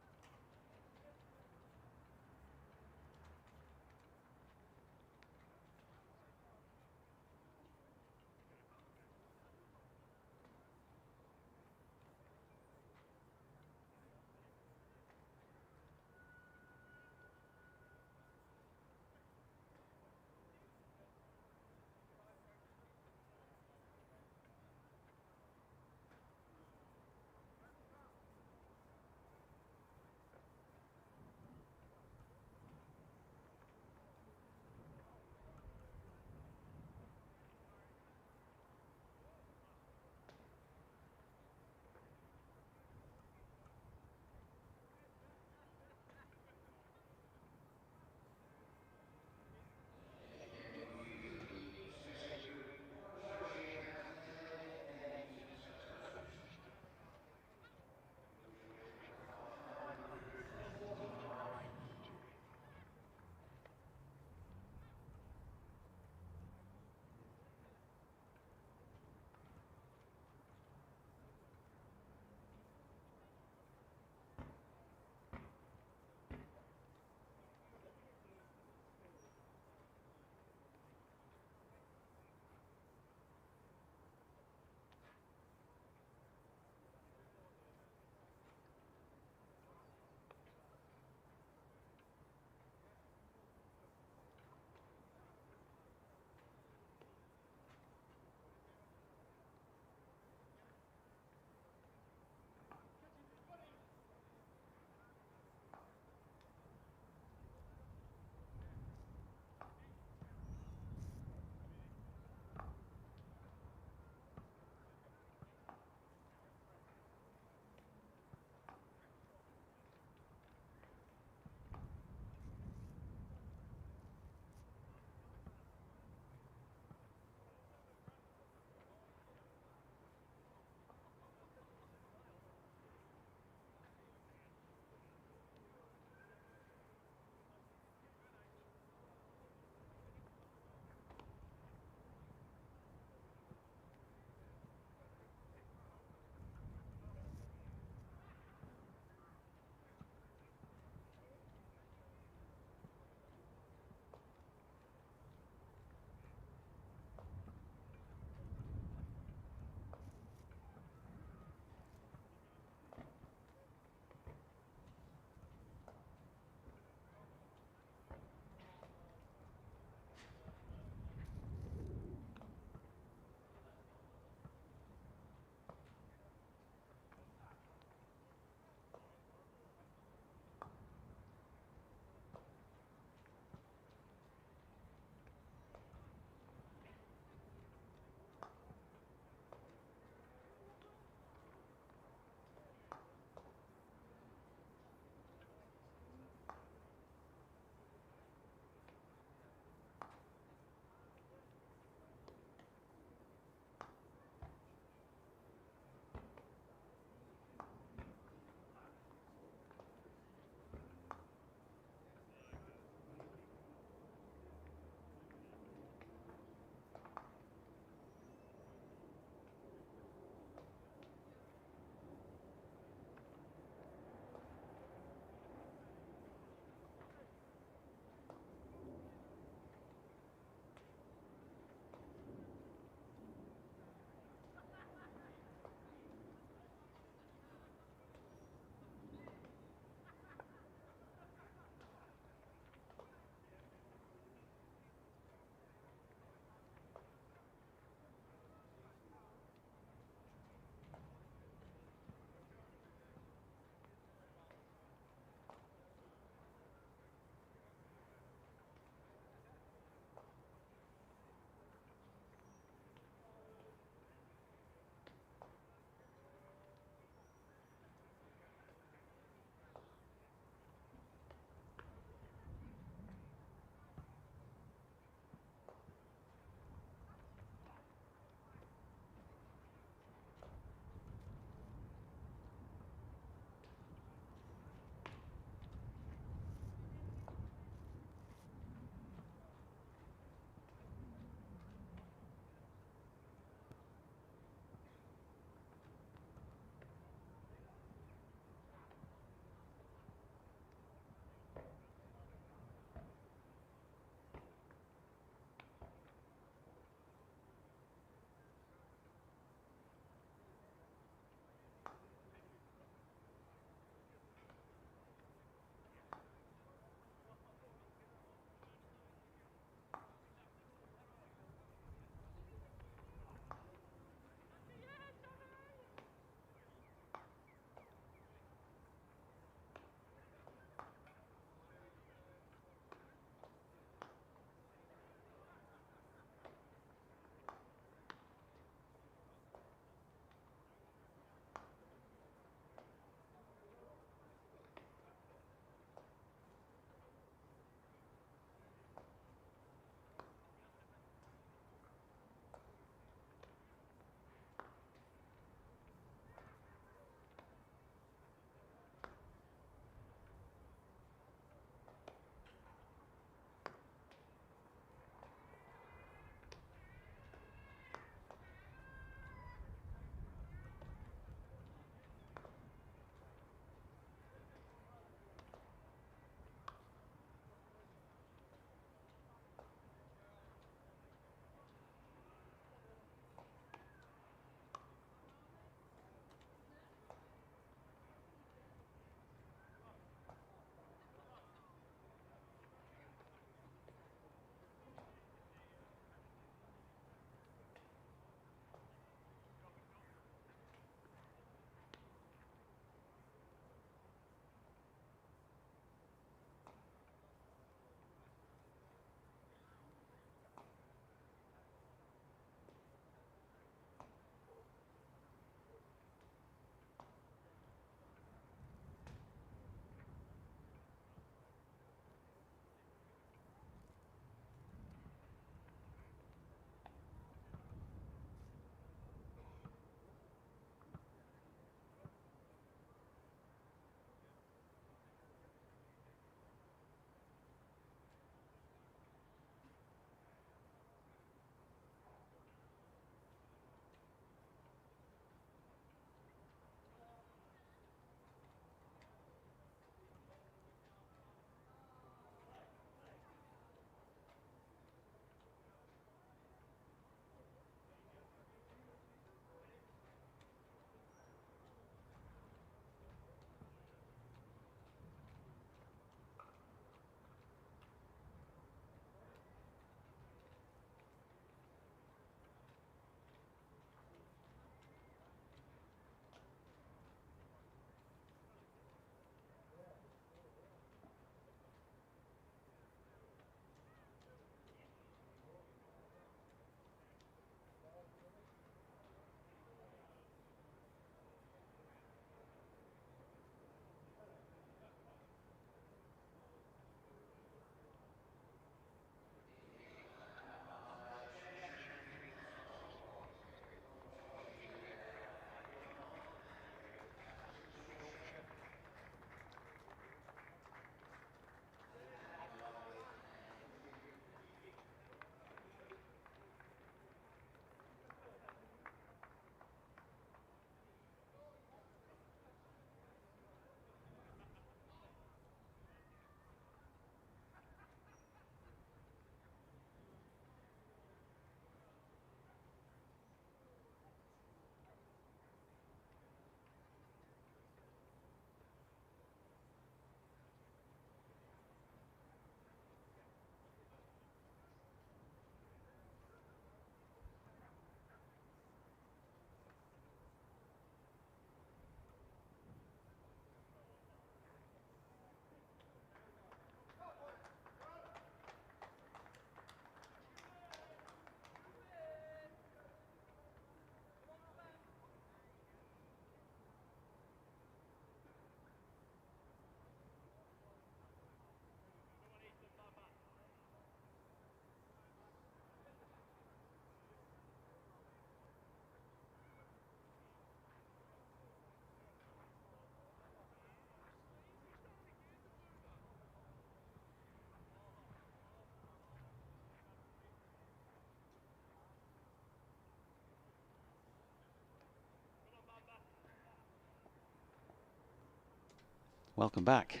welcome back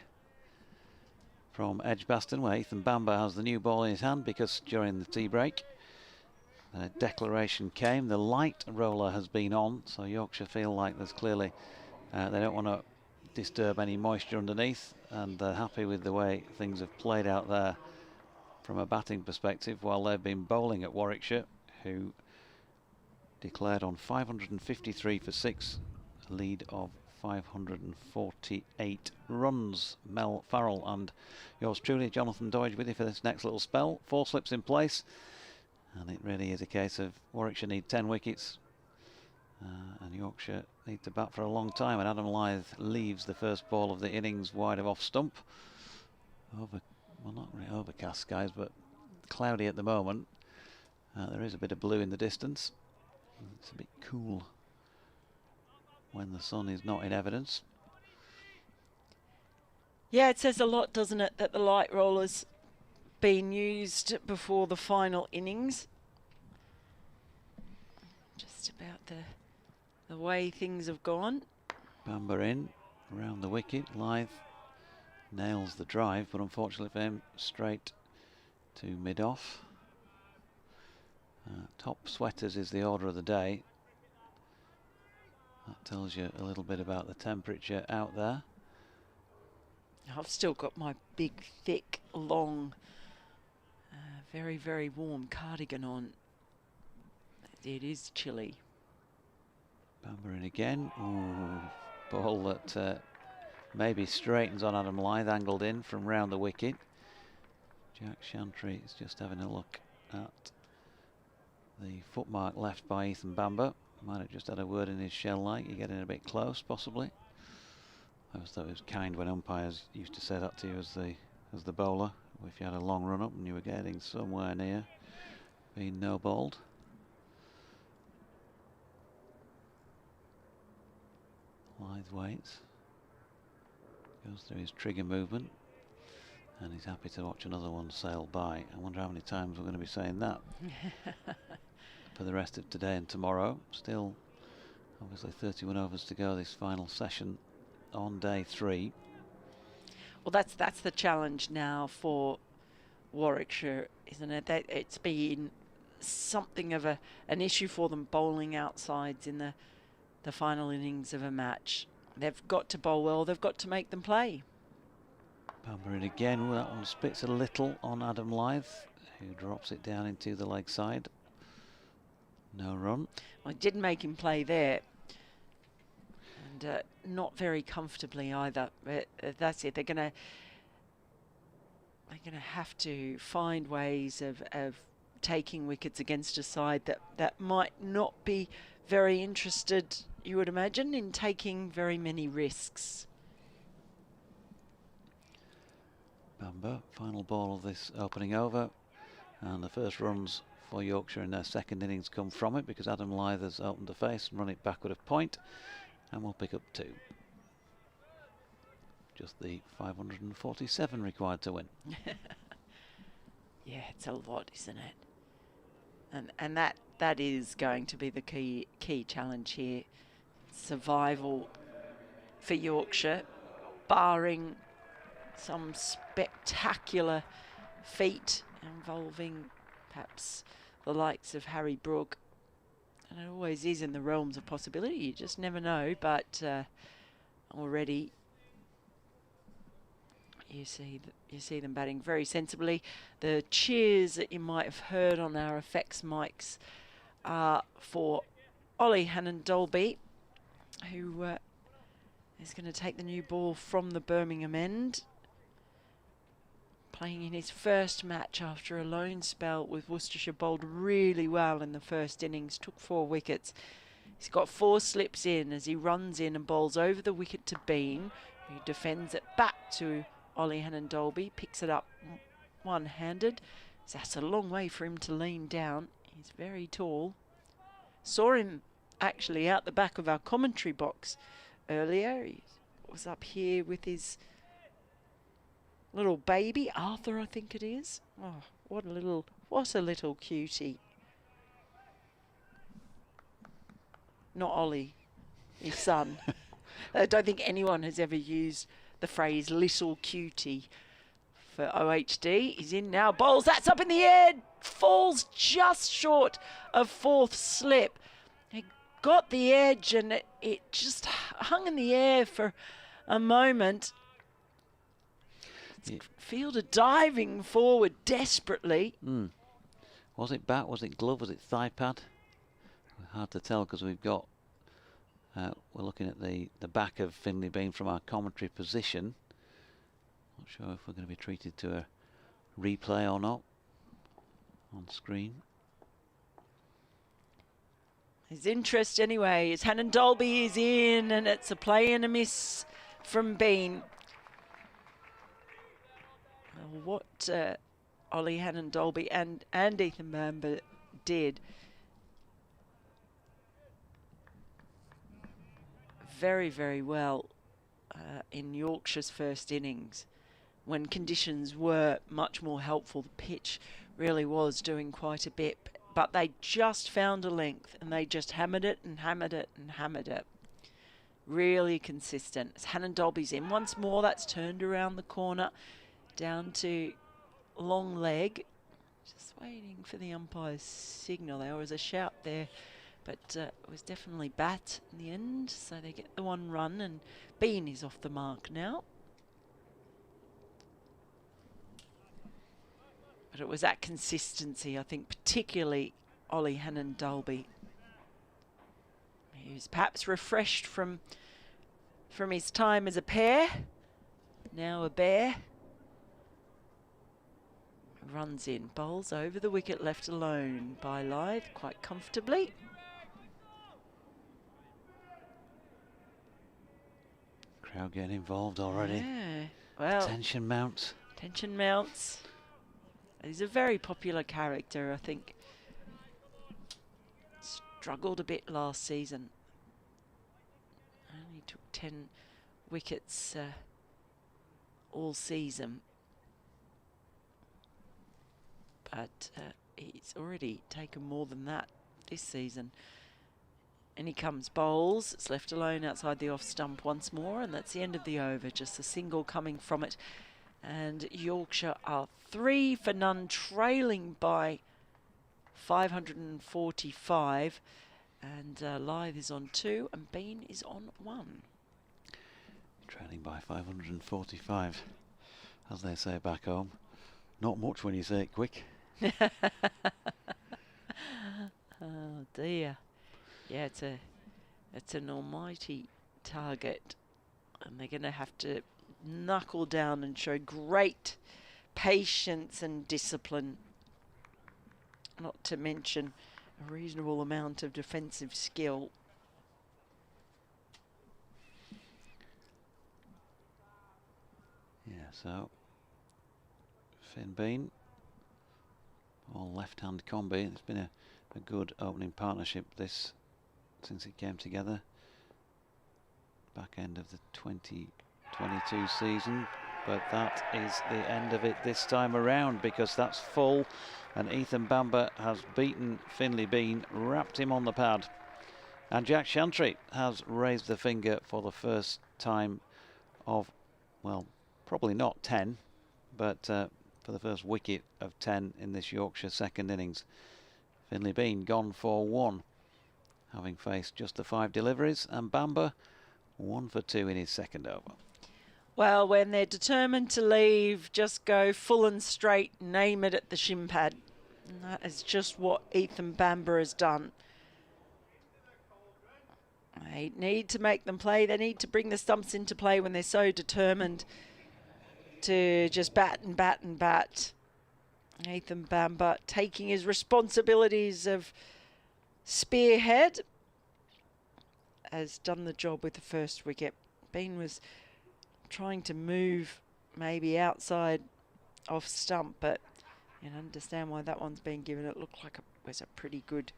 from Edgbaston, where Ethan Bamber has the new ball in his hand, because during the tea break the declaration came, the light roller has been on, so Yorkshire feel like there's clearly they don't want to disturb any moisture underneath, and they're happy with the way things have played out there from a batting perspective, while they've been bowling at Warwickshire, who declared on 553 for 6, a lead of 548 runs. Mel Farrell and yours truly, Jonathan Doidge, with you for this next little spell. 4 slips in place, and it really is a case of Warwickshire need 10 wickets and Yorkshire need to bat for a long time, and Adam Lyth leaves the first ball of the innings wide of off stump. Well, not really overcast skies, but cloudy at the moment. There is a bit of blue in the distance. It's a bit cool when the sun is not in evidence.
Yeah, it says a lot, doesn't it, that the light roller's been used before the final innings. Just about the way things have gone.
Bamber in, around the wicket. Lyth nails the drive, but unfortunately for him, straight to mid-off. Top sweaters is the order of the day. That tells you a little bit about the temperature out there.
I've still got my big, thick, long, very, very warm cardigan on. It is chilly.
Bamber in again. Ooh, ball that maybe straightens on Adam Lyth, angled in from round the wicket. Jack Chantry is just having a look at the footmark left by Ethan Bamber. Might have just had a word in his shell, like you're getting a bit close, possibly. I always thought it was kind when umpires used to say that to you as the bowler, if you had a long run up and you were getting somewhere near being no balled. Lyth waits, goes through his trigger movement, and he's happy to watch another one sail by. I wonder how many times we're going to be saying that for the rest of today and tomorrow. Still, obviously, 31 overs to go this final session on day 3.
Well, that's the challenge now for Warwickshire, isn't it? That it's been something of an issue for them bowling outsides in the final innings of a match. They've got to bowl well, they've got to make them play.
Bamber in again. Ooh, that one splits a little on Adam Lyth, who drops it down into the leg side. No run.
Well, it did make him play there, and not very comfortably either. But that's it. They're gonna have to find ways of taking wickets against a side that might not be very interested, you would imagine, in taking very many risks.
Bamber, final ball of this opening over, and the first runs for Yorkshire in their second innings come from it, because Adam Lyth has opened the face and run it backward of point, and we'll pick up 2. Just the 547 required to win.
Yeah, it's a lot, isn't it? And that is going to be the key challenge here. Survival for Yorkshire, barring some spectacular feat involving perhaps the likes of Harry Brook. And it always is in the realms of possibility. You just never know. But already you see them batting very sensibly. The cheers that you might have heard on our effects mics are for Ollie Hannon-Dolby, who is going to take the new ball from the Birmingham end, playing in his first match after a loan spell with Worcestershire. Bowled really well in the first innings, took 4 wickets. He's got 4 slips in as he runs in and bowls over the wicket to Bean, who defends it back to Ollie Hannon-Dolby, picks it up one-handed. So that's a long way for him to lean down. He's very tall. Saw him actually out the back of our commentary box earlier. He was up here with his little baby, Arthur, I think it is. Oh, what a little cutie. Not Ollie, his son. I don't think anyone has ever used the phrase little cutie for OHD. He's in now, bowls, that's up in the air, falls just short of fourth slip. He got the edge and it just hung in the air for a moment. Fielder diving forward desperately.
Was it bat? Was it glove? Was it thigh pad? Hard to tell because we've got. We're looking at the back of Finley Bean from our commentary position. Not sure if we're going to be treated to a replay or not on screen.
His interest anyway is Hain Dolby is in, and it's a play and a miss from Bean. What Ollie Hain Dolby and Ethan Bamber did very, very well in Yorkshire's first innings when conditions were much more helpful. The pitch really was doing quite a bit, but they just found a length and they just hammered it and hammered it and hammered it. Really consistent. As Hain Dolby's in once more, that's turned around the corner down to long leg. Just waiting for the umpire's signal. There was a shout there, but it was definitely bat in the end, so they get the one run, and Bean is off the mark now. But it was that consistency, I think, particularly Ollie Hain Dolby. He was perhaps refreshed from his time as a pair, now a bear. Runs in, bowls over the wicket, left alone by Lythe quite comfortably.
Crowd getting involved already.
Yeah, well,
Tension mounts.
Tension mounts. He's a very popular character, I think. Struggled a bit last season. Only took 10 wickets all season. But he's already taken more than that this season. And he comes, bowls, it's left alone outside the off stump once more, and that's the end of the over, just a single coming from it. And Yorkshire are 3 for none, trailing by 545, and Lythe is on 2 and Bean is on 1.
Trailing by 545, as they say back home. Not much when you say it quick.
Oh dear. Yeah, it's an almighty target, and they're going to have to knuckle down and show great patience and discipline, not to mention a reasonable amount of defensive skill.
Yeah, so Finn Bean, all left-hand combi. It's been a good opening partnership this since it came together back end of the 2022 season, but that is the end of it this time around, because that's full and Ethan Bamber has beaten Finley Bean, wrapped him on the pad, and Jack Shantry has raised the finger for the first time of, well, probably not 10, but for the first wicket of 10 in this Yorkshire second innings. Finley Bean gone for 1, having faced just the 5 deliveries, and Bamber 1 for 2 in his second over.
Well, when they're determined to leave, just go full and straight, name it at the shin pad. And that is just what Ethan Bamber has done. They need to make them play. They need to bring the stumps into play when they're so determined to just bat and bat and bat. Ethan Bamber taking his responsibilities of spearhead has done the job with the first wicket. Bean was trying to move maybe outside off stump, but you can understand why that one's been given. It looked like it was a pretty good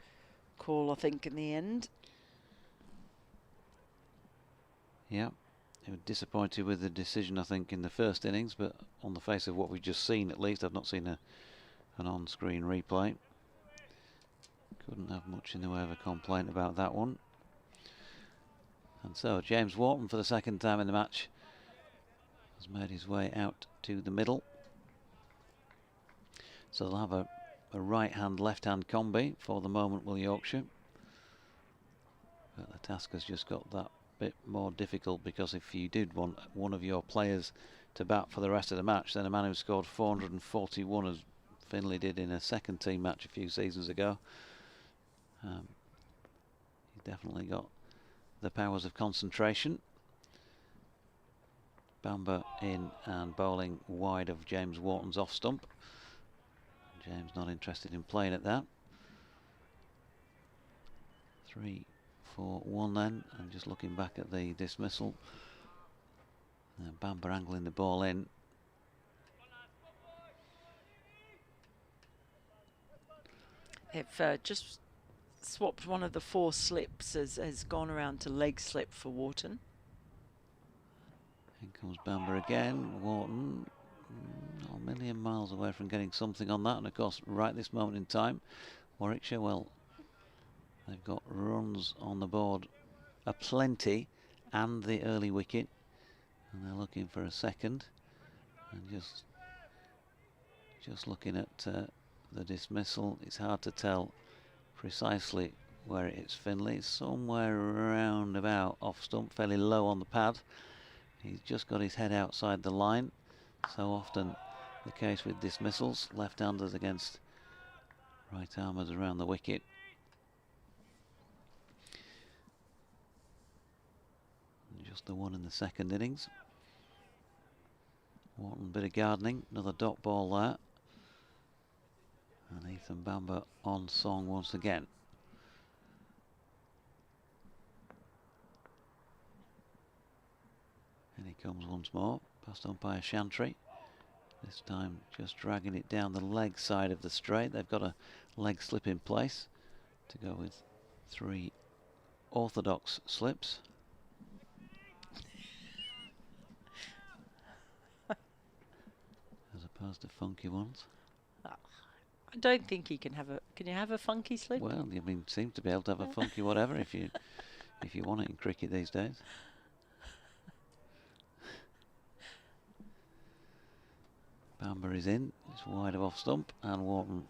call, I think, in the end.
Yeah, they were disappointed with the decision, I think, in the first innings, but on the face of what we've just seen, at least, I've not seen an on-screen replay. Couldn't have much in the way of a complaint about that one. And so James Wharton, for the second time in the match, has made his way out to the middle. So they'll have a right-hand, left-hand combi for the moment, will Yorkshire. But the task has just got that bit more difficult, because if you did want one of your players to bat for the rest of the match, then a man who scored 441, as Finlay did in a second team match a few seasons ago, he definitely got the powers of concentration. Bamber in and bowling wide of James Wharton's off stump. James not interested in playing at that. 3-4-1 then, and just looking back at the dismissal. Bamber angling the ball in.
They've just swapped one of the 4 slips, has gone around to leg slip for Wharton.
In comes Bamber again. Wharton, not a million miles away from getting something on that. And of course, right this moment in time, Warwickshire, well, they've got runs on the board aplenty and the early wicket. And they're looking for a second. And just looking at the dismissal, it's hard to tell precisely where it hits Finlay. It's somewhere around about off stump, fairly low on the pad. He's just got his head outside the line. So often the case with dismissals, left-handers against right-armers around the wicket. And just the one in the second innings. Wharton, bit of gardening, another dot ball there. And Ethan Bamber on song once again. And he comes once more, past umpire Chantry. This time just dragging it down the leg side of the straight. They've got a leg slip in place to go with 3 orthodox slips. As opposed to funky ones.
I don't think he can have a. Can you have a funky slip?
Well, you mean seem to be able to have a funky whatever if you want it in cricket these days. Bamber is in. It's wide of off stump, and Wharton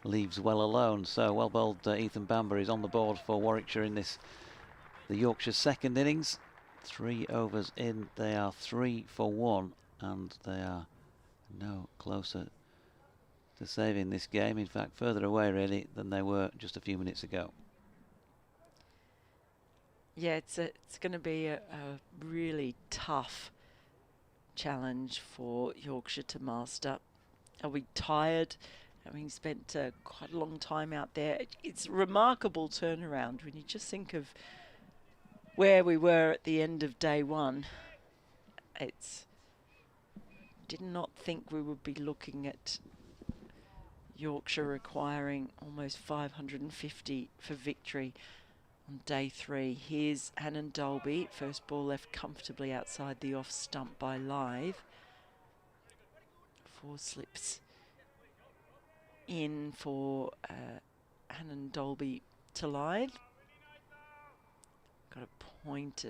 leaves well alone. So well bowled. Ethan Bamber is on the board for Warwickshire in this, the Yorkshire second innings. 3 overs in. They are 3 for 1, and they are no closer to saving this game. In fact, further away really than they were just a few minutes ago.
Yeah, it's going to be a really tough challenge for Yorkshire to master. Are we tired? Having spent quite a long time out there. It's a remarkable turnaround when you just think of where we were at the end of day 1. Did not think we would be looking at Yorkshire requiring almost 550 for victory on day 3. Here's Hain Dolby. First ball left comfortably outside the off stump by Live. 4 slips in for Hain Dolby to Live. Got a point,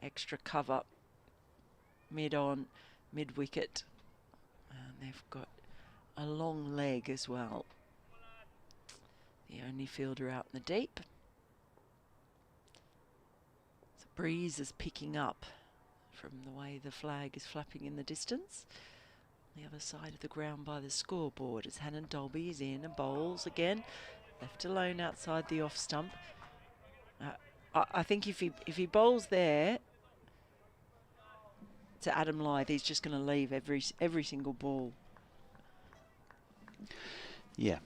extra cover mid-on, mid-wicket. And they've got a long leg as well. The only fielder out in the deep. The breeze is picking up from the way the flag is flapping in the distance. The other side of the ground by the scoreboard as Hain Dolby is in and bowls again. Left alone outside the off stump. I think if he bowls there to Adam Lyth, he's just going to leave every single ball.
Yeah,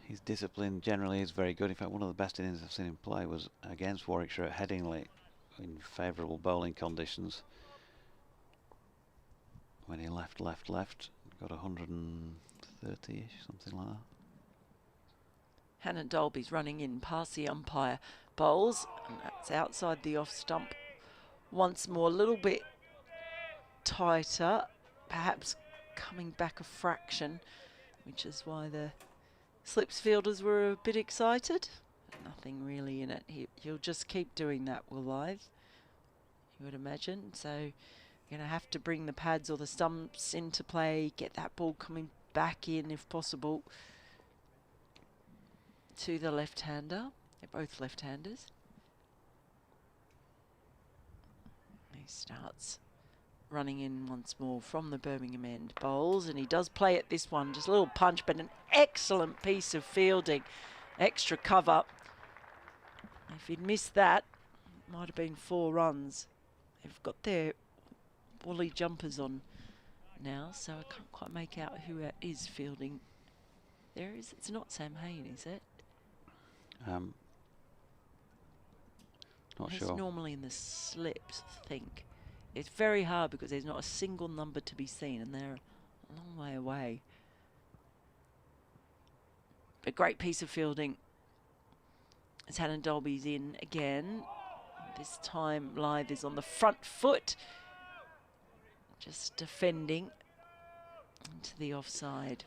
his discipline generally is very good. In fact, one of the best innings I've seen him play was against Warwickshire at Headingley in favourable bowling conditions. When he left, got 130-ish, something like that.
Hain Dolby's running in past the umpire, bowls, and that's outside the off stump. Once more, a little bit tighter, perhaps coming back a fraction, which is why the slips fielders were a bit excited. Nothing really in it. He'll just keep doing that, will Lyth, you would imagine. So You're going to have to bring the pads or the stumps into play, get that ball coming back in if possible to the left-hander. They're both left-handers. He starts running in once more from the Birmingham end. Bowls, and he does play at this one. Just a little punch, but an excellent piece of fielding. Extra cover. If he'd missed that, it might have been 4 runs. They've got their woolly jumpers on now, so I can't quite make out who is fielding. There is. It's not Sam Hain, is it?
Not
He's
sure.
normally in the slips, I think. It's very hard because there's not a single number to be seen, and they're a long way away. A great piece of fielding. As Hannah Dolby's in again. This time Lythe is on the front foot. Just defending into the offside.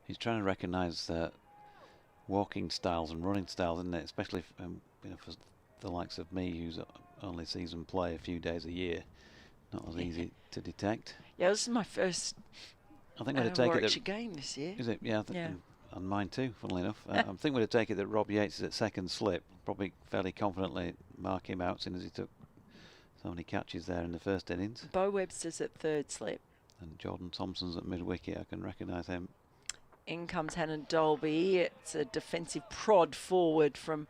He's trying to recognise walking styles and running styles, isn't it? Especially if, you know, for the likes of me, who's only sees them play a few days a year. Not as easy to detect.
Yeah, this is my first
I think we'd take it
Warwickshire
that,
game this year.
is it? Yeah,
Yeah.
And mine too, funnily enough. I think we'd take it that Rob Yates is at second slip. Probably fairly confidently mark him out, since he took so many catches there in the first innings.
Bo Webster's at third slip.
And Jordan Thompson's at mid-wicket. I can recognise him.
In comes Hannah Dolby. It's a defensive prod forward from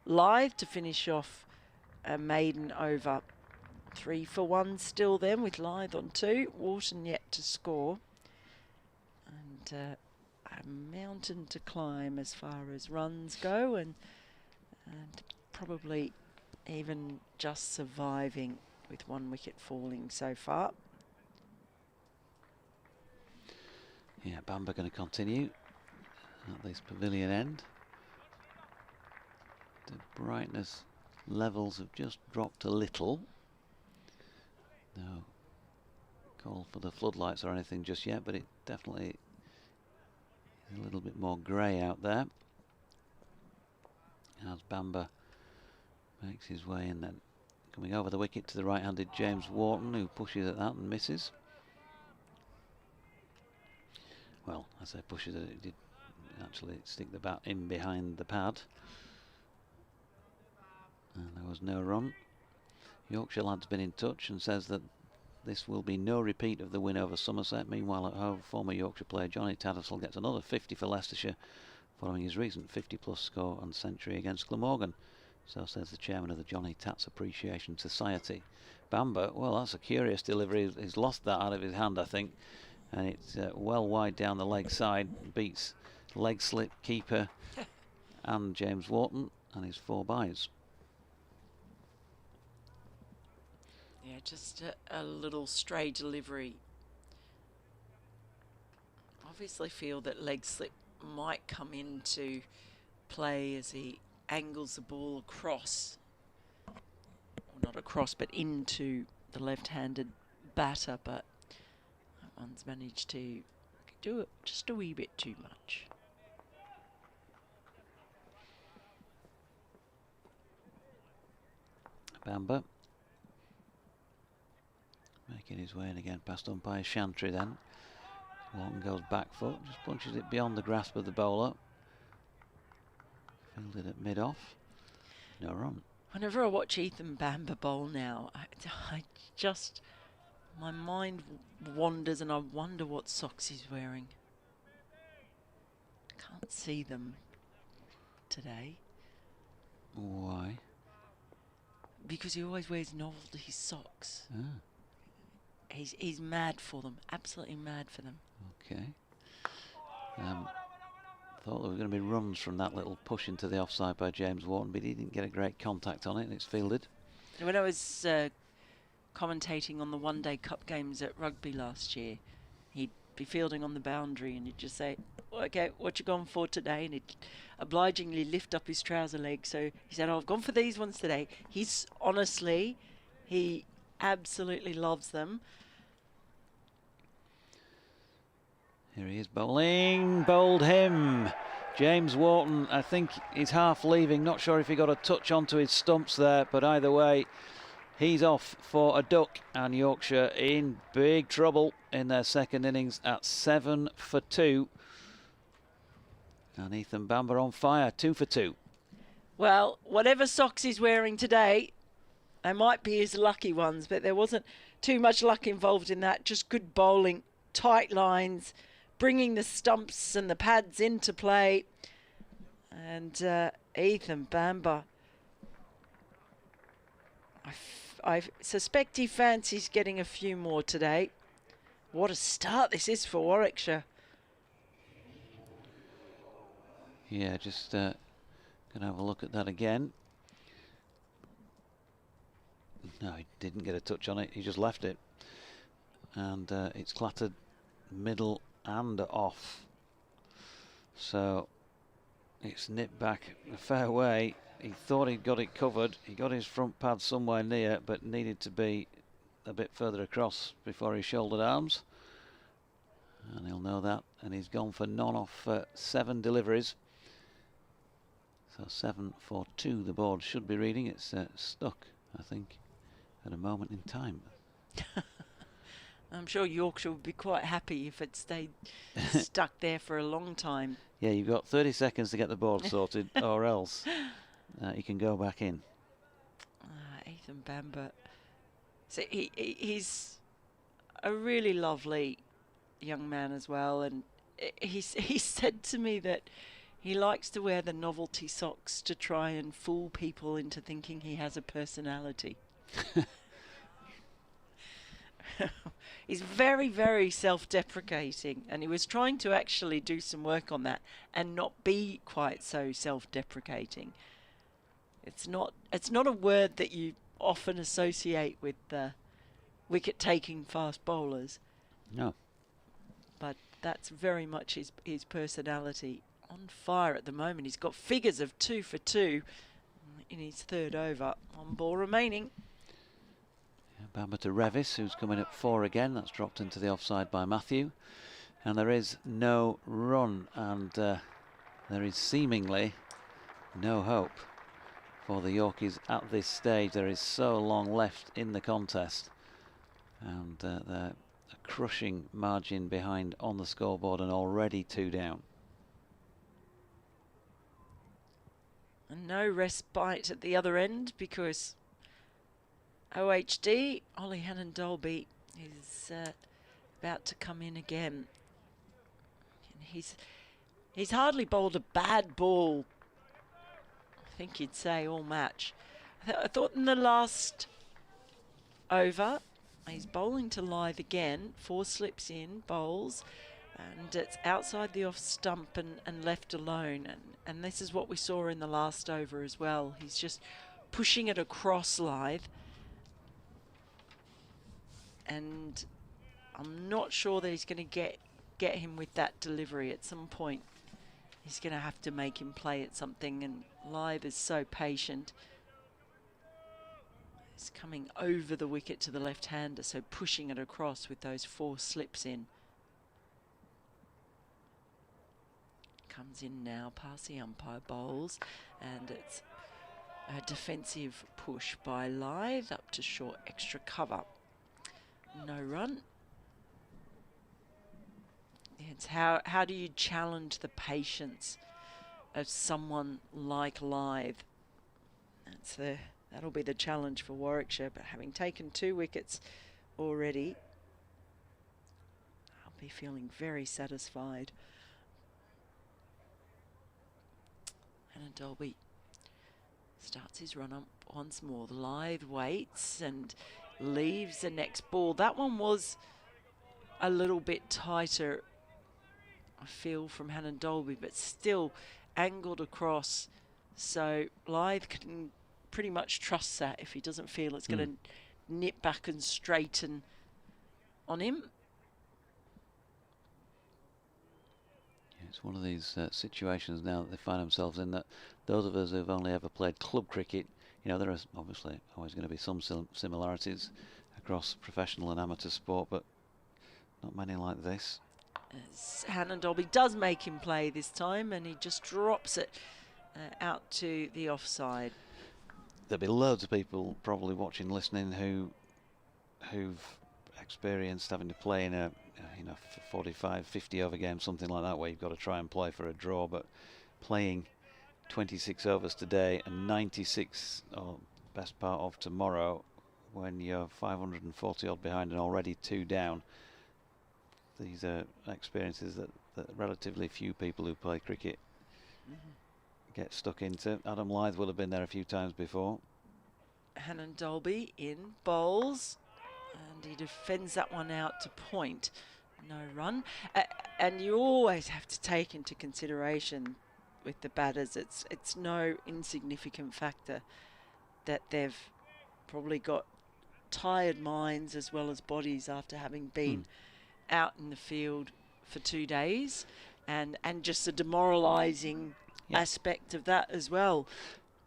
Lythe to finish off a maiden over. 3 for 1 still then, with Lythe on 2. Wharton yet to score. And a mountain to climb as far as runs go, and probably even just surviving with 1 wicket falling so far.
Yeah, Bamber going to continue at this pavilion end. The brightness levels have just dropped a little. No call for the floodlights or anything just yet, but it definitely is a little bit more grey out there. As Bamber makes his way in, then coming over the wicket to the right-handed James Wharton, who pushes at that and misses. Well, I say pushes it, it did actually stick the bat in behind the pad. And there was no run. Yorkshire lad's been in touch and says that this will be no repeat of the win over Somerset. Meanwhile, at home, former Yorkshire player Johnny Tattersall gets another 50 for Leicestershire, following his recent 50-plus score and century against Glamorgan. So says the chairman of the Johnny Tats Appreciation Society. Bamber, well, that's a curious delivery. He's lost that out of his hand, I think. And it's well wide down the leg side. Beats leg slip keeper and James Wharton, and his 4 byes.
Yeah, just a little stray delivery. Obviously feel that leg slip might come into play as he angles the ball across, or not across, but into the left-handed batter, but that one's managed to do it just a wee bit too much.
Bamber making his way in again, past umpire Chantry then. Wharton goes back foot, just punches it beyond the grasp of the bowler. Fielded at mid-off. No run.
Whenever I watch Ethan Bamber bowl now, I just, my mind wanders and I wonder what socks he's wearing. Can't see them today.
Why?
Because he always wears novelty socks.
Ah,
He's mad for them, absolutely mad for them.
okay. Thought there were going to be runs from that little push into the offside by James Wharton, but he didn't get a great contact on it, and it's fielded.
When I was commentating on the one-day cup games at rugby last year, he'd be fielding on the boundary and he'd just say, "Okay, what you gone for today?" And he'd obligingly lift up his trouser leg. So he said, "Oh, I've gone for these ones today." He's honestly, he absolutely loves them.
Here he is bowling, bowled him. James Wharton, I think he's half leaving, not sure if he got a touch onto his stumps there, but either way, He's off for a duck, and Yorkshire in big trouble in their second innings at 7 for 2. And Ethan Bamber on fire, 2 for 2.
Well, whatever socks he's wearing today, they might be his lucky ones, but there wasn't too much luck involved in that. Just good bowling, tight lines, bringing the stumps and the pads into play. And Ethan Bamber, I suspect he fancies getting a few more today. What a start this is for Warwickshire.
Yeah, just going to have a look at that again. No, he didn't get a touch on it. He just left it. And it's clattered middle and off. So it's nipped back a fair way. He thought he'd got it covered. He got his front pad somewhere near, but needed to be a bit further across before his shouldered arms. And he'll know that. And he's gone for none off 7 deliveries. So 7 for 2 the board should be reading. It's stuck, I think, at a moment in time.
I'm sure Yorkshire would be quite happy if it stayed stuck there for a long time.
Yeah, you've got 30 seconds to get the board sorted, or else you can go back in.
Ethan Bamber. So he's a really lovely young man as well, and he said to me that he likes to wear the novelty socks to try and fool people into thinking he has a personality. He's very, very self-deprecating, and he was trying to actually do some work on that and not be quite so self-deprecating. It's not a word that you often associate with wicket-taking fast bowlers.
No.
But that's very much his personality. On fire at the moment. He's got figures of 2 for 2 in his third over. 1 ball remaining.
Bamber to Revis, who's coming at 4 again. That's dropped into the offside by Matthew. And there is no run, and there is seemingly no hope for the Yorkies at this stage. There is so long left in the contest, and they're a crushing margin behind on the scoreboard and already 2 down.
And no respite at the other end, because OHD, Ollie Hannon-Dolby, is about to come in again. And he's hardly bowled a bad ball, I think you'd say, all match. I thought in the last over, he's bowling to Lythe again. 4 slips in, bowls, and it's outside the off stump and left alone. And this is what we saw in the last over as well. He's just pushing it across Lythe. And I'm not sure that he's going to get him with that delivery at some point. He's going to have to make him play at something, and Lythe is so patient. He's coming over the wicket to the left-hander, so pushing it across with those 4 slips in. Comes in now past the umpire, bowls, and it's a defensive push by Lythe up to short extra cover. No run. It's how do you challenge the patience of someone like Lythe? That'll be the challenge for Warwickshire. But having taken 2 wickets already, I'll be feeling very satisfied. And Dolby starts his run up once more. Lythe waits and leaves the next ball. That one was a little bit tighter, I feel, from Hannon-Dolby, but still angled across. So Lythe can pretty much trust that if he doesn't feel it's going to nip back and straighten on him.
Yeah, it's one of these situations now that they find themselves in, that those of us who've only ever played club cricket, you know, there are obviously always going to be some similarities across professional and amateur sport, but not many like this.
Hannon-Dolby does make him play this time, and he just drops it out to the offside.
there'll be loads of people probably watching, listening, who've experienced having to play in a 45, 50 over game, something like that, where you've got to try and play for a draw. But playing 26 overs today and 96 or best part of tomorrow, when you're 540 odd behind and already 2 down, these are experiences that relatively few people who play cricket get stuck into. Adam Lyth will have been there a few times before.
Hannon Dolby in bowls, and he defends that one out to point. No run. And you always have to take into consideration with the batters, it's no insignificant factor that they've probably got tired minds as well as bodies after having been out in the field for 2 days, and just the demoralising aspect of that as well.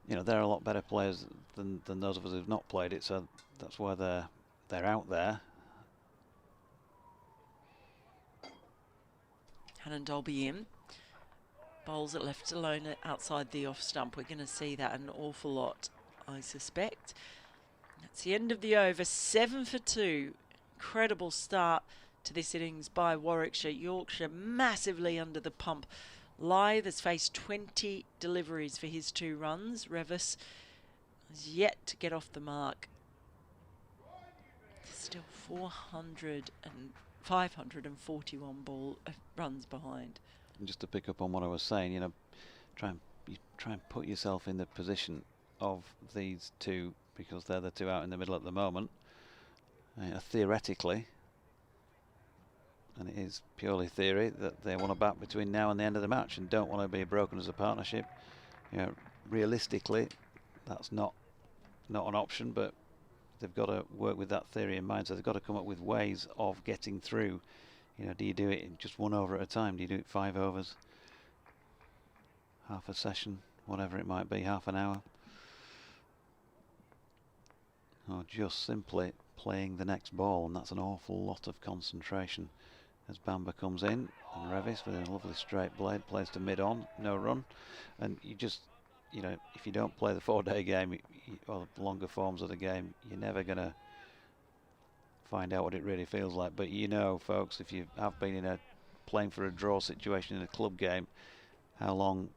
You know, they're a lot better players than those of us who've not played it, so that's why they're out there.
Hannon Dolby in. Bowls it left alone outside the off stump. We're going to see that an awful lot, I suspect. That's the end of the over. 7 for 2. Incredible start to this innings by Warwickshire. Yorkshire massively under the pump. Lyth has faced 20 deliveries for his 2 runs. Revis has yet to get off the mark. Still 541 runs behind.
And just to pick up on what I was saying, you know, try and put yourself in the position of these 2, because they're the 2 out in the middle at the moment. Theoretically, and it is purely theory, that they want to bat between now and the end of the match and don't want to be broken as a partnership. You know, realistically, that's not an option, but they've got to work with that theory in mind. So they've got to come up with ways of getting through. You know, do you do it in just 1 over at a time? Do you do it 5 overs, half a session, whatever it might be, half an hour? Or just simply playing the next ball, and that's an awful lot of concentration. As Bamber comes in, and Revis with a lovely straight blade plays to mid-on, no run. And you just, you know, if you don't play the 4-day game or the longer forms of the game, you're never going to find out what it really feels like. But you know, folks, if you have been in playing for a draw situation in a club game, how long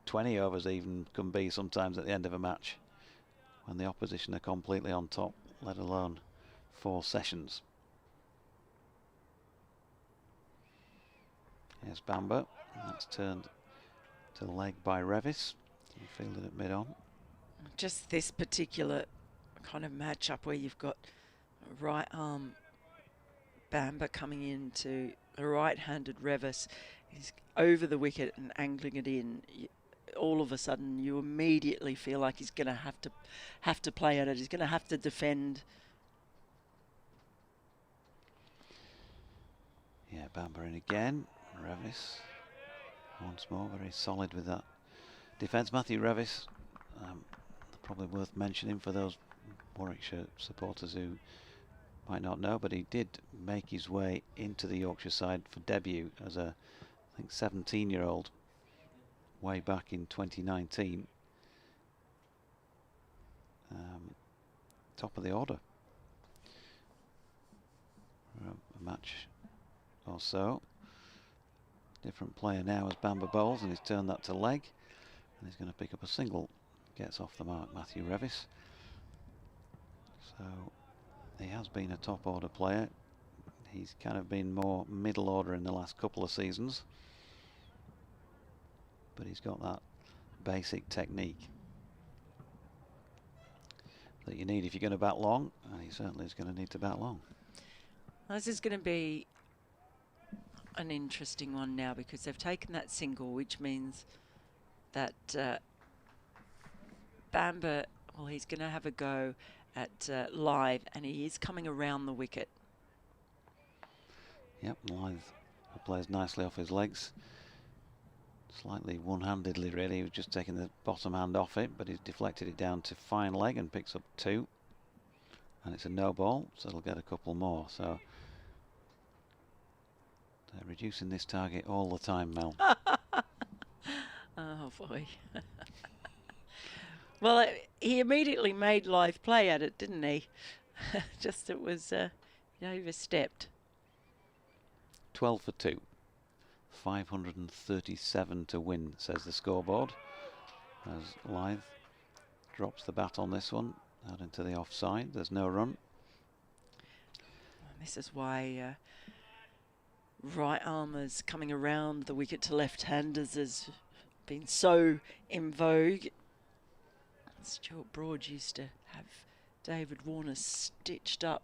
20 overs even can be sometimes at the end of a match when the opposition are completely on top, let alone 4 sessions. Here's Bamber, that's turned to leg by Revis. He fielded at mid-on.
Just this particular kind of matchup where you've got right arm Bamber coming into a right-handed Revis. He's over the wicket and angling it in. All of a sudden, you immediately feel like he's going to have to play at it. He's going to have to defend.
Yeah, Bamber in again. Revis once more, very solid with that defence. Matthew Revis, probably worth mentioning for those Warwickshire supporters who might not know, but he did make his way into the Yorkshire side for debut as a, I think, 17-year-old way back in 2019. Top of the order for a match or so. Different player now as Bamber bowls, and he's turned that to leg, and he's going to pick up a single. Gets off the mark, Matthew Revis. So he has been a top order player. He's kind of been more middle order in the last couple of seasons, but he's got that basic technique that you need if you're going to bat long, and he certainly is going to need to bat long.
This is going to be an interesting one now, because they've taken that single, which means that Bamber, well, he's going to have a go at Lyth, and he is coming around the wicket.
Yep, Lyth plays nicely off his legs. Slightly one-handedly, really. He was just taking the bottom hand off it, but he's deflected it down to fine leg and picks up 2. And it's a no ball, so it'll get a couple more. So they're reducing this target all the time, Mel.
Oh boy. Well, he immediately made live play at it, didn't he? Just it was he overstepped.
12 for 2. 537 to win, says the scoreboard. As Lyth drops the bat on this one, out into the offside. There's no run.
This is why right armers coming around the wicket to left-handers has been so in vogue. Stuart Broad used to have David Warner stitched up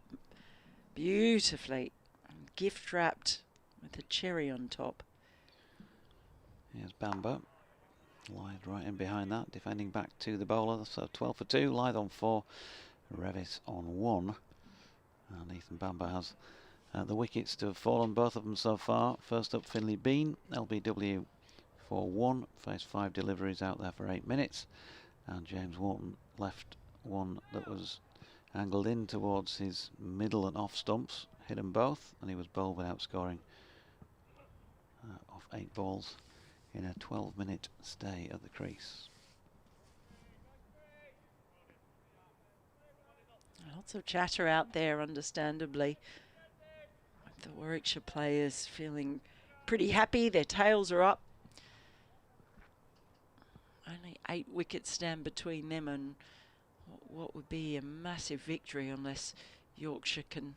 beautifully and gift wrapped with a cherry on top.
Here's Bamber. Lyth right in behind that, defending back to the bowler. So 12 for 2, Lyth on 4, Revis on 1. And Ethan Bamber has the wickets to have fallen, both of them so far. First up, Finlay Bean, LBW for 1, faced 5 deliveries out there for 8 minutes. And James Wharton left one that was angled in towards his middle and off stumps, hit them both, and he was bowled without scoring off 8 balls in a 12-minute stay at the crease.
Lots of chatter out there, understandably. The Warwickshire players feeling pretty happy. Their tails are up. Only 8 wickets stand between them and what would be a massive victory unless Yorkshire can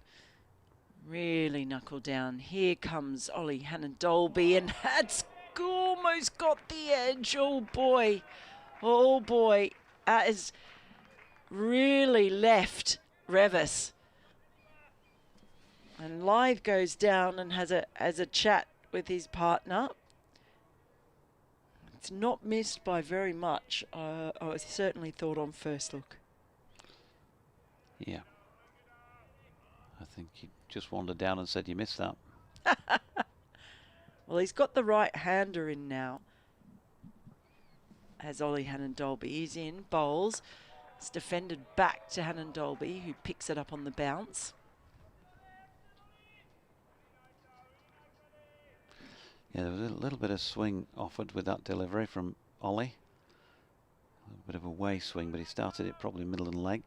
really knuckle down. Here comes Ollie Hannon-Dolby, and that's almost got the edge. Oh boy, that has really left Revis. And Lyth goes down and has a chat with his partner. It's not missed by very much. I certainly thought on first look.
Yeah. I think he just wandered down and said, "You missed that."
Well, he's got the right-hander in now. As Ollie Hannon-Dolby, he's in, bowls. It's defended back to Hannon-Dolby, who picks it up on the bounce.
Yeah, there was a little bit of swing offered with that delivery from Ollie. A little bit of a way swing, but he started it probably middle and leg.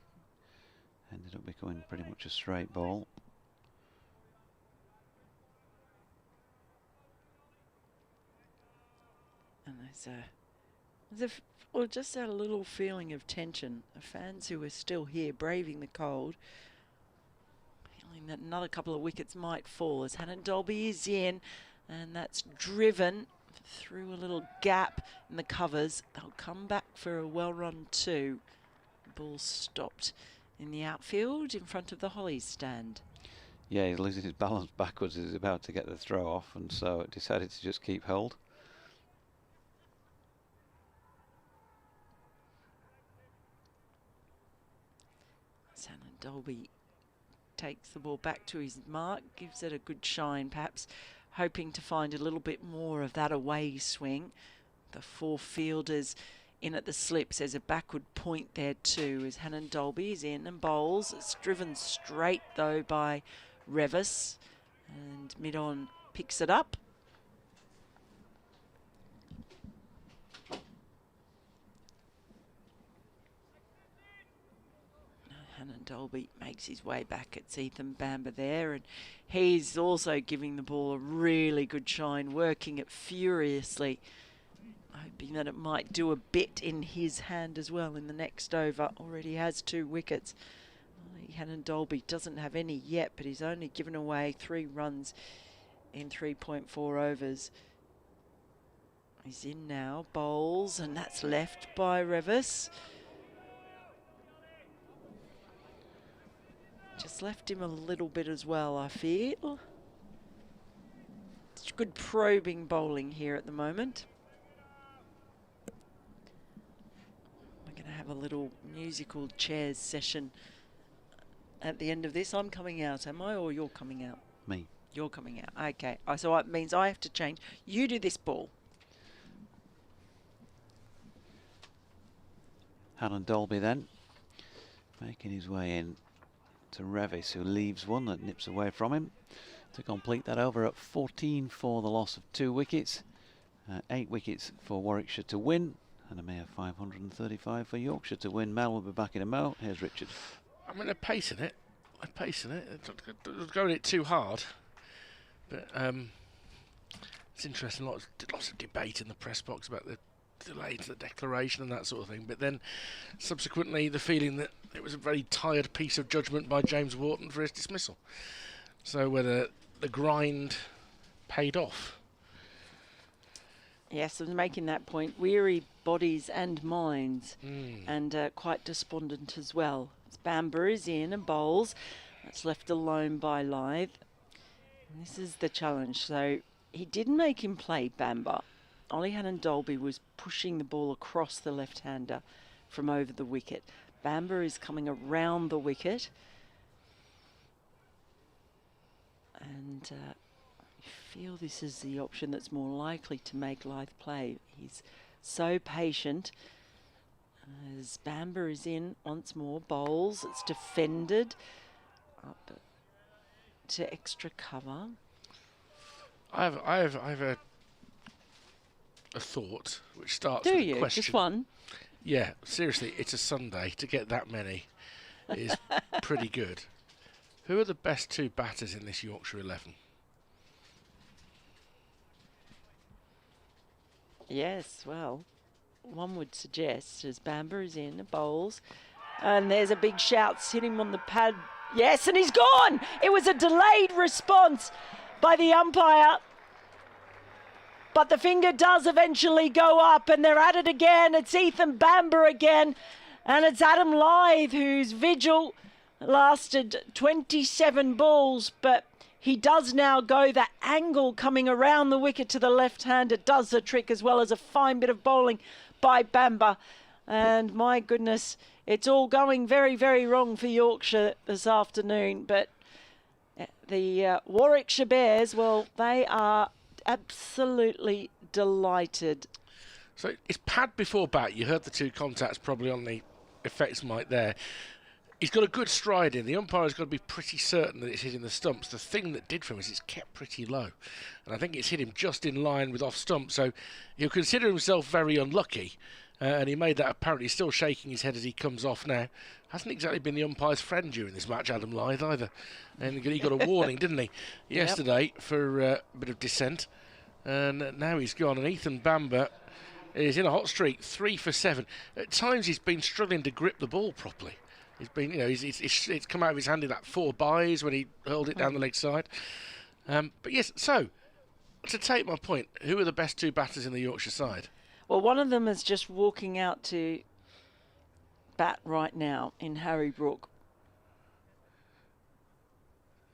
Ended up becoming pretty much a straight ball.
And there's just that little feeling of tension. The fans who are still here, braving the cold, feeling that another couple of wickets might fall as Hannon-Dolby is in, and that's driven through a little gap in the covers. They'll come back for a well-run 2. Ball stopped in the outfield in front of the Hollies stand.
Yeah, he's losing his balance backwards as he's about to get the throw off, and so it decided to just keep hold.
Hannon-Dolby takes the ball back to his mark, gives it a good shine perhaps, hoping to find a little bit more of that away swing. The 4 fielders in at the slips. There's a backward point there too as Hannon-Dolby is in and bowls. It's driven straight though by Revis, and mid-on picks it up. Hannon-Dolby makes his way back. It's Ethan Bamber there, and he's also giving the ball a really good shine, working it furiously, hoping that it might do a bit in his hand as well in the next over. Already has 2 wickets. Hannon-Dolby doesn't have any yet, but he's only given away 3 runs in 3.4 overs. He's in now, bowls, and that's left by Revis. Just left him a little bit as well, I feel. It's good probing bowling here at the moment. We're going to have a little musical chairs session at the end of this. I'm coming out, am I, or you're coming out?
Me.
You're coming out. Okay. So it means I have to change. You do this ball.
Hannon-Dolby then, making his way in to Revis, who leaves one that nips away from him to complete that over at 14 for the loss of 2 wickets. 8 wickets for Warwickshire to win, And a mere 535 for Yorkshire to win. Mel will be back in a mo. Here's Richard.
I mean, they're pacing it. They're going it too hard. But it's interesting. Lots of debate in the press box about the delay to the declaration and that sort of thing. But then, subsequently, the feeling that it was a very tired piece of judgment by James Wharton for his dismissal. So whether the grind paid off.
Yes, I was making that point. Weary bodies and minds, and quite despondent as well. Bamber is in and bowls. That's left alone by Lythe. And this is the challenge. So he didn't make him play Bamber. Ollie Hannon-Dolby was pushing the ball across the left-hander from over the wicket. Bamber is coming around the wicket. And I feel this is the option that's more likely to make Lythe play. He's so patient. As Bamber is in once more, bowls. It's defended up to extra cover.
I have a thought which starts
Do
with a
you?
question.
Just one?
Yeah, seriously, it's a Sunday. To get that many is pretty good. Who are the best two batters in this Yorkshire 11?
Yes, well, one would suggest as Bamber is in, bowls, and there's a big shout, hit him on the pad. Yes, and he's gone! It was a delayed response by the umpire. But the finger does eventually go up, and they're at it again. It's Ethan Bamber again, and it's Adam Lythe whose vigil lasted 27 balls, but he does now go. That angle coming around the wicket to the left-hander does the trick, as well as a fine bit of bowling by Bamber. And my goodness, it's all going very, very wrong for Yorkshire this afternoon. But the Warwickshire Bears, well, they are absolutely delighted.
So it's pad before bat. You heard the two contacts probably on the effects mic there. He's got a good stride in. The umpire's got to be pretty certain that it's hitting the stumps. The thing that did for him is it's kept pretty low. And I think it's hit him just in line with off stump. So he'll consider himself very unlucky. And he made that apparently. He's still shaking his head as he comes off now. Hasn't exactly been the umpire's friend during this match, Adam Lythe, either. And he got a warning, didn't he, yesterday for a bit of dissent. And now he's gone. And Ethan Bamber is in a hot streak, 3 for 7. At times he's been struggling to grip the ball properly. He's been, it's come out of his hand in that 4 byes when he hurled it down the leg side. But yes, so to take my point, who are the best two batters in the Yorkshire side?
Well, one of them is just walking out to bat right now in Harry Brook.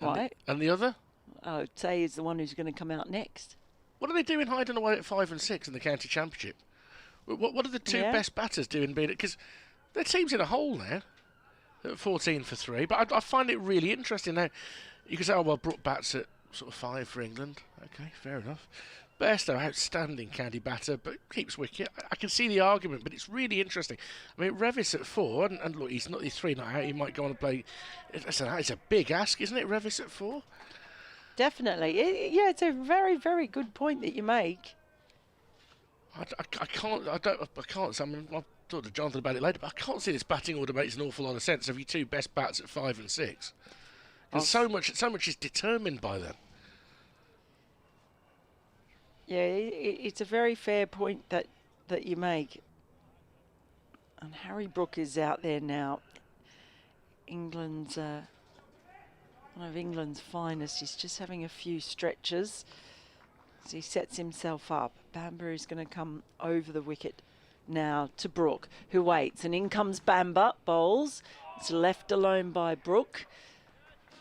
Right.
And the other?
I would say he's the one who's going to come out next.
What are they doing hiding away at 5 and 6 in the county championship? What are the two best batters doing? Because their team's in a hole now. 14 for 3, but I find it really interesting now. You can say, oh well, Brook bats at sort of 5 for England. Okay, fair enough. Bairstow, outstanding county batter, but keeps wicket. I can see the argument, but it's really interesting. I mean, Revis at 4, and look, he's 3 not out. He might go on and play. It's a big ask, isn't it? Revis at 4.
Definitely, it's a very, very good point that you make.
I can't. I mean, I'll talk to Jonathan about it later, but I can't see this batting order makes an awful lot of sense of your two best bats at 5 and 6. Because so much is determined by them.
Yeah, it's a very fair point that you make. And Harry Brook is out there now. England's one of England's finest. He's just having a few stretches as he sets himself up. Bamber is going to come over the wicket now to Brook, who waits. And in comes Bamber, bowls. It's left alone by Brook.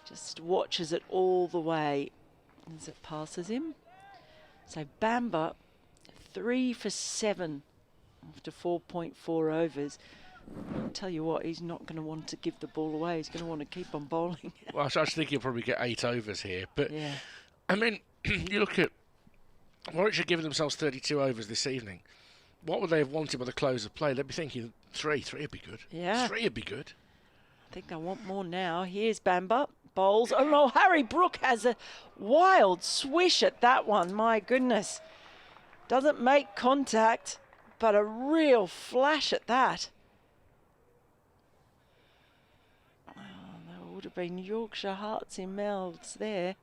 Just watches it all the way as it passes him. So Bamber, 3 for 7 after 4.4 overs. I'll tell you what, he's not going to want to give the ball away. He's going to want to keep on bowling.
Well, I think he'll probably get 8 overs here. But,
yeah.
I mean, you look at Warwickshire giving themselves 32 overs this evening. What would they have wanted by the close of play? They'd be thinking 3. 3 would be good.
Yeah.
3 would be good.
I think they want more now. Here's Bamber. Bowls. Oh, no, Harry Brook has a wild swish at that one. My goodness. Doesn't make contact, but a real flash at that. Oh, there would have been Yorkshire hearts in mouths there.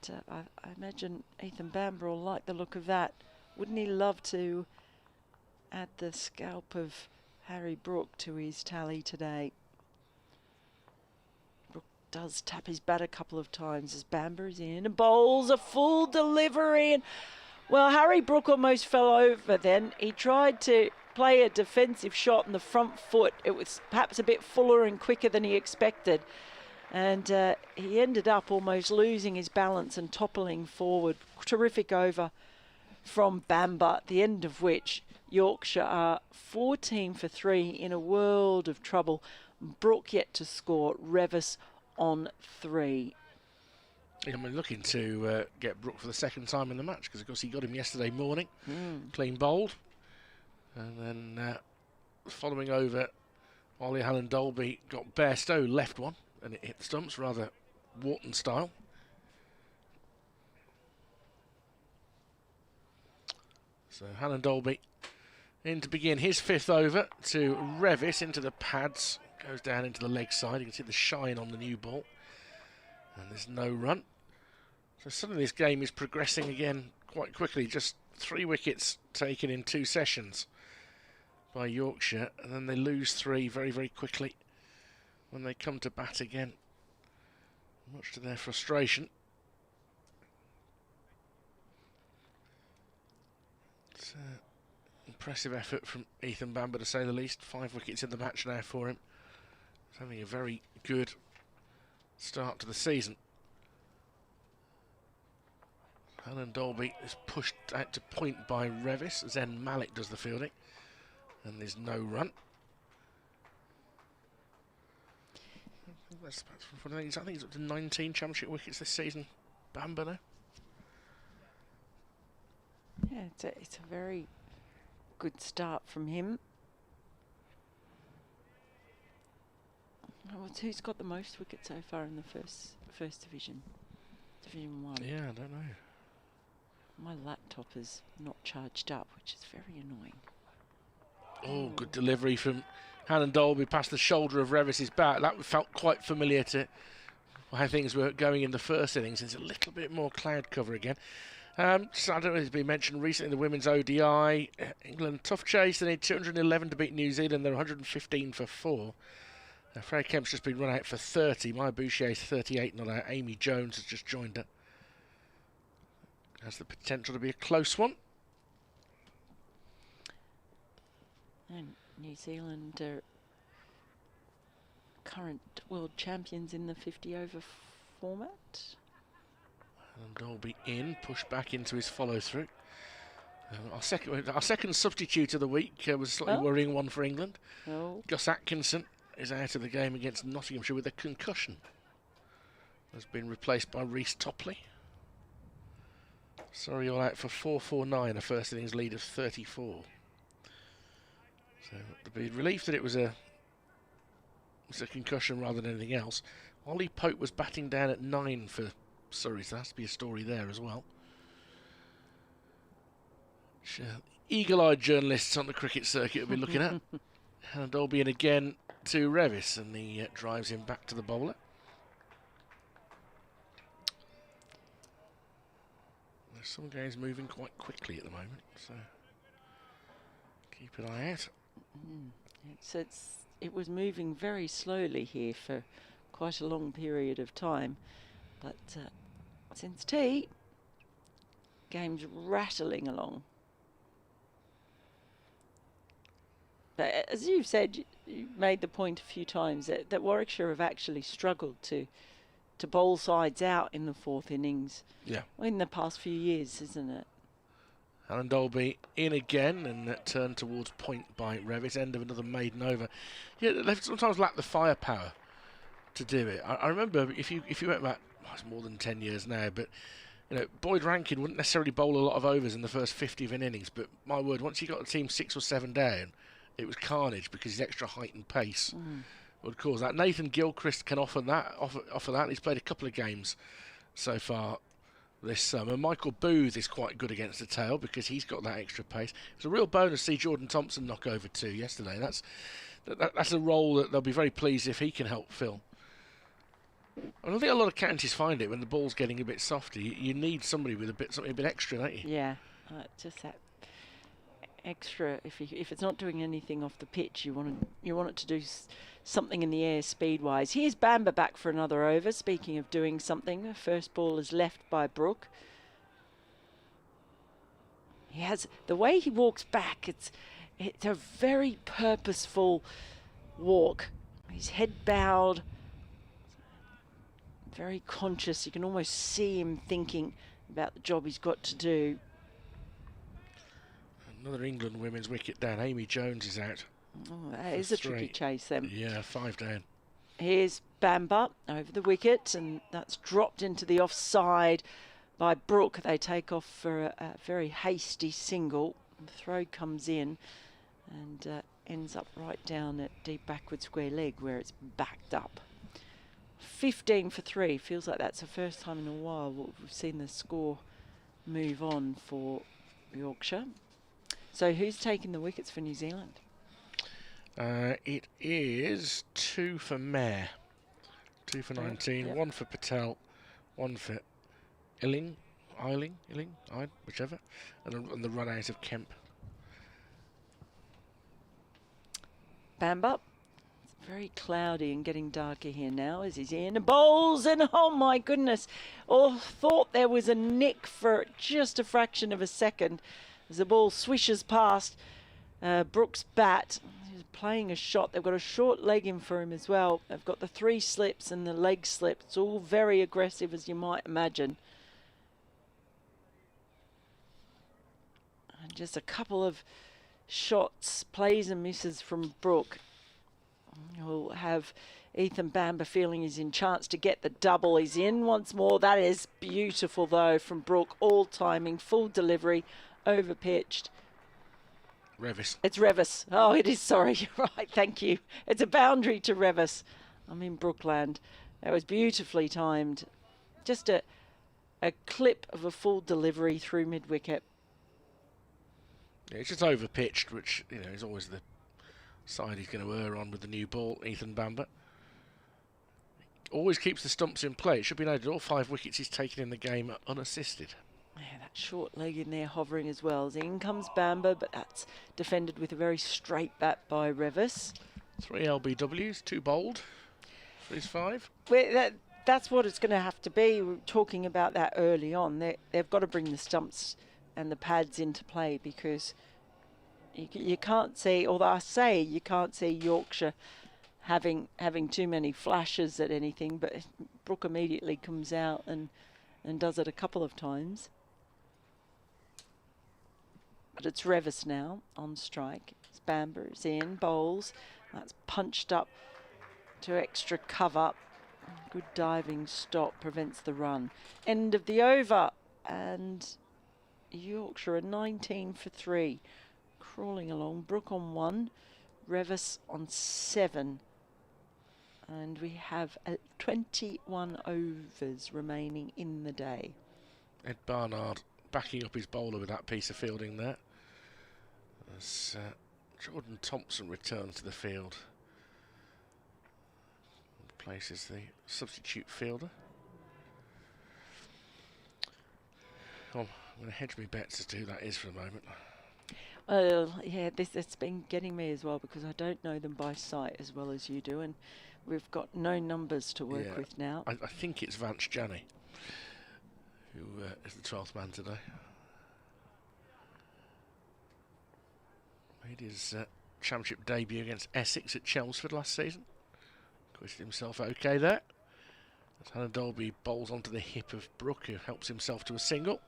But I imagine Ethan Bamber will like the look of that. Wouldn't he love to add the scalp of Harry Brook to his tally today? Brook does tap his bat a couple of times as Bamber is in and bowls a full delivery. And well, Harry Brook almost fell over then. He tried to play a defensive shot on the front foot. It was perhaps a bit fuller and quicker than he expected. And he ended up almost losing his balance and toppling forward. Terrific over from Bamber, at the end of which Yorkshire are 14 for 3 in a world of trouble. Brook yet to score, Revis on 3.
Yeah, I'm looking to get Brook for the second time in the match because, of course, he got him yesterday morning, clean bowled. And then following over, Ollie Allen Dolby got Bairstow left one. And it hit the stumps, rather Wharton style. So Allen Dolby in to begin his 5th over to Revis into the pads. Goes down into the leg side. You can see the shine on the new ball. And there's no run. So suddenly this game is progressing again quite quickly. Just 3 wickets taken in 2 sessions by Yorkshire. And then they lose 3 very, very quickly when they come to bat again, much to their frustration. It's an impressive effort from Ethan Bamber, to say the least. 5 wickets in the match now for him. He's having a very good start to the season. Allen Dolby is pushed out to point by Revis. Zen Malik does the fielding, and there's no run. I think he's up to 19 championship wickets this season. Bamber now.
Yeah, it's a very good start from him. Oh, who's got the most wickets so far in the first division? Division 1.
Yeah, I don't know.
My laptop is not charged up, which is very annoying.
Oh, good delivery from Allen Dolby past the shoulder of Revis's bat. That felt quite familiar to how things were going in the first innings. There's a little bit more cloud cover again. So I don't know if it's been mentioned recently in the women's ODI. England tough chase. They need 211 to beat New Zealand. They're 115 for 4. Freya Kemp's just been run out for 30. Maya Boucher's 38 not out. Amy Jones has just joined her. Has the potential to be a close one.
And New Zealand are current world champions in the 50 over format.
And Dolby in, pushed back into his follow through. Our second substitute of the week was a slightly worrying one for England.
Oh.
Gus Atkinson is out of the game against Nottinghamshire with a concussion. Has been replaced by Reece Topley. Sorry, all out for 449, a first innings lead of 34. So the big relief that it was a concussion rather than anything else. Ollie Pope was batting down at 9 for Surrey, so there has to be a story there as well. Eagle-eyed journalists on the cricket circuit will be looking at. And Dolby in again to Revis, and he drives him back to the bowler. There's some games moving quite quickly at the moment, so keep an eye out.
So it was moving very slowly here for quite a long period of time, but since tea, game's rattling along. But as you've said, you made the point a few times that Warwickshire have actually struggled to bowl sides out in the 4th innings.
Yeah.
In the past few years, isn't it?
Allen Dolby in again and turned towards point by Revis. End of another maiden over. Yeah, they've sometimes lacked the firepower to do it. I remember if you went back, it's more than 10 years now, but you know, Boyd Rankin wouldn't necessarily bowl a lot of overs in the first 50 of an innings, but my word, once you got the team 6 or 7 down, it was carnage because his extra height and pace would cause that. Nathan Gilchrist can offer that. He's played a couple of games so far this summer. Michael Booth is quite good against the tail because he's got that extra pace. It's a real bonus to see Jordan Thompson knock over 2 yesterday. That's a role that they'll be very pleased if he can help fill. I don't think a lot of counties find it when the ball's getting a bit softer. You need somebody with something a bit extra, don't you?
Yeah, just that extra. If it's not doing anything off the pitch, you want it to do something in the air speed-wise. Here's Bamber back for another over. Speaking of doing something, the first ball is left by Brooke. He has the way he walks back. It's a very purposeful walk. His head bowed, very conscious. You can almost see him thinking about the job he's got to do.
Another England women's wicket down. Amy Jones is out.
Oh, that is a tricky chase then.
Yeah, 5 down.
Here's Bamber over the wicket, and that's dropped into the offside by Brooke. They take off for a very hasty single. The throw comes in and ends up right down at deep backward square leg where it's backed up. 15 for 3. Feels like that's the first time in a while we've seen the score move on for Yorkshire. So who's taking the wickets for New Zealand?
It is 2 for Mayer, 2 for 19,
yep.
1 for Patel, 1 for Illing, whichever, and the run out of Kemp.
Bamber. It's very cloudy and getting darker here now as he's in. Bowls and oh my goodness. Oh, thought there was a nick for just a fraction of a second as the ball swishes past Brooks' bat. He's playing a shot. They've got a short leg in for him as well. They've got the 3 slips and the leg slip. It's all very aggressive, as you might imagine. And just a couple of shots, plays and misses from Brooke. We'll have Ethan Bamber feeling he's in chance to get the double. He's in once more. That is beautiful, though, from Brooke. All timing, full delivery, over pitched.
Revis.
It's Revis. Oh, it is. Sorry. Right. Thank you. It's a boundary to Revis. I'm in Brookland. That was beautifully timed. Just a clip of a full delivery through mid-wicket.
Yeah, it's just over pitched, which is always the side he's going to err on with the new ball. Ethan Bamber always keeps the stumps in play. It should be noted all 5 wickets he's taken in the game are unassisted.
Yeah, that short leg in there hovering as well. As in comes Bamber, but that's defended with a very straight bat by Revis.
3 LBWs, 2 bowled for his 5.
That's what it's going to have to be. We were talking about that early on. They've got to bring the stumps and the pads into play because you can't see, although I say you can't see Yorkshire having too many flashes at anything, but Brooke immediately comes out and does it a couple of times. But it's Revis now on strike. Bamber is in, bowls. That's punched up to extra cover. Good diving stop prevents the run. End of the over. And Yorkshire are 19 for 3. Crawling along. Brooke on 1. Revis on 7. And we have 21 overs remaining in the day.
Ed Barnard backing up his bowler with that piece of fielding there. As Jordan Thompson returns to the field. Places the substitute fielder. Oh, I'm going to hedge my bets as to who that is for a moment.
Well, yeah, it's been getting me as well because I don't know them by sight as well as you do, and we've got no numbers to work with now.
I think it's Vance Janney, who is the 12th man today. Made his championship debut against Essex at Chelmsford last season. Acquitted himself okay there. As Hannah Dolby bowls onto the hip of Brooke, who helps himself to a single.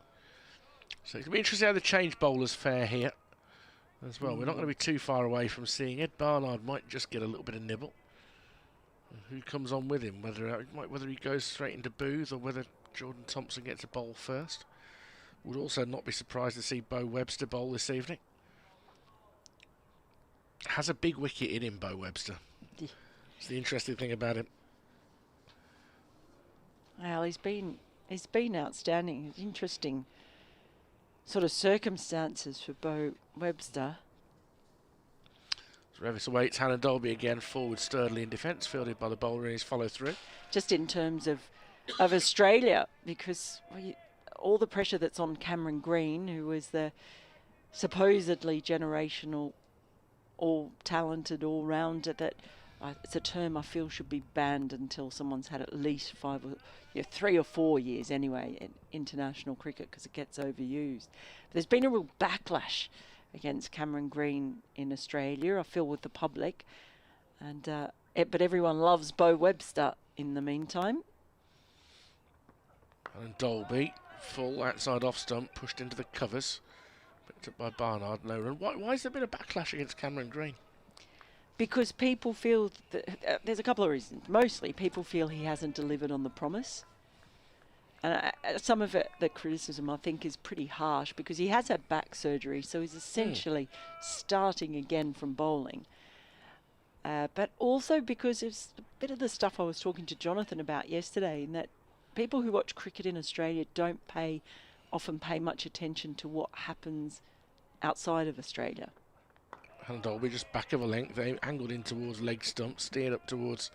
So it'll be interesting how the change bowlers fare here as well. We're not going to be too far away from seeing Ed Barnard might just get a little bit of nibble. Who comes on with him? Whether he goes straight into Booth or whether Jordan Thompson gets a bowl first. Would also not be surprised to see Bo Webster bowl this evening. Has a big wicket in him, Bo Webster. It's the interesting thing about him.
Well, he's been He's been outstanding. Interesting sort of circumstances for Bo Webster.
Revis awaits Hannah Dolby again, forward sturdily in defence, fielded by the bowler in his follow-through.
Just in terms of Australia, because all the pressure that's on Cameron Green, who was the supposedly generational, all-talented all-rounder that it's a term I feel should be banned until someone's had at least 3 or 4 years anyway in international cricket, because it gets overused. But there's been a real backlash against Cameron Green in Australia, I feel, with the public. And but everyone loves Bo Webster in the meantime.
And Dolby, full outside off stump, pushed into the covers. Picked up by Barnard, no run. Why has there been a backlash against Cameron Green?
Because people feel that there's a couple of reasons. Mostly, people feel he hasn't delivered on the promise. And some of it, the criticism, I think, is pretty harsh because he has had back surgery, so he's essentially starting again from bowling. But also because it's a bit of the stuff I was talking to Jonathan about yesterday, in that people who watch cricket in Australia don't often pay much attention to what happens outside of Australia.
Hannah Dolby just back of a length, they angled in towards leg stump, steered up towards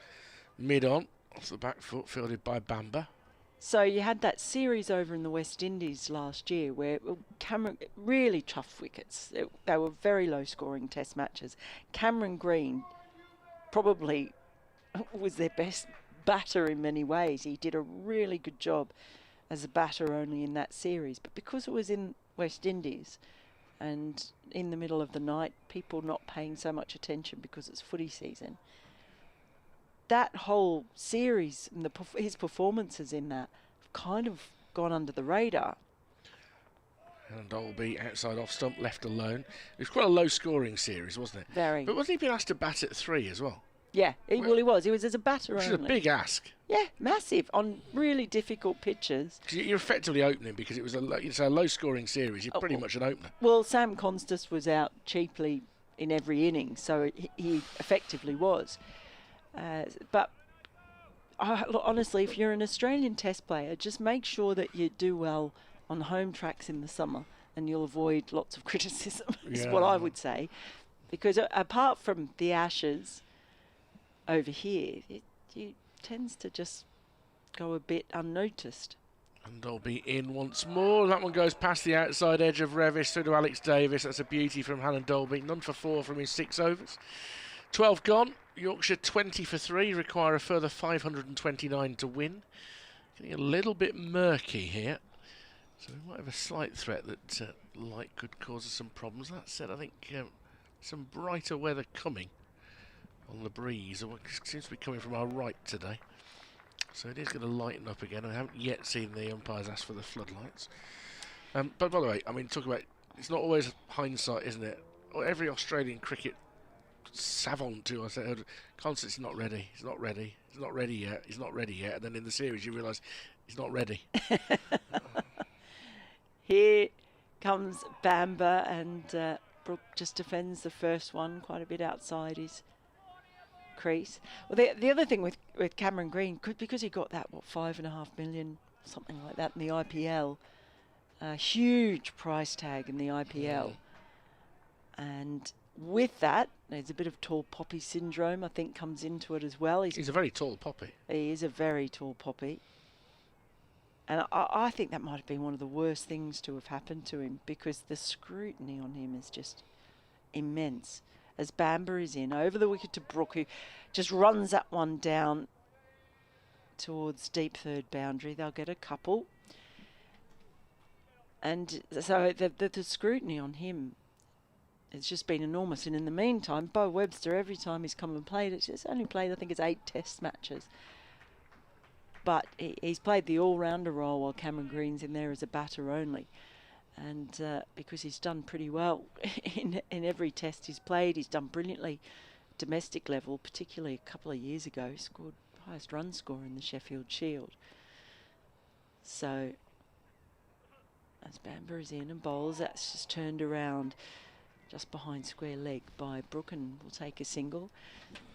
mid-on, off the back foot, fielded by Bamber.
So you had that series over in the West Indies last year where Cameron, really tough wickets. They were very low-scoring test matches. Cameron Green probably was their best batter in many ways. He did a really good job as a batter only in that series. But because it was in West Indies and in the middle of the night, people not paying so much attention because it's footy season, that whole series and his performances in that have kind of gone under the radar.
And Dolby outside off stump, left alone. It was quite a low scoring series, wasn't it?
Very.
But wasn't he being asked to bat at 3 as well?
Yeah, he was. He was as a batter
Which
only.
is a big ask.
Yeah, massive on really difficult pitches.
You're effectively opening because it's a low scoring series. You're pretty much an opener.
Well, Sam Constas was out cheaply in every inning, so he effectively was. But honestly, if you're an Australian Test player, just make sure that you do well on home tracks in the summer, and you'll avoid lots of criticism, is what I would say. Because apart from the Ashes over here, it tends to just go a bit unnoticed.
And Dolby in once more. That one goes past the outside edge of Revis through to Alex Davis. That's a beauty from Hannah Dolby. None for 4 from his 6 overs. 12 gone. Yorkshire 20 for 3. Require a further 529 to win. Getting a little bit murky here. So we might have a slight threat that light could cause us some problems. That said, I think some brighter weather coming on the breeze. It seems to be coming from our right today. So it is going to lighten up again. I haven't yet seen the umpires ask for the floodlights. But by the way, I mean, talk about, it's not always hindsight, isn't it? Every Australian cricket savant who I said, Constance, not ready, he's not ready, he's not ready yet, he's not ready yet. And then in the series you realise he's not ready.
Here comes Bamber, and Brooke just defends the first one quite a bit outside his crease. Well, the other thing with Cameron Green, because he got that, 5.5 million, something like that in the IPL, huge price tag in the IPL. And with that, there's a bit of tall poppy syndrome, I think, comes into it as well.
He's a very tall poppy.
He is a very tall poppy. And I think that might have been one of the worst things to have happened to him, because the scrutiny on him is just immense. As Bamber is in over the wicket to Brooke, who just runs that one down towards deep third boundary. They'll get a couple. And so the scrutiny on him has just been enormous. And in the meantime, Bo Webster, every time he's come and played, it's just only played, I think it's 8 test matches. But he's played the all-rounder role while Cameron Green's in there as a batter only. And because he's done pretty well in every test he's played, he's done brilliantly domestic level, particularly a couple of years ago. He scored highest run score in the Sheffield Shield. So as Bamber is in and bowls, that's just turned around just behind square leg by Brooke and will take a single.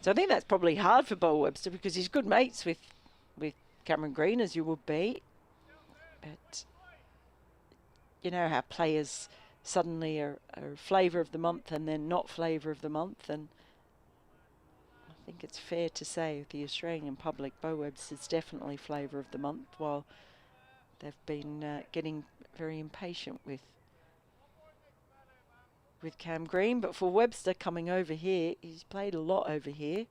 So I think that's probably hard for Bo Webster, because he's good mates with Cameron Green, as you would be. But you know how players suddenly are flavour of the month and then not flavour of the month, and I think it's fair to say with the Australian public, Bo Webster's definitely flavour of the month, while they've been getting very impatient with Cam Green. But for Webster coming over here, he's played a lot over here,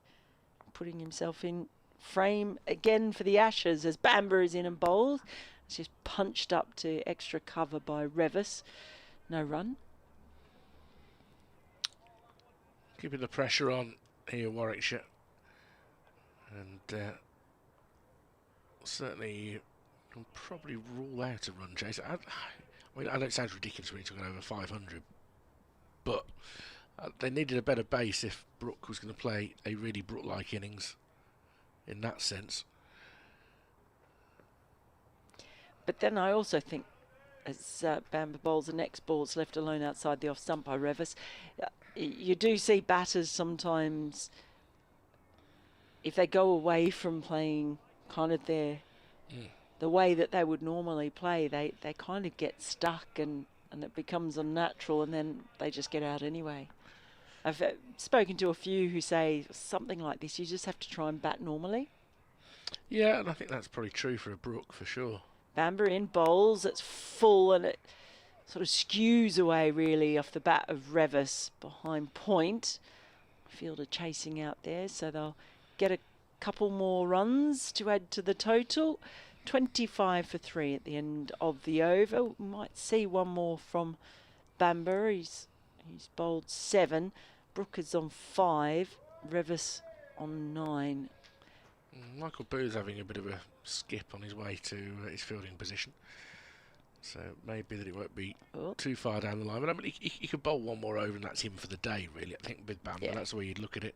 putting himself in frame again for the Ashes as Bamber is in and bowls. It's just punched up to extra cover by Revis. No run.
Keeping the pressure on here, Warwickshire. And certainly can probably rule out a run chase. I mean, I know it sounds ridiculous when you're talking over 500, but they needed a better base if Brooke was going to play a really Brooke-like innings in that sense.
But then I also think, as Bamber bowls the next ball's left alone outside the off stump by Revis, you do see batters sometimes, if they go away from playing kind of the way that they would normally play, they kind of get stuck and it becomes unnatural, and then they just get out anyway. I've spoken to a few who say something like this, you just have to try and bat normally.
Yeah, and I think that's probably true for a Brooke for sure.
Bamber in bowls, it's full and it sort of skews away really off the bat of Revis behind point. Fielder chasing out there, so they'll get a couple more runs to add to the total. 25 for 3 at the end of the over. We might see one more from Bamber. He's bowled 7. Brooke is on 5. Revis on 9.
Michael Booth's having a bit of a skip on his way to his fielding position, so maybe that it won't be too far down the line. But I mean, he could bowl one more over and that's him for the day, really. I think with Bamber, that's the way you'd look at it.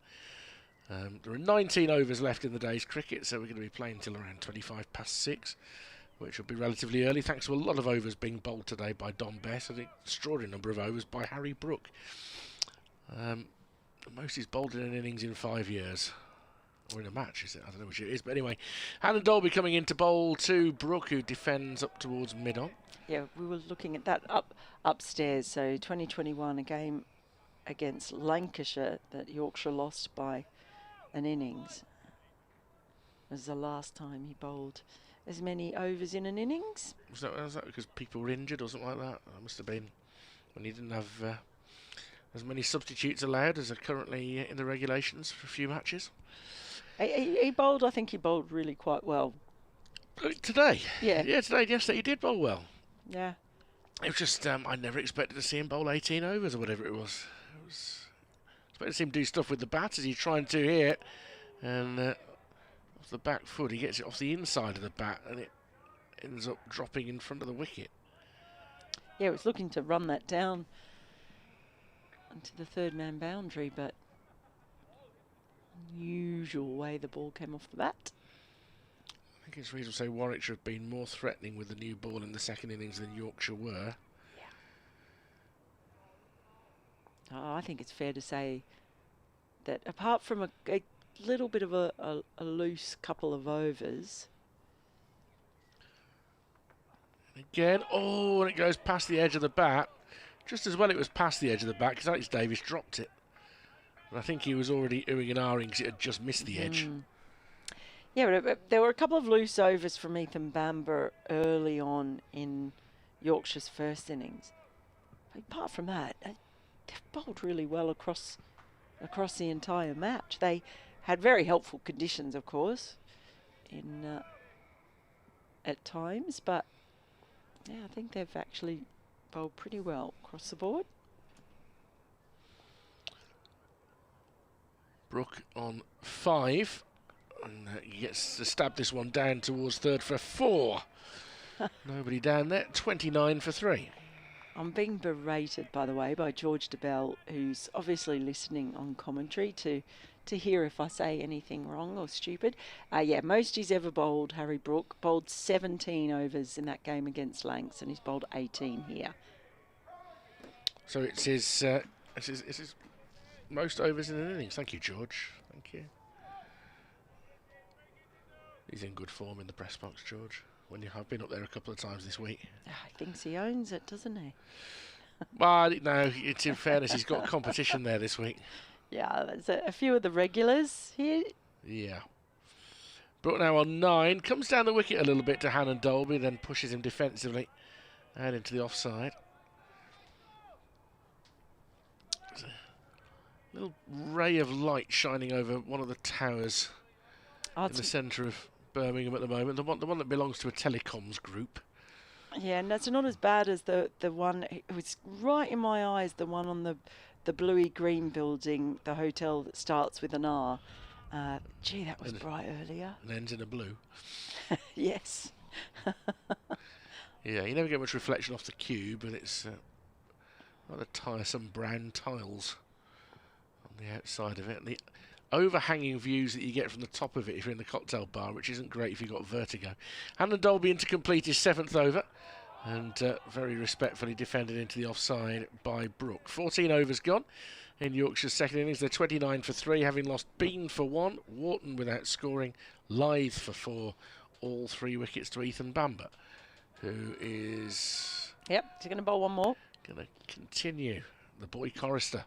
There are 19 overs left in the day's cricket, so we're going to be playing till around 25 past 6, which will be relatively early, thanks to a lot of overs being bowled today by Don Bess, and an extraordinary number of overs by Harry Brooke. The most he's bowled in an innings in 5 years. Or in a match, is it? I don't know which it is. But anyway, Hannah Dolby coming into bowl to Brooke, who defends up towards mid-on.
Yeah, we were looking at that upstairs. So 2021, a game against Lancashire that Yorkshire lost by an innings. It was the last time he bowled as many overs in an innings.
Was that because people were injured or something like that? That must have been when he didn't have as many substitutes allowed as are currently in the regulations for a few matches.
He bowled, I think he bowled really quite well.
Today?
Yeah.
Yeah, today, yesterday, he did bowl well.
Yeah.
It was just, I never expected to see him bowl 18 overs or whatever it was. I expected to see him do stuff with the bat as he's trying to here. And off the back foot, he gets it off the inside of the bat and it ends up dropping in front of the wicket.
Yeah, he was looking to run that down into the third man boundary, but unusual way the ball came off the bat.
I think it's reasonable to say Warwickshire have been more threatening with the new ball in the second innings than Yorkshire were.
Yeah. I think it's fair to say that apart from a little bit of a loose couple of overs.
And again, and it goes past the edge of the bat. Just as well it was past the edge of the bat because Alex Davis dropped it. And I think he was already oohing and ahhing because it had just missed the edge.
Yeah, but there were a couple of loose overs from Ethan Bamber early on in Yorkshire's first innings. But apart from that, they've bowled really well across the entire match. They had very helpful conditions, of course, at times, but yeah, I think they've actually bowled pretty well across the board.
Brooke on 5. And he gets to stab this one down towards third for 4. Nobody down there. 29 for 3.
I'm being berated, by the way, by George DeBell, who's obviously listening on commentary to hear if I say anything wrong or stupid. Yeah, most he's ever bowled, Harry Brooke, bowled 17 overs in that game against Lancs, and he's bowled 18 here.
So it's his most overs in an innings. Thank you, George. Thank you. He's in good form in the press box, George. when you have been up there a couple of times this week.
I think he owns it, doesn't he?
Well, no, it's in fairness, he's got competition there this week.
Yeah, there's a few of the regulars here.
Yeah. Brooke now on 9, comes down the wicket a little bit to Hain and Dolby, then pushes him defensively out into the offside. There's a little ray of light shining over one of the towers in the centre of Birmingham at the moment, the one that belongs to a telecoms group.
Yeah, and that's not as bad as the one. It was right in my eyes, the one on the bluey green building, the hotel that starts with an R. Gee, that was bright earlier.
And ends in a blue.
Yes.
Yeah, you never get much reflection off the cube, but it's rather tiresome brown tiles on the outside of it. And the overhanging views that you get from the top of it if you're in the cocktail bar, which isn't great if you've got vertigo. Hain and Dolby in to complete his 7th over, and very respectfully defended into the offside by Brooke. 14 overs gone in Yorkshire's second innings. They're 29 for 3, having lost Bean for 1, Wharton without scoring, Lythe for 4, all 3 wickets to Ethan Bamber, who is...
Yep, he's going to bowl one more.
Going to continue, the boy chorister.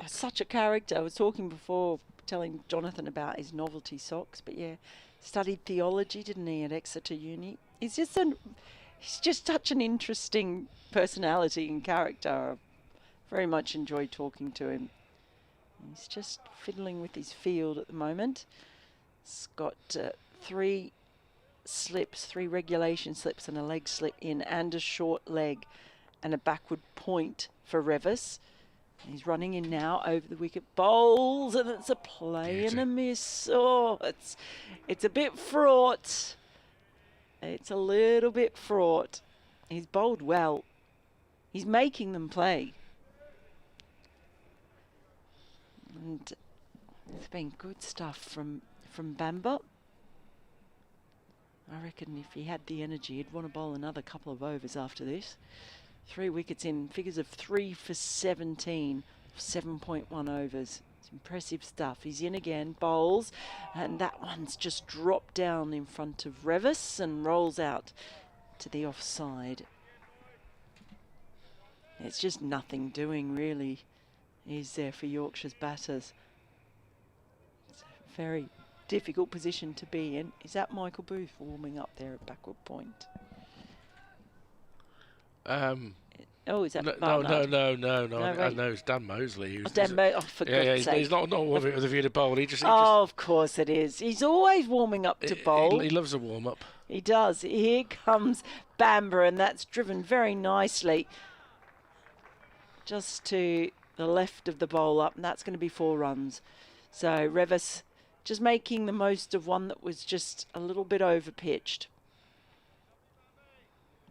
Such a character. I was talking before, telling Jonathan about his novelty socks, but yeah, studied theology, didn't he, at Exeter Uni? He's just such an interesting personality and character. I very much enjoyed talking to him. He's just fiddling with his field at the moment. He's got 3 slips, 3 regulation slips and a leg slip in, and a short leg and a backward point for Revis. He's running in now over the wicket, bowls, and it's a play and a miss. Oh, it's a bit fraught. It's a little bit fraught. He's bowled well. He's making them play. And it's been good stuff from Bamber. I reckon if he had the energy, he'd want to bowl another couple of overs after this. 3 wickets in, figures of 3 for 17, 7.1 overs. It's impressive stuff. He's in again, bowls, and that one's just dropped down in front of Revis and rolls out to the offside. It's just nothing doing, really, is there for Yorkshire's batters. It's a very difficult position to be in. Is that Michael Booth warming up there at backward point? Oh, is that Barnard?
No. No, it's Dan Mosley.
Dan Mosley. Oh, for God's sake.
He's not warming up with a view to bowl.
Of course it is. He's always warming up to bowl.
He loves a warm-up.
He does. Here comes Bamber, and that's driven very nicely just to the left of the bowl up, and that's going to be 4 runs. So Revis just making the most of one that was just a little bit over-pitched.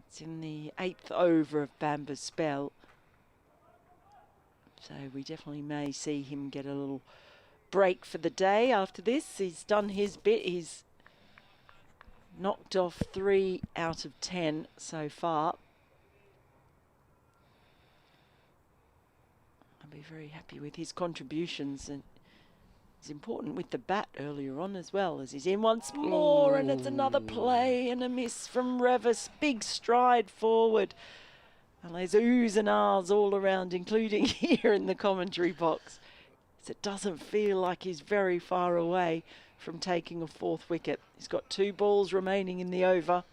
It's in the 8th over of Bamber's spell. So we definitely may see him get a little break for the day after this. He's done his bit. He's knocked off 3 out of 10 so far. I'll be very happy with his contributions, and it's important with the bat earlier on as well, as he's in once more. And it's another play and a miss from Revis. Big stride forward. And there's oohs and ahs all around, including here in the commentary box. So it doesn't feel like he's very far away from taking a 4th wicket. He's got 2 balls remaining in the over.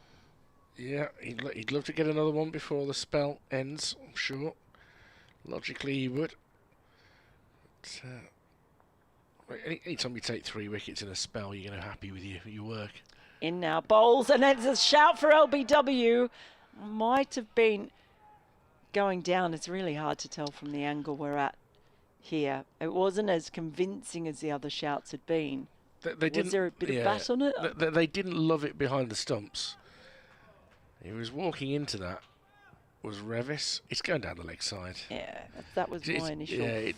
Yeah, he'd love to get another one before the spell ends, I'm sure. Logically he would. But, anytime you take 3 wickets in a spell, you're going to be happy with your work.
In now, bowls, and it's a shout for LBW. Might have been going down. It's really hard to tell from the angle we're at here. It wasn't as convincing as the other shouts had been. Was there a bit of bat on it?
They didn't love it behind the stumps. He was walking into that. Was Revis. It's going down the leg side.
Yeah, that was my initial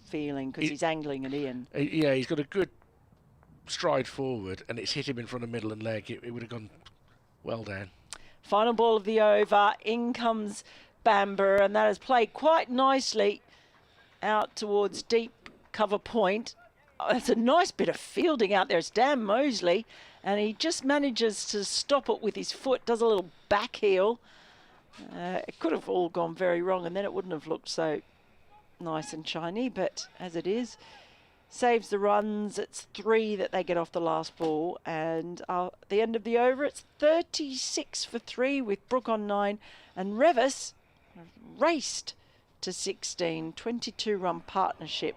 feeling, because he's angling it in.
Yeah, he's got a good stride forward, and it's hit him in front of middle and leg. It would have gone well down.
Final ball of the over. In comes Bamber, and that has played quite nicely out towards deep cover point. Oh, that's a nice bit of fielding out there. It's Dan Mosley, and he just manages to stop it with his foot, does a little back heel. It could have all gone very wrong, and then it wouldn't have looked so nice and shiny, but as it is, saves the runs. It's 3 that they get off the last ball, and at the end of the over, it's 36 for 3 with Brooke on 9, and Revis raced to 16. 22-run partnership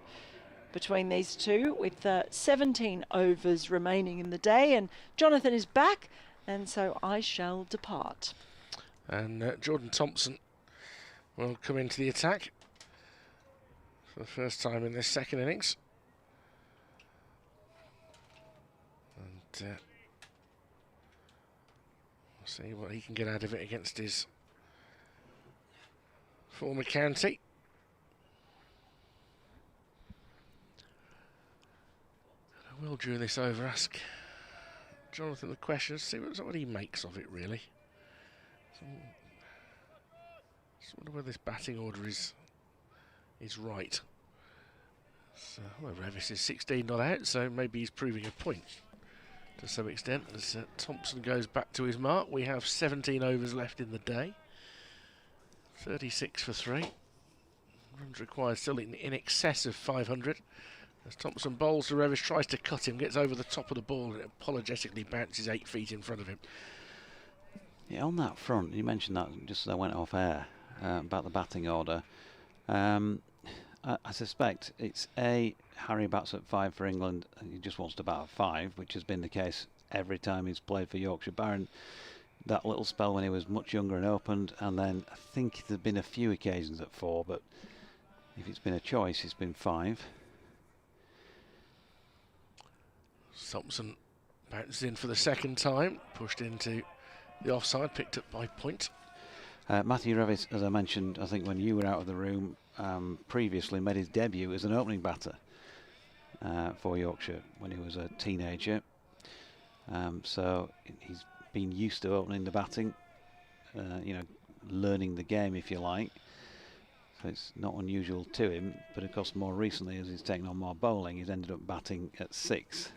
between these two, with 17 overs remaining in the day, and Jonathan is back, and so I shall depart.
And Jordan Thompson will come into the attack for the first time in this second innings. And we'll see what he can get out of it against his former county. I will, during this over, ask Jonathan the question, see what he makes of it, really. Just wonder whether this batting order is right. So, well, Revis is 16 not out, so maybe he's proving a point to some extent. As Thompson goes back to his mark, we have 17 overs left in the day. 36 for 3. Runs required still in excess of 500. As Thompson bowls to Revis, tries to cut him, gets over the top of the ball, and it apologetically bounces 8 feet in front of him.
Yeah, on that front, you mentioned that just as I went off air about the batting order. I suspect it's Harry bats at 5 for England, and he just wants to bat at 5, which has been the case every time he's played for Yorkshire. Barron, that little spell when he was much younger and opened, and then I think there've been a few occasions at 4, but if it's been a choice, it's been 5.
Thompson bounces in for the second time, pushed into the offside, picked up by point.
Matthew Revis, as I mentioned, I think when you were out of the room previously, made his debut as an opening batter for Yorkshire when he was a teenager. So he's been used to opening the batting, learning the game, if you like. So it's not unusual to him, but of course more recently, as he's taken on more bowling, he's ended up batting at 6.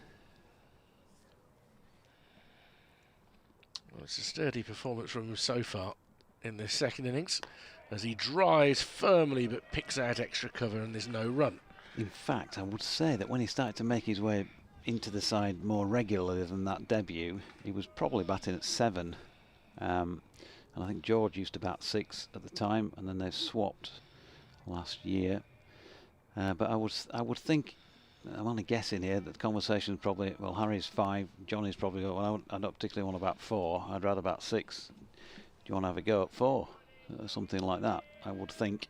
Well, it's a sturdy performance from him so far in this second innings, as he drives firmly but picks out extra cover and there's no run.
In fact, I would say that when he started to make his way into the side more regularly than that debut, he was probably batting at 7. And I think George used to bat 6 at the time, and then they swapped last year. But I would think, I'm only guessing here, that the conversation is probably, well, Harry's 5, Johnny's probably, well, I don't particularly want to bat 4, I'd rather bat 6. Do you want to have a go at 4? Something like that, I would think.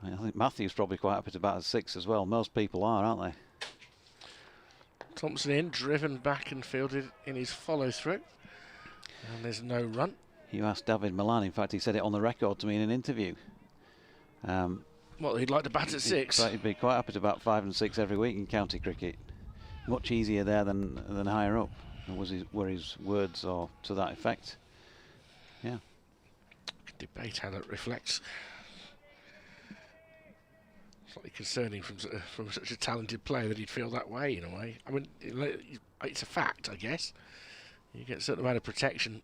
I think Matthew's probably quite happy to bat at 6 as well. Most people are, aren't they?
Thompson in, driven back and fielded in his follow-through. And there's no run.
You asked David Milan, in fact, he said it on the record to me in an interview.
Well, he'd like to bat at 6.
He'd be quite happy to bat 5 and 6 every week in county cricket. Much easier there than higher up. Were his words or to that effect? Yeah.
Could debate how that reflects. Slightly concerning from such a talented player that he'd feel that way, in a way. I mean, it's a fact, I guess. You get a certain amount of protection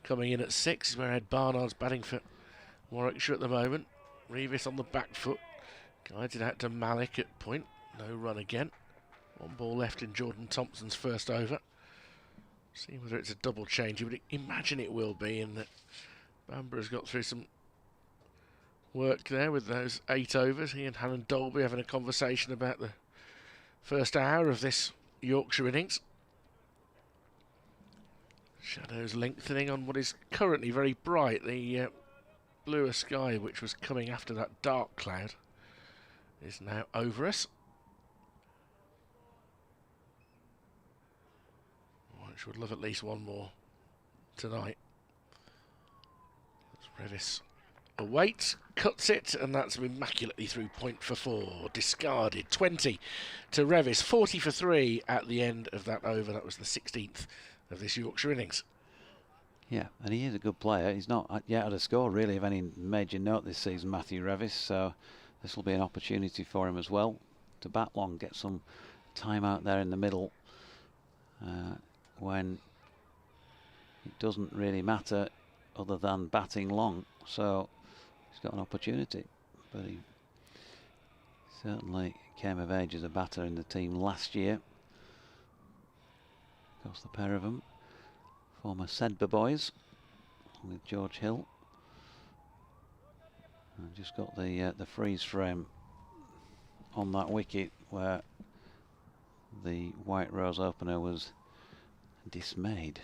coming in at 6, where Ed Barnard's batting for Warwickshire at the moment. Revis on the back foot, guided out to Malik at point. No run again. 1 ball left in Jordan Thompson's first over. See whether it's a double change. You would imagine it will be, in that Bamborough's got through some work there with those 8 overs. He and Helen Dolby having a conversation about the first hour of this Yorkshire innings. Shadows lengthening on what is currently very bright. The bluer sky, which was coming after that dark cloud, is now over us. Which would love at least 1 more tonight. Revis awaits, cuts it, and that's immaculately through point for 4. Discarded. 20 to Revis. 40 for 3 at the end of that over. That was the 16th of this Yorkshire innings.
Yeah, and he is a good player. He's not yet had a score really of any major note this season, Matthew Revis, so this will be an opportunity for him as well to bat long, get some time out there in the middle. when it doesn't really matter other than batting long. So he's got an opportunity, but he certainly came of age as a batter in the team last year. Of course, the pair of them, former Sedbergh boys with George Hill. I've just got the freeze frame on that wicket where the White Rose opener was dismayed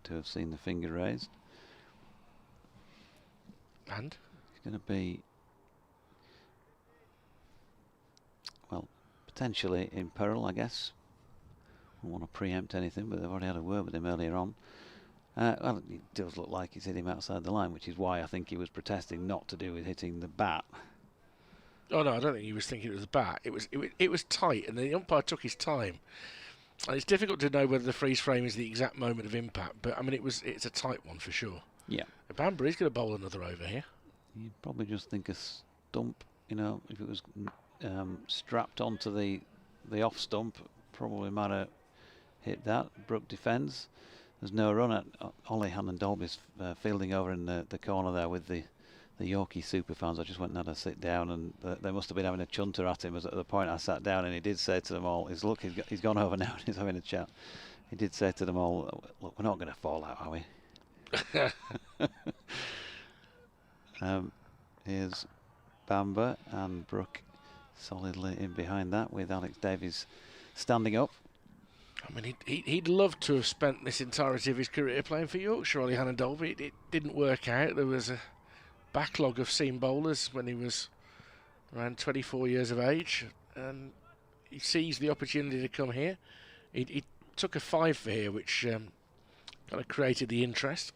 to have seen the finger raised.
And
it's going to be, well, potentially in peril, I guess. I don't want to preempt anything, but they've already had a word with him earlier on. Well, it does look like he's hit him outside the line, which is why I think he was protesting, not to do with hitting the bat.
oh no, I don't think he was thinking it was a bat. It was tight, and the umpire took his time. And it's difficult to know whether the freeze frame is the exact moment of impact, but I mean it's a tight one for sure.
Yeah.
Banbury's going to bowl another over here.
You'd probably just think a stump, you know, if it was strapped onto the off stump, probably might have hit that. Brook defends. There's no run at Ollie Hannon-Dolby's fielding over in the corner there with the Yorkie superfans. I just went and had a sit down, and they must have been having a chunter at him. As at the point I sat down, and he did say to them all, "Look, he's gone over now and he's having a chat." He did say to them all, "Look, we're not going to fall out, are we?" Here's Bamber and Brook solidly in behind that, with Alex Davies standing up.
I mean, he'd love to have spent this entirety of his career playing for Yorkshire, Ollie Hannon-Dolby. It didn't work out. There was a backlog of seam bowlers when he was around 24 years of age, and he seized the opportunity to come here. He took a 5 for here, which kind of created the interest.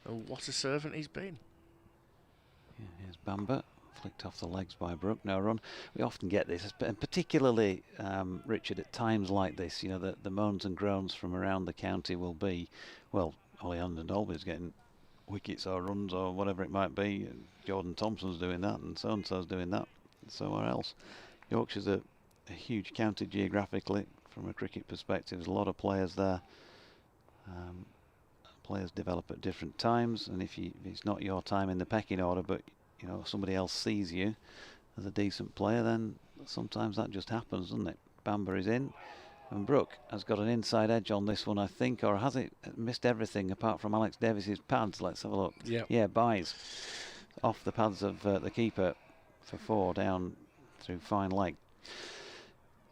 Oh, what a servant he's been.
Yeah, here's Bamber, flicked off the legs by Brook, no run. We often get this, and particularly, Richard, at times like this, you know, the moans and groans from around the county will be, well, Ollie Hannon-Dolby's getting wickets or runs or whatever it might be, and Jordan Thompson's doing that, and so-and-so's doing that, and somewhere else. Yorkshire's a huge county geographically. From a cricket perspective, there's a lot of players there. Players develop at different times, and if it's not your time in the pecking order, but you know somebody else sees you as a decent player, then sometimes that just happens, doesn't it? Bamber is in, and Brook has got an inside edge on this one, I think, or has it missed everything apart from Alex Davies's pads? Let's have a look.
Yep.
Yeah, buys off the pads of the keeper for 4 down through fine leg.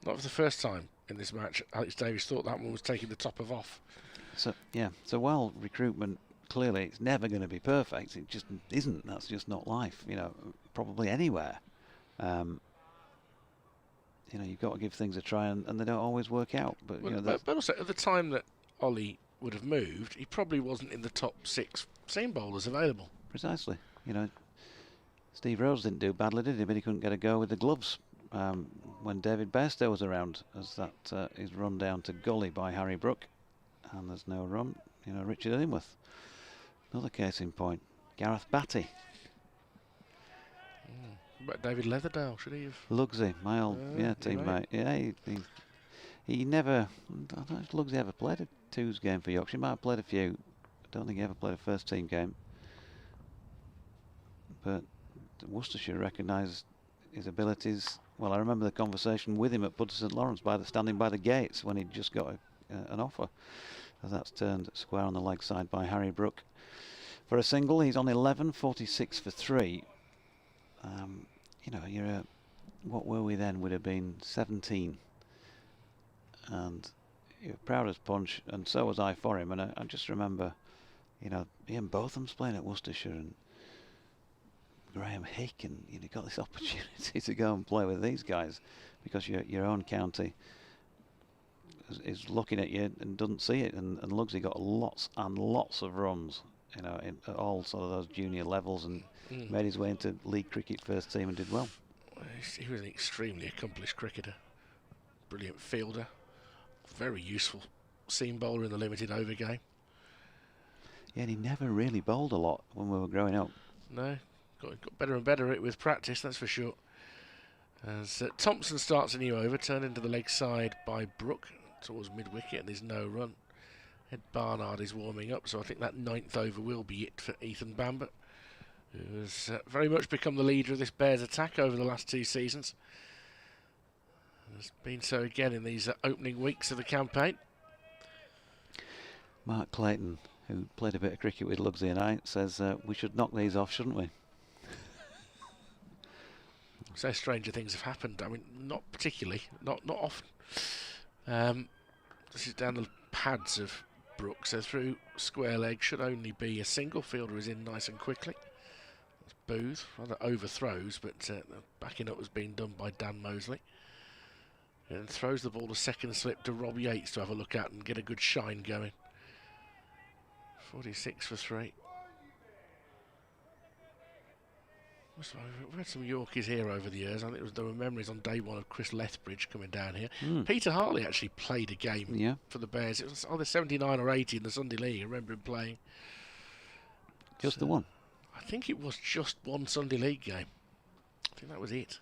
Not for the first time in this match. Alex Davies thought that one was taking the top of off.
So yeah, so while recruitment clearly it's never going to be perfect, it just isn't. That's just not life, you know, probably anywhere. You know, you've got to give things a try, and they don't always work out. But
Well,
you know,
but also at the time that Ollie would have moved, he probably wasn't in the top 6 seam bowlers available.
precisely. You know, Steve Rose didn't do badly, did he? But he couldn't get a go with the gloves when David Bairstow was around, as that is run down to gully by Harry Brook. And there's no run. You know, Richard Illingworth, another case in point. Gareth Batty.
But David Leatherdale, should he have?
Lugsy, my old teammate.
Right.
Yeah, he never. I don't know if Lugsy ever played a twos game for Yorkshire. He might have played a few. I don't think he ever played a first team game. But Worcestershire recognised his abilities. Well, I remember the conversation with him at Bud St Lawrence standing by the gates when he'd just got an offer. As that's turned square on the leg side by Harry Brook for a single. He's on 11, 46 for 3. You know, what were we then? Would have been 17, and you're proud as punch, and so was I for him. And I just remember, you know, Ian Botham's playing at Worcestershire, and Graham Hick, and you got this opportunity to go and play with these guys because your own county is looking at you and doesn't see it. And Lugsy got lots and lots of runs, you know, at all sort of those junior levels, and made his way into league cricket first team and did well.
He was an extremely accomplished cricketer, brilliant fielder, very useful seam bowler in the limited over game.
Yeah, and he never really bowled a lot when we were growing up.
No, got better and better at it with practice, that's for sure. As Thompson starts a new over, turned into the leg side by Brook. towards mid-wicket and there's no run. Barnard is warming up, so I think that 9th over will be it for Ethan Bamber, who has very much become the leader of this Bears attack over the last 2 seasons. Has been so again in these opening weeks of the campaign.
Mark Clayton, who played a bit of cricket with Lugsy and I, says we should knock these off, shouldn't we?
So stranger things have happened. I mean, not particularly, not often. This is down the pads of Brooks, so through square leg should only be a single. Fielder is in nice and quickly. That's Booth, rather overthrows, but the backing up was being done by Dan Mosley. And throws the ball to second slip to Rob Yates to have a look at and get a good shine going. 46 for 3. We've had some Yorkies here over the years. I think there were memories on day one of Chris Lethbridge coming down here. Peter Hartley actually played a game for the Bears. It was either 79 or 80 in the Sunday League. I remember him playing.
Just the one?
I think it was just one Sunday League game. I think that was it.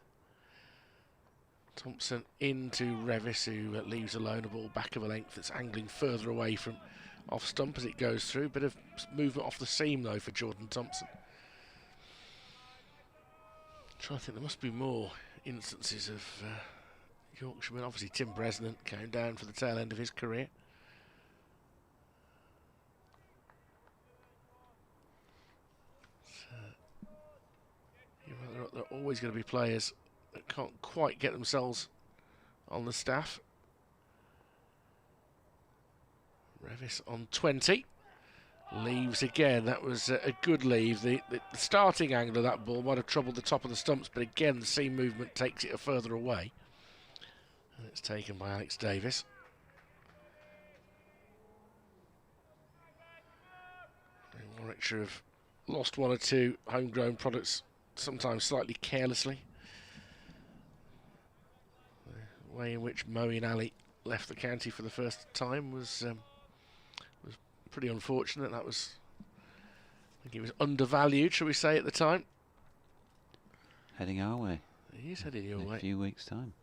Thompson into Revis, who leaves alone, a ball back of a length that's angling further away from off stump as it goes through. Bit of movement off the seam though for Jordan Thompson. I think there must be more instances of Yorkshiremen. Obviously Tim Bresnan came down for the tail end of his career. So, there are always going to be players that can't quite get themselves on the staff. Revis on 20. Leaves again. That was a good leave. The starting angle of that ball might have troubled the top of the stumps, but again the seam movement takes it further away. And it's taken by Alex Davis. And Warwickshire have lost 1 or 2 homegrown products, sometimes slightly carelessly. The way in which Moeen Ali left the county for the first time was pretty unfortunate. That was, I think he was undervalued, shall we say, at the time.
Heading our way.
He is heading your way.
In a few weeks' time.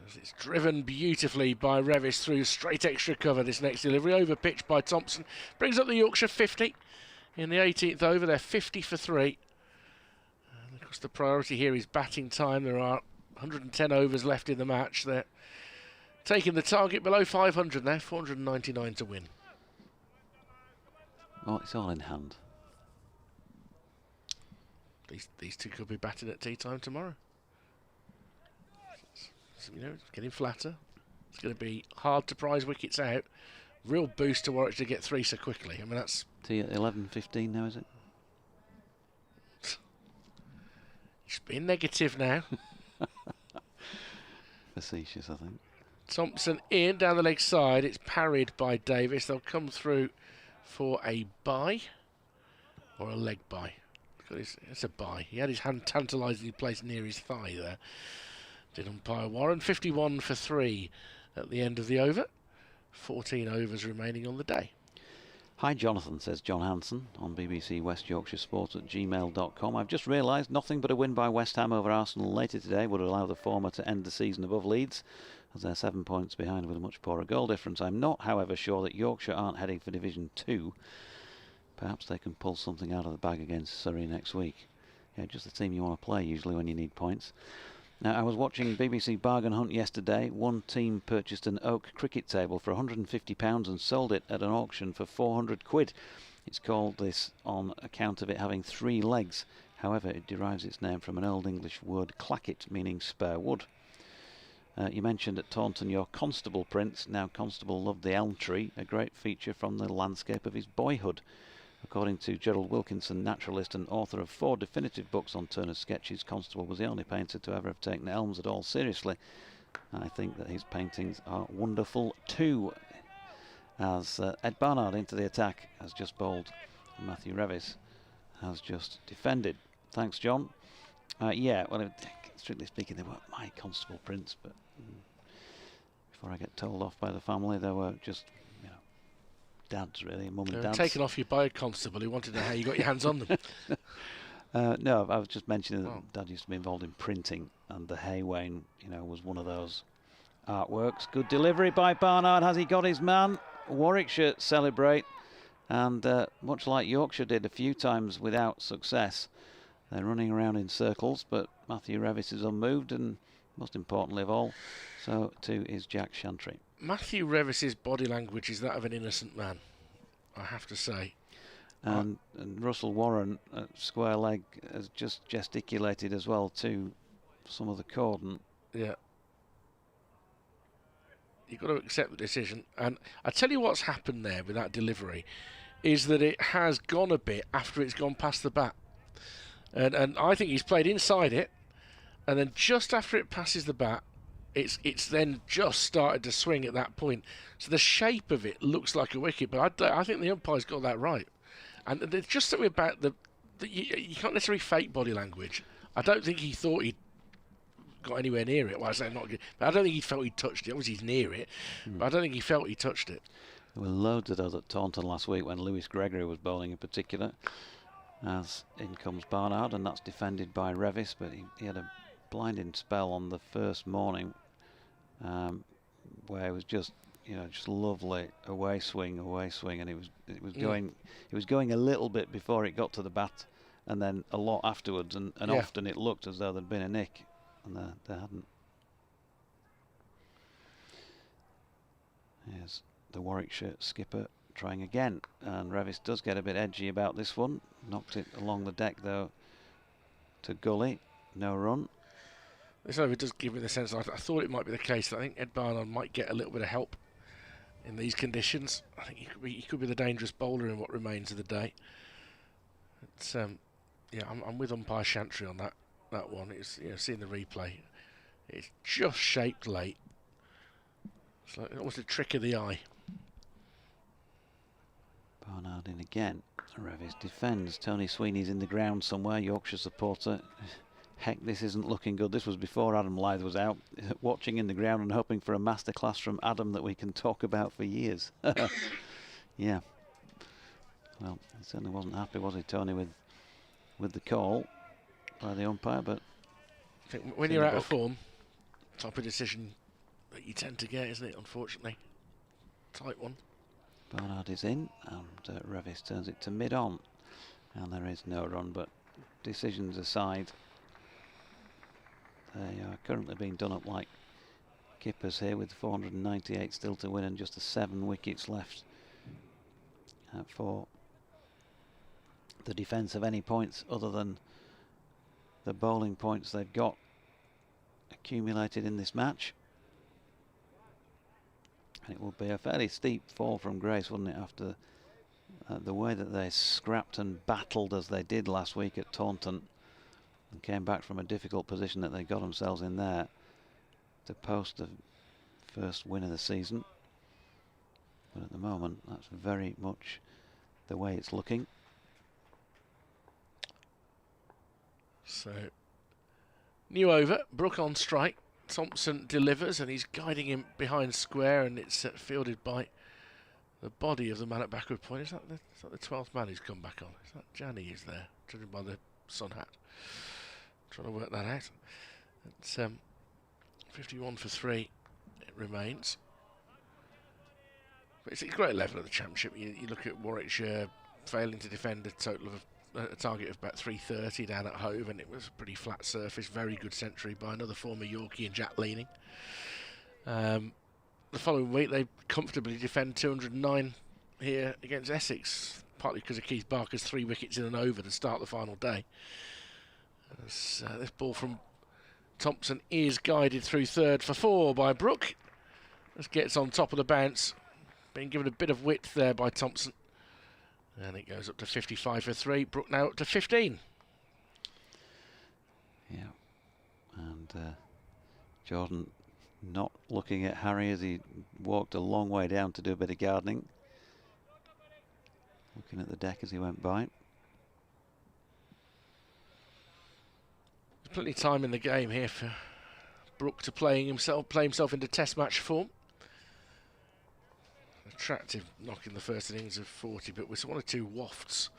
As it's driven beautifully by Revis through straight extra cover. This next delivery over pitch by Thompson brings up the Yorkshire 50 in the 18th over. They're 50 for 3. And of course, the priority here is batting time. There are 110 overs left in the match. They're taking the target below 500 now, 499 to win.
Oh, it's all in hand.
These two could be batting at tea time tomorrow. So, you know, it's getting flatter. It's going to be hard to prize wickets out. Real boost to Warwick to get 3 so quickly. I mean, that's...
Tea at 11:15 now, is it?
He's being negative now.
Facetious, I think.
Thompson in, down the leg side. It's parried by Davis. They'll come through for a bye or a leg bye. It's a bye. He had his hand tantalisingly placed near his thigh there. Did umpire Warren. 51 for 3 at the end of the over. 14 overs remaining on the day.
Hi Jonathan, says John Hanson on BBC West Yorkshire Sport at gmail.com. I've just realised nothing but a win by West Ham over Arsenal later today would allow the former to end the season above Leeds, as they're 7 points behind with a much poorer goal difference. I'm not, however, sure that Yorkshire aren't heading for Division 2. Perhaps they can pull something out of the bag against Surrey next week. Yeah, just the team you want to play usually when you need points. Now, I was watching BBC Bargain Hunt yesterday. One team purchased an oak cricket table for £150 and sold it at an auction for 400 quid. It's called this on account of it having 3 legs. However, it derives its name from an Old English word clacket, meaning spare wood. You mentioned at Taunton your Constable prints. Now Constable loved the elm tree, a great feature from the landscape of his boyhood. According to Gerald Wilkinson, naturalist and author of 4 definitive books on Turner's sketches, Constable was the only painter to ever have taken elms at all seriously. I think that his paintings are wonderful too. As Ed Barnard into the attack has just bowled, and Matthew Revis has just defended. Thanks, John. Yeah, well, strictly speaking, they weren't my Constable prints, but before I get told off by the family, they were just, you know, dads really, mum and dads.
Taken off you by a constable who wanted to know how you got your hands on them.
No, I was just mentioning that Dad used to be involved in printing, and the Hain, you know, was one of those artworks. Good delivery by Barnard. Has he got his man? Warwickshire celebrate, and much like Yorkshire did a few times without success, they're running around in circles, but Matthew Revis is unmoved, and most importantly of all, so too is Jack Shantry.
Matthew Revis's body language is that of an innocent man, I have to say.
And Russell Warren at square leg has just gesticulated as well to some of the cordon.
Yeah. You've got to accept the decision. And I tell you what's happened there with that delivery is that it has gone a bit after it's gone past the bat. And I think he's played inside it, and then just after it passes the bat, it's then just started to swing at that point. So the shape of it looks like a wicket, but I think the umpire's got that right. And there's just something about you can't necessarily fake body language. I don't think he thought he'd got anywhere near it. Well, I say not good, but I don't think he felt he touched it. Obviously he's near it, but I don't think he felt he touched it.
There were loads of those at Taunton last week when Lewis Gregory was bowling in particular. As in comes Barnard, and that's defended by Revis, but he had a blinding spell on the first morning where it was just lovely away swing, and it was going a little bit before it got to the bat, and then a lot afterwards, and often it looked as though there'd been a nick, and there hadn't. Here's the Warwickshire skipper trying again, and Revis does get a bit edgy about this one. Knocked it along the deck though to Gully, no run.
This over does give me the sense I thought it might be the case that I think Ed Barnard might get a little bit of help in these conditions. I think he could be the dangerous bowler in what remains of the day. It's yeah, I'm with umpire Shantry on that one. It's seeing the replay, it's just shaped late. It's like almost a trick of the eye.
Barnard in again. Revis defends. Tony Sweeney's in the ground somewhere. Yorkshire supporter. Heck, this isn't looking good. This was before Adam Lyth was out, watching in the ground and hoping for a masterclass from Adam that we can talk about for years. Yeah. Well, he certainly wasn't happy, was he, Tony, with the call by the umpire? But
I think when you're out of form, type of decision that you tend to get, isn't it? Unfortunately, tight one.
Barnard is in, and Revis turns it to mid-on, and there is no run. But decisions aside, they are currently being done up like kippers here, with 498 still to win and just 7 wickets left for the defence of any points other than the bowling points they've got accumulated in this match. And it would be a fairly steep fall from grace, wouldn't it, after the way that they scrapped and battled as they did last week at Taunton and came back from a difficult position that they got themselves in there to post the first win of the season. But at the moment, that's very much the way it's looking.
So, new over, Brook on strike. Thompson delivers, and he's guiding him behind square, and it's fielded by the body of the man at backward point. Is that the 12th man who's come back on? Is that Janny is there, judging by the sun hat? Trying to work that out. It's 51 for 3. It remains. But it's a great level of the championship. You look at Warwickshire failing to defend a total of a target of about 330 down at Hove, and it was a pretty flat surface. Very good century by another former Yorkie and Jack Leaning. The following week they comfortably defend 209 here against Essex, partly because of Keith Barker's 3 wickets in and over to start the final day. This ball from Thompson is guided through third for 4 by Brook. This gets on top of the bounce, being given a bit of width there by Thompson. And it goes up to 55 for 3. Brook now up to 15.
Yeah. And Jordan not looking at Harry as he walked a long way down to do a bit of gardening. Looking at the deck as he went by.
There's plenty of time in the game here for Brook to play himself into test match form. Attractive knock in the first innings of 40, but with 1 or 2 wafts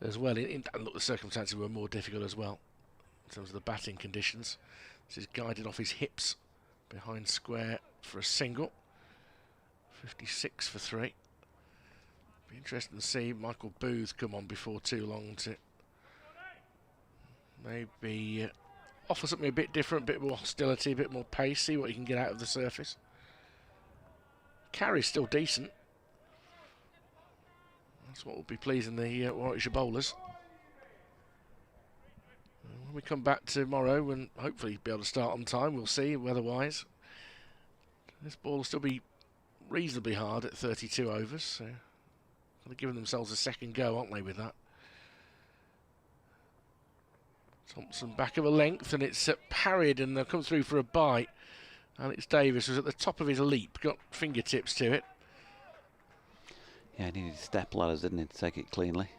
as well. And look, the circumstances were more difficult as well in terms of the batting conditions. This is guided off his hips behind square for a single. 56 for 3. Be interesting to see Michael Booth come on before too long to maybe offer something a bit different, a bit more hostility, a bit more pace, see what he can get out of the surface. Carry's still decent. That's what will be pleasing the Warwickshire bowlers. When we come back tomorrow and hopefully be able to start on time, we'll see weather-wise. This ball will still be reasonably hard at 32 overs, so they're giving themselves a second go, aren't they, with that? Thompson back of a length, and it's parried, and they'll come through for a bite. Alex Davis was at the top of his leap, got fingertips to it.
Yeah, he needed step ladders, didn't he, to take it cleanly.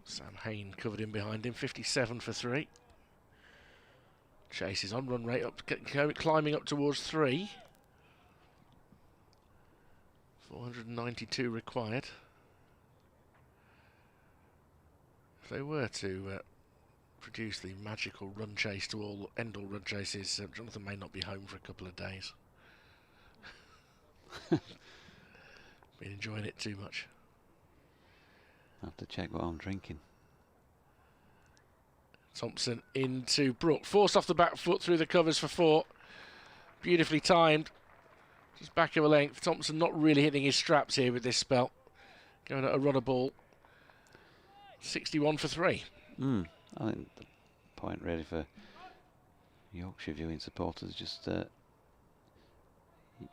Sam Hain covered in behind him, 57 for 3. Chase is on, run rate up, climbing up towards 3. 492 required. If they were to produce the magical run chase to all end all run chases, Jonathan may not be home for a couple of days. Been enjoying it too much.
I have to check what I'm drinking.
Thompson into Brook, forced off the back foot through the covers for 4. Beautifully timed. Just back of a length. Thompson not really hitting his straps here with this spell. Going at a rudder ball. 61 for 3.
I think the point really for Yorkshire viewing supporters, just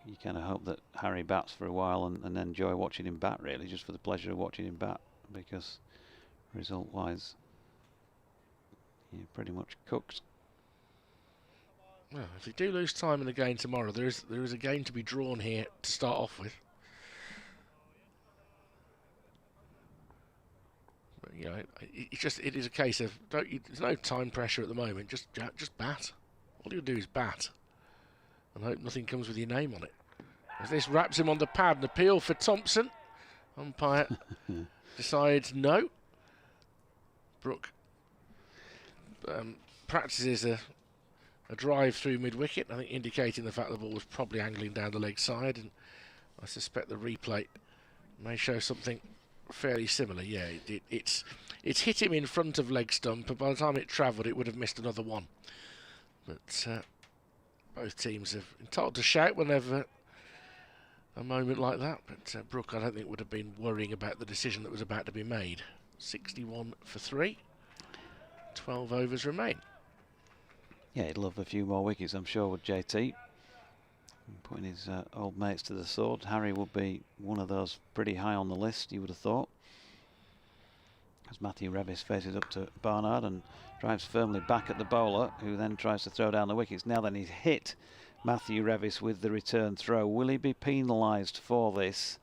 you kind of hope that Harry bats for a while and enjoy watching him bat, really, just for the pleasure of watching him bat, because result-wise, you're pretty much cooked.
Well, if they do lose time in the game tomorrow, there is a game to be drawn here to start off with. But, you know, it is a case of there's no time pressure at the moment. Just bat. All you do is bat, and hope nothing comes with your name on it. As this wraps him on the pad, an appeal for Thompson. Umpire decides no. Brook practices a drive through mid-wicket, I think indicating the fact the ball was probably angling down the leg side, and I suspect the replay may show something fairly similar. Yeah, it's hit him in front of leg stump, and by the time it travelled it would have missed another one. But both teams are entitled to shout whenever a moment like that, but Brook I don't think would have been worrying about the decision that was about to be made. 61 for 3. 12 overs remain.
Yeah, he'd love a few more wickets, I'm sure, with JT. Putting his old mates to the sword. Harry would be one of those pretty high on the list, you would have thought. As Matthew Revis faces up to Barnard and drives firmly back at the bowler, who then tries to throw down the wickets. Now then, he's hit Matthew Revis with the return throw. Will he be penalised for this?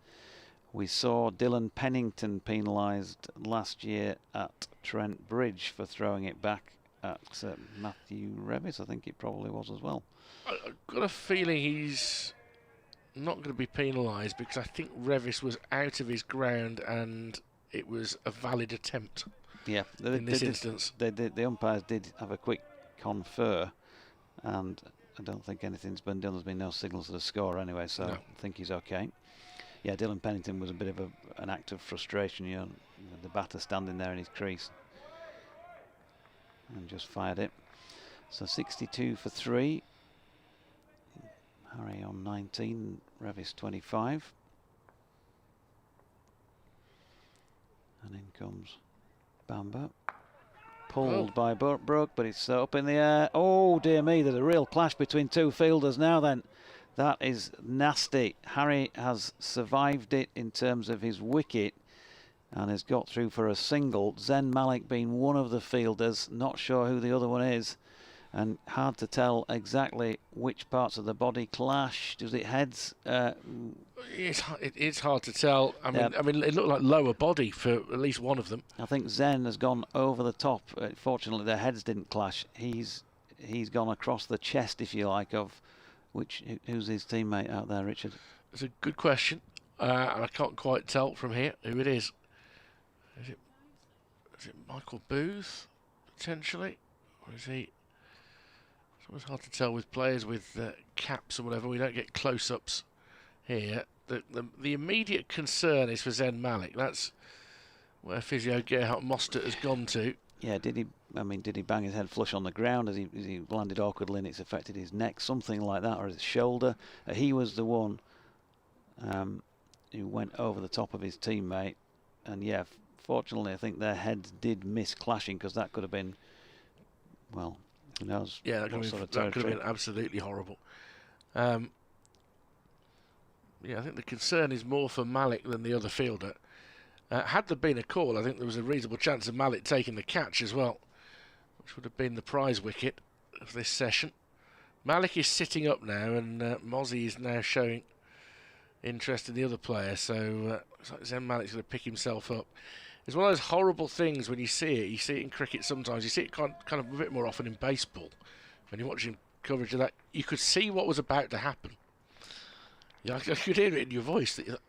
We saw Dylan Pennington penalised last year at Trent Bridge for throwing it back at Matthew Revis. I think it probably was as well.
I've got a feeling he's not going to be penalised, because I think Revis was out of his ground and it was a valid attempt.
Yeah,
in this instance.
The umpires did have a quick confer, and I don't think anything's been done. There's been no signals to the score anyway, so
no.
I think he's okay. Yeah, Dylan Pennington was a bit of an act of frustration, you know, the batter standing there in his crease, and just fired it. So 62 for 3. Harry on 19, Revis 25. And in comes Bamber. Pulled by Brook, but it's up in the air. Oh dear me, there's a real clash between two fielders now then. That is nasty. Harry has survived it in terms of his wicket and has got through for a single. Zen Malik being one of the fielders, not sure who the other one is, and hard to tell exactly which parts of the body clash. Does it heads?
It's hard to tell. I mean, it looked like lower body for at least one of them.
I think Zen has gone over the top. Fortunately, their heads didn't clash. He's gone across the chest, if you like, of who's his teammate out there, Richard?
It's a good question, and I can't quite tell from here who it is. Is it Michael Booth potentially, or is he? It's hard to tell with players with caps or whatever. We don't get close-ups here. The immediate concern is for Zen Malik. That's where physio Gerhard Mostert has gone to.
Yeah, did he bang his head flush on the ground as he landed awkwardly and it's affected his neck, something like that, or his shoulder? He was the one who went over the top of his teammate, and yeah, fortunately I think their heads did miss clashing, because that could have been, well, who knows?
Yeah, that could have been absolutely horrible. Yeah, I think the concern is more for Malik than the other fielder. Had there been a call, I think there was a reasonable chance of Malik taking the catch as well, which would have been the prize wicket of this session. Malik is sitting up now, and Mozzie is now showing interest in the other player, so looks like Zen Malik's going to pick himself up. It's one of those horrible things when you see it. You see it in cricket sometimes. You see it kind of a bit more often in baseball. When you're watching coverage of that, you could see what was about to happen. I could hear it in your voice. That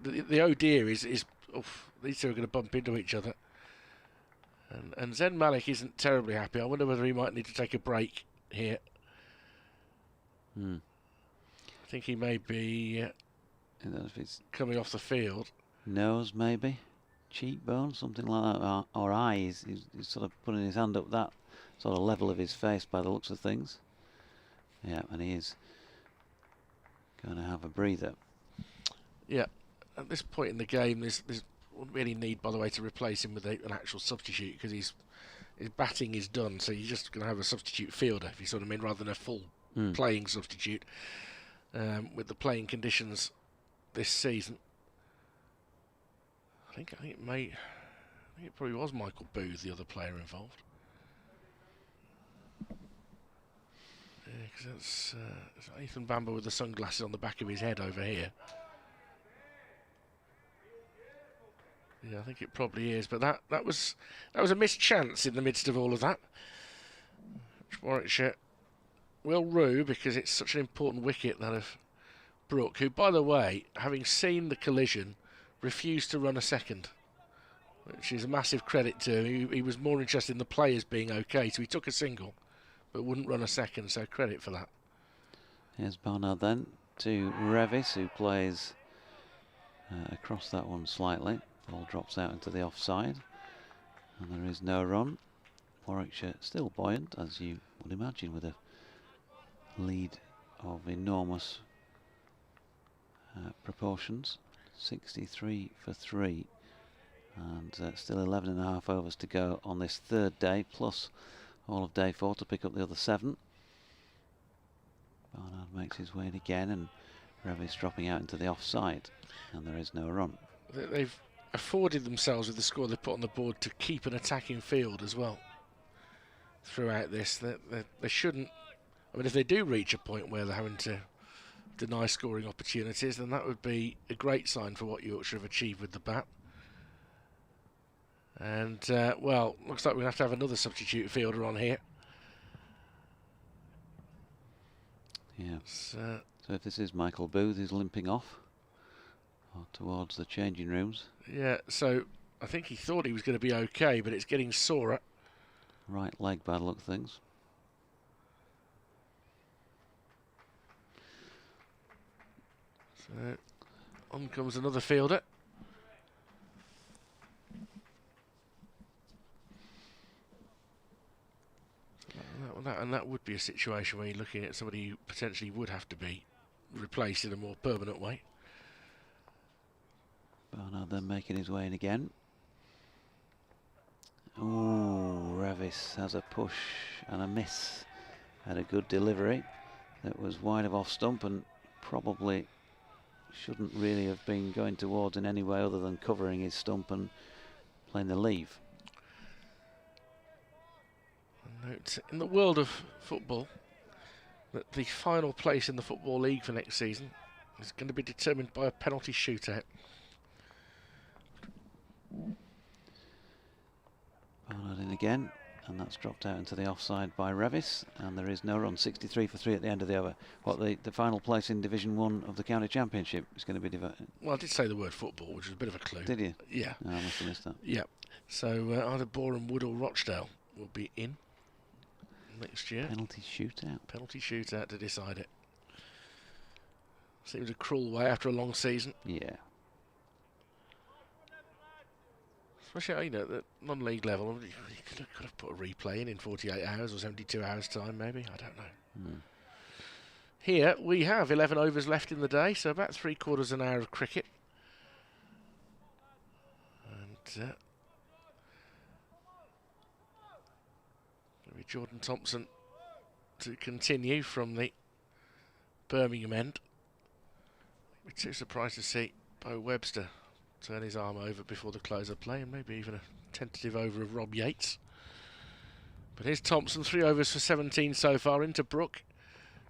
the oh dear is these two are going to bump into each other. And Zen Malik isn't terribly happy. I wonder whether he might need to take a break here. I think he may be coming off the field.
Nose, maybe. Cheekbone, something like that. Or eyes. He's sort of putting his hand up that sort of level of his face by the looks of things. Yeah, and he is going to have a breather. Yeah.
At this point in the game, there's wouldn't really need, by the way, to replace him with an actual substitute, because his batting is done. So you're just going to have a substitute fielder, if you sort of mean, rather than a full playing substitute with the playing conditions this season. I think it probably was Michael Booth, the other player involved. Yeah, because that's Ethan Bamber with the sunglasses on the back of his head over here. Yeah, I think it probably is, but that was a missed chance in the midst of all of that. Which Warwickshire will rue, because it's such an important wicket, that of Brooke, who, by the way, having seen the collision, refused to run a second, which is a massive credit to him. He was more interested in the players being okay, so he took a single, but wouldn't run a second, so credit for that.
Here's Barnard then to Revis, who plays across that one slightly. Ball drops out into the offside, and there is no run. Warwickshire still buoyant, as you would imagine, with a lead of enormous proportions. 63 for 3, and still 11.5 overs to go on this third day, plus all of day 4 to pick up the other 7. Barnard makes his way in again, and Revis dropping out into the offside, and there is no run.
They've afforded themselves, with the score they put on the board, to keep an attacking field as well throughout this. They shouldn't. I mean, if they do reach a point where they're having to deny scoring opportunities, then that would be a great sign for what Yorkshire have achieved with the bat. And well, looks like we're going to have another substitute fielder on here.
Yeah. So if this is Michael Booth, who's limping off towards the changing rooms.
Yeah, so I think he thought he was going to be okay, but it's getting sorer.
Right leg by the look of things.
So on comes another fielder. And that would be a situation where you're looking at somebody who potentially would have to be replaced in a more permanent way.
Barnard then making his way in again. Oh, Revis has a push and a miss. Had a good delivery that was wide of off stump, and probably shouldn't really have been going towards in any way other than covering his stump and playing the leave.
Note in the world of football that the final place in the Football League for next season is going to be determined by a penalty shootout.
Barnard in again, and that's dropped out into the offside by Revis, and there is no run. 63 for 3 at the end of the over. What, the final place in Division 1 of the County Championship is going to be
well, I did say the word football, which was a bit of a clue.
Did you?
Yeah.
No, I must have missed that.
Yeah. So either Boreham Wood or Rochdale will be in. next year.
Penalty shootout.
Penalty shootout to decide it. Seems a cruel way after a long season.
Yeah.
Especially, you know, at non-league level, you could have put a replay in 48 hours or 72 hours time, maybe. I don't know. Here we have 11 overs left in the day, so about 3/4 an hour of cricket. And maybe Jordan Thompson to continue from the Birmingham end. We're too surprised to see Bo Webster turn his arm over before the close of play, and maybe even a tentative over of Rob Yates. But here's Thompson, 3 overs for 17 so far, into Brook.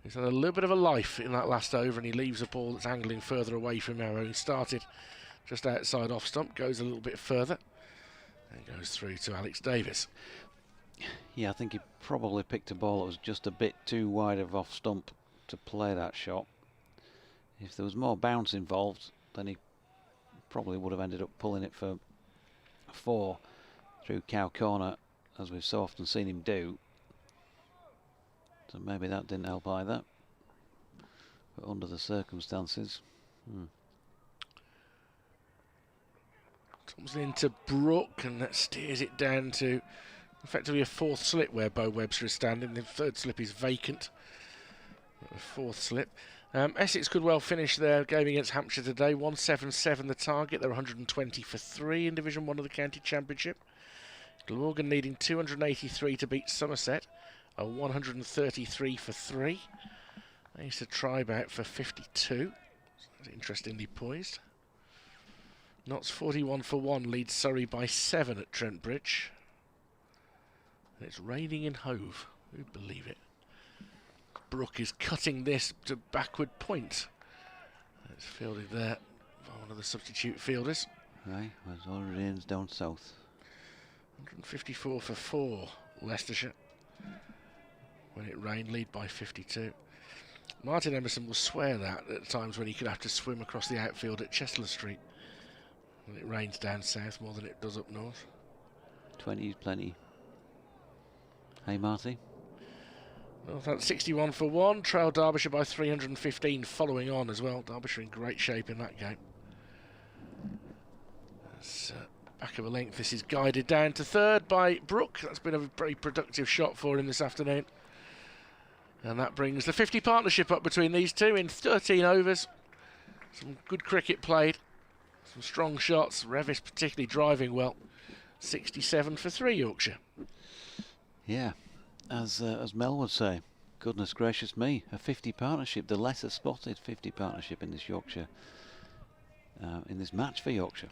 He's had a little bit of a life in that last over, and he leaves a ball that's angling further away from where he started, just outside off stump, goes a little bit further, and goes through to Alex Davis.
Yeah, I think he probably picked a ball that was just a bit too wide of off stump to play that shot. If there was more bounce involved, then he probably would have ended up pulling it for 4 through cow corner, as we've so often seen him do. So maybe that didn't help either. But under the circumstances.
Comes into Brook, and that steers it down to effectively a 4th slip where Bo Webster is standing. The 3rd slip is vacant. The 4th slip. Essex could well finish their game against Hampshire today. 177 the target. They're 120 for 3 in Division 1 of the County Championship. Glamorgan needing 283 to beat Somerset. 133 for 3. They used to try back for 52. Interestingly poised. Notts 41 for 1 leads Surrey by 7 at Trent Bridge. And it's raining in Hove. Who'd believe it? Brook is cutting this to backward point. It's fielded there by one of the substitute fielders.
Right, as all rains down south.
154 for 4, Leicestershire. When it rained, lead by 52. Martin Emerson will swear that at times when he could have to swim across the outfield at Chestler Street. When it rains down south more than it does up north.
20 is plenty. Hey, Marty.
Well, that's 61 for 1. Trailed Derbyshire by 315 following on as well. Derbyshire in great shape in that game. That's back of a length. This is guided down to 3rd by Brook. That's been a very productive shot for him this afternoon. And that brings the 50 partnership up between these two in 13 overs. Some good cricket played. Some strong shots. Revis particularly driving well. 67 for 3 Yorkshire.
Yeah, as Mel would say, goodness gracious me, a 50 partnership, the lesser spotted 50 partnership in this Yorkshire, in this match for Yorkshire.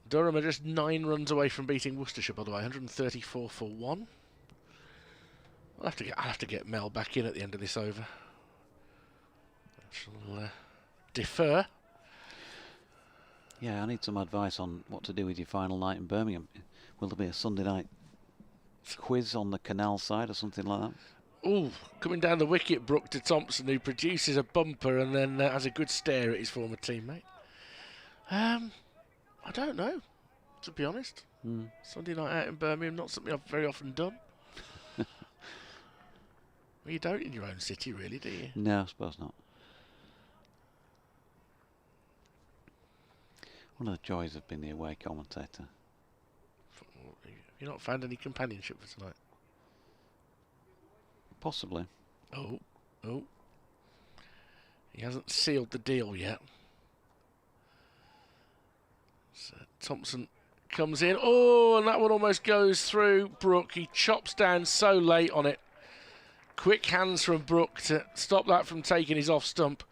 Durham are just 9 runs away from beating Worcestershire, by the way, 134 for 1. I'll have to get Mel back in at the end of this over. I shall defer.
Yeah, I need some advice on what to do with your final night in Birmingham. Will there be a Sunday night quiz on the canal side or something like that?
Ooh, coming down the wicket, Brook to Thompson, who produces a bumper and then has a good stare at his former teammate. I don't know, to be honest. Sunday night out in Birmingham, not something I've very often done. Well, you don't in your own city, really, do you?
No, I suppose not. One of the joys of being the away commentator.
Have you not found any companionship for tonight?
Possibly.
Oh. He hasn't sealed the deal yet. So Thompson comes in. Oh, and that one almost goes through Brook. He chops down so late on it. Quick hands from Brook to stop that from taking his off stump.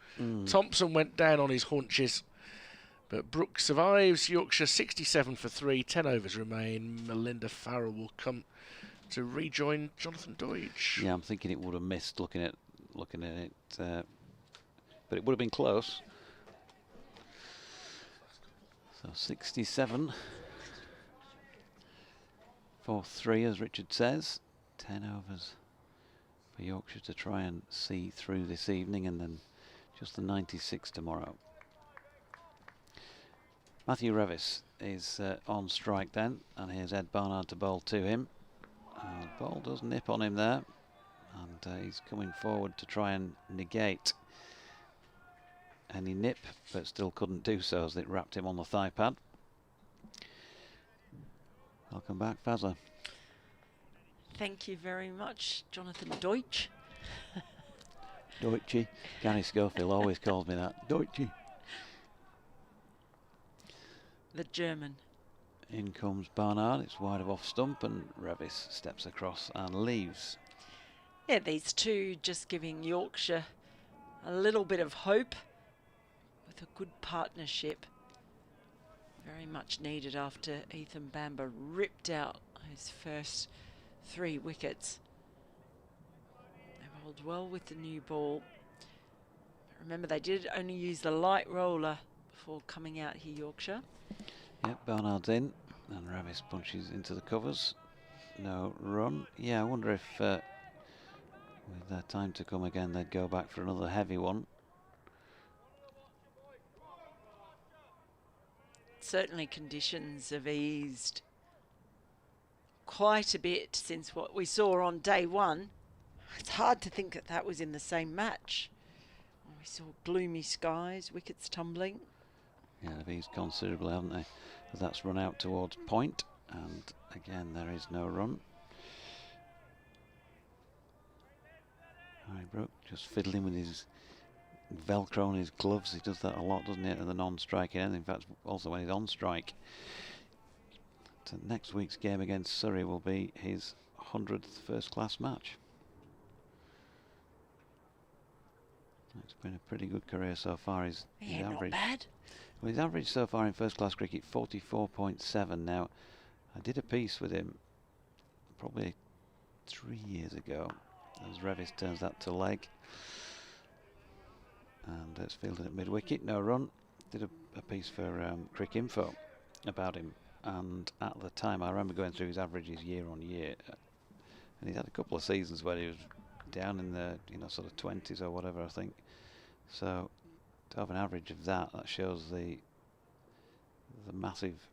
Thompson went down on his haunches. But Brook survives. Yorkshire 67 for 3. 10 overs remain. Melinda Farrell will come to rejoin Jonathan Deutsch.
Yeah, I'm thinking it would have missed looking at it, but it would have been close. So 67 for 3, as Richard says. 10 overs for Yorkshire to try and see through this evening, and then just the 96 tomorrow. Matthew Revis is on strike then, and here's Ed Barnard to bowl to him. The ball does nip on him there, and he's coming forward to try and negate any nip, but still couldn't do so as it wrapped him on the thigh pad. Welcome back, Fazza.
Thank you very much, Jonathan Deutsch.
Deutsche. Gary Schofield always calls me that. Deutsche.
The German.
In comes Barnard. It's wide of off stump, and Revis steps across and leaves.
Yeah, these two just giving Yorkshire a little bit of hope with a good partnership. Very much needed after Ethan Bamber ripped out his first 3 wickets. They rolled well with the new ball. Remember, they did only use the light roller before coming out here, Yorkshire.
Yep, Barnard's in, and Ravis punches into the covers. No run. Yeah, I wonder if with their time to come again, they'd go back for another heavy one.
Certainly conditions have eased quite a bit since what we saw on day one. It's hard to think that that was in the same match. We saw gloomy skies, wickets tumbling.
Yeah, they've eased considerably, haven't they? But that's run out towards point, and again there is no run. Harry Brook just fiddling with his Velcro and his gloves. He does that a lot, doesn't he, at the non-striking end. In fact, also when he's on strike. So next week's game against Surrey will be his 100th first-class match. It's been a pretty good career so far. His average,
not bad.
Well, his average so far in first-class cricket, 44.7. Now, I did a piece with him probably 3 years ago, as Revis turns that to leg. And it's fielded at mid-wicket, no run. Did a piece for Crick Info about him, and at the time I remember going through his averages year on year, and he's had a couple of seasons where he was down in the sort of 20s or whatever, I think. So to have an average of that shows the massive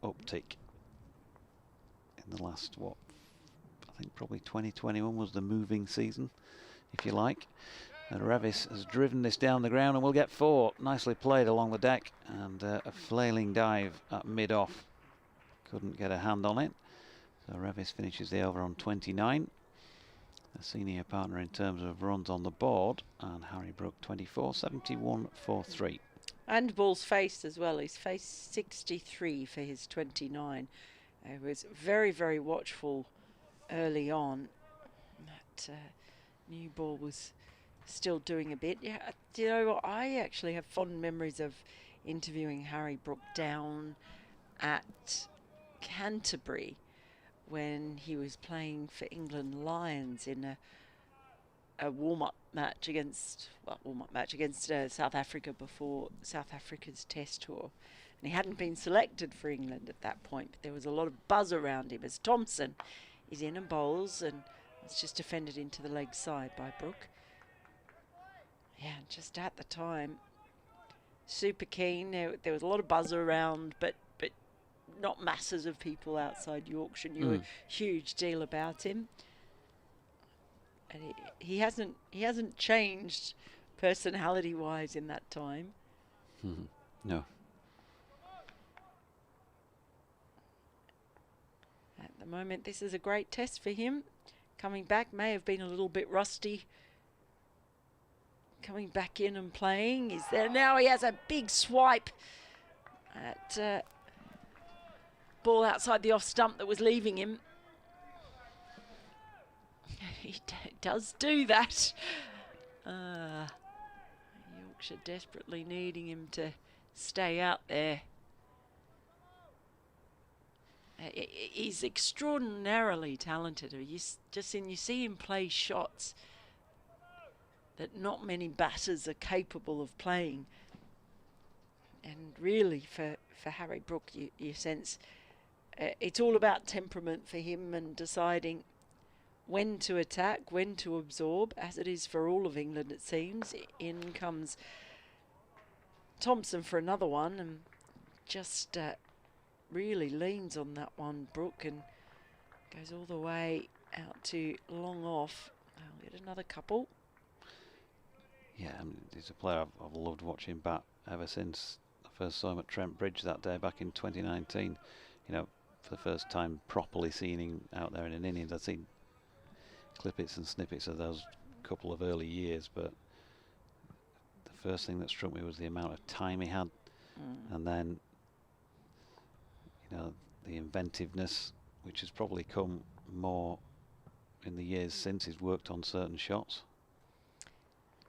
uptick in the last, what, I think probably 2021 was the moving season, if you like. And Revis has driven this down the ground and will get 4. Nicely played along the deck, and a flailing dive at mid-off. Couldn't get a hand on it. So Revis finishes the over on 29. A senior partner in terms of runs on the board, and Harry Brook 24, 71 for 3.
And balls faced as well. He's faced 63 for his 29. He was very, very watchful early on. That new ball was still doing a bit. Yeah, you know what? I actually have fond memories of interviewing Harry Brook down at Canterbury when he was playing for England Lions in a warm-up match against South Africa before South Africa's Test tour. And he hadn't been selected for England at that point, but there was a lot of buzz around him as Thompson is in and bowls, and it's just defended into the leg side by Brook. Yeah, just at the time, super keen. There was a lot of buzz around, but not masses of people outside Yorkshire knew a huge deal about him. And he hasn't changed personality-wise in that time.
No.
At the moment, this is a great test for him. Coming back, may have been a little bit rusty. Coming back in and playing. Is there now? He has a big swipe at ball outside the off stump that was leaving him. He does do that. Yorkshire desperately needing him to stay out there. He's extraordinarily talented. You see him play shots that not many batters are capable of playing. And really, for Harry Brook, you sense it's all about temperament for him and deciding when to attack, when to absorb, as it is for all of England, it seems. In comes Thompson for another one, and just really leans on that one, Brook, and Goes all the way out to long off. I'll get another couple.
Yeah, he's a player I've loved watching bat ever since I first saw him at Trent Bridge that day back in 2019. You know, for the first time properly seeing him out there in an innings. I'd seen clippets and snippets of those couple of early years, but the first thing that struck me was the amount of time he had, and then, you know, the inventiveness, which has probably come more in the years since he's worked on certain shots.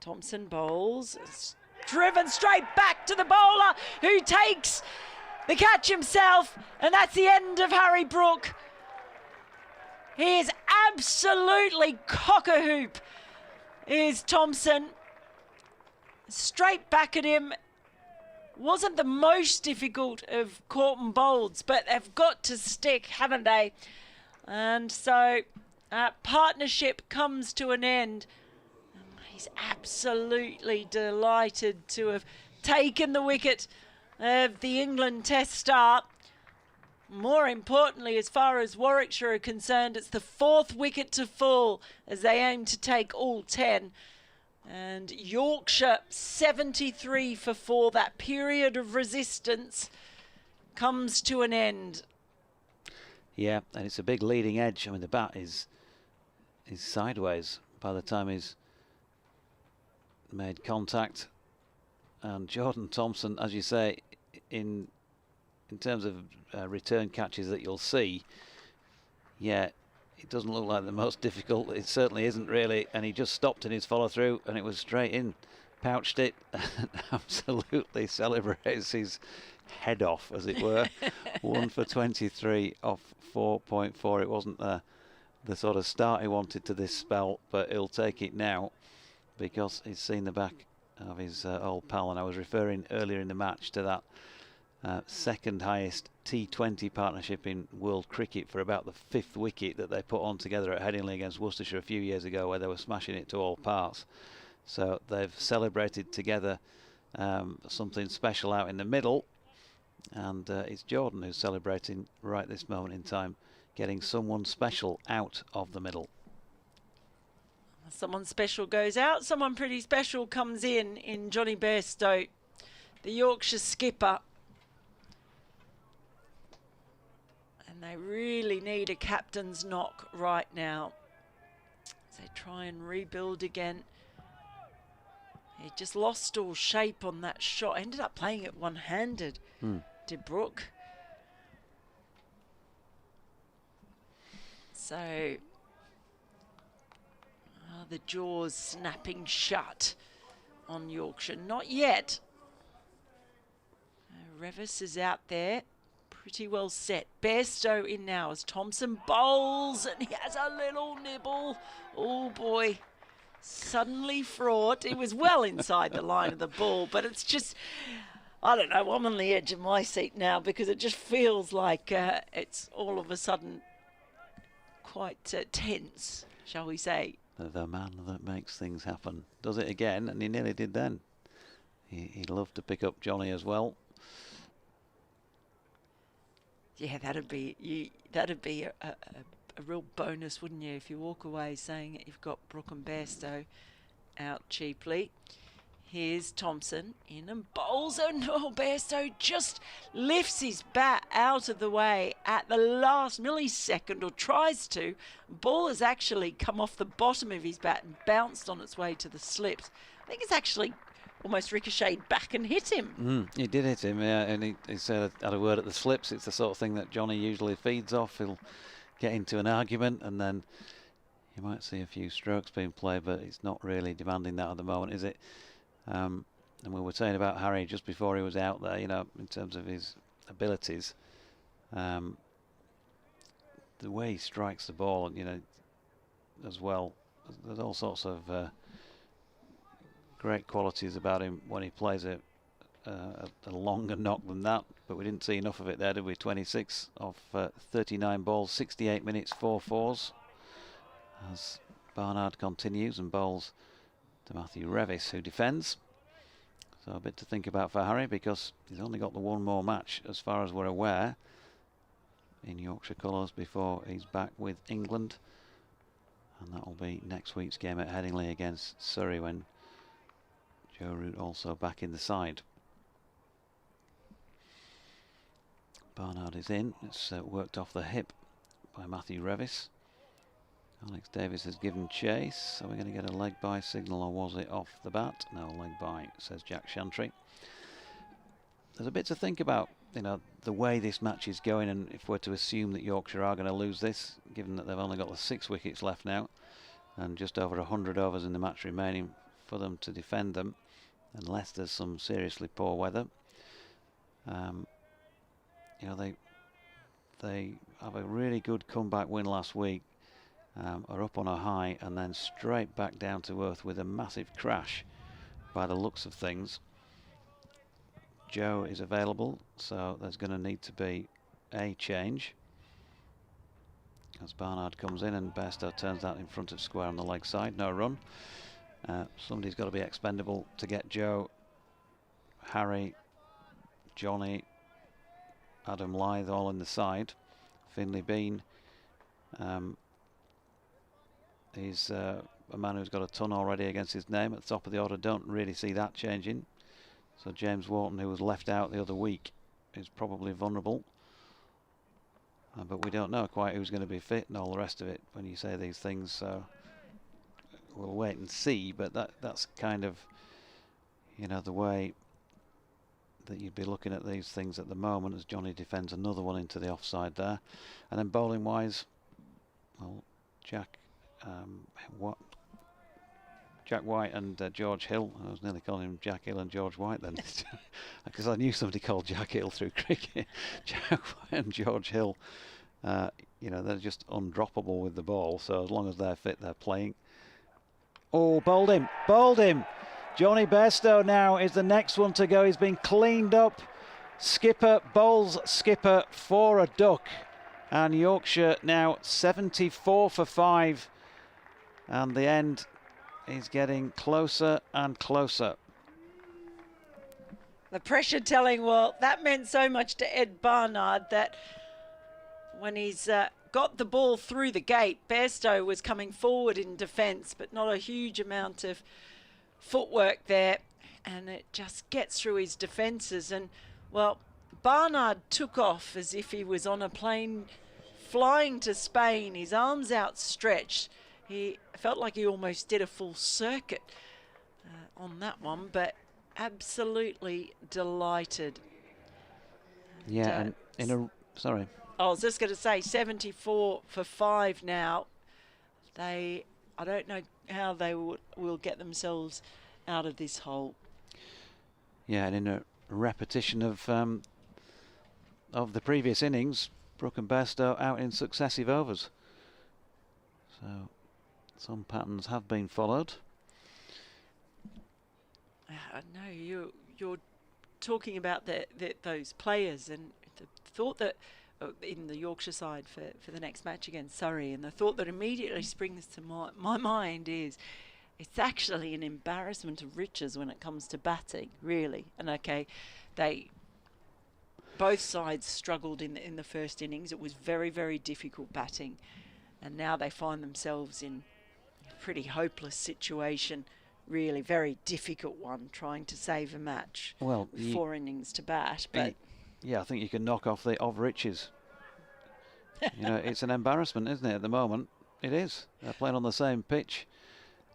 Thompson bowls, driven straight back to the bowler, who takes the catch himself, and that's the end of Harry Brook. He is absolutely cock-a-hoop, is Thompson. Straight back at him. Wasn't the most difficult of caught and bowls, but they've got to stick, haven't they? And so partnership comes to an end. He's absolutely delighted to have taken the wicket of the England Test star. More importantly, as far as Warwickshire are concerned, it's the 4th wicket to fall as they aim to take all 10. And Yorkshire 73 for 4. That period of resistance comes to an end.
Yeah, and it's a big leading edge. I mean, the bat is sideways by the time he's made contact. And Jordan Thompson, as you say, in terms of return catches that you'll see, yeah, it doesn't look like the most difficult. It certainly isn't really. And he just stopped in his follow through, and it was straight in, pouched it, and absolutely celebrates his head off, as it were. 1 for 23 off 4.4. It wasn't the sort of start he wanted to this spell, but he'll take it now because he's seen the back of his old pal. And I was referring earlier in the match to that second highest T20 partnership in world cricket for about the 5th wicket that they put on together at Headingley against Worcestershire a few years ago, where they were smashing it to all parts. So they've celebrated together something special out in the middle, and it's Jordan who's celebrating right this moment in time, getting someone special out of the middle.
Someone special goes out, someone pretty special comes in Johnny Bairstow, the Yorkshire skipper. And they really need a captain's knock right now as they try and rebuild again. He just lost all shape on that shot. Ended up playing it one-handed, did Brook. So the jaws snapping shut on Yorkshire. Not yet. Revis is out there. Pretty well set. Bairstow in now as Thompson bowls, and he has a little nibble. Oh boy. Suddenly fraught. It was well inside the line of the ball, but it's just, I don't know, I'm on the edge of my seat now because it just feels like it's all of a sudden quite tense, shall we say.
The man that makes things happen does it again, and he nearly did then. He'd love to pick up Johnny as well.
Yeah, that'd be a real bonus, wouldn't you, if you walk away saying that you've got Brook and Bairstow out cheaply. Here's Thompson in and bowls, and Bairstow just lifts his bat out of the way at the last millisecond, or tries to. Ball has actually come off the bottom of his bat and bounced on its way to the slips. I think it's actually almost ricocheted back and hit him.
He did hit him, yeah, and he said, had a word at the slips. It's the sort of thing that Johnny usually feeds off. He'll get into an argument, and then you might see a few strokes being played, but it's not really demanding that at the moment, is it? And we were saying about Harry just before he was out there, you know, in terms of his abilities, the way he strikes the ball, and you know, as well, there's all sorts of great qualities about him when he plays a longer knock than that, but we didn't see enough of it there, did we? 26 of 39 balls, 68 minutes, 4 fours, as Barnard continues and bowls to Matthew Revis, who defends. So a bit to think about for Harry, because he's only got the one more match as far as we're aware, in Yorkshire colours before he's back with England. And that will be next week's game at Headingley against Surrey, when Joe Root also back in the side. Barnard is in. It's worked off the hip by Matthew Revis. Alex Davis has given chase. Are we going to get a leg by signal, or was it off the bat? No, leg by, says Jack Shantry. There's a bit to think about, you know, the way this match is going, and if we're to assume that Yorkshire are going to lose this, given that they've only got the 6 wickets left now and just over 100 overs in the match remaining for them to defend them, unless there's some seriously poor weather. You know, they have a really good comeback win last week, are up on a high and then straight back down to earth with a massive crash by the looks of things. Joe is available, so there's going to need to be a change as Barnard comes in and Bairstow turns that in front of square on the leg side. No run. Somebody's got to be expendable to get Joe. Harry, Johnny, Adam Lyth all in the side. Finley Bean is a man who's got a ton already against his name at the top of the order. Don't really see that changing. So James Wharton, who was left out the other week, is probably vulnerable. But we don't know quite who's going to be fit and all the rest of it when you say these things. So we'll wait and see. But that's kind of, you know, the way that you'd be looking at these things at the moment, as Johnny defends another one into the offside there. And then bowling wise, well, Jack White and George Hill. I was nearly calling him Jack Hill and George White then, because I knew somebody called Jack Hill through cricket. Jack White and George Hill, you know, they're just undroppable with the ball. So as long as they're fit, they're playing. Oh, bowled him. Johnny Bairstow now is the next one to go. He's been cleaned up. Skipper bowls skipper for a duck. And Yorkshire now 74 for 5. And the end is getting closer and closer.
The pressure telling, well, that meant so much to Ed Barnard that when he's got the ball through the gate, Bairstow was coming forward in defence, but not a huge amount of footwork there, and it just gets through his defences. And, well, Barnard took off as if he was on a plane flying to Spain, his arms outstretched. He felt like he almost did a full circuit on that one, but absolutely delighted.
Yeah, and sorry.
I was just going to say 74 for 5 now. I don't know how they will get themselves out of this hole.
Yeah, and in a repetition of the previous innings, Brooke and Bairstow out in successive overs. So some patterns have been followed.
No, you're talking about those players, and the thought that in the Yorkshire side for the next match against Surrey, and the thought that immediately springs to my mind is it's actually an embarrassment of riches when it comes to batting, really. And okay, both sides struggled in the first innings. It was very, very difficult batting, and now they find themselves in a pretty hopeless situation. Really very difficult one, trying to save a match.
Well,
4 innings to bat, but
yeah, I think you can knock off the of riches. You know, it's an embarrassment, isn't it? At the moment, it is. They're playing on the same pitch.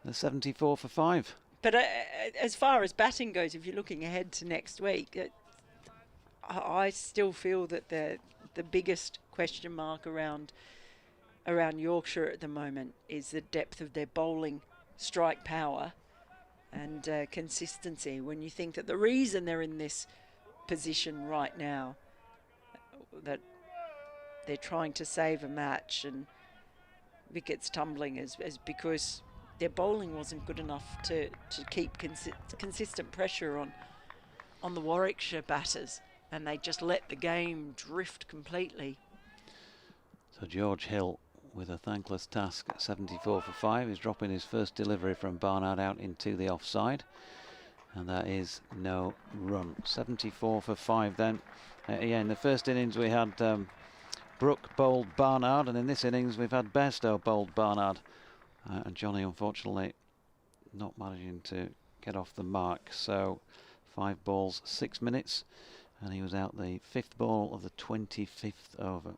They're 74 for 5.
But as far as batting goes, if you're looking ahead to next week, I still feel that the biggest question mark around Yorkshire at the moment is the depth of their bowling strike power and consistency. When you think that the reason they're in this position right now, that they're trying to save a match and wickets tumbling, is because their bowling wasn't good enough to keep consistent pressure on the Warwickshire batters, and they just let the game drift completely.
So George Hill with a thankless task at 74 for 5. He's dropping his first delivery from Barnard out into the offside, and that is no run. 74 for 5 then. Yeah, in the first innings we had Brooke bowled Barnard, and in this innings we've had Bairstow bowled Barnard, and Johnny unfortunately not managing to get off the mark. So 5 balls, 6 minutes, and he was out the 5th ball of the 25th over.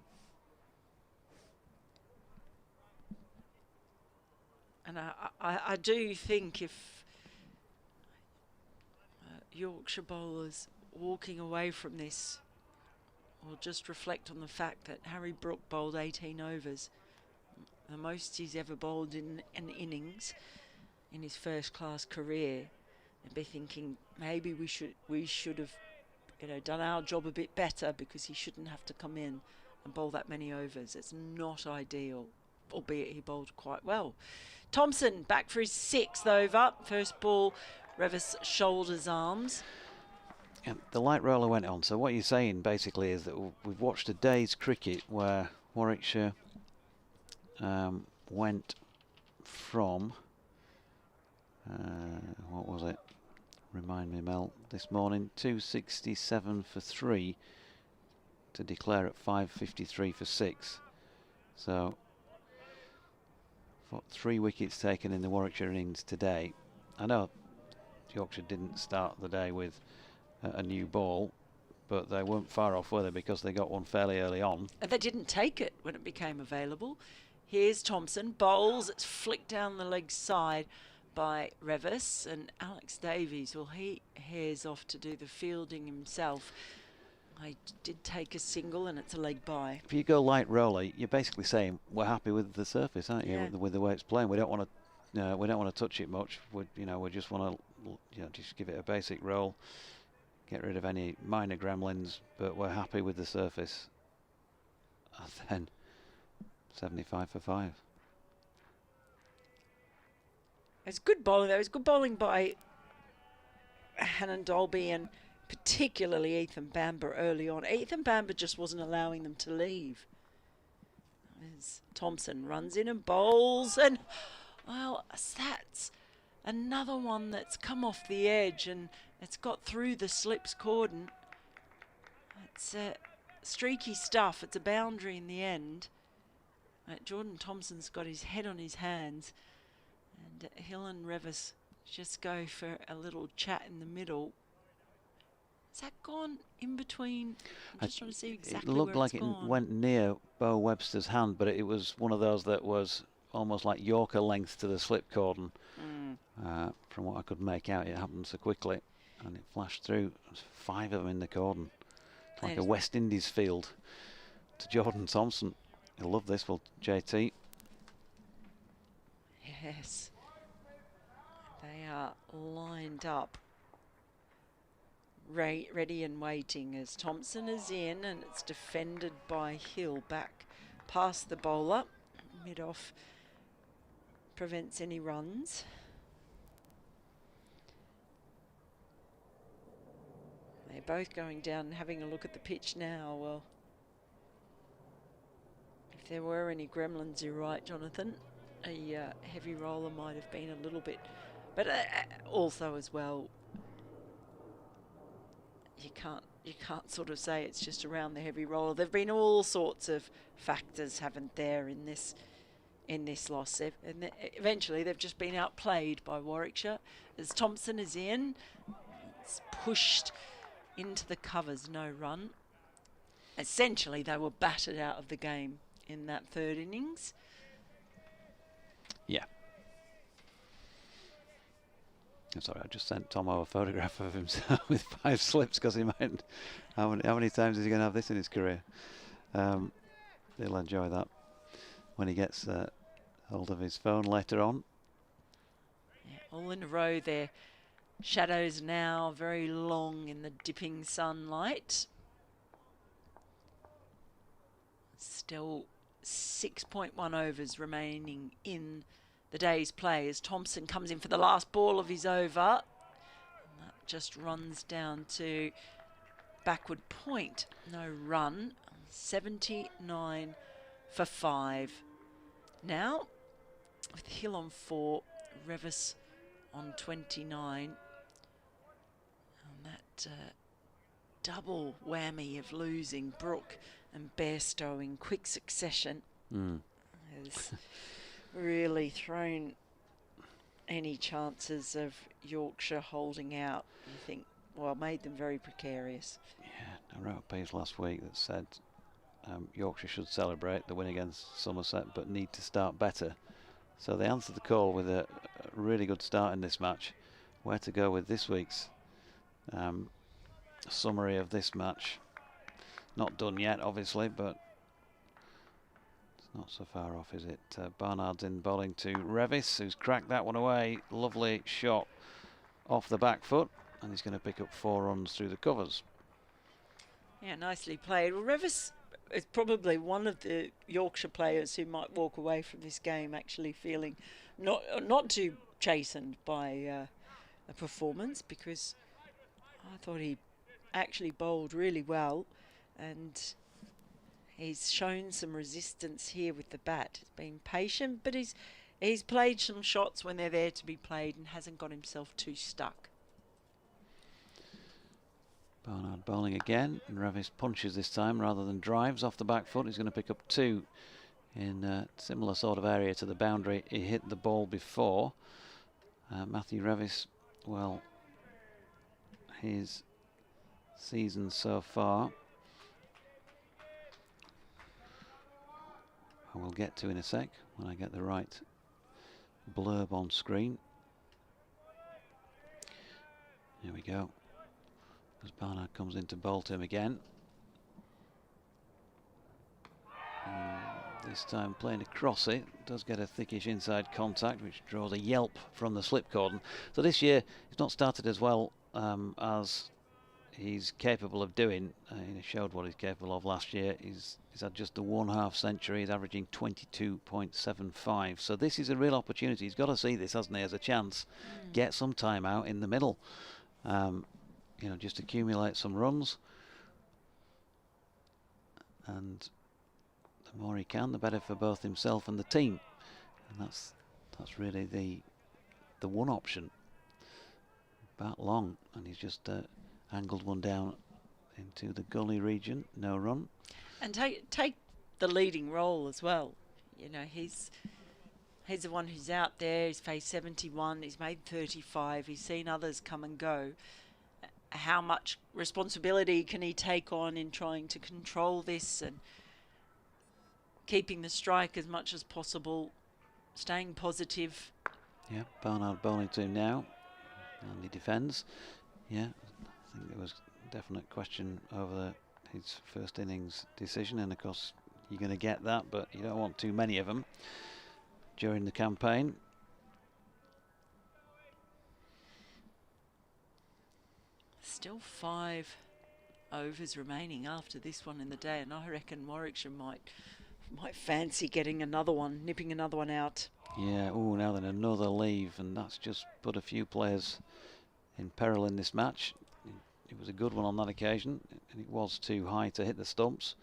And I do think if Yorkshire bowlers walking away from this will just reflect on the fact that Harry Brooke bowled 18 overs, the most he's ever bowled in an innings in his first-class career, and be thinking maybe we should have, you know, done our job a bit better, because he shouldn't have to come in and bowl that many overs. It's not ideal, albeit he bowled quite well. Thompson back for his 6th over. First ball, Revis shoulders arms.
And the light roller went on. So what you're saying basically is that we've watched a day's cricket where Warwickshire went from, what was it? Remind me, Mel, this morning, 267 for 3 to declare at 553 for 6. So 3 wickets taken in the Warwickshire innings today. I know Yorkshire didn't start the day with a new ball, but they weren't far off, were they? Because they got one fairly early on.
And they didn't take it when it became available. Here's Thompson, bowls, it's flicked down the leg side by Revis, and Alex Davies, well, he hairs off to do the fielding himself. I did take a single, and it's a leg by.
If you go light roller, you're basically saying we're happy with the surface, aren't you?
Yeah.
With the way it's playing, we don't want to touch it much. We just want to just give it a basic roll, get rid of any minor gremlins, but we're happy with the surface. And then 75 for 5.
It's good bowling, though. It's good bowling by Hannon Dolby and particularly Ethan Bamber early on. Ethan Bamber just wasn't allowing them to leave. As Thompson runs in and bowls, and well, that's another one that's come off the edge and it's got through the slips cordon. It's streaky stuff. It's a boundary in the end. Jordan Thompson's got his head on his hands, and Hill and Revis just go for a little chat in the middle. Has that gone in between? I'm just trying to see exactly where it's gone.
It looked like it went near Bo Webster's hand, but it was one of those that was almost like Yorker length to the slip cordon. From what I could make out, it happened so quickly, and it flashed through. There's 5 of them in the cordon. It's like a West Indies field to Jordan Thompson. He'll love this, will JT?
Yes. They are lined up, ready and waiting as Thompson is in, and it's defended by Hill back past the bowler. Mid-off prevents any runs. They're both going down and having a look at the pitch now. Well, if there were any gremlins, you're right, Jonathan. A heavy roller might have been a little bit, but also as well, you can't sort of say it's just around the heavy roller. There've been all sorts of factors, haven't there, in this loss. And eventually they've just been outplayed by Warwickshire. As Thompson is in, it's pushed into the covers, no run. Essentially, they were battered out of the game in that 3rd innings.
Yeah. I'm sorry, I just sent Tomo a photograph of himself with 5 slips because he might. How many times is he going to have this in his career? He'll enjoy that when he gets hold of his phone later on.
Yeah, all in a row there. Shadows now very long in the dipping sunlight. Still 6.1 overs remaining in the day's play as Thompson comes in for the last ball of his over. And that just runs down to backward point. No run. 79 for 5. Now, with Hill on 4, Revis on 29. And that double whammy of losing Brooke and Bairstow in quick succession
Mm.
has really thrown any chances of Yorkshire holding out. You think, well, made them very precarious.
Yeah, I wrote a piece last week that said Yorkshire should celebrate the win against Somerset, but need to start better. So they answered the call with a really good start in this match. Where to go with this week's summary of this match? Not done yet, obviously, but it's not so far off, is it? Barnard's in bowling to Revis, who's cracked that one away. Lovely shot off the back foot, and he's going to pick up 4 runs through the covers.
Yeah, nicely played. Well, Revis is probably one of the Yorkshire players who might walk away from this game actually feeling not too chastened by a performance, because I thought he actually bowled really well, and he's shown some resistance here with the bat. He's been patient, but he's played some shots when they're there to be played and hasn't got himself too stuck.
Barnard bowling again, and Revis punches this time rather than drives off the back foot. He's going to pick up 2 in a similar sort of area to the boundary he hit the ball before. Matthew Revis, well, his season so far, I will get to in a sec when I get the right blurb on screen. Here we go. As Barnard comes in to bowl to him again. This time playing across it, does get a thickish inside contact, which draws a yelp from the slip cordon. So this year he's not started as well as he's capable of doing. He showed what he's capable of last year. He's had just the 1/2 century. He's averaging 22.75. So this is a real opportunity. He's got to see this, hasn't he, as a chance. Get some time out in the middle. You know, just accumulate some runs, and the more he can, the better for both himself and the team. And that's really the one option. Bat long, and he's just angled one down into the gully region. No run.
And take the leading role as well. You know, he's the one who's out there. He's faced 71. He's made 35. He's seen others come and go. How much responsibility can he take on in trying to control this and keeping the strike as much as possible, staying positive?
Yeah, Barnard bowling to him now, and he defends. Yeah, I think there was a definite question over his first innings decision, and of course you're going to get that, but you don't want too many of them during the campaign.
Still 5 overs remaining after this one in the day, and I reckon Warwickshire might fancy getting another one, nipping another one out.
Yeah, oh, now then another leave, and that's just put a few players in peril in this match. It was a good one on that occasion, and it was too high to hit the stumps,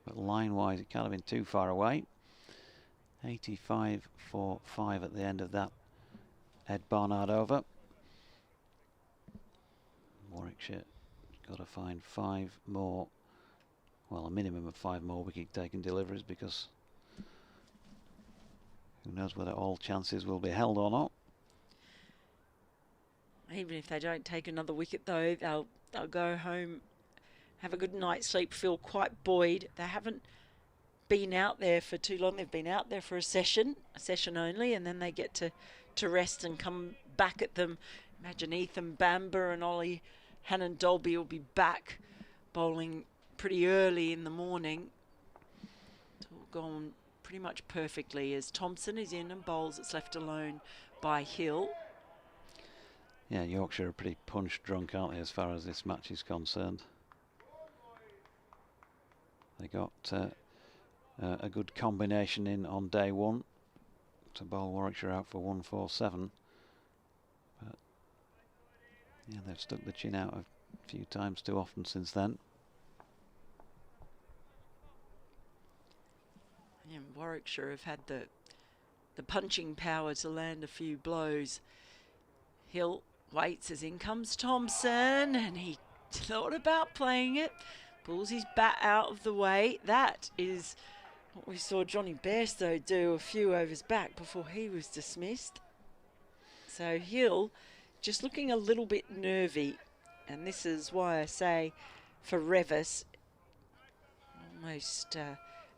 but line-wise it can't have been too far away. 85 for 5 at the end of that Ed Barnard over. Warwickshire got to find 5 more, well, a minimum of 5 more wicket-taking deliveries, because who knows whether all chances will be held or not.
Even if they don't take another wicket, though, they'll go home, have a good night's sleep, feel quite buoyed. They haven't been out there for too long. They've been out there for a session only, and then they get to rest and come back at them. Imagine Ethan Bamber and Ollie Hannon-Dolby will be back bowling pretty early in the morning. It's all gone pretty much perfectly as Thompson is in and bowls. It's left alone by Hill.
Yeah, Yorkshire are pretty punch drunk, aren't they, as far as this match is concerned. They got a good combination in on day one to bowl Warwickshire out for 147. But yeah, they've stuck the chin out a few times too often since then.
And Warwickshire have had the punching power to land a few blows. Hill waits as in comes Thompson, and he thought about playing it, Pulls his bat out of the way. That is what we saw Johnny Bairstow do a few overs back before he was dismissed. So Hill just looking a little bit nervy. And this is why I say for Revis, almost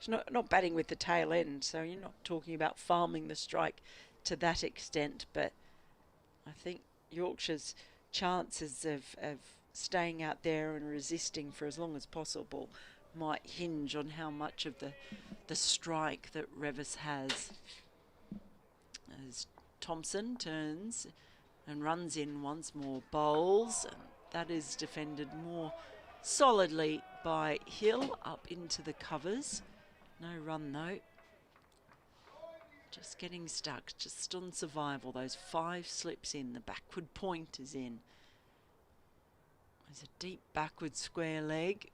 not batting with the tail end. So you're not talking about farming the strike to that extent. But I think Yorkshire's chances of staying out there and resisting for as long as possible might hinge on how much of the strike that Revis has. As Thompson turns and runs in once more, bowls, and that is defended more solidly by Hill up into the covers. No run though. Just getting stuck, just on survival. Those 5 slips in, the backward point is in. There's a deep backward square leg.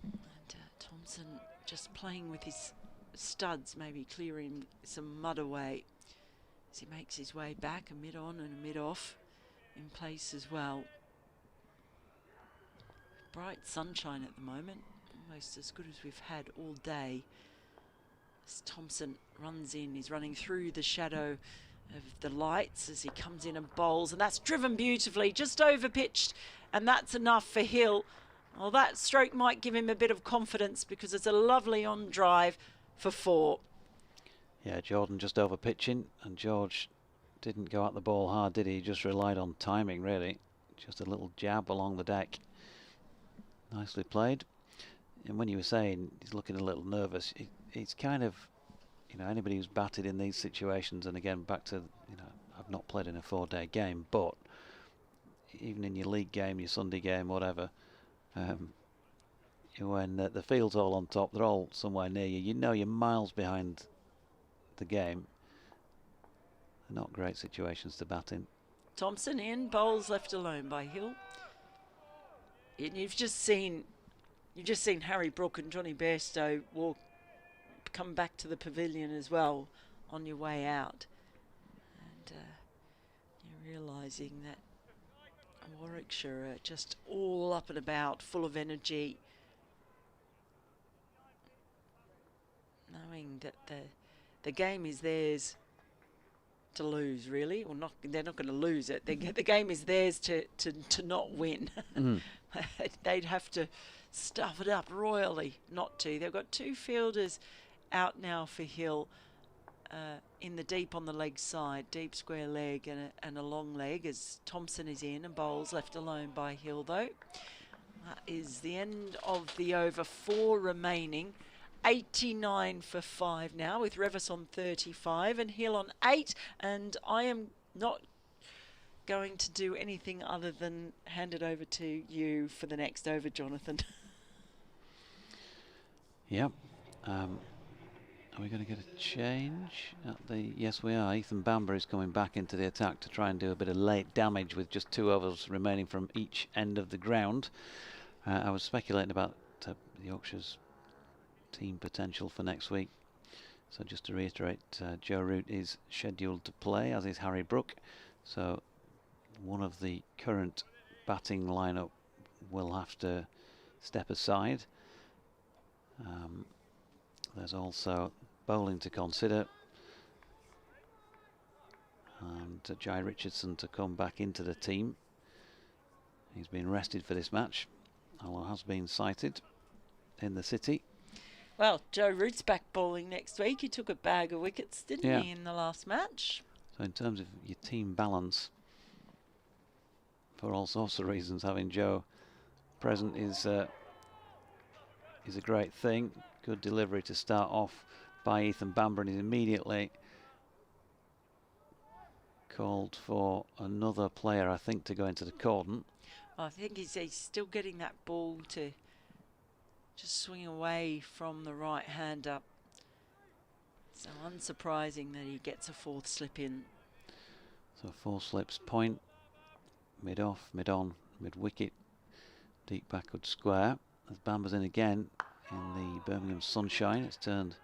And Thompson just playing with his studs, maybe clearing some mud away as he makes his way back, a mid on and a mid off in place as well. Bright sunshine at the moment, almost as good as we've had all day. As Thompson runs in, he's running through the shadow of the lights as he comes in and bowls, and that's driven beautifully, just over pitched, and that's enough for Hill. Well, that stroke might give him a bit of confidence because it's a lovely on drive for 4.
Yeah, Jordan just over pitching, and George didn't go at the ball hard, did he? He just relied on timing, really. Just a little jab along the deck. Nicely played. And when you were saying he's looking a little nervous, it's kind of, you know, anybody who's batted in these situations, and again, back to, you know, I've not played in a 4-day game, but even in your league game, your Sunday game, whatever, when the field's all on top, they're all somewhere near you, you know you're miles behind the game. They're not great situations to bat in.
Thompson in, bowls left alone by Hill. And you've just seen Harry Brook and Johnny Bairstow come back to the pavilion as well on your way out, and you're realising that Warwickshire are just all up and about, full of energy, knowing that the game is theirs to lose, really, or not. They're not going to lose it. The game is theirs to not win. They'd have to stuff it up royally not to. They've got 2 fielders out now for Hill in the deep on the leg side, deep square leg and a long leg, as Thompson is in and bowls left alone by Hill though. That is the end of the over. 4 remaining. 89 for 5 now, with Revis on 35 and Hill on 8, and I am not going to do anything other than hand it over to you for the next over, Jonathan.
Yep. Are we going to get a change at the... Yes, we are. Ethan Bamber is coming back into the attack to try and do a bit of late damage with just 2 overs remaining from each end of the ground. I was speculating about Yorkshire's team potential for next week. So just to reiterate, Joe Root is scheduled to play, as is Harry Brook. So one of the current batting lineup will have to step aside. There's also bowling to consider, and Jai Richardson to come back into the team. He's been rested for this match, although has been sighted in the city.
Well, Joe Root's back bowling next week. He took a bag of wickets, didn't he, in the last match?
So in terms of your team balance, for all sorts of reasons, having Joe present is a great thing. Good delivery to start off by Ethan Bamber, and he's immediately called for another player, I think, to go into the cordon.
I think he's still getting that ball to just swing away from the right hand up. So unsurprising that he gets a 4th slip in.
So 4 slips, point, mid off, mid on, mid wicket, deep backward square. As Bamber's in again in the Birmingham sunshine, it's turned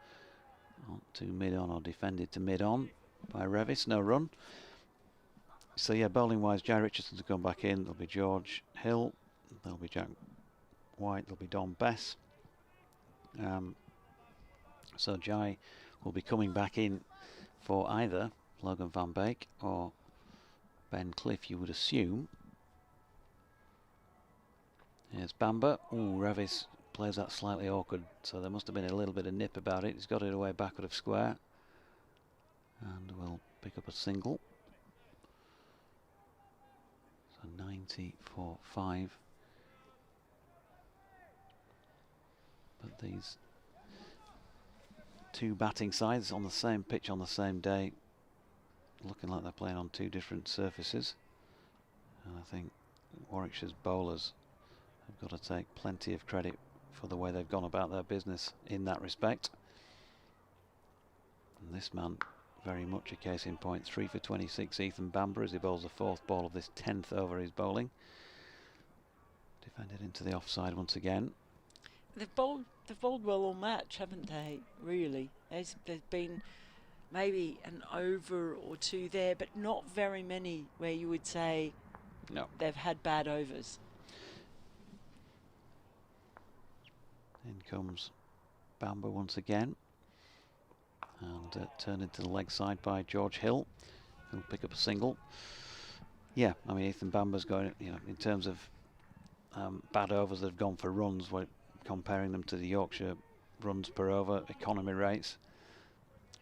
on to mid on, or defended to mid on by Revis, no run. So yeah, bowling wise, Jai Richardson's gone back in. There'll be George Hill. There'll be Jack White. There'll be Don Bess. So Jai will be coming back in for either Logan van Beek or Ben Cliff, you would assume. Here's Bamber. Ooh, Revis plays that slightly awkward, so there must have been a little bit of nip about it. He's got it away backward of square. And we'll pick up a single. So 90 for 5. But these two batting sides on the same pitch on the same day, looking like they're playing on two different surfaces. And I think Warwickshire's bowlers have got to take plenty of credit for the way they've gone about their business in that respect. And this man, very much a case in point. 3 for 26, Ethan Bamber, as he bowls the 4th ball of this 10th over his bowling. Defended into the offside once again.
They've bowled well all match, haven't they? Really, there's been maybe an over or two there, but not very many where you would say
no,
they've had bad overs.
In comes Bamber once again, and turned into the leg side by George Hill, who'll pick up a single. Yeah, I mean, Ethan Bamber's going, you know, in terms of bad overs that have gone for runs, we're comparing them to the Yorkshire runs per over economy rates.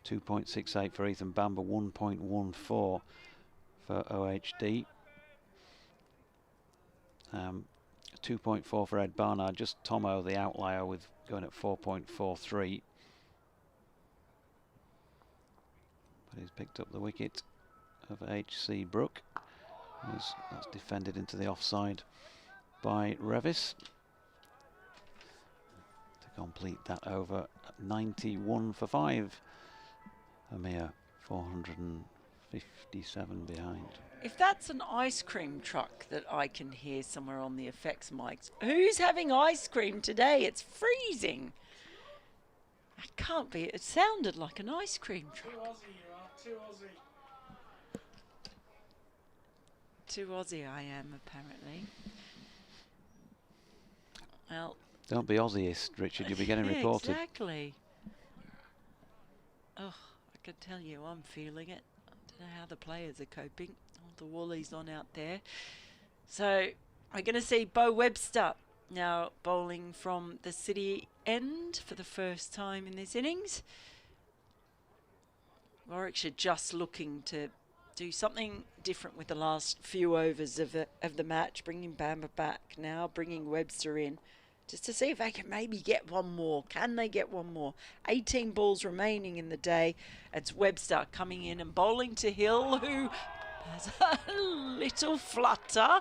2.68 for Ethan Bamber, 1.14 for OHD. 2.4 for Ed Barnard, just Tomo the outlier with going at 4.43. But he's picked up the wicket of H.C. Brook. That's defended into the offside by Revis. To complete that over, 91 for 5. A mere 457 behind.
If that's an ice cream truck that I can hear somewhere on the effects mics, who's having ice cream today? It's freezing. It can't be. It sounded like an ice cream truck.
Too Aussie, you are. Too Aussie.
Too Aussie I am, apparently. Well,
don't be Aussieist, Richard. You'll be getting reported.
Exactly. Oh, I can tell you, I'm feeling it. I don't know how the players are coping. All the woolies on out there. So we're going to see Bo Webster now bowling from the city end for the first time in this innings. Warwickshire just looking to do something different with the last few overs of the match, bringing Bamber back now, bringing Webster in, just to see if they can maybe get one more. Can they get one more? 18 balls remaining in the day. It's Webster coming in and bowling to Hill, who has a little flutter.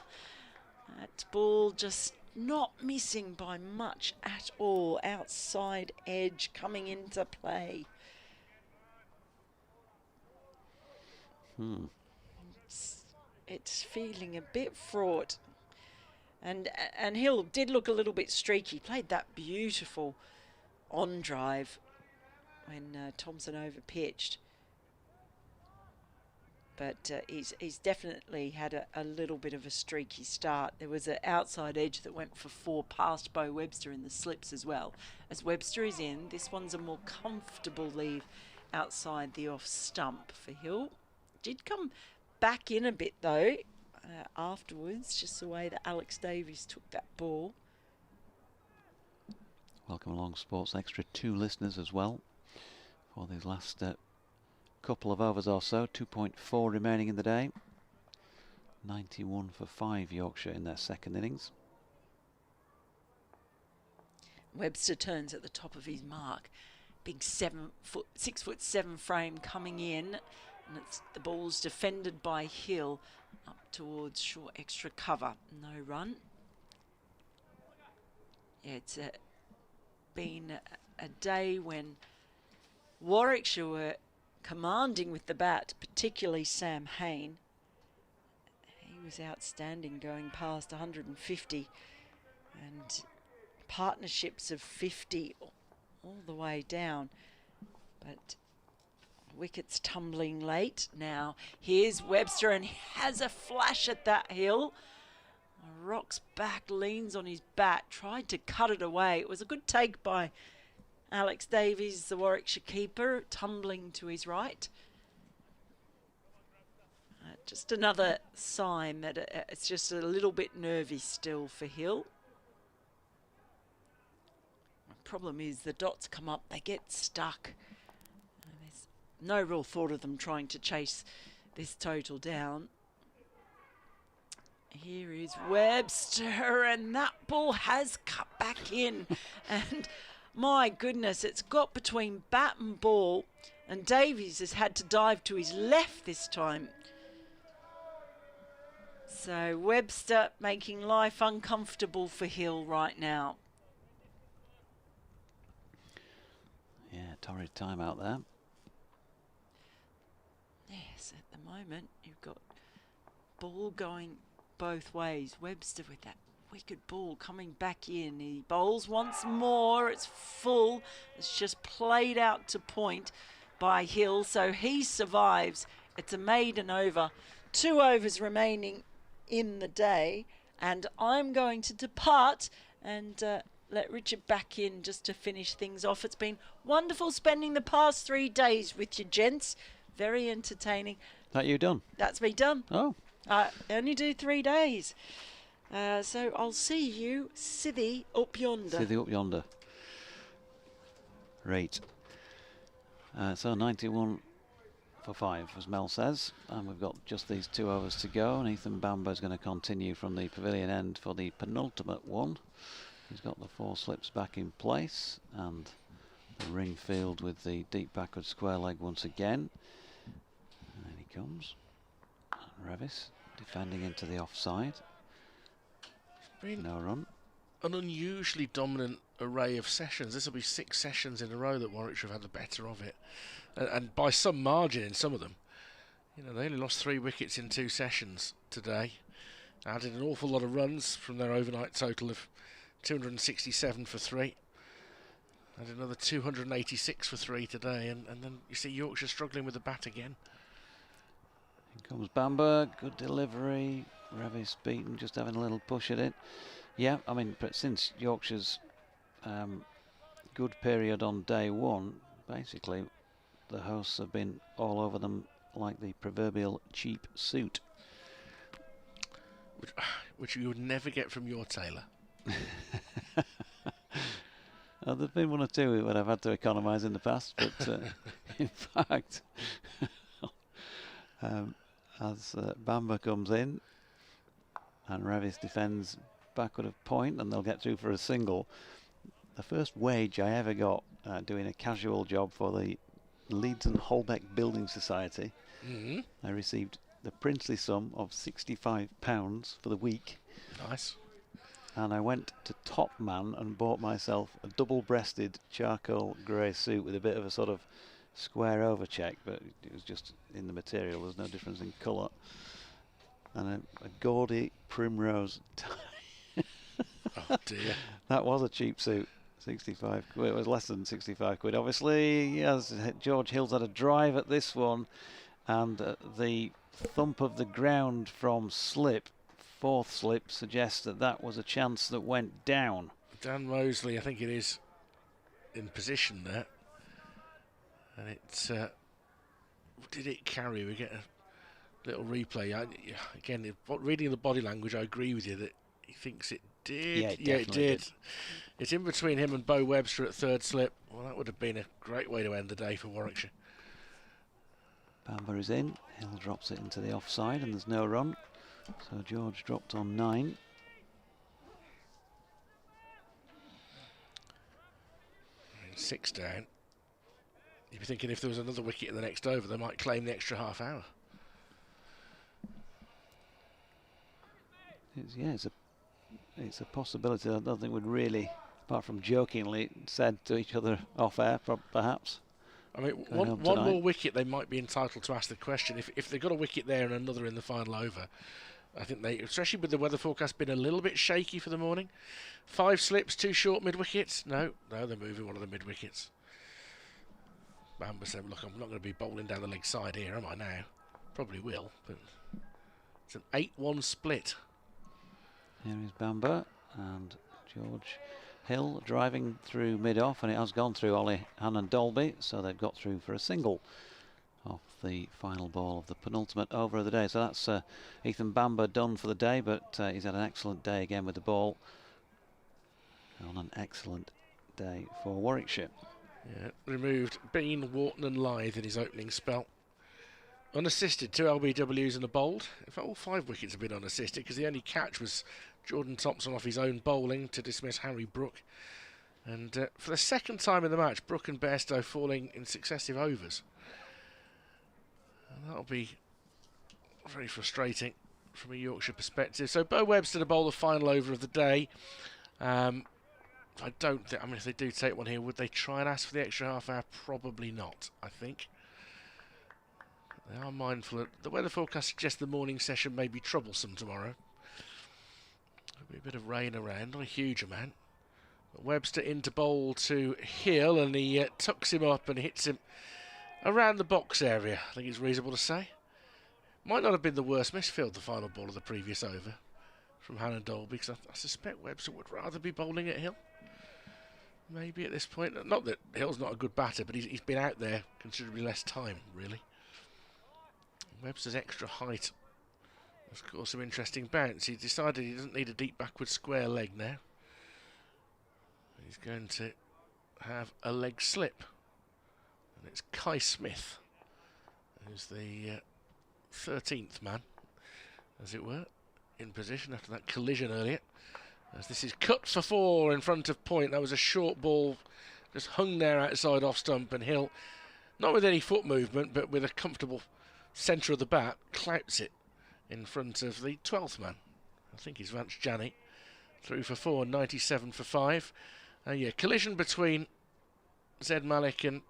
That ball just not missing by much at all. Outside edge coming into play. It's feeling a bit fraught. And Hill did look a little bit streaky. Played that beautiful on drive when Thompson overpitched. But he's definitely had a little bit of a streaky start. There was an outside edge that went for 4 past Bo Webster in the slips as well. As Webster is in, this one's a more comfortable leave outside the off stump for Hill. Did come back in a bit though afterwards, just the way that Alex Davies took that ball.
Welcome along, Sports Extra 2 listeners as well for these last couple of overs or so. 2.4 remaining in the day. 91 for 5 Yorkshire in their second innings.
Webster turns at the top of his mark. Big 6'7" frame coming in. And the ball's defended by Hill up towards short extra cover. No run. Yeah, it's been a day when Warwickshire were commanding with the bat, particularly Sam Hain. He was outstanding, going past 150, and partnerships of 50 all the way down. But Wicket's tumbling late. Now here's Webster, and he has a flash at that hill. Rocks back, leans on his bat, tried to cut it away. It was a good take by Alex Davies, the Warwickshire keeper, tumbling to his right. Just another sign that it's just a little bit nervy still for Hill. The problem is the dots come up, they get stuck. And there's no real thought of them trying to chase this total down. Here is Webster, and that ball has cut back in. And my goodness, it's got between bat and ball, and Davies has had to dive to his left this time. So Webster making life uncomfortable for Hill right now.
Yeah, torrid time out there.
Yes, at the moment you've got ball going both ways. Webster with that wicked ball coming back in. He bowls once more. It's full. It's just played out to point by Hill, so he survives. It's a maiden over. 2 overs remaining in the day, and I'm going to depart and let Richard back in just to finish things off. It's been wonderful spending the past 3 days with you gents. Very entertaining.
That you done?
That's me done.
Oh.
I only do 3 days. So I'll see you sithy up yonder.
Sithy up yonder. Right. So 91 for 5, as Mel says, and we've got just these 2 overs to go, and Ethan Bamber's going to continue from the pavilion end for the penultimate one. He's got the 4 slips back in place, and the ring field with the deep backward square leg once again. And then he comes. And Revis defending into the offside. No run.
An unusually dominant array of sessions. This will be 6 sessions in a row that Warwickshire have had the better of it, and by some margin in some of them. You know, they only lost 3 wickets in 2 sessions today. Added an awful lot of runs from their overnight total of 267 for 3. Added another 286 for 3 today, and then you see Yorkshire struggling with the bat again.
Here comes Bamber, good delivery. Revis beaten, just having a little push at it. Yeah, I mean, but since Yorkshire's good period on day 1, basically the hosts have been all over them like the proverbial cheap suit.
Which you would never get from your tailor.
There's been 1 or 2 when I've had to economise in the past, but in fact, as Bamber comes in and Revis defends backward of point, and they'll get through for a single. The first wage I ever got doing a casual job for the Leeds and Holbeck Building Society, I received the princely sum of £65 for the week.
Nice.
And I went to Top Man and bought myself a double-breasted charcoal grey suit with a bit of a sort of square over check, but it was just in the material. There's no difference in colour. And a gaudy primrose tie.
Oh dear.
That was a cheap suit. 65 quid. It was less than 65 quid, obviously. As George Hill's had a drive at this one, and the thump of the ground from slip, 4th slip, suggests that that was a chance that went down.
Dan Mosley, I think it is, in position there. And it's did it carry? We get a little replay. Again, reading the body language, I agree with you that he thinks it did.
Yeah,
it did. It's in between him and Bo Webster at 3rd slip. Well, that would have been a great way to end the day for Warwickshire.
Bamber is in. Hill drops it into the offside, and there's no run. So George dropped on 9.
6 down. You'd be thinking if there was another wicket in the next over, they might claim the extra half hour.
It's a possibility. I don't think we'd really, apart from jokingly, said to each other off air, perhaps.
I mean, one more wicket, they might be entitled to ask the question. If they've got a wicket there and another in the final over, I think they, especially with the weather forecast been a little bit shaky for the morning. 5 slips, 2 short mid wickets. No, they're moving one of the mid wickets. Bamber said, look, I'm not going to be bowling down the leg side here, am I now? Probably will, but it's an 8-1 split.
Here is Bamber and George Hill driving through mid-off, and it has gone through Ollie, Han and Dolby, so they've got through for a single off the final ball of the penultimate over of the day. So that's Ethan Bamber done for the day, but he's had an excellent day again with the ball. On an excellent day for Warwickshire.
Yeah, removed Bean, Wharton and Lythe in his opening spell. Unassisted, 2 LBWs and a bowled. In fact, all 5 wickets have been unassisted because the only catch was Jordan Thompson off his own bowling to dismiss Harry Brook. And for the second time in the match, Brook and Bairstow falling in successive overs. And that'll be very frustrating from a Yorkshire perspective. So Bo Webster to bowl the final over of the day. I don't think, I mean, if they do take one here, would they try and ask for the extra half hour? Probably not, I think. They are mindful that the weather forecast suggests the morning session may be troublesome tomorrow. There'll be a bit of rain around, not a huge amount. But Webster into bowl to Hill, and he tucks him up and hits him around the box area, I think it's reasonable to say. Might not have been the worst misfield, the final ball of the previous over from Han and Dolby, because I suspect Webster would rather be bowling at Hill. Maybe at this point. Not that Hill's not a good batter, but he's been out there considerably less time, really. Webster's extra height has caused some interesting bounce. He decided he doesn't need a deep backward square leg now. He's going to have a leg slip. And it's Kai Smith, who's the 13th man, as it were, in position after that collision earlier. As this is cut for 4 in front of point. That was a short ball, just hung there outside off stump, and Hill, not with any foot movement, but with a comfortable centre of the bat, clouts it in front of the 12th man. I think he's Vance Janney. Through for 4, 97 for 5. Yeah, collision between Zed Malik and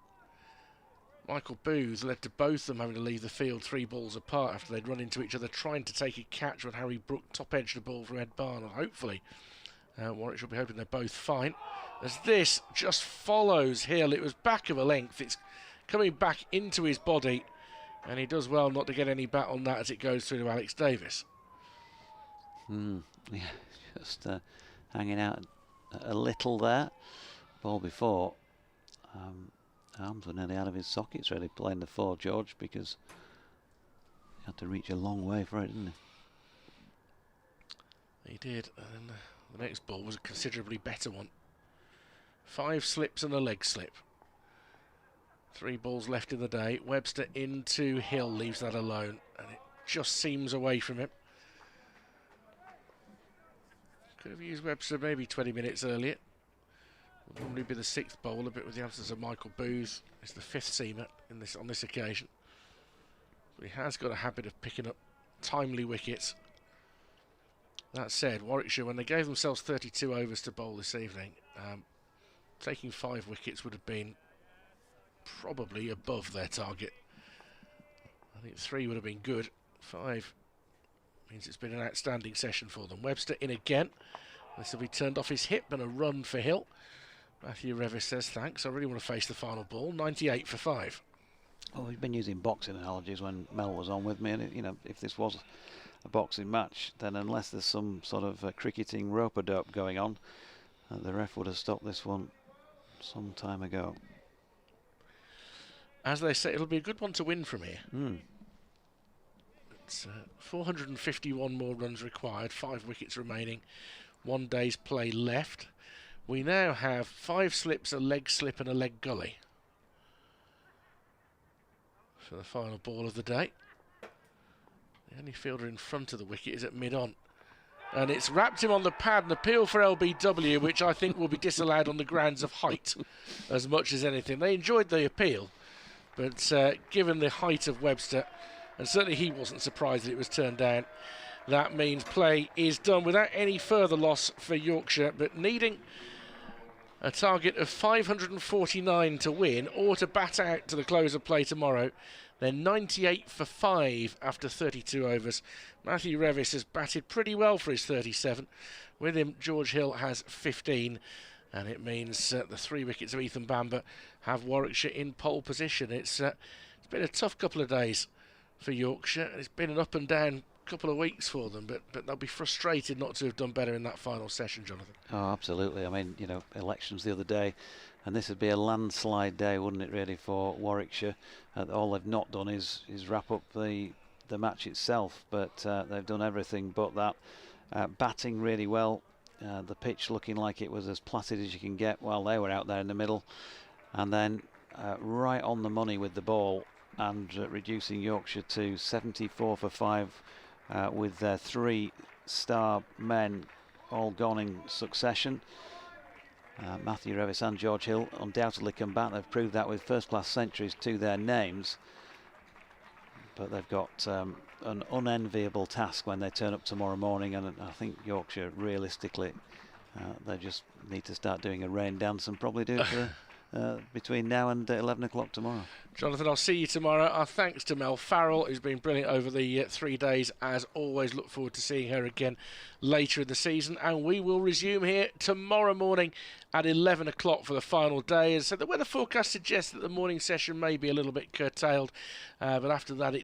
Michael Booth led to both of them having to leave the field 3 balls apart after they'd run into each other trying to take a catch when Harry Brook top-edged the ball from Ed Barnard. Hopefully, Warwickshire will be hoping they're both fine. As this just follows Hill, it was back of a length. It's coming back into his body, and he does well not to get any bat on that as it goes through to Alex Davis.
Yeah, just hanging out a little there. Ball before. Arms were nearly out of his sockets, really, playing the 4, George, because he had to reach a long way for it, didn't he?
He did, and the next ball was a considerably better one. 5 slips and a leg slip. 3 balls left in the day. Webster into Hill, leaves that alone, and it just seems away from him. Could have used Webster maybe 20 minutes earlier. Would normally be the 6th bowler, but with the absence of Michael Booth, it's the 5th seamer in this on this occasion. But he has got a habit of picking up timely wickets. That said, Warwickshire, when they gave themselves 32 overs to bowl this evening, taking 5 wickets would have been probably above their target. I think 3 would have been good. 5 means it's been an outstanding session for them. Webster in again. This will be turned off his hip and a run for Hill. Matthew Revis says thanks. I really want to face the final ball. 98 for 5.
Well, we've been using boxing analogies when Mel was on with me, and you know, if this was a boxing match, then unless there's some sort of cricketing rope-a-dope going on, the ref would have stopped this one some time ago.
As they say, it'll be a good one to win from here. It's 451 more runs required, 5 wickets remaining, 1 day's play left. We now have 5 slips, a leg slip and a leg gully for the final ball of the day. The only fielder in front of the wicket is at mid-on. And it's wrapped him on the pad, an appeal for LBW, which I think will be disallowed on the grounds of height as much as anything. They enjoyed the appeal, but given the height of Webster, and certainly he wasn't surprised that it was turned down, that means play is done without any further loss for Yorkshire, but needing a target of 549 to win or to bat out to the close of play tomorrow. They're 98 for 5 after 32 overs. Matthew Revis has batted pretty well for his 37. With him, George Hill has 15. and it means the 3 wickets of Ethan Bamber have Warwickshire in pole position. It's been a tough couple of days for Yorkshire. It's been an up and down couple of weeks for them, but they'll be frustrated not to have done better in that final session, Jonathan.
Oh, absolutely. I mean, you know, elections the other day, and this would be a landslide day, wouldn't it, really, for Warwickshire? All they've not done is wrap up the match itself, but they've done everything but that. Batting really well, the pitch looking like it was as placid as you can get while they were out there in the middle, and then right on the money with the ball, and reducing Yorkshire to 74 for 5 with their 3 star men all gone in succession. Matthew Revis and George Hill undoubtedly come back. They've proved that with first-class centuries to their names, but they've got an unenviable task when they turn up tomorrow morning, and I think Yorkshire, realistically, they just need to start doing a rain dance and probably do it for between now and 11 o'clock tomorrow.
Jonathan, I'll see you tomorrow. Our thanks to Mel Farrell, who's been brilliant over the 3 days. As always, look forward to seeing her again later in the season. And we will resume here tomorrow morning at 11 o'clock for the final day. And so the weather forecast suggests that the morning session may be a little bit curtailed, but after that